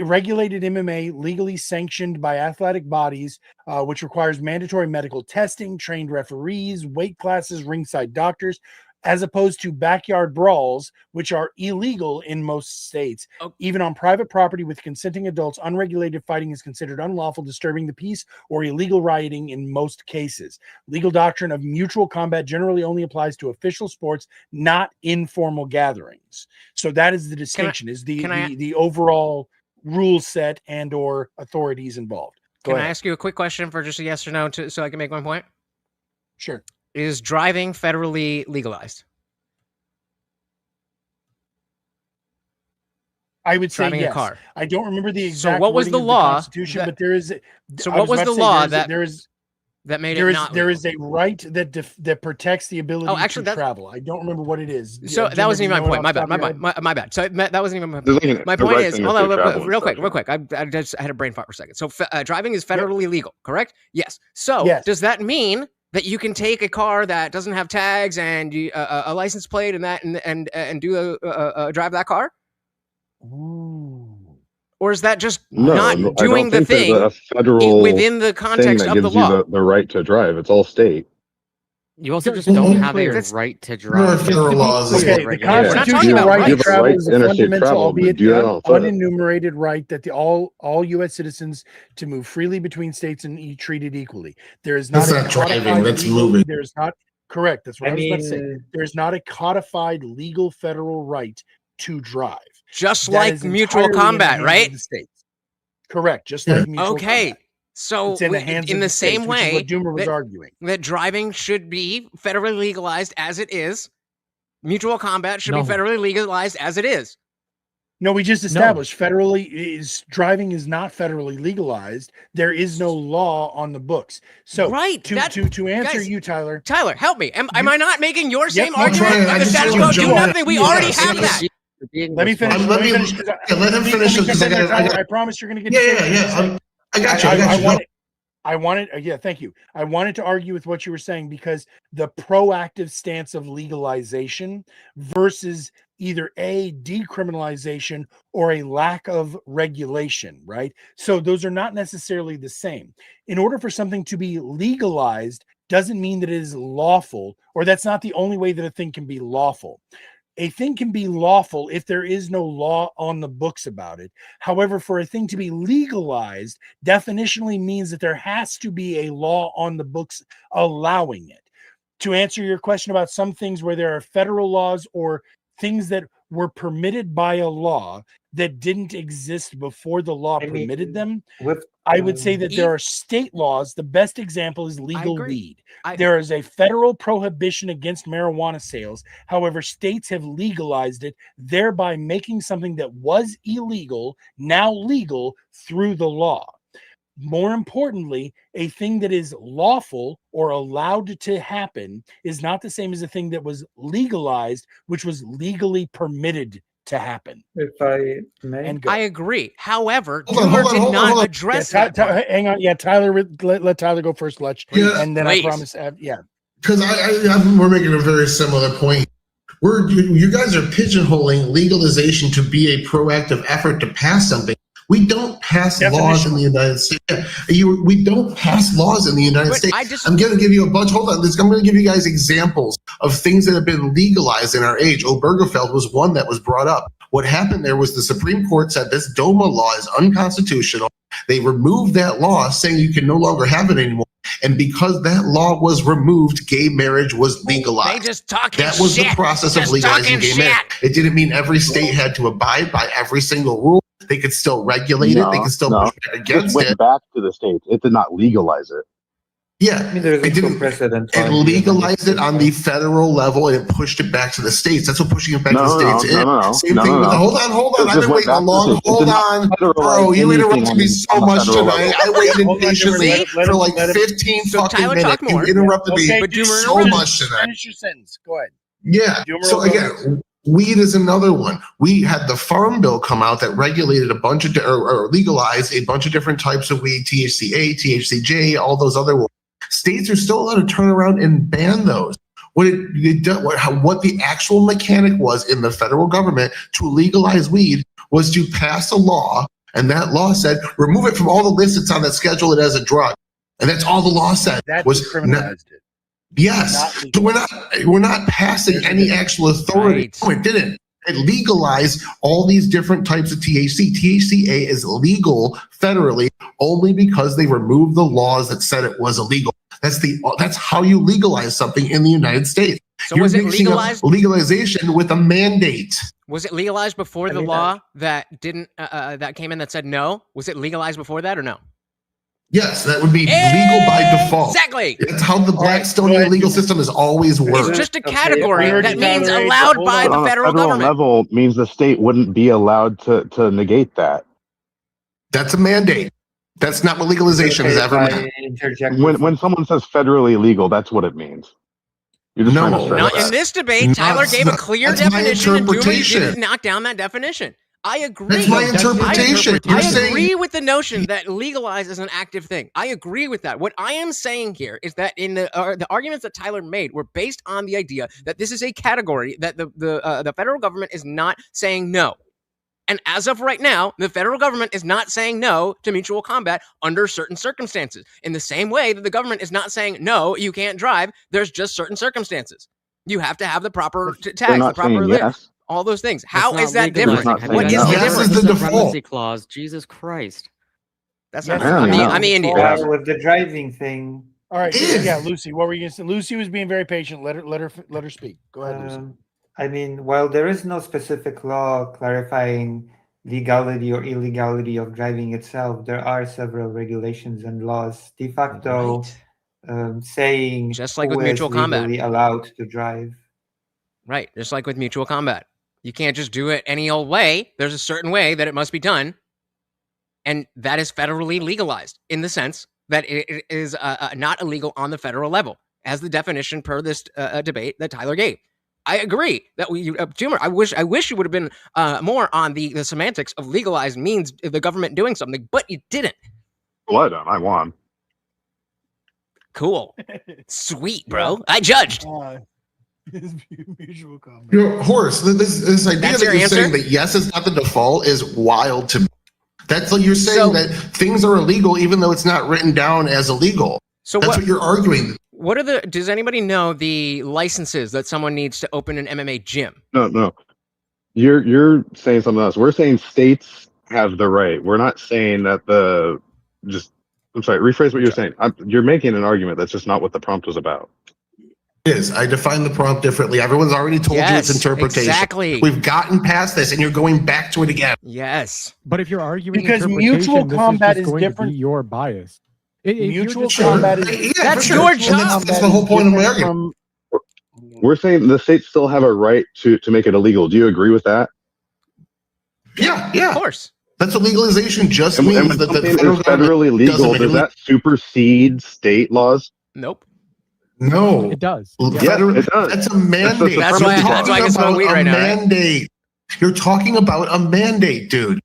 S3: regulated MMA, legally sanctioned by athletic bodies, which requires mandatory medical testing, trained referees, weight classes, ringside doctors, as opposed to backyard brawls, which are illegal in most states. Even on private property with consenting adults, unregulated fighting is considered unlawful, disturbing the peace, or illegal rioting in most cases. Legal doctrine of mutual combat generally only applies to official sports, not informal gatherings. So that is the distinction, is the overall rule set and or authorities involved. Go
S2: Can I
S3: ahead.
S2: ask you a quick question for just a yes or no so I can make my point?
S3: Sure.
S2: Is driving federally legalized?
S3: I would say
S2: driving
S3: yes.
S2: a car.
S3: I don't remember the exact.
S2: So what was
S3: wording
S2: the
S3: of
S2: law?
S3: Constitution, but there is.
S2: So what was the law that made it not?
S3: There is a right that protects the ability
S2: actually,
S3: to travel. I don't remember what it is.
S2: So that wasn't even my point. My bad. So that wasn't even my point. Is hold on, real quick. I just had a brain fart for a second. So driving is federally legal, correct? Yes. So does that mean that you can take a car that doesn't have tags and a license plate and do drive that car?
S3: Ooh.
S2: Or is that just not doing the thing within the context of the law?
S4: You the right to drive. It's all state.
S22: You also just don't have a right to drive.
S3: Federal laws. Okay, the constitutional right to travel is a fundamental, albeit unenumerated right that all U.S. citizens to move freely between states and be treated equally. There is not. That's not driving. That's moving. There's not. Correct. That's what I was about to say. There is not a codified legal federal right to drive.
S2: Just like mutual combat, right?
S3: Correct. Just like mutual combat.
S2: So
S3: it's in the hands
S2: in the
S3: states,
S2: same way
S3: what Doomer was arguing,
S2: that driving should be federally legalized as it is, mutual combat should be federally legalized as it is.
S3: No, we just established driving is not federally legalized. There is no law on the books. So to answer you, Tyler.
S2: Tyler, help me. Am I not making your same argument? The status quo do nothing. We already have that.
S3: Let me finish. Let him finish. I promise you're going to get.
S20: Yeah. I got you.
S3: I wanted. Thank you. I wanted to argue with what you were saying because the proactive stance of legalization versus either a decriminalization or a lack of regulation, right? So those are not necessarily the same. In order for something to be legalized doesn't mean that it is lawful, or that's not the only way that a thing can be lawful. A thing can be lawful if there is no law on the books about it. However, for a thing to be legalized definitionally means that there has to be a law on the books allowing it. To answer your question about some things where there are federal laws or things that were permitted by a law that didn't exist before the law permitted them, I would say that there are state laws. The best example is legal weed. There is a federal prohibition against marijuana sales. However, states have legalized it, thereby making something that was illegal now legal through the law. More importantly, a thing that is lawful or allowed to happen is not the same as a thing that was legalized, which was legally permitted to happen.
S1: If I may,
S2: I agree. However, Doomer did not address that.
S3: Hang on. Yeah, Tyler, let Tyler go first, Lutch. And then I promise.
S20: Because we're making a very similar point. You guys are pigeonholing legalization to be a proactive effort to pass something. We don't pass laws in the United States. We don't pass laws in the United States. I'm going to give you a bunch. Hold on. I'm going to give you guys examples of things that have been legalized in our age. Obergefell was one that was brought up. What happened there was the Supreme Court said this DOMA law is unconstitutional. They removed that law, saying you can no longer have it anymore. And because that law was removed, gay marriage was legalized.
S2: They just talking
S20: That was
S2: shit.
S20: the process of
S2: Just
S20: legalizing
S2: talking
S20: gay marriage.
S2: shit.
S20: It didn't mean every state had to abide by every single rule. They could still regulate it. They could still push back against
S4: went
S20: it.
S4: back to the states. It did not legalize it.
S20: Yeah,
S1: I mean, there's a precedent.
S20: It legalized it on the federal level and it pushed it back to the states. That's what pushing it back to the states is. Same thing with hold on. I've been waiting a long. Hold on, bro. You interrupted me so much tonight. I waited patiently for like 15 fucking minutes. You interrupted me so much tonight.
S3: Finish your sentence. Go ahead.
S20: Yeah. So again, weed is another one. We had the Farm Bill come out that regulated a bunch of or legalized a bunch of different types of weed, THCA, THCJ, all those other ones. States are still allowed to turn around and ban those. What the actual mechanic was in the federal government to legalize weed was to pass a law, and that law said remove it from all the lists it's on that schedule it as a drug, and that's all the law said.
S3: That
S20: was
S3: criminalized it.
S20: Yes, so we're not passing any actual authority. No, it didn't. It legalized all these different types of THC. THCA is legal federally only because they removed the laws that said it was illegal. That's how you legalize something in the United States.
S2: So was it legalized?
S20: Legalization with a mandate.
S2: Was it legalized before the law that didn't that came in that said no? Was it legalized before that or no?
S20: Yes, that would be legal by default.
S2: Exactly.
S20: That's how the Blackstonian legal system has always worked.
S2: It's just a category that means allowed by
S4: But
S2: the
S4: on a
S2: federal government.
S4: level means the state wouldn't be allowed to negate that.
S20: That's a mandate. That's not what legalization has ever meant.
S4: When someone says federally legal, that's what it means. You're just trying to stress
S2: Not
S4: that.
S2: in this debate. Tyler gave a clear
S20: that's my
S2: definition, and Doomer
S20: interpretation.
S2: didn't knock down that definition. I agree.
S20: That's my interpretation.
S2: I agree with the notion that legalize is an active thing. I agree with that. What I am saying here is that in the arguments that Tyler made were based on the idea that this is a category that the federal government is not saying no. And as of right now, the federal government is not saying no to mutual combat under certain circumstances. In the same way that the government is not saying no, you can't drive. There's just certain circumstances. You have to have the proper tags, the proper
S4: yes.
S2: all those things. How is that
S22: legalizing.
S2: different? What is
S22: Yes,
S2: the
S22: yes
S2: difference?
S22: is the supremacy clause. Jesus Christ.
S2: That's
S21: Yes,
S2: not. I'm the Indian.
S21: With the driving thing.
S3: All right, yeah, Lucy. What were you going to say? Lucy was being very patient. Let her speak. Go ahead, Lucy.
S21: I mean, while there is no specific law clarifying legality or illegality of driving itself, there are several regulations and laws de facto saying
S2: just like
S21: who
S2: with mutual
S21: is
S2: combat,
S21: legally allowed to drive.
S2: Right, just like with mutual combat, you can't just do it any old way. There's a certain way that it must be done, and that is federally legalized in the sense that it is not illegal on the federal level, as the definition per this debate that Tyler gave. I agree that Doomer, I wish you would have been more on the semantics of legalized means the government doing something, but you didn't.
S4: Well, I won.
S2: Cool. Sweet, bro. I judged.
S3: Mutual combat.
S20: Horse, this idea
S2: That's
S20: that
S2: your
S20: you're
S2: answer?
S20: saying that yes is not the default is wild to me. That's like you're saying that things are illegal even though it's not written down as illegal.
S2: So
S20: that's what you're arguing.
S2: What are does anybody know the licenses that someone needs to open an MMA gym?
S4: No. You're saying something else. We're saying states have the right. We're not saying that I'm sorry, rephrase what you're saying. You're making an argument that's just not what the prompt was about.
S20: It is. I define the prompt differently. Everyone's already told you its interpretation.
S2: Exactly.
S20: We've gotten past this and you're going back to it again.
S2: Yes.
S23: But if you're arguing
S3: Because
S23: interpretation,
S3: mutual
S23: this
S3: combat
S23: is, just
S3: is
S23: going
S3: different.
S23: To be your bias.
S3: Mutual combat is
S2: that's your job.
S20: That's the whole point of my argument.
S4: We're saying the states still have a right to make it illegal. Do you agree with that?
S20: Yeah.
S2: Of course.
S20: That's what legalization just
S4: And
S20: means.
S4: when
S20: That the
S4: something
S20: federal
S4: is federally legal, does that supersede state laws?
S2: Nope.
S20: No.
S23: It does.
S4: Yes, it does.
S20: That's a mandate.
S2: That's why I can smoke weed right now.
S20: Mandate. You're talking about a mandate, dude.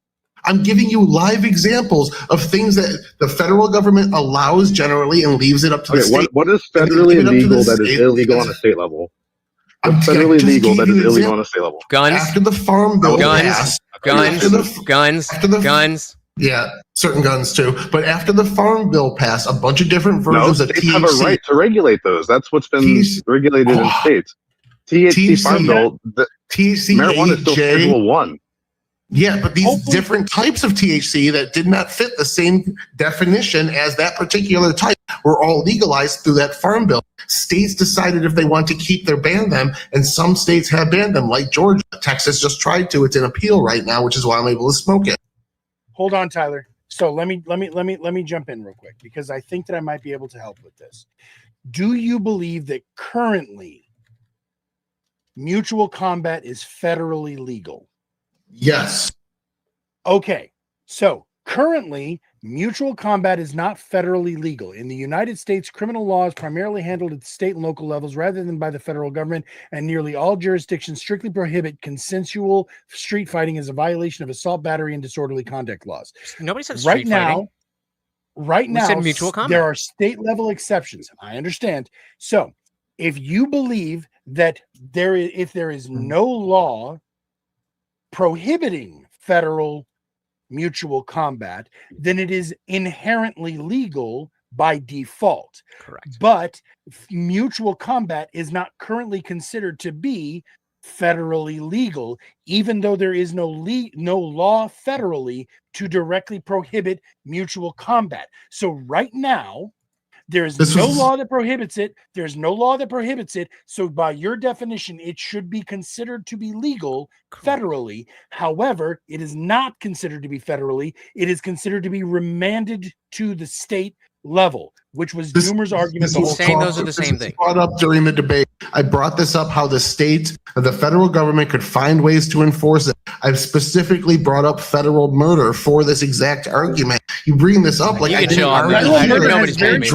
S20: I'm giving you live examples of things that the federal government allows generally and leaves it up to the state.
S4: What is federally legal that is illegal on a state level? What's federally legal that is illegal on a state level?
S2: Guns.
S20: After the Farm Bill passed.
S2: Guns.
S20: Yeah, certain guns too. But after the Farm Bill passed, a bunch of different versions of
S4: states
S20: THC.
S4: have a right to regulate those. That's what's been regulated in states. THC Farm Bill,
S20: THC,
S4: marijuana is still
S20: AJ.
S4: Schedule 1.
S20: Yeah, but these different types of THC that did not fit the same definition as that particular type were all legalized through that Farm Bill. States decided if they want to ban them, and some states have banned them, like Georgia. Texas just tried to. It's in appeal right now, which is why I'm able to smoke it.
S3: Hold on, Tyler. So let me jump in real quick because I think that I might be able to help with this. Do you believe that currently mutual combat is federally legal?
S20: Yes.
S3: Okay. So currently, mutual combat is not federally legal. In the United States, criminal law is primarily handled at the state and local levels rather than by the federal government, and nearly all jurisdictions strictly prohibit consensual street fighting as a violation of assault, battery, and disorderly conduct laws.
S2: Nobody said street fighting.
S3: Right
S2: We
S3: now,
S2: said mutual combat.
S3: there are state level exceptions. I understand. So if you believe that if there is no law prohibiting federal mutual combat, then it is inherently legal by default.
S2: Correct.
S3: But mutual combat is not currently considered to be federally legal, even though there is no law federally to directly prohibit mutual combat. So right now, There's no law that prohibits it. There's no law that prohibits it. So by your definition, it should be considered to be legal federally. However, it is not considered to be federally. It is considered to be remanded to the state level, which was Doomer's argument.
S2: He's saying those are the same thing.
S20: Brought up during the debate. I brought this up how the state, the federal government could find ways to enforce it. I've specifically brought up federal murder for this exact argument. You bring this up like I
S2: chill on
S3: nobody's paying me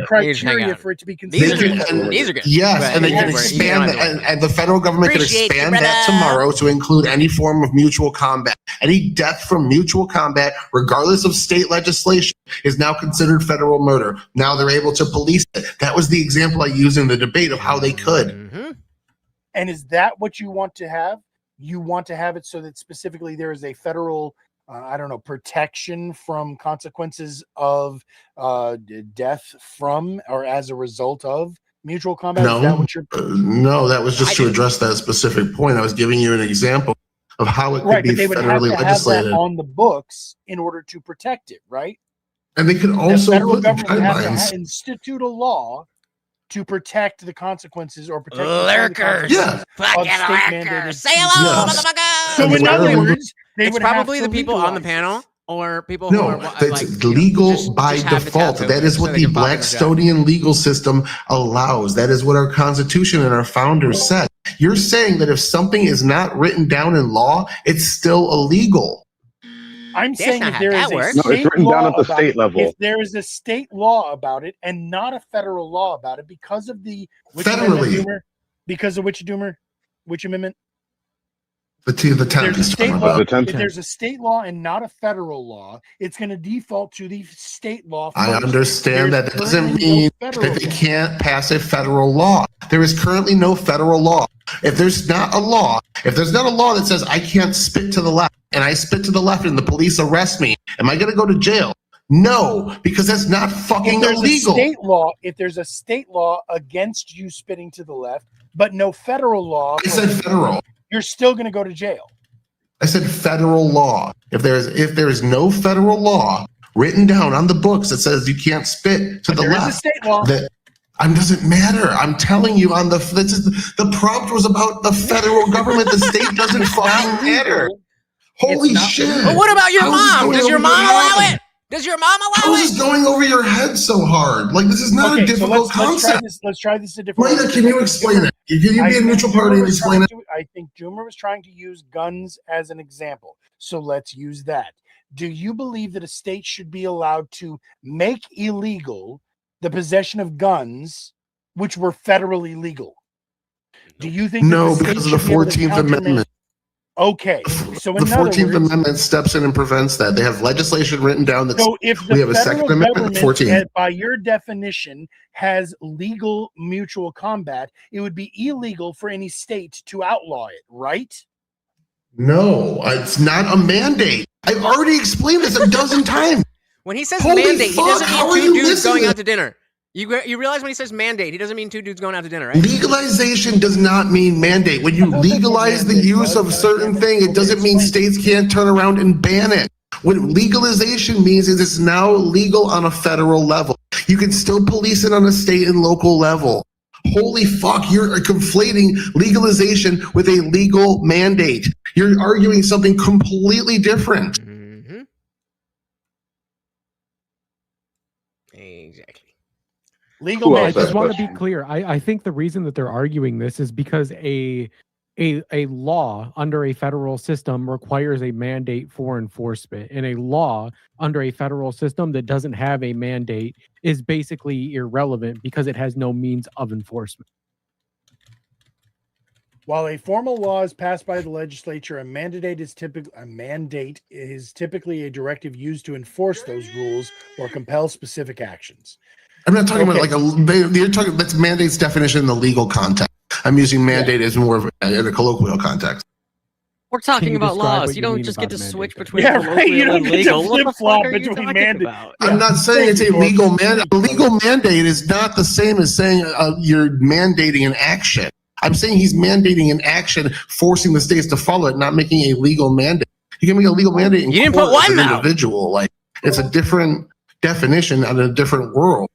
S3: criteria for it to be considered.
S2: These are good.
S20: Yes, and they can expand and the federal government can expand that tomorrow to include any form of mutual combat. Any death from mutual combat, regardless of state legislation, is now considered federal murder. Now they're able to police it. That was the example I used in the debate of how they could.
S3: And is that what you want to have? You want to have it so that specifically there is a federal, protection from consequences of death from or as a result of mutual combat?
S20: No,
S3: is that what you're...
S20: no, that was just to address that specific point. I was giving you an example of how it could be
S3: but they would
S20: federally
S3: have to
S20: legislated.
S3: have that on the books in order to protect it, right?
S20: And they could also
S3: the federal
S20: put
S3: government would have
S20: guidelines.
S3: to institute a law to protect the consequences or protect
S2: lurkers.
S20: Yeah.
S2: Fucking lurkers. Say hello, motherfucker.
S3: So in other words, they
S2: it's
S3: would
S2: probably
S3: have
S2: the
S3: to
S2: people on the
S3: legalize
S2: panel or people who
S20: No,
S2: are
S20: that's legal by
S2: have the
S20: default.
S2: tattoo
S20: That is what
S2: so they
S20: the
S2: can pop in the job.
S20: Blackstonian legal system allows. That is what our Constitution and our founders said. You're saying that if something is not written down in law, it's still illegal.
S3: I'm
S2: That's
S3: saying
S2: not
S3: that
S2: how
S3: there
S2: that
S3: is a
S2: works.
S9: No, it's
S3: state
S9: written down
S3: law
S9: at the
S3: about
S9: state
S3: it.
S9: level.
S3: If there is a state law about it and not a federal law about it because of the
S20: Federally.
S3: because of which Doomer? Which amendment?
S20: The 10th
S3: There's a
S20: he's
S3: state
S20: talking
S3: law.
S20: about.
S3: If there's a state law and not a federal law, it's going to default to the state law.
S20: I
S3: first.
S20: understand
S3: There's
S20: that doesn't
S3: currently
S20: mean
S3: no
S20: that
S3: federal
S20: they
S3: law.
S20: can't pass a federal law. There is currently no federal law. If there's not a law that says I can't spit to the left and I spit to the left and the police arrest me, am I going to go to jail? No, because that's not fucking illegal.
S3: If there's a state law against you spitting to the left, but no federal law,
S20: I said federal.
S3: You're still going to go to jail.
S20: I said federal law. If there is no federal law written down on the books that says you can't spit to the
S3: There is
S20: left,
S3: a state law.
S20: doesn't matter. I'm telling you the prompt was about the federal government. The state doesn't fucking matter. Holy shit.
S2: But what about your
S20: How is this
S2: mom?
S20: going
S2: Does your
S20: over
S2: mom
S20: your
S2: allow
S20: head?
S2: it? Does your mom allow
S20: How
S2: it?
S20: is this going over your head so hard? Like, this is not a difficult concept.
S3: Let's try this a different way.
S20: Maida, can you explain it? Can you be a neutral party and explain it?
S3: I think Doomer was trying to use guns as an example. So let's use that. Do you believe that a state should be allowed to make illegal the possession of guns which were federally legal? Do you think
S20: No,
S3: that the
S20: because of
S3: state
S20: the
S3: should be able to
S20: 14th
S3: countermand-
S20: Amendment.
S3: Okay. So
S20: The
S3: in other
S20: 14th
S3: words,
S20: Amendment steps in and prevents that. They have legislation written down that
S3: so if the
S20: we have a
S3: federal
S20: Second Amendment,
S3: government,
S20: 14th.
S3: by your definition, has legal mutual combat, it would be illegal for any state to outlaw it, right?
S20: No, it's not a mandate. I've already explained this a dozen times.
S2: When he says
S20: Holy
S2: mandate,
S20: fuck,
S2: he doesn't
S20: how are
S2: mean
S20: you
S2: two dudes
S20: missing
S2: going
S20: it?
S2: out to dinner. You realize when he says mandate, he doesn't mean two dudes going out to dinner, right?
S20: Legalization does not mean mandate. When you legalize the use of certain thing, it doesn't mean states can't turn around and ban it. What legalization means is it's now legal on a federal level. You can still police it on a state and local level. Holy fuck, you're conflating legalization with a legal mandate. You're arguing something completely different.
S2: Exactly.
S3: Legal
S23: I just want to be clear. I think the reason that they're arguing this is because a law under a federal system requires a mandate for enforcement, and a law under a federal system that doesn't have a mandate is basically irrelevant because it has no means of enforcement.
S3: While a formal law is passed by the legislature, a mandate is typically a directive used to enforce those rules or compel specific actions.
S20: I'm not talking
S3: Okay.
S20: about you're talking, that's mandate's definition in the legal context. I'm using mandate as more of in a colloquial context.
S22: We're talking
S23: you
S22: about
S23: describe
S22: laws.
S23: what
S22: You
S23: you
S22: don't
S23: mean
S22: just
S23: about
S22: get to
S23: a
S22: switch
S23: mandate?
S22: between
S3: Yeah,
S22: colloquial
S3: right. You don't
S22: and
S3: get to
S22: legal. What the
S3: flip-flop
S22: fuck are you
S3: between
S22: talking
S3: mandate.
S22: about?
S20: I'm not saying it's a legal mandate. A legal mandate is not the same as saying you're mandating an action. I'm saying he's mandating an action, forcing the states to follow it, not making a legal mandate. You can make a legal mandate in
S2: You didn't
S20: court
S2: put
S20: as
S2: one
S20: an
S2: out.
S20: individual. Like, it's a different definition on a different world.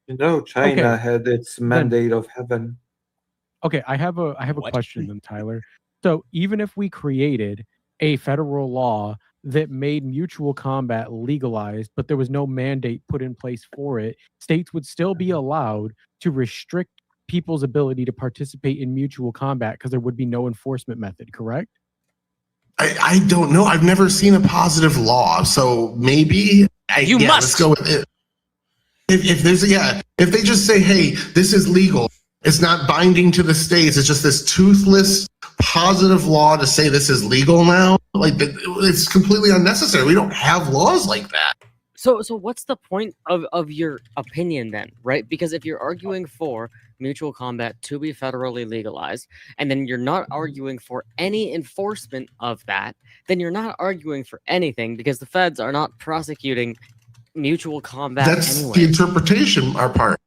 S1: You know, China had its mandate of heaven.
S23: Okay, I have a question then, Tyler. So even if we created a federal law that made mutual combat legalized, but there was no mandate put in place for it, states would still be allowed to restrict people's ability to participate in mutual combat because there would be no enforcement method, correct?
S20: I don't know. I've never seen a positive law, so maybe let's go with it. If they just say, hey, this is legal, it's not binding to the states, it's just this toothless positive law to say this is legal now, like it's completely unnecessary. We don't have laws like that.
S22: So what's the point of your opinion then, right? Because if you're arguing for mutual combat to be federally legalized, and then you're not arguing for any enforcement of that, then you're not arguing for anything because the feds are not prosecuting mutual combat
S20: That's
S22: anyway.
S20: the interpretation, our part.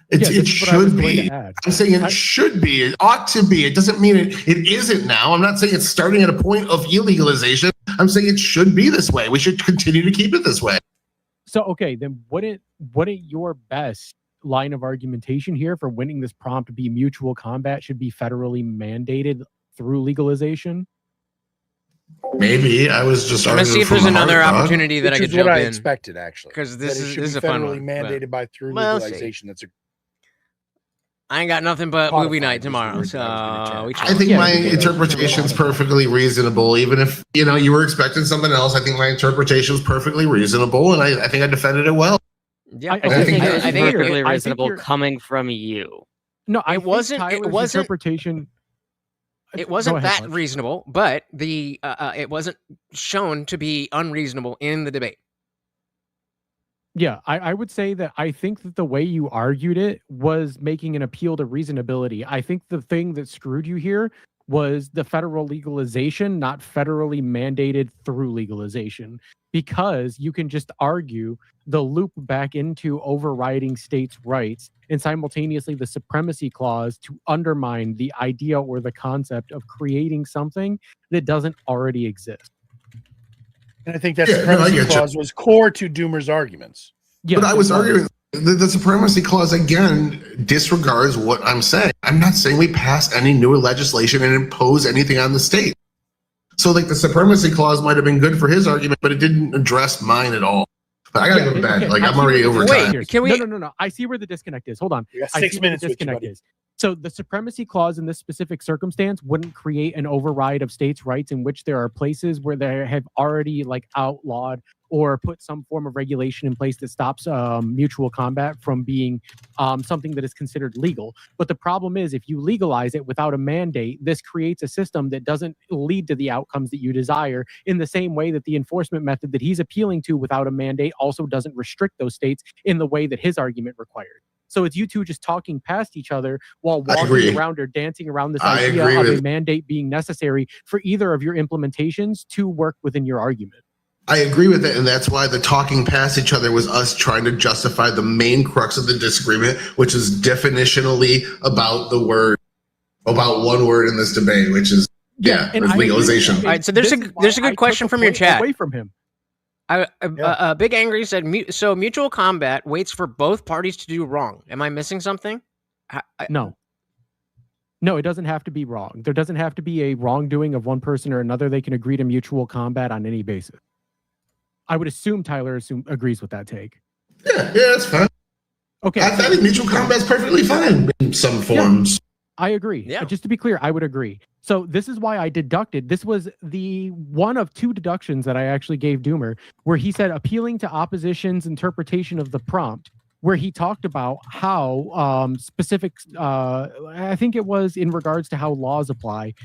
S20: It should be. I'm saying it should be. It ought to be. It doesn't mean it isn't now. I'm not saying it's starting at a point of illegalization. I'm saying it should be this way. We should continue to keep it this way.
S23: So, okay, then wouldn't your best line of argumentation here for winning this prompt to be mutual combat should be federally mandated through legalization?
S20: Maybe I was just.
S2: I'm gonna see if there's another opportunity that I could jump in.
S3: What I expected, actually,
S2: because this is a
S3: federally
S2: fun one.
S3: mandated by through legalization. That's a.
S2: I ain't got nothing but movie night tomorrow, so
S20: I think my interpretation is perfectly reasonable. Even if you were expecting something else, I think my interpretation is perfectly reasonable, and I think I defended it well.
S22: Yeah, I think it's perfectly reasonable coming from you.
S23: No,
S2: it wasn't. It wasn't
S23: interpretation.
S2: It wasn't that reasonable, but it wasn't shown to be unreasonable in the debate.
S23: Yeah, I would say that I think that the way you argued it was making an appeal to reasonability. I think the thing that screwed you here was the federal legalization, not federally mandated through legalization, because you can just argue the loop back into overriding states' rights and simultaneously the supremacy clause to undermine the idea or the concept of creating something that doesn't already exist.
S3: And I think that supremacy clause was core to Doomer's arguments.
S20: Yeah, but I was arguing the supremacy clause again disregards what I'm saying. I'm not saying we pass any new legislation and impose anything on the state. So like the supremacy clause might have been good for his argument, but it didn't address mine at all. But I gotta go to bed.
S23: Okay,
S20: like I'm already over time.
S23: Can we? No. I see where the disconnect is. Hold on.
S3: We got
S23: I
S3: 6
S23: see where
S3: minutes
S23: the
S3: with you,
S23: disconnect
S3: buddy.
S23: is. So the supremacy clause in this specific circumstance wouldn't create an override of states' rights in which there are places where they have already outlawed or put some form of regulation in place that stops mutual combat from being something that is considered legal. But the problem is, if you legalize it without a mandate, this creates a system that doesn't lead to the outcomes that you desire, in the same way that the enforcement method that he's appealing to without a mandate also doesn't restrict those states in the way that his argument required. So it's you two just talking past each other while walking around or dancing around this idea of a mandate being necessary for either of your implementations to work within your argument.
S20: I agree with it, and that's why the talking past each other was us trying to justify the main crux of the disagreement, which is definitionally about one word in this debate, which is legalization.
S2: All right, so there's a good question from your chat.
S23: Away from him.
S2: Big Angry said, so mutual combat waits for both parties to do wrong. Am I missing something?
S23: No, it doesn't have to be wrong. There doesn't have to be a wrongdoing of one person or another. They can agree to mutual combat on any basis. I would assume Tyler agrees with that take.
S20: Yeah, that's fine.
S23: Okay.
S20: I think mutual combat is perfectly fine in some forms.
S23: Yeah, I agree. Yeah. Just to be clear, I would agree. So this is why I deducted. This was the one of two deductions that I actually gave Doomer, where he said appealing to opposition's interpretation of the prompt, where he talked about how specific, I think it was in regards to how laws apply.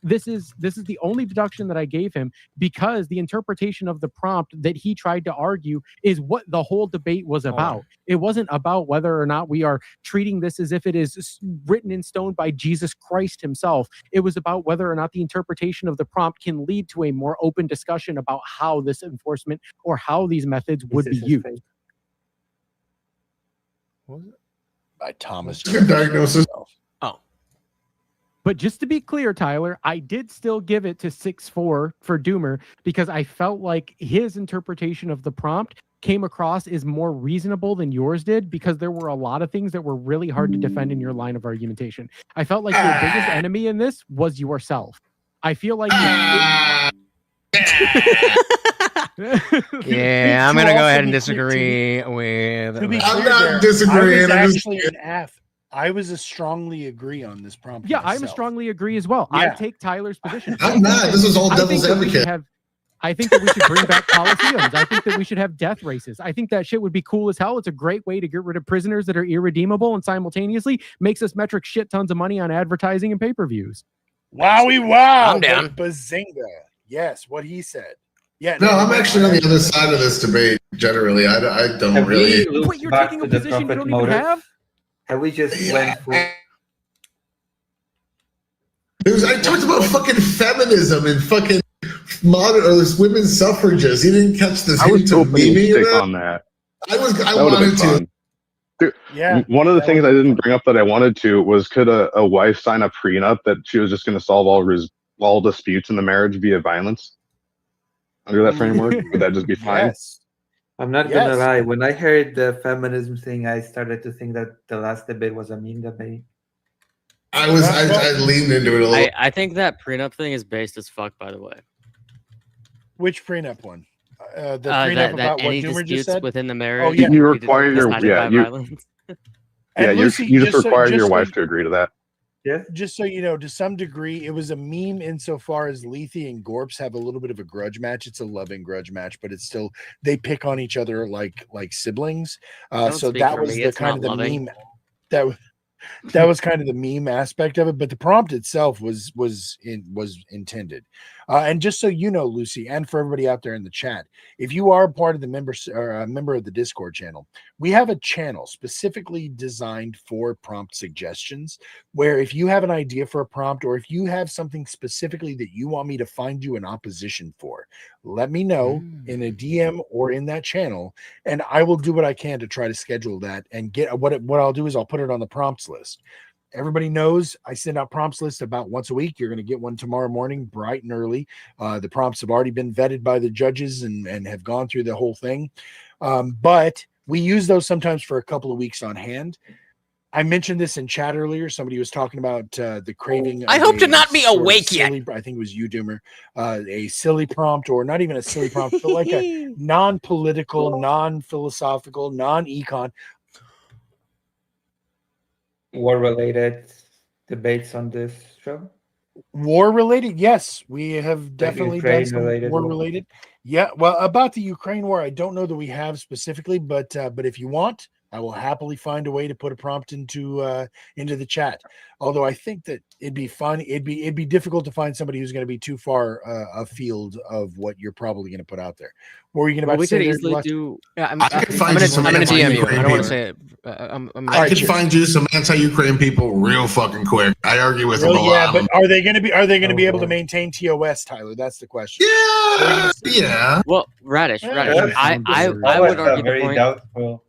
S23: This is the only deduction that I gave him, because the interpretation of the prompt that he tried to argue is what the whole debate was about. It wasn't about whether or not we are treating this as if it is written in stone by Jesus Christ himself. It was about whether or not the interpretation of the prompt can lead to a more open discussion about how this enforcement or how these methods would be used.
S3: By Thomas.
S20: Good diagnosis.
S23: But just to be clear, Tyler, I did still give it to 6-4 for Doomer because I felt like his interpretation of the prompt came across as more reasonable than yours did, because there were a lot of things that were really hard to defend in your line of argumentation. I felt like your biggest enemy in this was yourself. I feel like
S2: Yeah, I'm gonna go ahead and disagree with.
S7: To be
S20: I'm
S7: clear,
S20: not
S7: there,
S20: disagreeing,
S7: I
S20: I'm
S7: was
S20: just-
S7: actually an F. I was a strongly agree on this prompt.
S23: Yeah, I
S7: myself.
S23: strongly agree as well. I
S7: Yeah.
S23: take Tyler's position.
S20: I'm not. This is all
S23: I think
S20: devil's
S23: that we should
S20: advocate.
S23: have- I think that we should bring back coliseums. I think that we should have death races. I think that shit would be cool as hell. It's a great way to get rid of prisoners that are irredeemable and simultaneously makes us metric shit tons of money on advertising and pay-per-views.
S7: Wowie wow.
S2: I'm down.
S7: Bazinga. Yes, what he said. Yeah.
S20: No, I'm actually on the other side of this debate. Generally, I don't
S1: Have
S20: really.
S1: we looked
S23: Wait, you're
S1: back
S23: taking
S1: to
S23: a
S1: the
S23: position you
S1: profit
S23: don't even
S1: motive?
S23: have?
S1: Have we just went through?
S20: I talked about fucking feminism and fucking modern or this women's suffragists. You didn't catch this
S4: I was
S20: hint of
S4: hoping
S20: memeing
S4: to
S20: of
S4: stick
S20: that?
S4: on that.
S20: I
S4: That would've been
S20: wanted to.
S4: fun. Dude,
S7: Yeah.
S4: one of the things I didn't bring up that I wanted to was, could a wife sign a prenup that she was just going to solve all disputes in the marriage via violence? Under that framework, would that just be fine?
S7: Yes.
S1: I'm not gonna lie. When I heard the feminism thing, I started to think that the last debate was a meme debate.
S20: I leaned into it a little.
S22: I think that prenup thing is based as fuck, by the way.
S7: Which prenup one? The prenup
S22: That
S7: about what
S22: any
S7: Doomer just
S22: disputes
S7: said?
S22: within the
S7: Oh,
S22: marriage,
S7: yeah.
S4: You require your
S22: decided by violence.
S7: And
S4: you
S7: Lucy,
S4: just
S7: just so-
S4: require
S7: just
S4: your
S7: so
S4: wife
S7: you-
S4: to agree to that.
S1: Yeah.
S7: Just so you know, to some degree, it was a meme insofar as Lethe and Gorps have a little bit of a grudge match. It's a loving grudge match, but it's still, they pick on each other like siblings.
S22: Don't
S7: So
S22: speak
S7: that
S22: for
S7: was
S22: me,
S7: the
S22: it's
S7: kind of
S22: not
S7: the
S22: loving.
S7: meme that was kind of the meme aspect of it, but the prompt itself was intended. And just so you know, Lucy, and for everybody out there in the chat, if you are part of the members or a member of the Discord channel, we have a channel specifically designed for prompt suggestions, where if you have an idea for a prompt, or if you have something specifically that you want me to find you an opposition for, let me know in a DM or in that channel, and I will do what I can to try to schedule that and get what I'll do is I'll put it on the prompts list. Everybody knows I send out prompts list about once a week. You're going to get one tomorrow morning, bright and early. The prompts have already been vetted by the judges and have gone through the whole thing. But we use those sometimes for a couple of weeks on hand. I mentioned this in chat earlier. Somebody was talking about the craving.
S2: I
S7: of
S2: hope to
S7: a
S2: not be
S7: sort of
S2: awake yet.
S7: silly- I think it was you, Doomer. A silly prompt, or not even a silly prompt, but like a non-political, non-philosophical, non-econ.
S1: War-related debates on this show.
S7: War-related, yes, we have definitely done some
S1: Ukraine-related
S7: war-related. Yeah, well, about the Ukraine war, I don't know that we have specifically, but if you want, I will happily find a way to put a prompt into the chat. Although I think that it'd be fun, it'd be difficult to find somebody who's going to be too far afield of what you're probably going to put out there. What were you going to
S22: We
S7: say
S22: could
S7: there,
S22: easily
S7: Celeste?
S22: do.
S2: Yeah, I'm
S20: I could find
S2: gonna
S20: you some
S2: DM you. I don't want
S20: anti-Ukraine
S2: to say it. I'm
S20: I could find you some anti-Ukraine people real fucking quick. I argue with them a
S7: Well,
S20: lot.
S7: yeah, but are they going to be able to maintain TOS, Tyler? That's the question.
S20: Yeah.
S22: Well, Radish.
S1: Yeah,
S22: I
S1: that
S22: would
S1: was
S22: argue the
S1: very
S22: point.
S1: doubtful.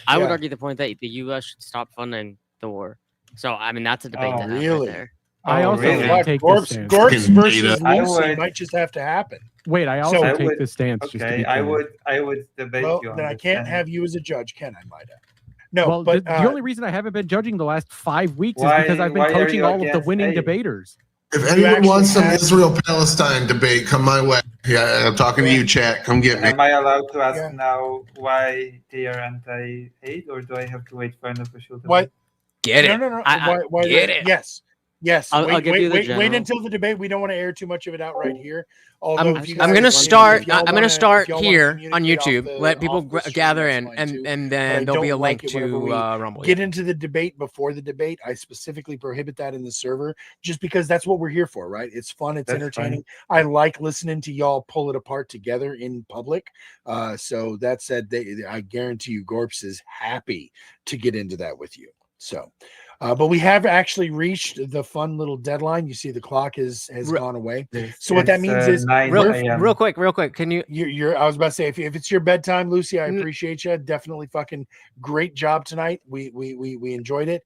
S22: I would
S7: Yeah.
S22: argue the point that the U.S. should stop funding the war. So I mean, that's a debate
S7: Oh,
S22: to have
S7: really?
S22: right there.
S23: I
S1: Oh,
S23: also
S1: really?
S23: would take this
S7: Gorps
S23: stance.
S7: versus
S1: I
S7: Lucy
S1: would-
S7: might just have to happen.
S23: Wait, I also
S7: So-
S1: I
S23: take
S1: would-
S23: this stance. Just to
S1: Okay,
S23: be
S1: I
S23: clear.
S1: would debate
S7: Well,
S1: you on
S7: then I
S1: this
S7: can't
S1: then.
S7: have you as a judge, can I, Mida? No,
S23: Well,
S7: but
S23: the only reason I haven't been judging the last 5 weeks is
S1: Why-
S23: because I've
S1: why
S23: been
S1: are
S23: coaching
S1: you
S23: all of the
S1: against
S23: winning
S1: aid?
S23: debaters.
S20: If
S7: You
S20: anyone
S7: actually
S20: wants some
S7: have-
S20: Israel-Palestine debate, come my way. Yeah, I'm talking to you, chat. Come get me.
S1: Am I allowed to ask
S7: Yeah.
S1: now why they are anti-aid, or do I have to wait for an official debate?
S7: what?
S2: Get it.
S7: No.
S22: I-
S7: Why
S2: get it.
S7: Yes.
S22: I'll
S7: wait,
S22: give you the
S7: wait
S22: general.
S7: until the debate. We don't want to air too much of it out right here. Although, if you
S2: I'm
S7: guys-
S2: gonna
S7: if
S2: start.
S7: y'all
S2: I'm
S7: wanna-
S2: gonna
S7: if
S2: start
S7: y'all wanna
S2: here on
S7: communicate off
S2: YouTube.
S7: the-
S2: Let people
S7: off the stream,
S2: gather
S7: that's
S2: in,
S7: fine
S2: and
S7: too.
S2: and
S7: But I
S2: then there'll be a
S7: don't
S2: link
S7: like it whenever
S2: to
S7: we
S2: Rumble.
S7: get into the debate before the debate. I specifically prohibit that in the server, just because that's what we're here for, right? It's fun, it's
S1: That's
S7: entertaining. I like listening to y'all pull it apart together in public. So that said, I guarantee you, Gorps is happy to get into that with you. So, but we have actually reached the fun little deadline. You see, the clock has gone away. So what that means is,
S1: 9 a.m.
S2: Real quick. Can you?
S7: you're I was about to say, if it's your bedtime, Lucy, I appreciate you. Definitely fucking great job tonight. We enjoyed it.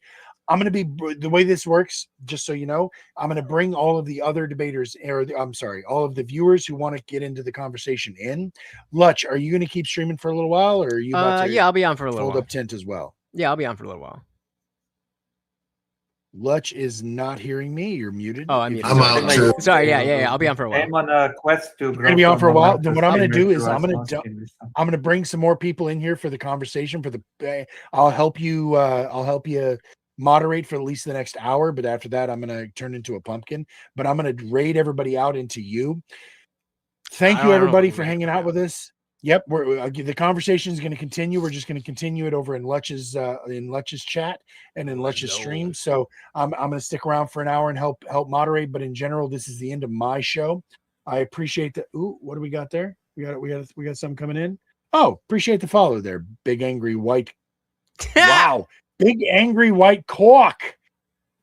S3: I'm going to be the way this works. Just so you know, I'm going to bring all of the other debaters, or I'm sorry, all of the viewers who want to get into the conversation in. Lutch, are you going to keep streaming for a little while, or are you about to?
S2: Yeah, I'll be on for a little
S3: fold
S2: while.
S3: up tent as well.
S2: Yeah, I'll be on for a little while.
S3: Lutch is not hearing me. You're muted.
S2: Oh, I'm muted.
S20: I'm out too.
S2: Sorry, yeah. I'll be on for a while.
S1: I'm on a quest to.
S3: You're gonna be on for a while. Then what I'm gonna do is I'm
S1: gonna
S3: gonna bring some more people in here for the conversation. For the, I'll help you. I'll help you moderate for at least the next hour. But after that, I'm gonna turn into a pumpkin. But I'm gonna raid everybody out into you. Thank you, everybody, for hanging out with us. Yep, the conversation is going to continue. We're just going to continue it over in Lutch's chat and in Lutch's stream. So I'm going to stick around for an hour and help moderate. But in general, this is the end of my show. I appreciate that. Ooh, what do we got there? We got something coming in. Oh, appreciate the follow there, big angry white. Wow, big angry white cock.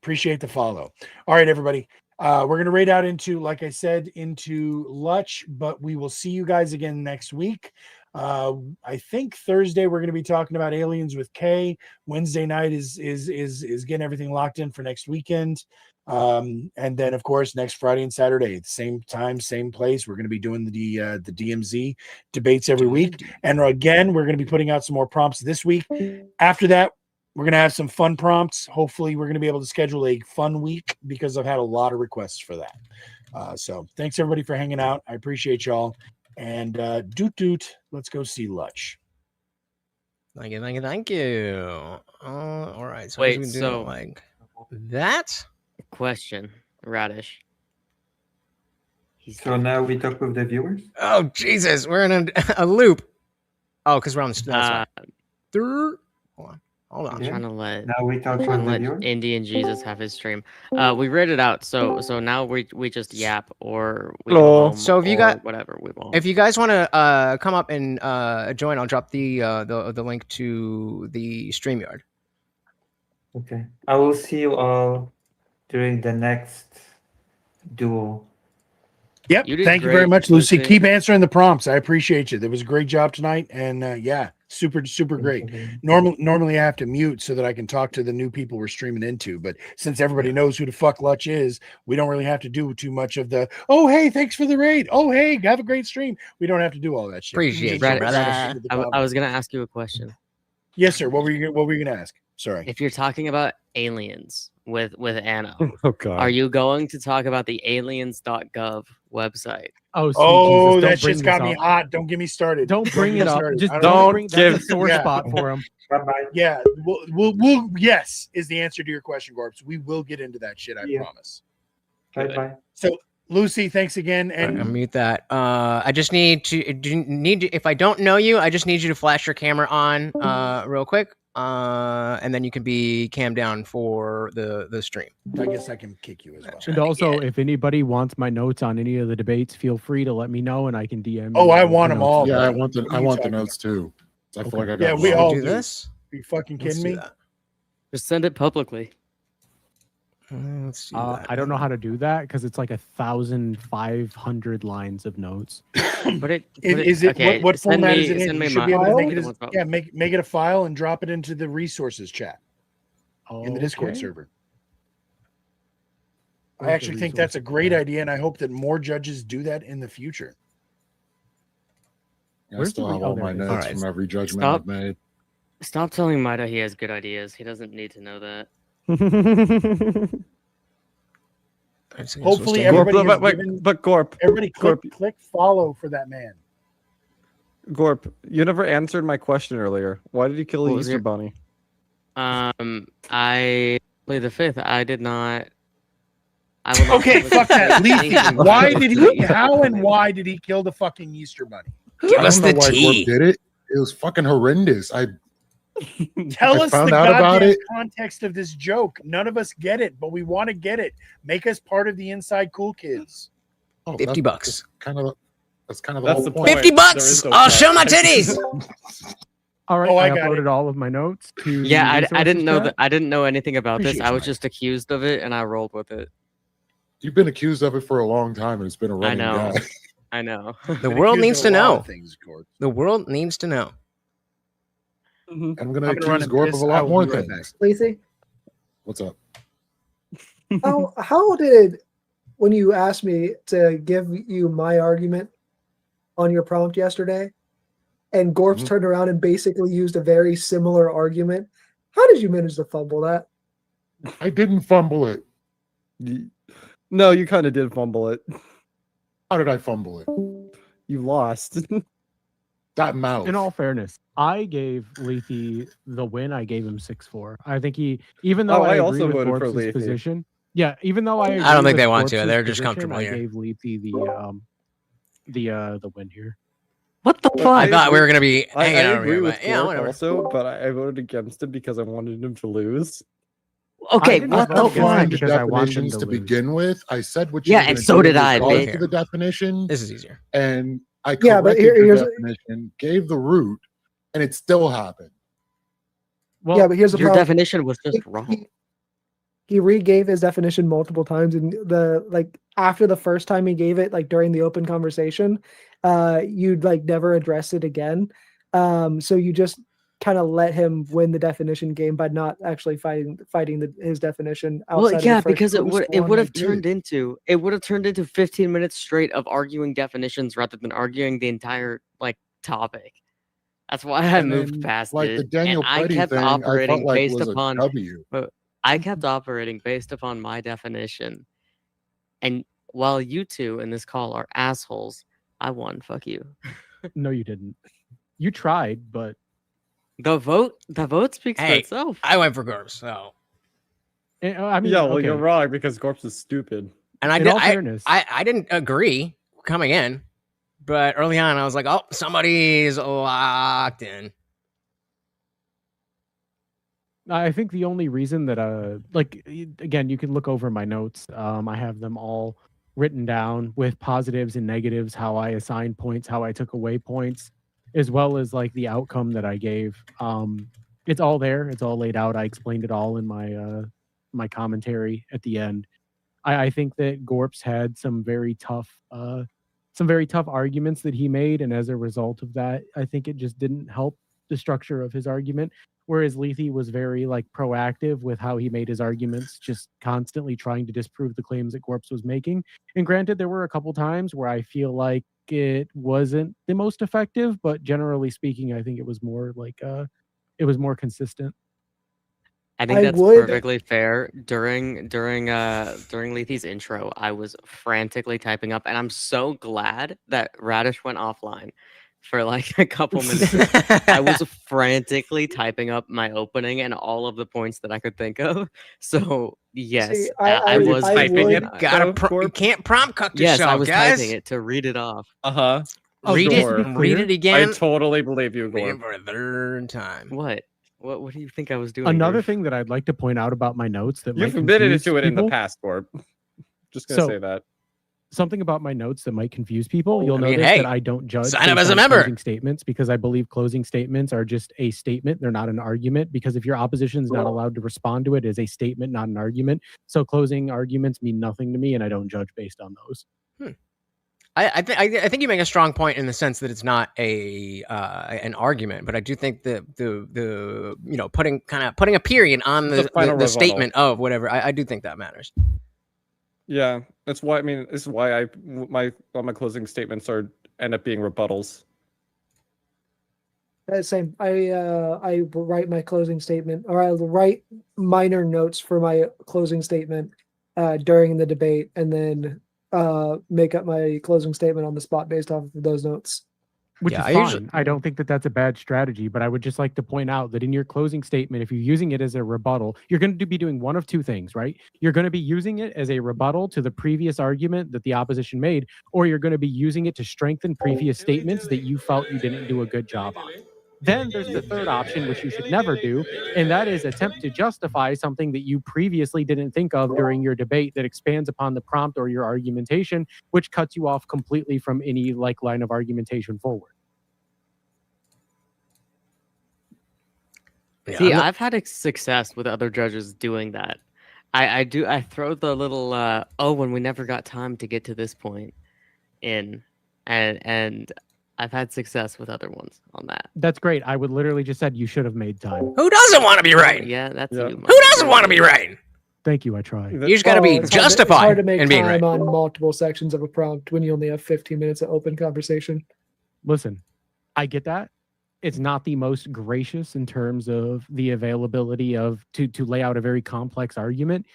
S3: Appreciate the follow. All right, everybody. We're going to raid out into, like I said, into Lutch, but we will see you guys again next week. I think Thursday we're going to be talking about Aliens with Kay. Wednesday night is getting everything locked in for next weekend. And then of course next Friday and Saturday, same time, same place, we're going to be doing the DMZ debates every week. And again, we're going to be putting out some more prompts this week. After that, we're going to have some fun prompts. Hopefully, we're going to be able to schedule a fun week because I've had a lot of requests for that. So thanks, everybody, for hanging out. I appreciate y'all. And doot, let's go see Lutch.
S2: Thank you. All right. So
S22: wait,
S2: we do
S22: so
S2: like that?
S22: Question, Radish.
S1: So now we talk with the viewers?
S2: Oh, Jesus. We're in a loop. Oh, because we're on the... Hold on.
S22: I'm trying to let Indian Jesus have his stream. We read it out, so now we just yap or we go home,
S2: so if you got
S22: whatever we want.
S2: If you guys want to come up and join, I'll drop the link to the StreamYard.
S1: Okay, I will see you all during the next duel.
S3: Yep. Thank you very much, Lucy. Keep answering the prompts. I appreciate you. That was a great job tonight. And yeah, super great. Normally I have to mute so that I can talk to the new people we're streaming into. But since everybody knows who the fuck Lutch is, we don't really have to do too much of the, oh, hey, thanks for the raid. Oh, hey, have a great stream. We don't have to do all that shit.
S22: Appreciate you, brother. I was going to ask you a question.
S3: Yes, sir. What were you going to ask? Sorry.
S22: If you're talking about aliens with Anna,
S18: oh God,
S22: are you going to talk about the aliens.gov website?
S3: Oh, that shit's got me hot. Don't get me started.
S23: Don't bring it up. Just
S3: don't
S23: bring that's a sore spot for him.
S3: Yeah, we'll yes is the answer to your question, Gorps. We will get into that shit. I promise.
S1: Bye.
S3: So, Lucy, thanks again. And
S2: I'll mute that. I just need to if I don't know you, I just need you to flash your camera on real quick. And then you can be cam down for the stream.
S3: I guess I can kick you as well.
S23: And also, if anybody wants my notes on any of the debates, feel free to let me know, and I can DM.
S3: Oh, I want them all.
S19: Yeah, I want the notes too. I feel like I got.
S3: Yeah, we all
S2: do this.
S3: Are you fucking kidding me?
S22: Just send it publicly.
S2: Let's see
S23: I don't know how to do that because it's like 1,500 lines of notes.
S3: What format is it in? You should be able to make it
S22: file.
S3: make it a file and drop it into the resources chat in the Discord server. I actually think that's a great idea, and I hope that more judges do that in the future.
S19: I still have all my notes from every judgment I've made.
S22: Stop telling Maida he has good ideas. He doesn't need to know that.
S3: Hopefully,
S9: but Gorp,
S3: everybody click follow for that man.
S9: Gorp, you never answered my question earlier. Why did you kill the Easter Bunny?
S22: I played the 5th. I did not.
S3: Okay, fuck that. Why did he? How and why did he kill the fucking Easter Bunny?
S2: Give us the tea.
S19: Did it? It was fucking horrendous.
S3: Tell us the goddamn context of this joke. None of us get it, but we want to get it. Make us part of the inside cool kids.
S2: $50.
S19: That's kind of the whole point.
S2: $50. I'll show my titties.
S23: All right, I uploaded all of my notes to.
S22: Yeah, I didn't know that. I didn't know anything about this. I was just accused of it, and I rolled with it.
S19: You've been accused of it for a long time, and it's been a running gag.
S22: I know.
S2: The world needs to know. The world needs to know.
S19: I'm going to accuse Gorp of a lot more things.
S10: Lacey?
S19: What's up?
S10: How did, when you asked me to give you my argument on your prompt yesterday, and Gorps turned around and basically used a very similar argument, how did you manage to fumble that?
S19: I didn't fumble it.
S9: No, you kind of did fumble it.
S19: How did I fumble it?
S9: You lost.
S19: That mouth.
S23: In all fairness, I gave Lethe the win. I gave him 6-4. I think he, even though I agree
S9: also
S23: with
S9: voted for
S23: Gorps'
S9: Lethe.
S23: position, yeah, even though I
S2: don't think
S23: agree
S2: they
S23: with
S2: want to.
S23: Gorps'
S2: They're just
S23: position,
S2: comfortable
S23: I
S2: here.
S23: gave Lethe the win here.
S22: What the fuck?
S2: I thought we were gonna be
S9: I
S2: hanging out
S9: agree
S2: here,
S9: with
S2: but yeah,
S9: Gorp
S2: whatever.
S9: also, but I voted against him because I wanted him to lose.
S22: Okay,
S23: didn't
S22: what the
S23: vote against him
S22: fuck?
S23: because I wanted him
S19: Definitions
S23: to
S19: to
S23: lose.
S19: begin with. I said what you
S22: Yeah,
S19: were
S22: and
S19: gonna
S22: so
S19: do
S22: did
S19: in
S22: I,
S19: regards
S22: bitch.
S19: to the definition.
S2: This is easier.
S19: And I
S10: Yeah, but
S19: corrected
S10: here's
S19: your
S10: a-
S19: definition, gave the root, and it still happened.
S23: Well,
S10: Yeah, but here's the
S22: Your
S10: problem.
S22: definition was just wrong.
S10: He re-gave his definition multiple times, and after the first time he gave it, like during the open conversation, you'd like never address it again. So you just kind of let him win the definition game by not actually fighting his definition outside
S22: Well,
S10: of
S22: yeah,
S10: the first
S22: because it
S10: first
S22: would
S10: one.
S22: have turned into 15 minutes straight of arguing definitions rather than arguing the entire like topic. That's why I
S19: And
S22: moved
S19: then,
S22: past
S19: like
S22: it.
S19: the Daniel
S22: and I
S19: Petty
S22: kept
S19: thing, I felt
S22: operating
S19: like
S22: based
S19: was a
S22: upon
S19: W.
S22: but I kept operating based upon my definition. And while you two in this call are assholes, I won. Fuck you.
S23: No, you didn't. You tried, but
S22: The vote speaks for
S2: Hey,
S22: itself.
S2: I went for Gorps, so
S23: I mean,
S9: Yeah, well,
S23: okay.
S9: you're wrong because Gorps is stupid.
S2: and I
S23: In
S2: did.
S23: all fairness,
S2: I didn't agree coming in, but early on I was like, oh, somebody's locked in.
S23: I think the only reason that again, you can look over my notes. I have them all written down with positives and negatives, how I assigned points, how I took away points, as well as like the outcome that I gave. It's all there. It's all laid out. I explained it all in my commentary at the end. I think that Gorps had some very tough arguments that he made, and as a result of that, I think it just didn't help the structure of his argument. Whereas Lethe was very like proactive with how he made his arguments, just constantly trying to disprove the claims that Gorps was making. And granted, there were a couple times where I feel like it wasn't the most effective, but generally speaking, I think it was more like it was more consistent.
S22: I think that's perfectly fair. During Lethe's intro, I was frantically typing up, and I'm so glad that Radish went offline for like a couple minutes. I was frantically typing up my opening and all of the points that I could think of. So yes,
S10: See,
S22: I was
S2: typing it.
S22: would-
S2: You can't prompt cut
S22: Yes,
S2: yourself,
S22: I was
S2: guys.
S22: typing it to read it off.
S9: Uh-huh.
S2: Read
S9: Sure.
S2: it. Read it again.
S9: I totally believe you,
S2: Read it
S9: Gorp.
S2: for a third time.
S22: What do you think I was doing?
S23: Another
S22: Griff?
S23: thing that I'd like to point out about my notes that
S9: You've
S23: might
S9: admitted
S23: confuse
S9: to it in the
S23: people-
S9: past, Gorp. Just gonna say that.
S23: Something about my notes that might confuse people. You'll
S2: I mean,
S23: notice
S2: hey,
S23: that I don't judge
S2: sign up
S23: based
S2: as a
S23: on
S2: member.
S23: closing statements because I believe closing statements are just a statement. They're not an argument, because if your opposition is not allowed to respond to it as a statement, not an argument. So closing arguments mean nothing to me, and I don't judge based on those.
S2: I think you make a strong point in the sense that it's not an argument, but I do think that the putting a period on the
S9: rebuttal.
S2: statement of whatever, I do think that matters.
S9: Yeah, that's why. I mean, this is why all my closing statements end up being rebuttals.
S10: Same. I write my closing statement, or I write minor notes for my closing statement during the debate, and then make up my closing statement on the spot based off of those notes.
S23: Which
S2: Yeah,
S23: is
S2: I
S23: fine.
S2: usually-
S23: I don't think that that's a bad strategy, but I would just like to point out that in your closing statement, if you're using it as a rebuttal, you're going to be doing one of two things, right? You're going to be using it as a rebuttal to the previous argument that the opposition made, or you're going to be using it to strengthen previous statements that you felt you didn't do a good job on. Then there's the third option, which you should never do, and that is attempt to justify something that you previously didn't think of during your debate that expands upon the prompt or your argumentation, which cuts you off completely from any like line of argumentation forward.
S2: Yeah,
S22: See,
S2: I'm not-
S22: I've had success with other judges doing that. I throw the little when we never got time to get to this point in, and I've had success with other ones on that.
S23: That's great. I would literally just said you should have made time.
S2: Who doesn't want to be right?
S22: Yeah, that's you.
S2: Who doesn't want to be right?
S23: Thank you. I try.
S2: You just got to be
S10: It's hard
S2: justified
S10: to make
S2: in being
S10: time
S2: right.
S10: on multiple sections of a prompt when you only have 15 minutes of open conversation.
S23: Listen, I get that. It's not the most gracious in terms of the availability of to lay out a very complex argument,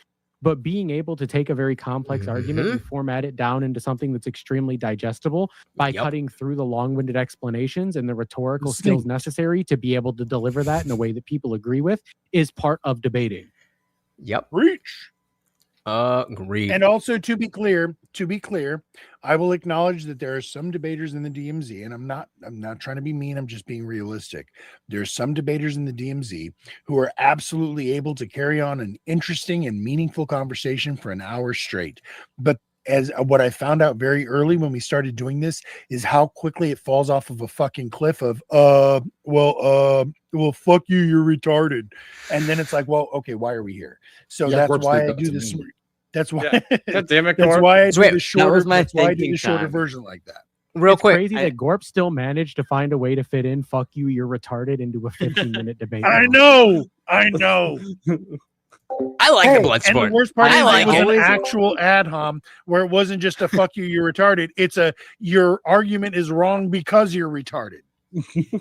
S23: but being able to take a very complex argument and format it down into something that's extremely digestible by cutting through the long-winded explanations and the rhetorical skills necessary to be able to deliver that in a way that people agree with is part of debating.
S2: Yep.
S3: Reach.
S2: Agreed.
S3: And also to be clear, I will acknowledge that there are some debaters in the DMZ, and I'm not trying to be mean, I'm just being realistic. There are some debaters in the DMZ who are absolutely able to carry on an interesting and meaningful conversation for an hour straight. But as what I found out very early when we started doing this is how quickly it falls off of a fucking cliff of well, fuck you, you're retarded. And then it's like, well, okay, why are we here? So
S19: Yeah,
S3: that's
S19: Corpse
S3: why
S19: did
S3: I
S19: that
S3: do
S19: to
S3: this.
S19: me.
S3: That's why.
S9: God damn it,
S3: That's
S9: Corp.
S3: why I do
S2: Wait,
S3: the shorter. That's why I do
S22: thinking
S3: the shorter
S22: time.
S3: version like that.
S2: Real
S23: It's
S2: quick,
S23: crazy that Gorp still managed to find a way to fit in "fuck you, you're retarded" into a 15-minute debate.
S3: I
S23: now.
S3: know.
S2: I like the blood
S3: And
S2: sport.
S3: the worst part
S2: I
S3: is
S2: like
S3: it was
S2: it.
S3: an actual ad hom where it wasn't just a fuck you, you're retarded. It's a your argument is wrong because you're retarded.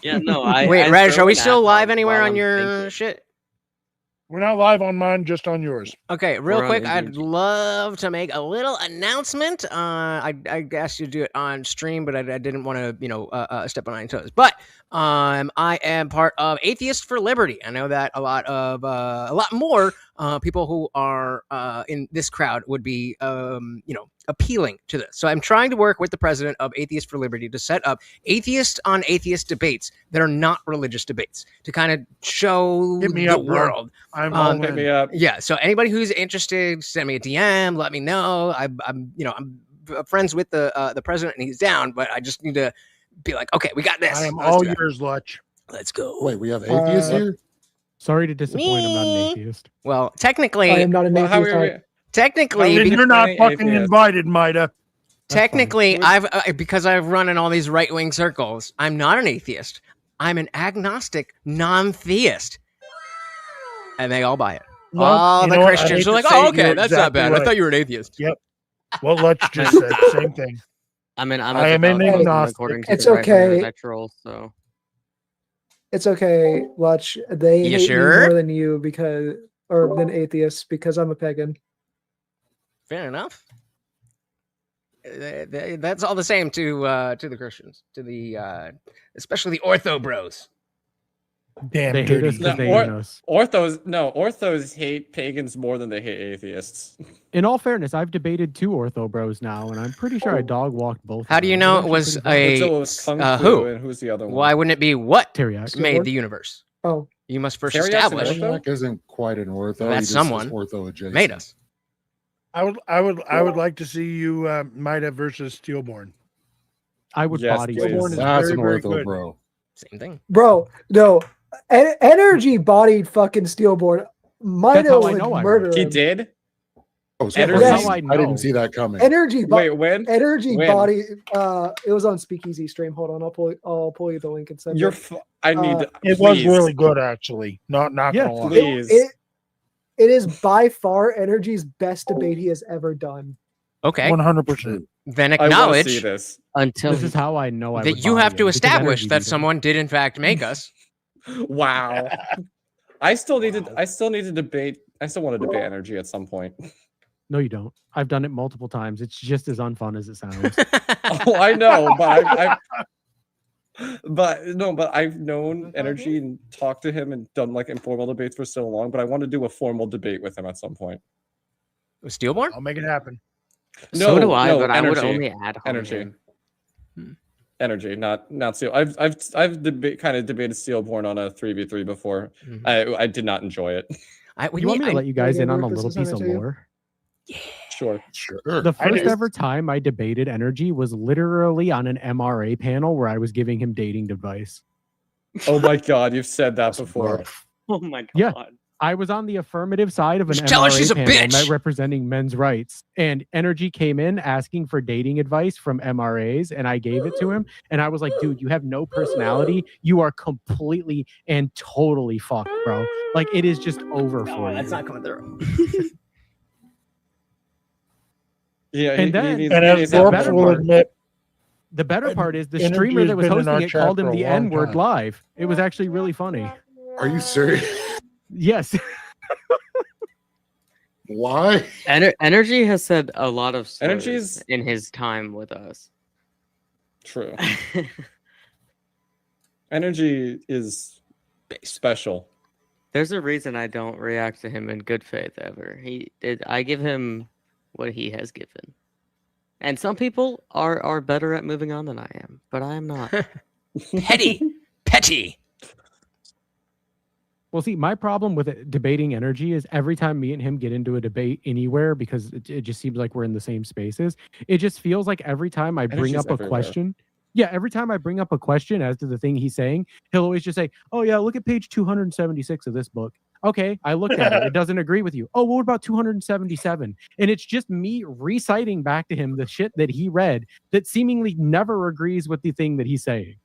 S22: Yeah, no.
S2: Wait, Radish, are we still
S22: ad
S2: live
S22: hom
S2: anywhere
S22: while
S2: on
S22: I'm
S2: your
S22: thinking.
S2: shit?
S3: We're not live on mine, just on yours.
S2: Okay, real
S22: We're on
S2: quick,
S22: Indian
S2: I'd love to make a little announcement. I asked you to do it on stream, but I didn't want to, step on any toes. But I am part of Atheists for Liberty. I know that a lot more people who are in this crowd would be, appealing to this. So I'm trying to work with the president of Atheists for Liberty to set up atheist on atheist debates that are not religious debates to kind of show
S3: Hit me
S2: the
S3: up, bro.
S2: world.
S3: I'm all
S9: Hit
S3: in.
S9: me up.
S2: Yeah. So anybody who's interested, send me a DM. Let me know. I'm friends with the president, and he's down. But I just need to be like, okay, we got this.
S3: I am
S2: Let's
S3: all
S2: do it.
S3: yours, Lutch.
S2: Let's go.
S19: Wait, we have atheists here?
S23: Sorry to disappoint. I'm not an atheist.
S2: Well, technically,
S10: I am not an
S9: Well, how
S10: atheist.
S9: are we?
S2: technically,
S3: Then you're not
S9: becoming
S3: fucking
S9: atheist.
S3: invited, Mida.
S2: technically, I've because I've run in all these right wing circles. I'm not an atheist. I'm an agnostic, non-theist, and they all buy it.
S3: No,
S2: all
S3: you
S2: the
S3: know what? I
S2: Christians
S3: hate
S2: are
S3: to
S2: like,
S3: say
S2: "Oh,
S3: it,
S2: okay,
S3: you're
S2: that's not
S3: exactly
S2: bad. I
S3: right.
S2: thought you were an atheist."
S3: Yep. What Lutch just said, same thing.
S22: I'm
S3: I am an
S22: Catholicism
S3: agnostic.
S22: according to
S10: It's
S22: the right
S10: okay.
S22: natural, so
S10: It's okay, Lutch. They
S2: You
S10: hate
S2: sure?
S10: me more than you than atheists because I'm a pagan.
S2: Fair enough. That's all the same to the Christians, to the especially the ortho bros.
S3: Damn
S23: They hate
S3: dirty.
S23: us because they
S9: or-
S23: hate us.
S9: Orthos hate pagans more than they hate atheists.
S23: In all fairness, I've debated 2 ortho bros now, and I'm pretty sure I dog walked both.
S2: How
S23: of
S2: do you
S23: them.
S2: know
S23: It's
S2: it was
S23: actually pretty fun.
S9: Until it was Kung Fu,
S2: who?
S9: and who's the other one?
S2: Why wouldn't it be what
S23: Teriyaki.
S2: made the universe?
S10: Oh,
S2: You must first
S9: Teriyak's an
S2: establish
S9: ortho?
S19: Maniac isn't quite an ortho.
S2: that
S19: he just is
S2: someone
S19: ortho adjacent.
S2: made us.
S3: I would like to see you Mida versus Steelborn.
S23: I would
S9: Yes,
S23: body
S9: please.
S3: Steelborn is
S19: That's
S3: very,
S19: an
S3: very
S19: ortho,
S3: good.
S19: bro.
S2: Same thing.
S10: bro, no. Energy bodied fucking Steelborn. Mida
S23: how I
S10: would
S23: know I
S10: murder
S9: He
S10: him.
S9: did?
S19: Oh, so
S9: Energy?
S19: I,
S10: Yes.
S19: I didn't see that coming.
S10: Energy
S9: Wait, when?
S10: Energy
S9: When?
S10: body. It was on Speakeasy stream. Hold on, I'll pull you the link and send
S9: You're.
S10: it.
S9: I need.
S3: It was
S9: please.
S3: really good, actually. Not
S23: Yeah,
S3: gonna lie.
S9: Please.
S10: It is by far Energy's best debate he has ever done.
S2: Okay,
S3: 100%.
S2: then
S9: I want to see
S2: acknowledge
S9: this.
S22: until
S23: This is how I know I would
S2: that you have
S23: body
S2: to
S23: him, because
S2: establish
S23: Energy
S2: that
S23: beat him.
S2: someone did in fact make us.
S9: Wow. I still need to debate. I still want to debate energy at some point.
S23: No, you don't. I've done it multiple times. It's just as unfun as it sounds.
S9: Oh, I know, but but I've known energy and talked to him and done like informal debates for so long. But I want to do a formal debate with him at some point.
S2: With Steelborn?
S3: I'll make it happen.
S22: so do I,
S9: no,
S22: but I would
S9: energy.
S22: only add home
S9: Energy.
S22: him.
S9: Energy, not steel. I've kind of debated Steelborn on a 3v3 before.
S2: Mhm.
S9: I did not enjoy it.
S23: You want me to let you guys
S10: Yeah,
S23: in on a
S10: Marcus
S23: little
S10: is on
S23: piece
S10: it
S23: of
S10: too.
S23: lore?
S9: Sure.
S23: The
S3: I
S23: first
S3: just-
S23: ever time I debated Energy was literally on an MRA panel where I was giving him dating advice.
S9: Oh my god, you've said that before.
S22: Oh my god.
S23: Yeah. I was on the affirmative side of an
S2: Just tell her
S23: MRA
S2: she's a
S23: panel
S2: bitch.
S23: representing men's rights, and Energy came in asking for dating advice from MRAs, and I gave it to him, and I was like, dude, you have no personality. You are completely and totally fucked, bro. Like, it is just over for you.
S2: That's not coming through.
S9: Yeah,
S23: And then,
S9: needs-
S23: and
S9: he
S23: as
S9: needs
S23: the
S9: that
S23: better
S9: better
S23: part-
S9: part.
S23: The better part is the
S7: Energy
S23: streamer
S7: has
S23: that was
S7: been in our
S23: hosting it
S7: chat
S23: called
S7: for
S23: him
S7: a
S23: the
S7: long
S23: N-word
S7: time.
S23: live. It was actually really funny.
S19: Are you serious?
S23: Yes.
S19: Why?
S22: Energy has said a lot of slurs
S9: Energy's-
S22: in his time with us.
S9: True. Energy is special.
S22: There's a reason I don't react to him in good faith ever. I give him what he has given. And some people are better at moving on than I am, but I am not.
S2: Petty.
S23: Well, see, my problem with debating Energy is every time me and him get into a debate anywhere, because it just seems like we're in the same spaces, it just feels like every time I bring
S9: Energy's
S23: up a
S9: everywhere.
S23: question, every time I bring up a question as to the thing he's saying, he'll always just say, oh yeah, look at page 276 of this book. Okay, I looked at it. It doesn't agree with you. Oh, what about 277? And it's just me reciting back to him the shit that he read that seemingly never agrees with the thing that he's saying.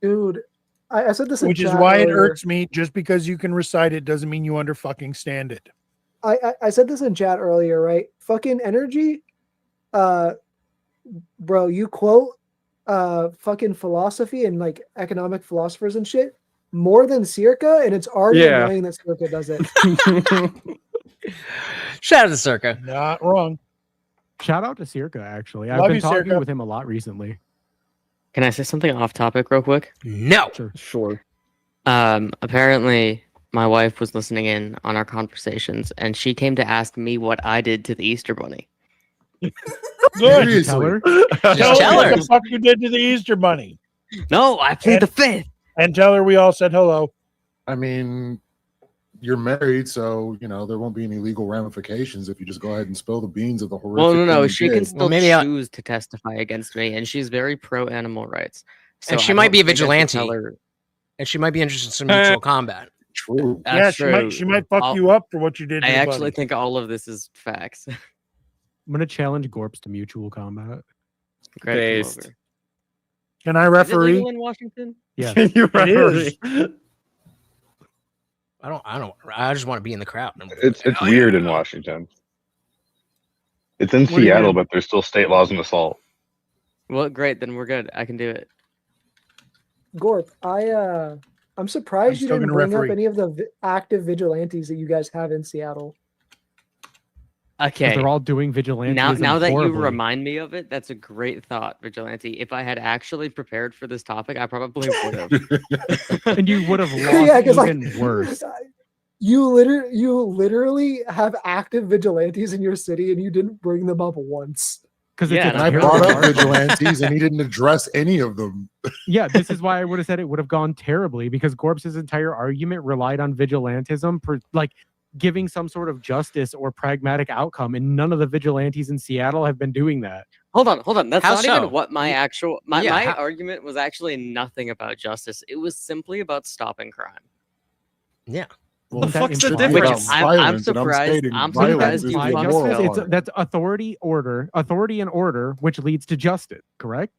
S10: Dude, I said this in
S7: Which is
S10: chat
S7: why it
S10: earlier.
S7: irks me. Just because you can recite it doesn't mean you under fucking stand it.
S10: I said this in chat earlier, right? Fucking Energy, bro, you quote fucking philosophy and like economic philosophers and shit more than Circa, and it's already annoying that Circa does it.
S2: Shout out to Circa.
S7: Not wrong.
S23: Shout out to Circa, actually.
S7: Love
S23: I've been
S7: you,
S23: talking
S7: Circa.
S23: with him a lot recently.
S22: Can I say something off topic real quick?
S2: No.
S9: Sure.
S22: Apparently my wife was listening in on our conversations and she came to ask me what I did to the Easter Bunny.
S7: Good.
S23: Tell her.
S22: Tell her.
S7: What the fuck you did to the Easter Bunny.
S22: No, I played the fifth.
S7: And tell her we all said hello.
S19: I mean, you're married, so you know there won't be any legal ramifications if you just go ahead and spill the beans of the horrific.
S22: Well, no,
S19: thing you
S22: she
S19: did.
S22: can still choose to testify against me, and she's very pro animal rights. So
S2: And she
S22: I
S2: might
S22: don't
S2: be a
S22: think I should
S2: vigilante.
S22: tell her-
S2: And she might be interested in some mutual combat.
S19: True.
S7: Yeah,
S22: That's true.
S7: she might fuck
S22: I'll-
S7: you up for what you did to
S22: I
S7: your
S22: actually
S7: buddy.
S22: think all of this is facts.
S23: I'm gonna challenge Gorps to mutual combat.
S22: Great,
S9: Based.
S22: come over.
S7: Can I
S22: Is it
S7: referee?
S22: legal in Washington?
S23: Yeah.
S9: You
S7: It is.
S2: I just want to be in the crowd.
S4: It's weird in Washington. It's in
S22: What do you
S4: Seattle,
S22: mean?
S4: but there's still state laws on assault.
S22: Well, great. Then we're good. I can do it.
S10: Gorp, I'm surprised you
S7: still
S10: didn't
S7: gonna
S10: bring up
S7: referee.
S10: any of the active vigilantes that you guys have in Seattle.
S23: 'Cause
S22: Okay.
S23: they're all doing vigilantism
S22: Now that you
S23: horribly.
S22: remind me of it, that's a great thought, Vigilante. If I had actually prepared for this topic, I probably would have.
S23: And you would have lost
S10: Yeah, 'cause, like,
S23: even worse.
S10: You literally have active vigilantes in your city, and you didn't bring them up once.
S23: Because
S22: Yeah,
S23: it's
S19: And
S23: a
S19: I
S23: terrible
S19: brought up
S23: argument.
S19: vigilantes, and he didn't address any of them.
S23: Yeah, this is why I would have said it would have gone terribly, because Gorp's entire argument relied on vigilantism for like giving some sort of justice or pragmatic outcome, and none of the vigilantes in Seattle have been doing that.
S22: Hold on. That's
S2: How
S22: not
S2: so?
S22: even what my actual my
S2: Yeah, how-
S22: argument was actually nothing about justice. It was simply about stopping crime.
S2: Yeah.
S19: Well,
S9: The fuck's the
S19: it's about
S9: difference?
S22: I'm
S19: violence, and
S22: surprised-
S19: stating
S22: I'm
S19: violence
S22: surprised
S19: is
S22: you
S19: the
S22: fucking
S19: moral
S22: fell
S23: It's,
S19: part.
S23: that's authority and order, which leads to justice. Correct?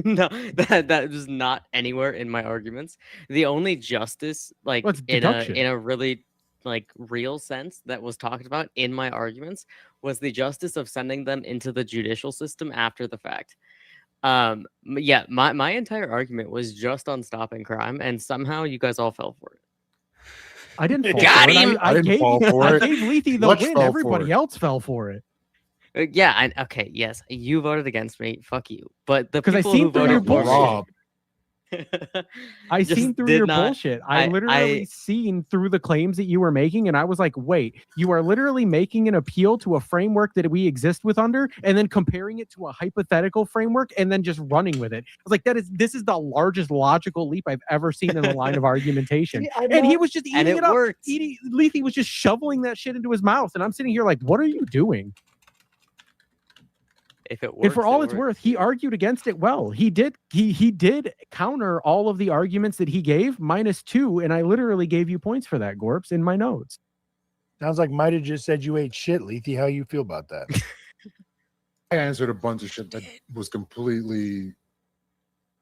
S22: No, that was not anywhere in my arguments. The only justice, like
S23: Well, it's
S22: in
S23: deduction.
S22: a really like real sense that was talked about in my arguments, was the justice of sending them into the judicial system after the fact. Yeah, my entire argument was just on stopping crime, and somehow you guys all fell for it.
S23: I didn't fall
S2: Got
S23: for it.
S2: him!
S19: I didn't fall for
S23: I
S19: it.
S23: gave Lethe the
S19: Lutch
S23: win.
S19: fell for
S23: Everybody
S19: it.
S23: else fell for it.
S22: Yeah, okay, yes, you voted against me. Fuck you. But the
S23: 'Cause I
S22: people
S23: seen
S22: who
S23: through your
S22: voted for me,
S19: Rob.
S23: I
S22: just
S23: seen through
S22: did
S23: your
S22: not-
S23: bullshit. I literally seen through the claims that you were making, and I was like, wait, you are literally making an appeal to a framework that we exist with under, and then comparing it to a hypothetical framework, and then just running with it. I was like, this is the largest logical leap I've ever seen in a line of argumentation.
S10: See, I'm
S23: And he
S10: not-
S23: was just
S22: and
S23: eating
S22: it
S23: it up.
S22: worked.
S23: Lethe was just shoveling that shit into his mouth, and I'm sitting here like, what are you doing?
S22: If it works,
S23: And for all
S22: it
S23: it's
S22: works.
S23: worth, he argued against it well. He did counter all of the arguments that he gave -2, and I literally gave you points for that, Gorps, in my notes.
S7: Sounds like Mida just said you ate shit, Lethy. How you feel about that?
S19: I answered a bunch of shit that was completely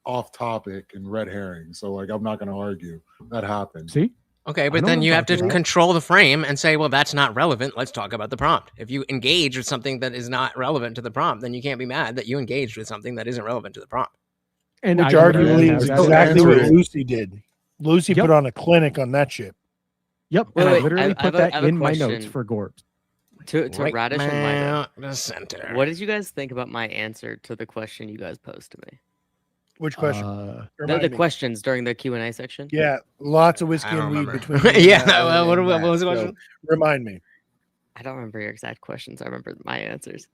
S19: off topic and red herring. So like, I'm not going to argue. That happened.
S23: See?
S2: Okay, but then you have to control the frame and say, well, that's not relevant. Let's talk about the prompt. If you engage with something that is not relevant to the prompt, then you can't be mad that you engaged with something that isn't relevant to the prompt.
S23: And
S7: which arguably is exactly what Lucy did. Lucy put on a clinic on that shit.
S23: Yep,
S22: Wait,
S23: and I
S22: wait,
S23: literally
S22: I have
S23: put
S22: a-
S23: that
S22: I have a
S23: in my
S22: question.
S23: notes for Gorps.
S22: To
S2: Right
S22: Radish and Mida.
S2: the center.
S22: What did you guys think about my answer to the question you guys posed to me?
S7: Which question?
S22: The questions during the Q&A section.
S7: Yeah, lots of whiskey
S22: I
S7: and
S22: don't
S7: weed
S22: remember.
S7: between.
S22: Yeah,
S7: Ellen
S22: what
S7: and
S22: was
S7: Matt.
S22: the
S7: So,
S22: question?
S7: remind me.
S22: I don't remember your exact questions. I remember my answers.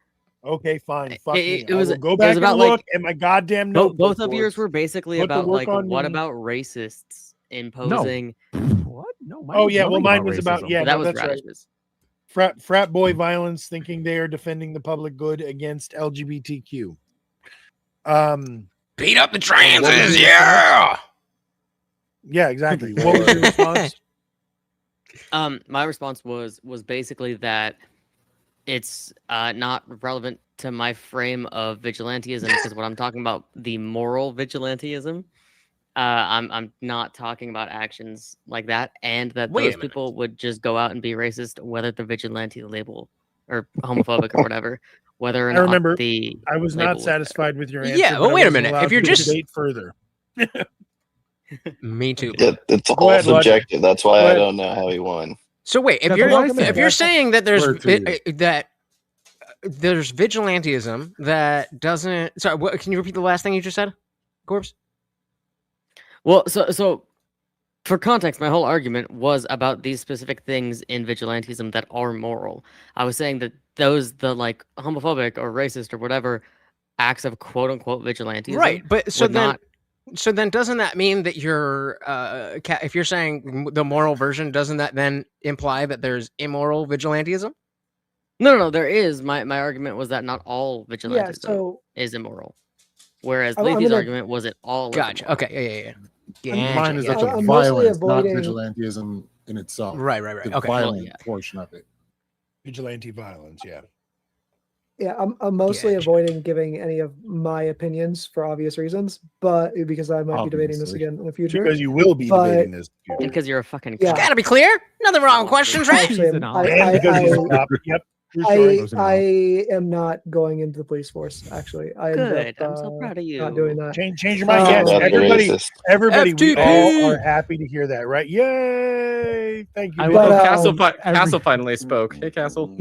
S7: Okay, fine. Fuck me.
S22: It was
S7: I will go
S22: it
S7: back
S22: was about
S7: and
S22: like
S7: look at my goddamn notebook.
S22: both of yours were basically
S7: Put the
S22: about
S7: work
S22: like
S7: on
S22: what
S7: me.
S22: about racists imposing.
S23: What? No.
S7: Oh yeah, well mine was about
S22: that
S7: no,
S22: was
S7: that's right.
S22: Radish's.
S7: Frat boy violence, thinking they are defending the public good against LGBTQ.
S2: Beat up the transes,
S7: what was your
S2: yeah.
S7: Yeah, exactly. What was your response?
S22: My response was basically that it's not relevant to my frame of vigilantism because what I'm talking about, the moral vigilantism, I'm not talking about actions like that, and that
S2: Wait a
S22: those
S2: minute.
S22: people would just go out and be racist, whether the vigilante label or homophobic or whatever, whether or
S7: I
S22: not
S7: remember
S22: the
S7: I was
S22: label
S7: not satisfied with your answer.
S2: Yeah,
S7: but
S2: but wait a
S7: I wasn't
S2: minute.
S7: allowed
S2: If you're
S7: to
S2: just
S7: debate further.
S2: Me too.
S12: Yeah, it's
S7: Go
S12: all
S7: ahead, Lud.
S12: subjective. That's why
S7: Go
S12: I
S7: ahead.
S12: don't know how he won.
S2: So wait, if
S7: That's
S2: you're
S7: what I'm saying.
S2: if you're saying that there's
S12: Word to you.
S2: there's vigilantism that doesn't. Sorry, what, can you repeat the last thing you just said, Corpse?
S22: Well, so for context, my whole argument was about these specific things in vigilantism that are moral. I was saying that the like homophobic or racist or whatever acts of quote unquote vigilantism,
S2: Right, but so
S22: would
S2: then.
S22: not.
S2: So then, doesn't that mean that you're, if you're saying the moral version, doesn't that then imply that there's immoral vigilantism?
S22: No, there is. My argument was that not all vigilantism
S10: so-
S22: is immoral, whereas
S10: I'm
S22: Leafy's
S10: gonna-
S22: argument was it all. is
S2: Gotcha.
S22: immoral.
S2: Okay. Yeah.
S19: Mine is
S22: Gotcha.
S19: actually
S10: I'm mostly
S19: violence, not
S10: avoiding-
S19: vigilantism in itself.
S2: Right.
S19: The
S2: Okay.
S19: violent portion of it.
S7: Vigilante violence, yeah.
S10: Yeah, I'm mostly avoiding giving any of my opinions for obvious reasons, but because I might be debating this
S19: Obviously.
S10: again in the future.
S7: Because you will be
S10: But-
S7: debating this.
S22: And because you're a fucking.
S10: Yeah.
S2: Gotta be clear. Nothing wrong with questions, right?
S10: Actually,
S7: And because he's a cop. Yep. True story.
S10: I am not going into the police force. Actually, I ended
S22: Good.
S10: up,
S22: I'm so proud of you.
S10: not doing that.
S7: Change your mind. Yes,
S10: Um,
S7: everybody, we
S2: FTP.
S7: all are happy to hear that, right? Yay! Thank you.
S23: I
S7: Vic.
S23: love
S9: Castle finally spoke. Hey, Castle.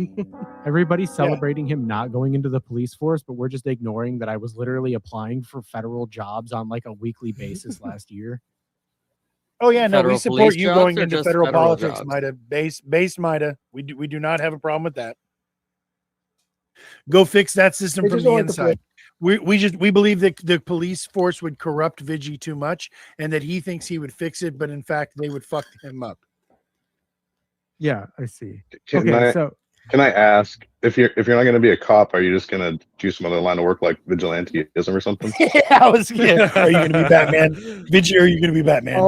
S23: Everybody's celebrating him not going into the police force, but we're just ignoring that I was literally applying for federal jobs on like a weekly basis last year.
S7: Oh yeah, no, we
S22: Federal
S7: support
S22: police
S7: you
S22: jobs
S7: going
S22: or
S7: into
S22: just
S7: federal
S22: federal
S7: politics,
S22: jobs?
S7: Mida. Base Mida. We do not have a problem with that. Go fix that system
S10: They
S7: from
S10: just
S7: the
S10: don't like the
S7: inside. We believe that the police force would corrupt Vigi too much, and that he thinks he would fix it, but in fact they would fuck him up.
S23: Yeah, I see.
S4: Can
S23: Okay,
S4: I
S23: so
S4: can I ask if you're not going to be a cop, are you just going to do some other line of work like vigilantism or something?
S7: Yeah, are you going to be Batman? Vigi, are you going to be Batman?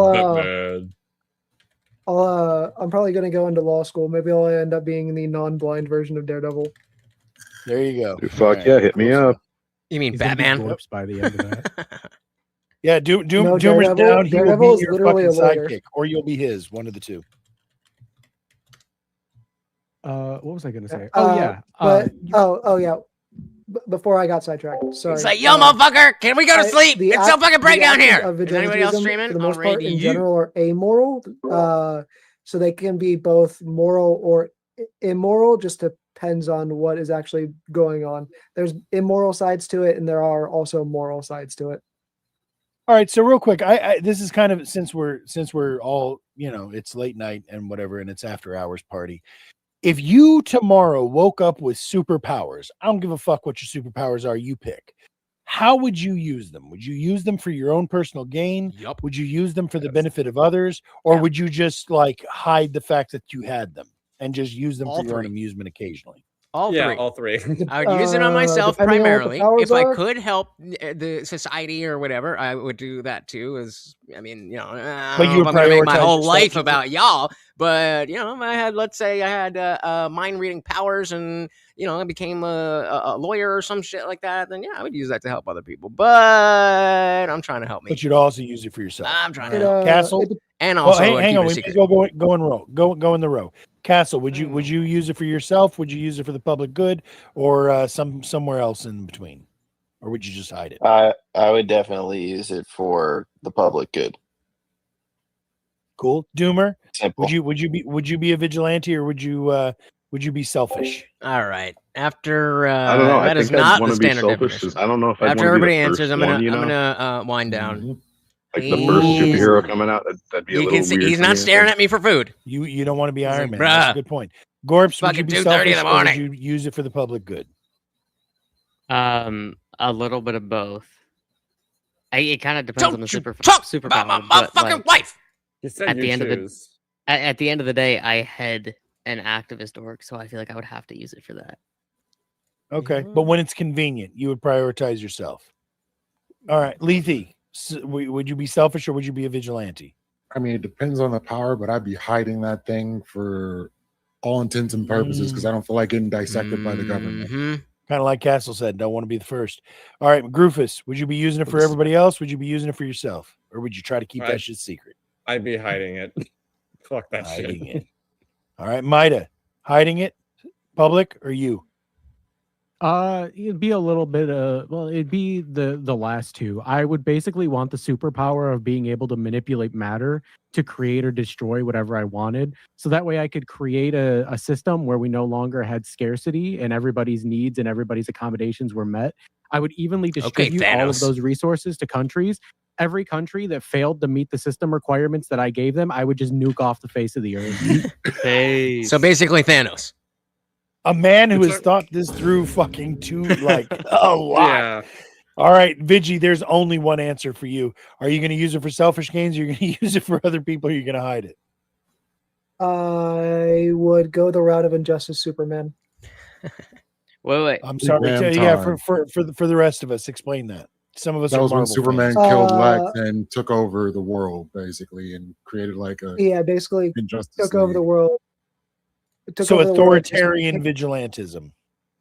S10: I'm probably going to go into law school. Maybe I'll end up being the non-blind version of Daredevil.
S7: There you go.
S4: Dude, fuck yeah, hit me up.
S2: You mean
S23: he's gonna be
S2: Batman?
S23: corpse by the end of that.
S7: Yeah, Doomer's
S10: No,
S7: down. He will
S10: Daredevil
S7: be
S10: is
S7: your
S10: literally
S7: fucking
S10: a lawyer.
S7: sidekick, or you'll be his. One of the two.
S23: What was I gonna say? Oh yeah.
S10: But yeah. Before I got sidetracked, sorry.
S2: It's like, yo, motherfucker, can we go to sleep?
S10: the
S2: It's so
S10: act-
S2: fucking bright
S10: the
S2: down
S10: actions
S2: here.
S10: of
S2: Is anybody else
S10: vigilantism,
S2: streaming?
S10: for the most part, in
S2: Alrighty,
S10: general, are amoral. So they can be both moral or immoral. Just depends on what is actually going on. There's immoral sides to it, and there are also moral sides to it.
S7: All right, so real quick, I this is kind of since we're all, it's late night and whatever, and it's after hours party. If you tomorrow woke up with superpowers, I don't give a fuck what your superpowers are, you pick. How would you use them? Would you use them for your own personal gain?
S2: Yup.
S7: Would you use them for the benefit of others? Or would you just like hide the fact that you had them and just use them
S2: All
S7: for your own
S2: three.
S7: amusement occasionally?
S2: All
S9: Yeah,
S2: three.
S9: all three.
S2: I would use it on myself
S10: depending on what the
S2: primarily.
S10: powers
S2: If I
S10: are.
S2: could help the society or whatever, I would do that too. As I mean, I
S3: But
S2: don't
S3: you
S2: know if
S3: would
S2: I'm going to make my
S3: prioritize
S2: whole
S3: yourself
S2: life
S3: just
S2: about y'all, but if I had, let's say, I had mind reading powers, and I became a lawyer or some shit like that, then yeah, I would use that to help other people. But I'm trying to help me.
S3: But you'd also use it for yourself.
S2: I'm trying
S3: All
S2: to help.
S3: Castle.
S2: And also,
S3: hang
S2: keep
S3: on.
S2: it a
S3: We
S2: secret.
S3: may go in row. Go in the row. Castle, would you use it for yourself? Would you use it for the public good, or somewhere else in between, or would you just hide it?
S12: I would definitely use it for the public good.
S3: Cool. Doomer,
S12: Simple.
S3: would you be a vigilante, or would you be selfish?
S2: All right. After
S4: I don't know. I
S2: that is
S4: think I'd
S2: not
S4: want
S2: the
S4: to be
S2: standard
S4: selfish
S2: definition.
S4: because I don't know if I'd
S2: After
S4: want to be
S2: everybody
S4: the
S2: answers,
S4: first
S2: I'm
S4: one,
S2: gonna wind down.
S4: Like the first superhero coming out. That'd be a
S2: You
S4: little
S2: can see
S4: weird.
S2: he's
S4: to
S2: not
S4: me, I
S2: staring
S4: think.
S2: at me for food.
S3: You don't want to be
S2: He's
S3: Iron
S2: like,
S3: Man. That's a
S2: "Bruh,
S3: good point. Gorps, would you
S2: fucking
S3: be
S2: 2:30 in
S3: selfish,
S2: the
S3: or would
S2: morning."
S3: you use it for the public good?
S22: A little bit of both. It kind of depends on the
S2: talk
S22: superpower.
S2: about my
S22: but,
S2: motherfucking wife.
S9: He said
S22: At
S9: you
S22: the end
S9: choose.
S22: at the end of the day, I had an activist org, so I feel like I would have to use it for that.
S3: Okay, but when it's convenient, you would prioritize yourself. All right, Lethe, would you be selfish, or would you be a vigilante?
S19: I mean, it depends on the power, but I'd be hiding that thing for all intents and purposes because I don't feel like getting dissected by the government.
S3: Kind of like Castle said, don't want to be the first. All right, Groofus, would you be using it for everybody else? Would you be using it for yourself, or would you try to keep that shit secret?
S9: I'd be hiding it. Fuck that
S3: Hiding
S9: shit.
S3: it. All right, Maida, hiding it, public or you?
S23: It'd be a little bit it'd be the last two. I would basically want the superpower of being able to manipulate matter to create or destroy whatever I wanted. So that way I could create a system where we no longer had scarcity and everybody's needs and everybody's accommodations were met. I would evenly distribute all of
S2: Thanos.
S23: those resources to countries. Every country that failed to meet the system requirements that I gave them, I would just nuke off the face of the earth.
S22: Hey.
S2: So basically, Thanos.
S3: A man who has thought this through fucking a lot.
S9: Yeah.
S3: All right, Vigi, there's only one answer for you. Are you going to use it for selfish gains? Or are you going to use it for other people? Or are you going to hide it?
S10: I would go the route of Injustice Superman.
S22: Wait.
S3: I'm sorry. For the rest of us, explain that. Some of us
S19: That
S3: are
S19: was when
S3: Marvel
S19: Superman
S3: fans.
S19: killed Lex and took over the world, basically, and created like a
S10: Basically
S19: Injustice
S10: took over the world. It took
S3: So
S10: over the world.
S3: authoritarian vigilantism.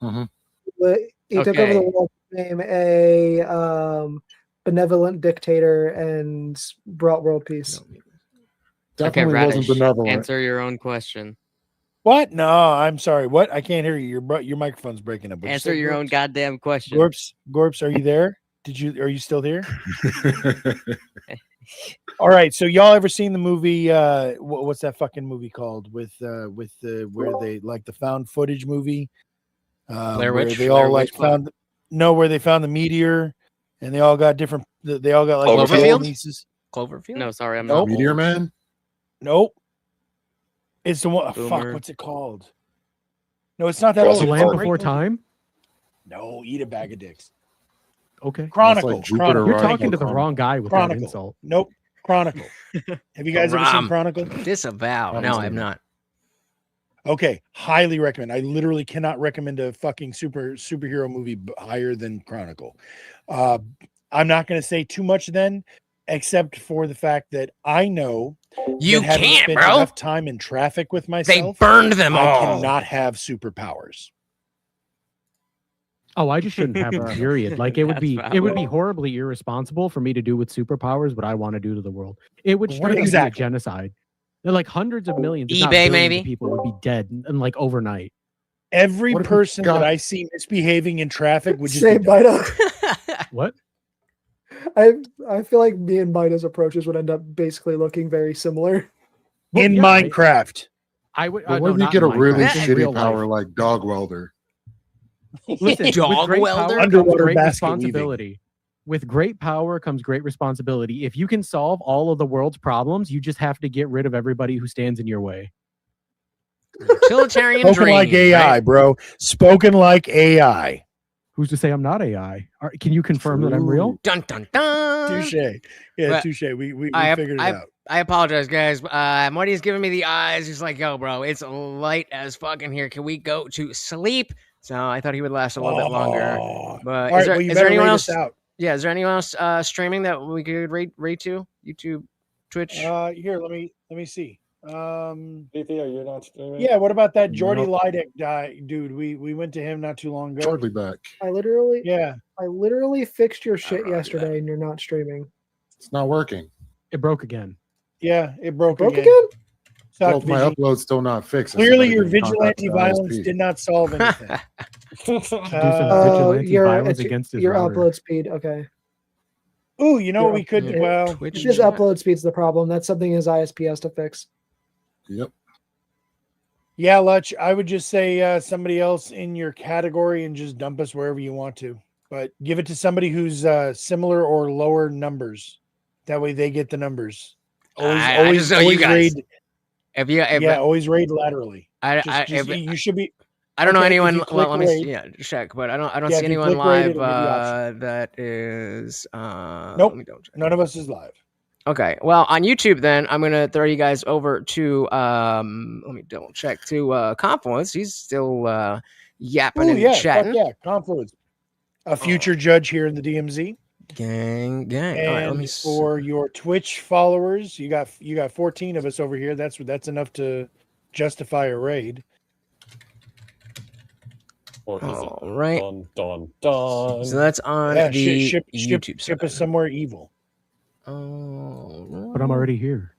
S10: He took over the world, became a benevolent dictator, and brought world peace.
S19: Definitely
S22: okay,
S19: wasn't
S22: Radish,
S19: benevolent.
S22: answer your own question.
S3: What? No, I'm sorry. What? I can't hear you. Your microphone's breaking up. What'd you
S22: Answer
S3: say,
S22: your
S3: Gorps?
S22: own goddamn question.
S3: Gorps, are you there? Are you still here? All right. So y'all ever seen the movie? What's that fucking movie called? With where they like the found footage movie?
S2: Blair
S3: where
S2: Witch?
S3: they all
S2: Blair
S3: like
S2: Witch
S3: found where they found the meteor, and they all got different. They all got like
S2: Cloverfield?
S3: nieces.
S2: Cloverfield?
S22: No, sorry, I'm
S3: Nope.
S22: not.
S19: Meteor
S22: old.
S19: Man?
S3: Nope. It's the one. Fuck.
S22: Boomer.
S3: What's it called? No, it's not that
S12: Jurassic
S3: old.
S23: Land
S12: Park.
S23: Before Time?
S3: No, eat a bag of dicks.
S23: Okay.
S3: Chronicle.
S19: That's like Jupiter
S3: Chronicle.
S23: You're
S19: Rising.
S23: talking to the wrong guy with that
S3: Chronicle.
S23: insult.
S3: Nope. Chronicle. Have you guys ever seen
S2: Ram.
S3: Chronicle?
S2: Disavow. No, I have not.
S3: Okay, highly recommend. I literally cannot recommend a fucking superhero movie higher than Chronicle. I'm not going to say too much then, except for the fact that I know
S2: You
S3: that having
S2: can't,
S3: spent
S2: bro.
S3: enough time in traffic with myself,
S2: burned them
S3: I
S2: all.
S3: cannot have superpowers.
S23: Oh, I just shouldn't have them. Period. Like it would be horribly irresponsible for me to do with superpowers what I want to do to the world. It would straight up be a genocide. They're like hundreds of millions, if not
S2: eBay,
S23: billions
S2: maybe?
S23: of people would be dead and like overnight.
S3: Every
S23: What if
S3: person
S23: you got-
S3: that I see misbehaving in traffic would just
S10: Same,
S3: be done.
S10: Bida.
S23: What?
S10: I feel like me and Bida's approaches would end up basically looking very similar.
S3: in
S23: yeah,
S3: Minecraft.
S23: I would.
S19: But
S23: no,
S19: what if you
S23: not
S19: get a
S23: in
S19: really
S23: Minecraft, in real
S19: shitty
S23: life.
S19: power like Dog Welder?
S23: Listen,
S2: Dog
S23: with great
S2: welder?
S23: power comes
S3: Underwater
S23: great
S3: basket weaving.
S23: responsibility. With great power comes great responsibility. If you can solve all of the world's problems, you just have to get rid of everybody who stands in your way.
S2: Utilitarian
S3: Spoken
S2: dream.
S3: like AI,
S2: right?
S3: bro. Spoken like AI.
S23: Who's to say I'm not AI? Can you confirm that I'm real?
S2: Dun dun dun.
S3: Touche. Yeah,
S2: But
S3: touche. We
S2: I
S3: figured it
S2: I
S3: out.
S2: I apologize, guys. Marty's giving me the eyes. He's like, yo, bro, it's light as fuck in here. Can we go to sleep? So I thought he would last a little bit longer. But
S3: All
S2: is
S3: right,
S2: there,
S3: well, you
S2: is there
S3: better
S2: anyone
S3: rate
S2: else?
S3: us out.
S2: Yeah, is there anyone else streaming that we could rate to? YouTube, Twitch?
S3: Here, let me see.
S9: Leafy, are you not streaming?
S3: Yeah, what about that Jordy
S19: Nope.
S3: Lydick guy, dude? We went to him not too long ago.
S19: Shortly back.
S10: I literally fixed your shit
S2: Alright,
S10: yesterday, and you're not streaming.
S19: It's not working.
S23: It broke again.
S3: Yeah, it broke
S10: Broke
S3: again.
S10: again?
S19: Well,
S3: Sucked,
S19: my
S3: Vigi.
S19: upload's still not fixed. I
S3: Clearly,
S19: still
S3: your
S19: gotta get in contact
S3: vigilante
S19: with the
S3: violence
S19: ISP.
S3: did not solve anything.
S23: Do some
S10: Oh,
S23: vigilante
S10: your
S23: violence against his
S10: your
S23: router.
S10: upload speed. Okay.
S3: Ooh, you know
S10: Your
S3: we could.
S10: upload-
S3: Well,
S10: It's just upload speed's the problem. That's something his ISP has to fix.
S19: Yep.
S3: yeah, Lutch. I would just say somebody else in your category and just dump us wherever you want to. But give it to somebody who's similar or lower numbers. That way they get the numbers.
S2: I just know you guys.
S3: Always raid laterally. You should be.
S2: I don't know
S3: Okay, if
S2: anyone.
S3: you
S2: Well,
S3: click
S2: let me
S3: raid-
S2: check, but I don't
S3: Yeah,
S2: see
S3: if you
S2: anyone
S3: click raid,
S2: live
S3: it'll give you the option.
S2: that is.
S3: Nope,
S2: let me double check.
S3: none of us is live.
S2: Okay, well on YouTube then I'm gonna throw you guys over to let me double check to Confluence. He's still yapping
S3: Oh
S2: and
S3: yeah, fuck
S2: chatting.
S3: yeah, Confluence. A future judge here in the DMZ.
S2: Gang. All
S3: And
S2: right, let me
S3: for your Twitch followers, you got 14 of us over here. That's enough to justify a raid.
S9: Or is
S2: All
S9: it
S2: right.
S9: dun.
S2: So that's on
S3: Yeah,
S2: the
S3: ship
S2: YouTube
S3: ship
S2: side.
S3: us somewhere evil.
S23: But I'm already here.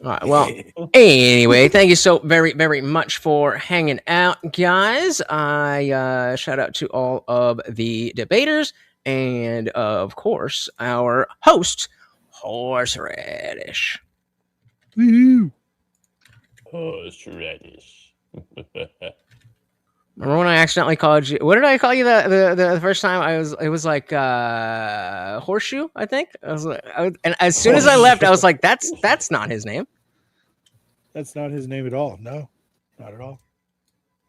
S2: All right. Well, anyway, thank you so very, very much for hanging out, guys. I shout out to all of the debaters and, of course, our host, Horseradish.
S23: Woo!
S9: Horseradish.
S2: Remember when I accidentally called you? What did I call you the first time? It was like horseshoe, I think. And as soon as I left, I was like, that's not his name.
S3: That's not his name at all. No, not at all.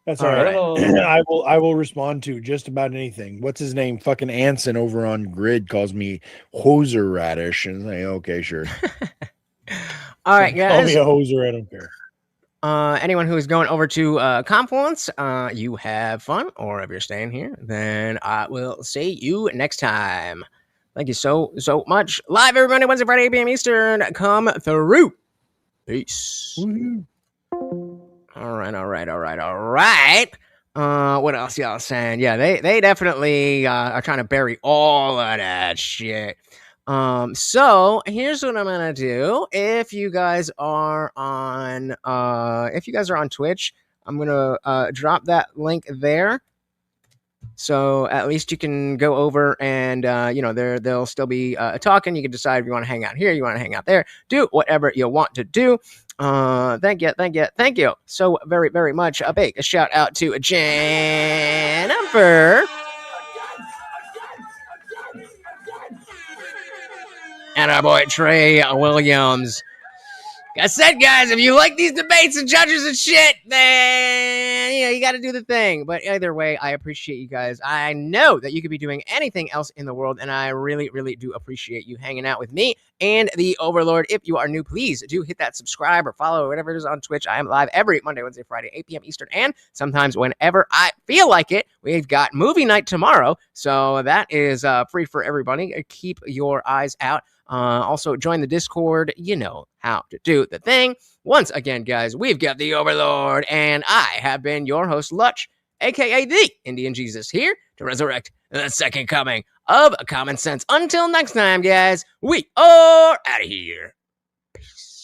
S3: That's
S2: All
S3: all right.
S2: right.
S3: I will respond to just about anything. What's his name? Fucking Anson over on Grid calls me Horseradish, and I say, okay, sure.
S2: All right,
S3: Call
S2: guys.
S3: me a hoser. I don't care.
S2: Anyone who is going over to Confluence, you have fun, or if you're staying here, then I will see you next time. Thank you so much. Live every Monday, Wednesday, Friday, 8 p.m. Eastern. Come through. Peace. All right. What else y'all saying? Yeah, they definitely are trying to bury all of that shit. So here's what I'm gonna do. If you guys are on Twitch, I'm gonna drop that link there. So at least you can go over and they'll still be talking. You can decide if you want to hang out here, you want to hang out there, do whatever you want to do. Thank you so very, very much. A big shout out to Jennifer. And our boy Trey Williams. Like I said, guys, if you like these debates and judges and shit, then you got to do the thing. But either way, I appreciate you guys. I know that you could be doing anything else in the world, and I really, really do appreciate you hanging out with me and the Overlord. If you are new, please do hit that subscribe or follow or whatever it is on Twitch. I am live every Monday, Wednesday, Friday, 8 p.m. Eastern, and sometimes whenever I feel like it. We've got movie night tomorrow, so that is free for everybody. Keep your eyes out. Also, join the Discord. You know how to do the thing. Once again, guys, we've got the Overlord, and I have been your host, Lutch, a.k.a. the Indian Jesus, here to resurrect the second coming of Common Sense. Until next time, guys, we are out of here. Peace.